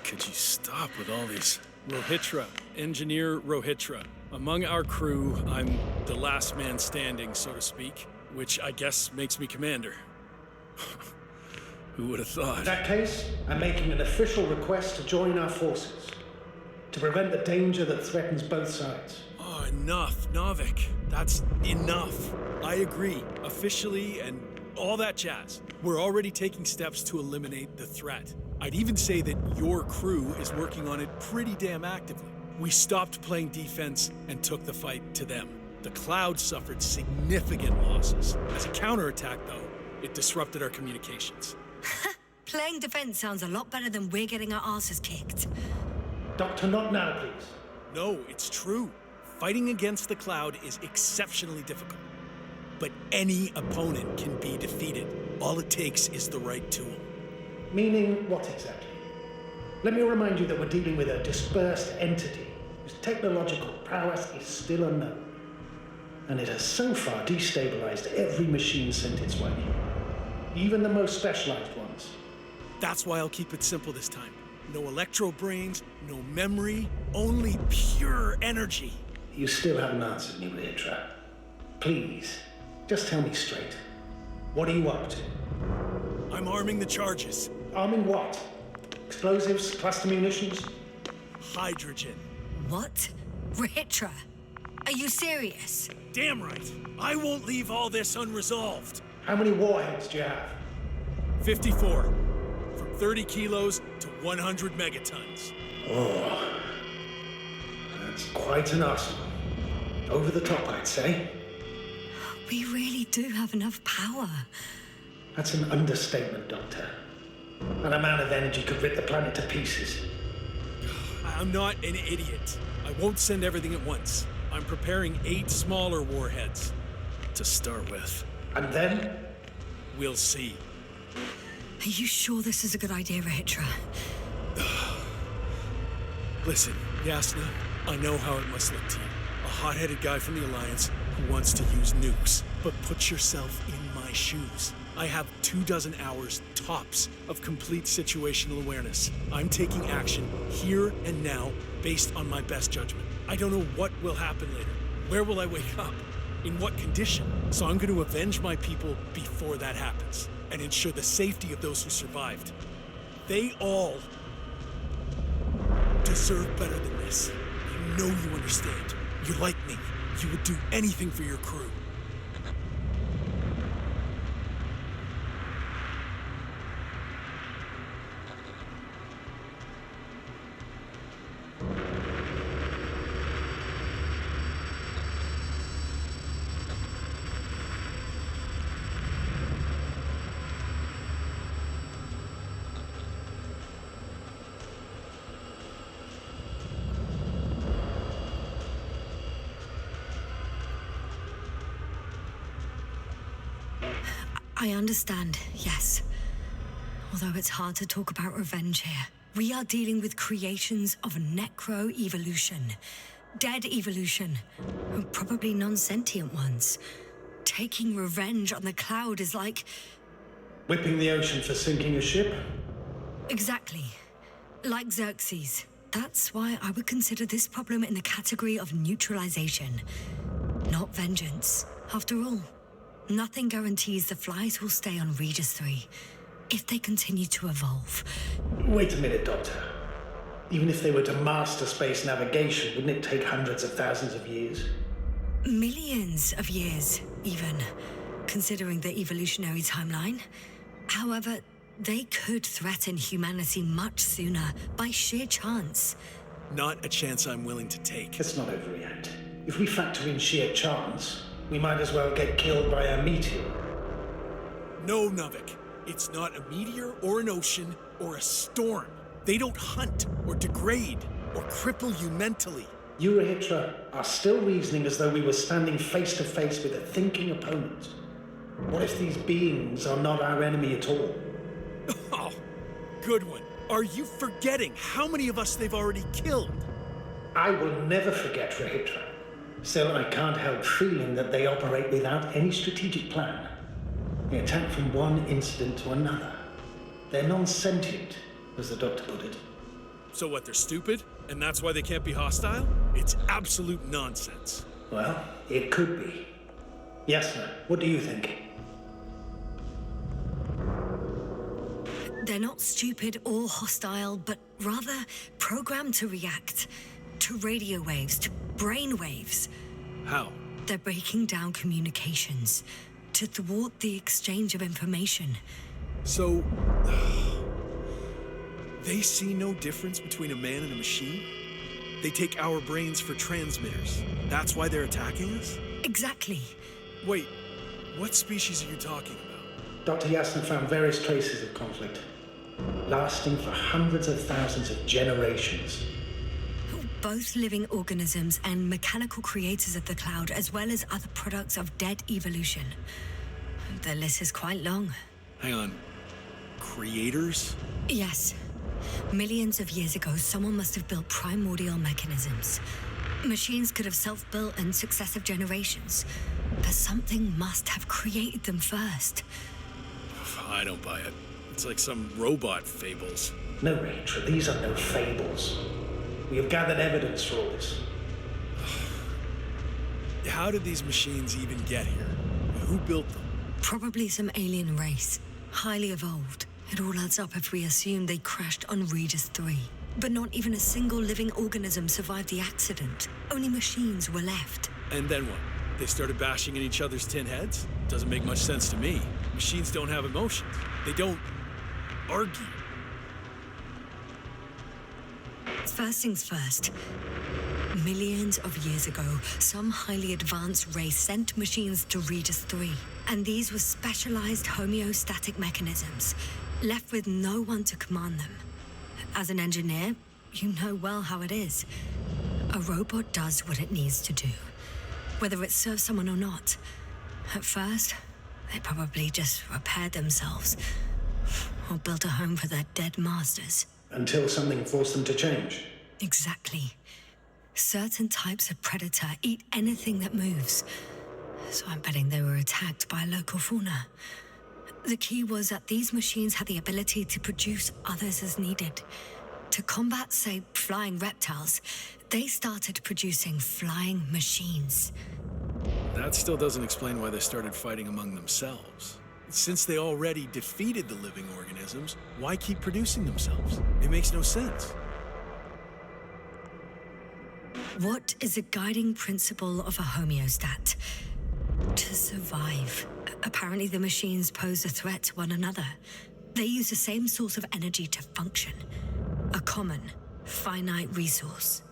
Could you stop with all these? Rohitra, Engineer Rohitra. Among our crew, I'm the last man standing, so to speak, which I guess makes me commander. Who would have thought? In that case, I'm making an official request to join our forces, to prevent the danger that threatens both sides. Oh, enough, Novik. That's enough. I agree, officially, and all that jazz. We're already taking steps to eliminate the threat. I'd even say that your crew is working on it pretty damn actively. We stopped playing defense and took the fight to them. The Cloud suffered significant losses. As a counterattack, though, it disrupted our communications. Playing defense sounds a lot better than we're getting our asses kicked. Doctor, not now, please. No, it's true. Fighting against the Cloud is exceptionally difficult. But any opponent can be defeated. All it takes is the right tool. Meaning what exactly? Let me remind you that we're dealing with a dispersed entity whose technological prowess is still unknown. And it has so far destabilized every machine sent its way. Even the most specialized ones. That's why I'll keep it simple this time. No electro brains, no memory, only pure energy. You still haven't answered me, Rethra. Please, just tell me straight. What are you up to? I'm arming the charges. Arming what? Explosives, cluster munitions? Hydrogen. What? Rehitra? Are you serious? Damn right. I won't leave all this unresolved. How many warheads do you have? 54. From 30 kilos to 100 megatons. Oh, that's quite an arsenal. Over the top, I'd say. We really do have enough power. That's an understatement, Doctor. An amount of energy could rip the planet to pieces. I'm not an idiot. I won't send everything at once. I'm preparing 8 smaller warheads to start with. And then? We'll see. Are you sure this is a good idea, Rehitra? Listen, Yasna, I know how it must look to you. A hot-headed guy from the Alliance who wants to use nukes. But put yourself in my shoes. I have 24 hours tops of complete situational awareness. I'm taking action here and now based on my best judgment. I don't know what will happen later. Where will I wake up? In what condition? So I'm going to avenge my people before that happens and ensure the safety of those who survived. They all deserve better than this. I know you understand. You're like me. You would do anything for your crew. I understand, yes. Although it's hard to talk about revenge here. We are dealing with creations of necro-evolution. Dead evolution. Probably non-sentient ones. Taking revenge on the Cloud is like... Whipping the ocean for sinking a ship? Exactly. Like Xerxes. That's why I would consider this problem in the category of neutralization. Not vengeance. After all, nothing guarantees the flies will stay on Regis III if they continue to evolve. Wait a minute, Doctor. Even if they were to master space navigation, wouldn't it take hundreds of thousands of years? Millions of years, even, considering the evolutionary timeline. However, they could threaten humanity much sooner by sheer chance. Not a chance I'm willing to take. Let's not overreact. If we factor in sheer chance, we might as well get killed by a meteor. No, Novik. It's not a meteor or an ocean or a storm. They don't hunt or degrade or cripple you mentally. You, Rahitra, are still reasoning as though we were standing face to face with a thinking opponent. What if these beings are not our enemy at all? Oh, good one. Are you forgetting how many of us they've already killed? I will never forget, Rahitra. Still, I can't help feeling that they operate without any strategic plan. They attack from one incident to another. They're non-sentient, as the doctor put it. So what, they're stupid? And that's why they can't be hostile? It's absolute nonsense. Well, it could be. Yasna, what do you think? They're not stupid or hostile, but rather programmed to react to radio waves, to brain waves. How? They're breaking down communications to thwart the exchange of information. So, they see no difference between a man and a machine? They take our brains for transmitters. That's why they're attacking us? Exactly. Wait, what species are you talking about? Dr. Yasna found various traces of conflict, lasting for hundreds of thousands of generations. Both living organisms and mechanical creators of the cloud, as well as other products of dead evolution. The list is quite long. Hang on. Creators? Yes. Millions of years ago, someone must have built primordial mechanisms. Machines could have self-built in successive generations, but something must have created them first. I don't buy it. It's like some robot fables. No, Rachel, these are no fables. We have gathered evidence for all this. How did these machines even get here? Who built them? Probably some alien race, highly evolved. It all adds up if we assume they crashed on Regis III. But not even a single living organism survived the accident. Only machines were left. And then what? They started bashing in each other's tin heads? Doesn't make much sense to me. Machines don't have emotions. They don't argue. First things first. Millions of years ago, some highly advanced race sent machines to Regis III. And these were specialized homeostatic mechanisms, left with no one to command them. As an engineer, you know well how it is. A robot does what it needs to do, whether it serves someone or not. At first, they probably just repaired themselves, or built a home for their dead masters. Until something forced them to change. Exactly. Certain types of predator eat anything that moves. So I'm betting they were attacked by local fauna. The key was that these machines had the ability to produce others as needed. To combat, say, flying reptiles, they started producing flying machines. That still doesn't explain why they started fighting among themselves. Since they already defeated the living organisms, why keep producing themselves? It makes no sense. What is a guiding principle of a homeostat? To survive. Apparently the machines pose a threat to one another. They use the same source of energy to function. A common, finite resource.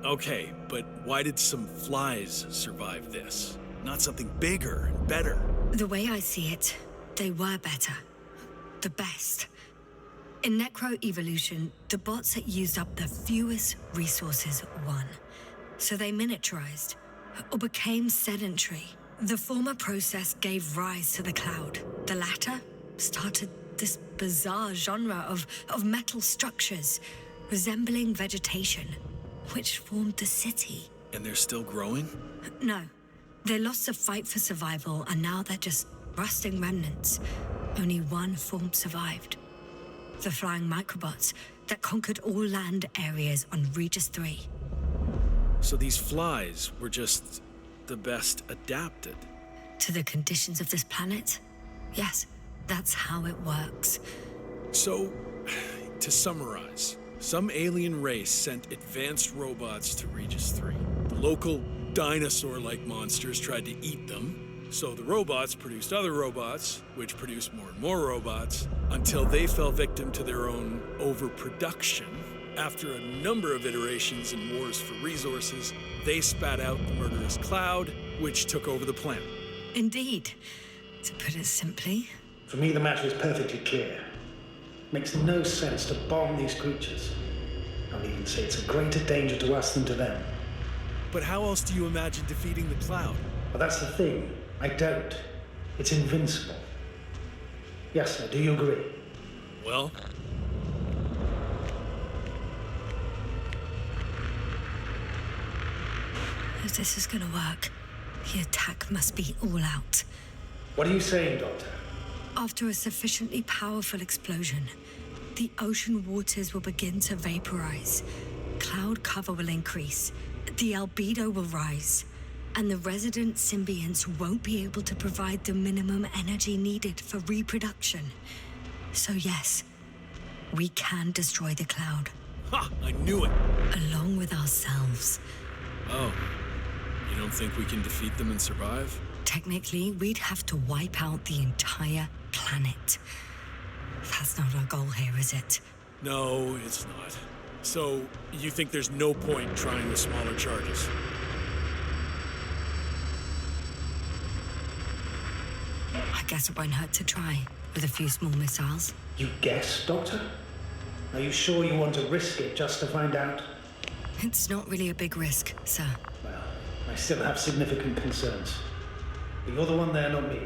Okay, but why did some flies survive this? Not something bigger and better. The way I see it, they were better. The best. In necroevolution, the bots that used up the fewest resources won. So they miniaturized, or became sedentary. The former process gave rise to the cloud. The latter started this bizarre genre of metal structures, resembling vegetation, which formed the city. And they're still growing? No. They lost the fight for survival, and now they're just rusting remnants. Only one form survived. The flying microbots that conquered all land areas on Regis III. So these flies were just the best adapted? To the conditions of this planet? Yes, that's how it works. So, to summarize, some alien race sent advanced robots to Regis III. The local dinosaur-like monsters tried to eat them, so the robots produced other robots, which produced more and more robots, until they fell victim to their own overproduction, After a number of iterations and wars for resources, they spat out the murderous cloud, which took over the planet. Indeed. To put it simply. For me, the matter is perfectly clear. Makes no sense to bomb these creatures. I'll even say it's a greater danger to us than to them. But how else do you imagine defeating the cloud? Well, that's the thing. I don't. It's invincible. Yasna, do you agree? Well? If this is gonna work, the attack must be all out. What are you saying, Doctor? After a sufficiently powerful explosion, the ocean waters will begin to vaporize. Cloud cover will increase, the albedo will rise, and the resident symbionts won't be able to provide the minimum energy needed for reproduction. So yes, we can destroy the cloud. Ha! I knew it! Along with ourselves. Oh. You don't think we can defeat them and survive? Technically, we'd have to wipe out the entire planet. That's not our goal here, is it? No, it's not. So, you think there's no point trying with smaller charges? I guess it won't hurt to try, with a few small missiles. You guess, Doctor? Are you sure you want to risk it just to find out? It's not really a big risk, sir. Well, I still have significant concerns. But you're the one there, not me.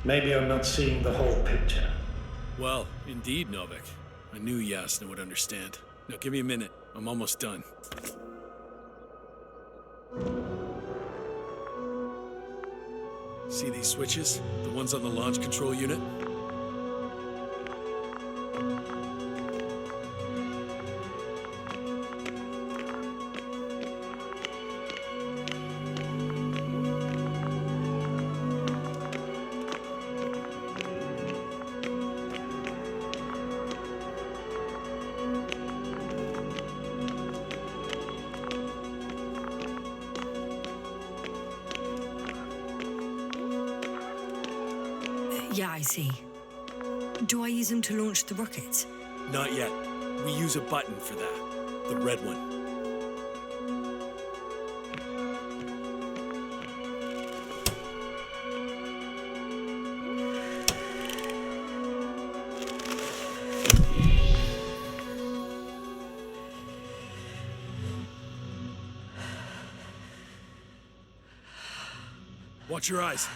Maybe I'm not seeing the whole picture. Well, indeed, Novik. I knew Yasna would understand. Now give me a minute. I'm almost done. See these switches? The ones on the launch control unit? Yeah, I see. Do I use them to launch the rockets? Not yet. We use a button for that. The red one. Watch your eyes.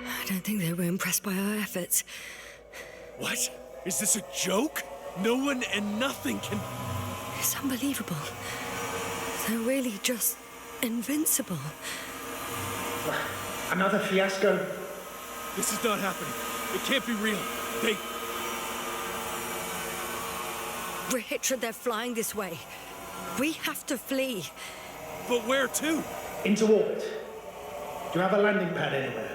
I don't think they were impressed by our efforts. What? Is this a joke? No one and nothing can... It's unbelievable. They're really just invincible. Another fiasco? This is not happening. It can't be real. We're Hitra, they're flying this way. We have to flee. But where to? Into orbit. Do you have a landing pad anywhere?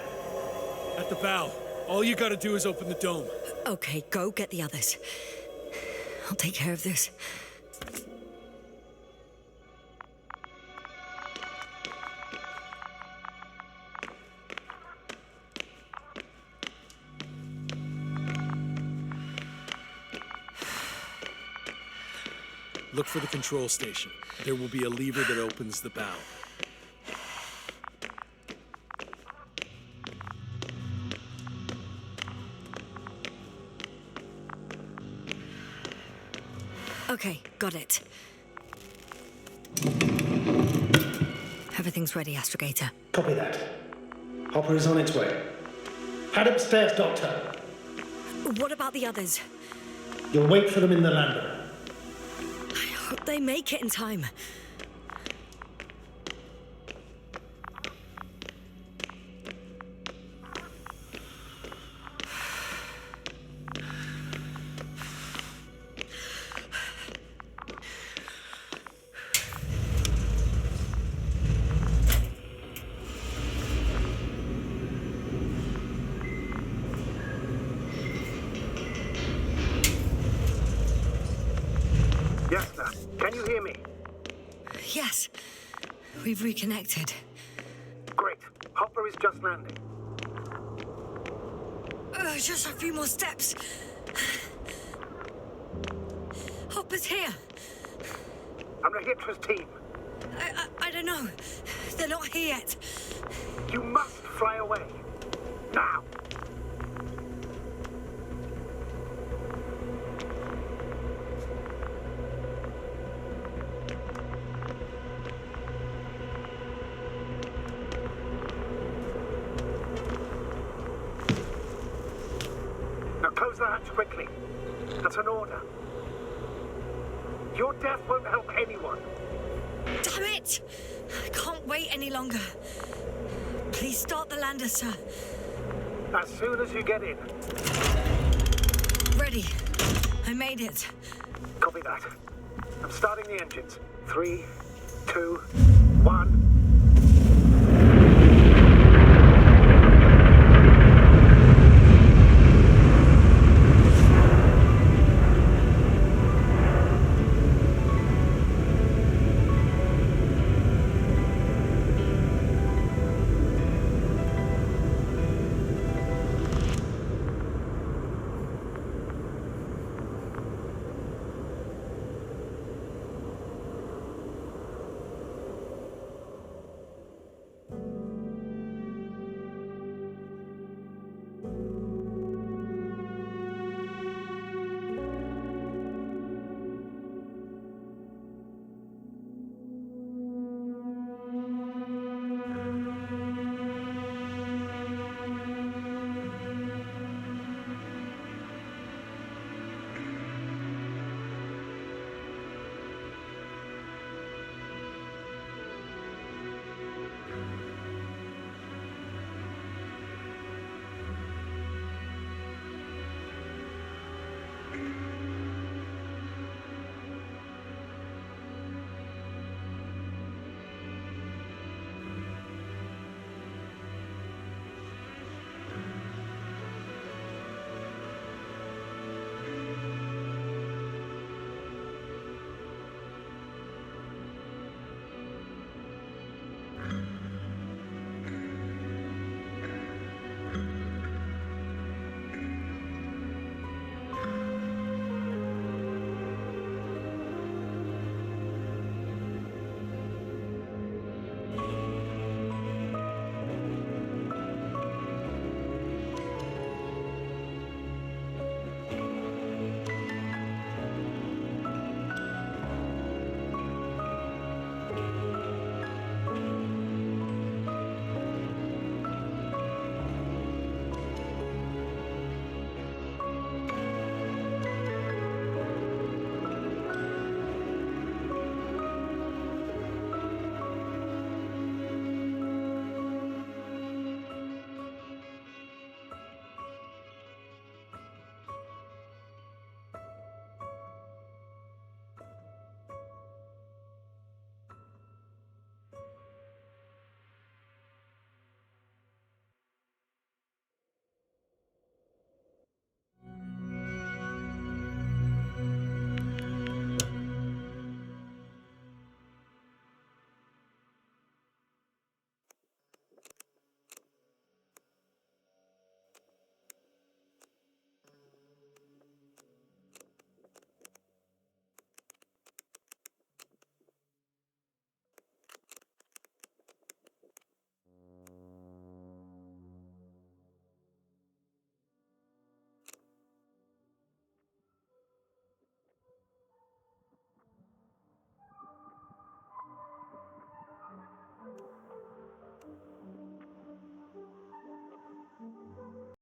At the bow. All you gotta do is open the dome. Okay, go get the others. I'll take care of this. Look for the control station. There will be a lever that opens the bow. Okay, got it. Everything's ready, Astrogator. Copy that. Hopper is on its way. Head upstairs, Doctor. What about the others? You'll wait for them in the lander. I hope they make it in time. Can you hear me? Yes. We've reconnected. Great. Hopper is just landing. Just a few more steps. Hopper's here. I'm Registra's team. I don't know. They're not here yet. You must fly away. Now. Now close the hatch quickly. That's an order. Your death won't help anyone. Damn it! I can't wait any longer. Please start the lander, sir. As soon as you get in. Ready. I made it. Copy that. I'm starting the engines. 3, 2, 1.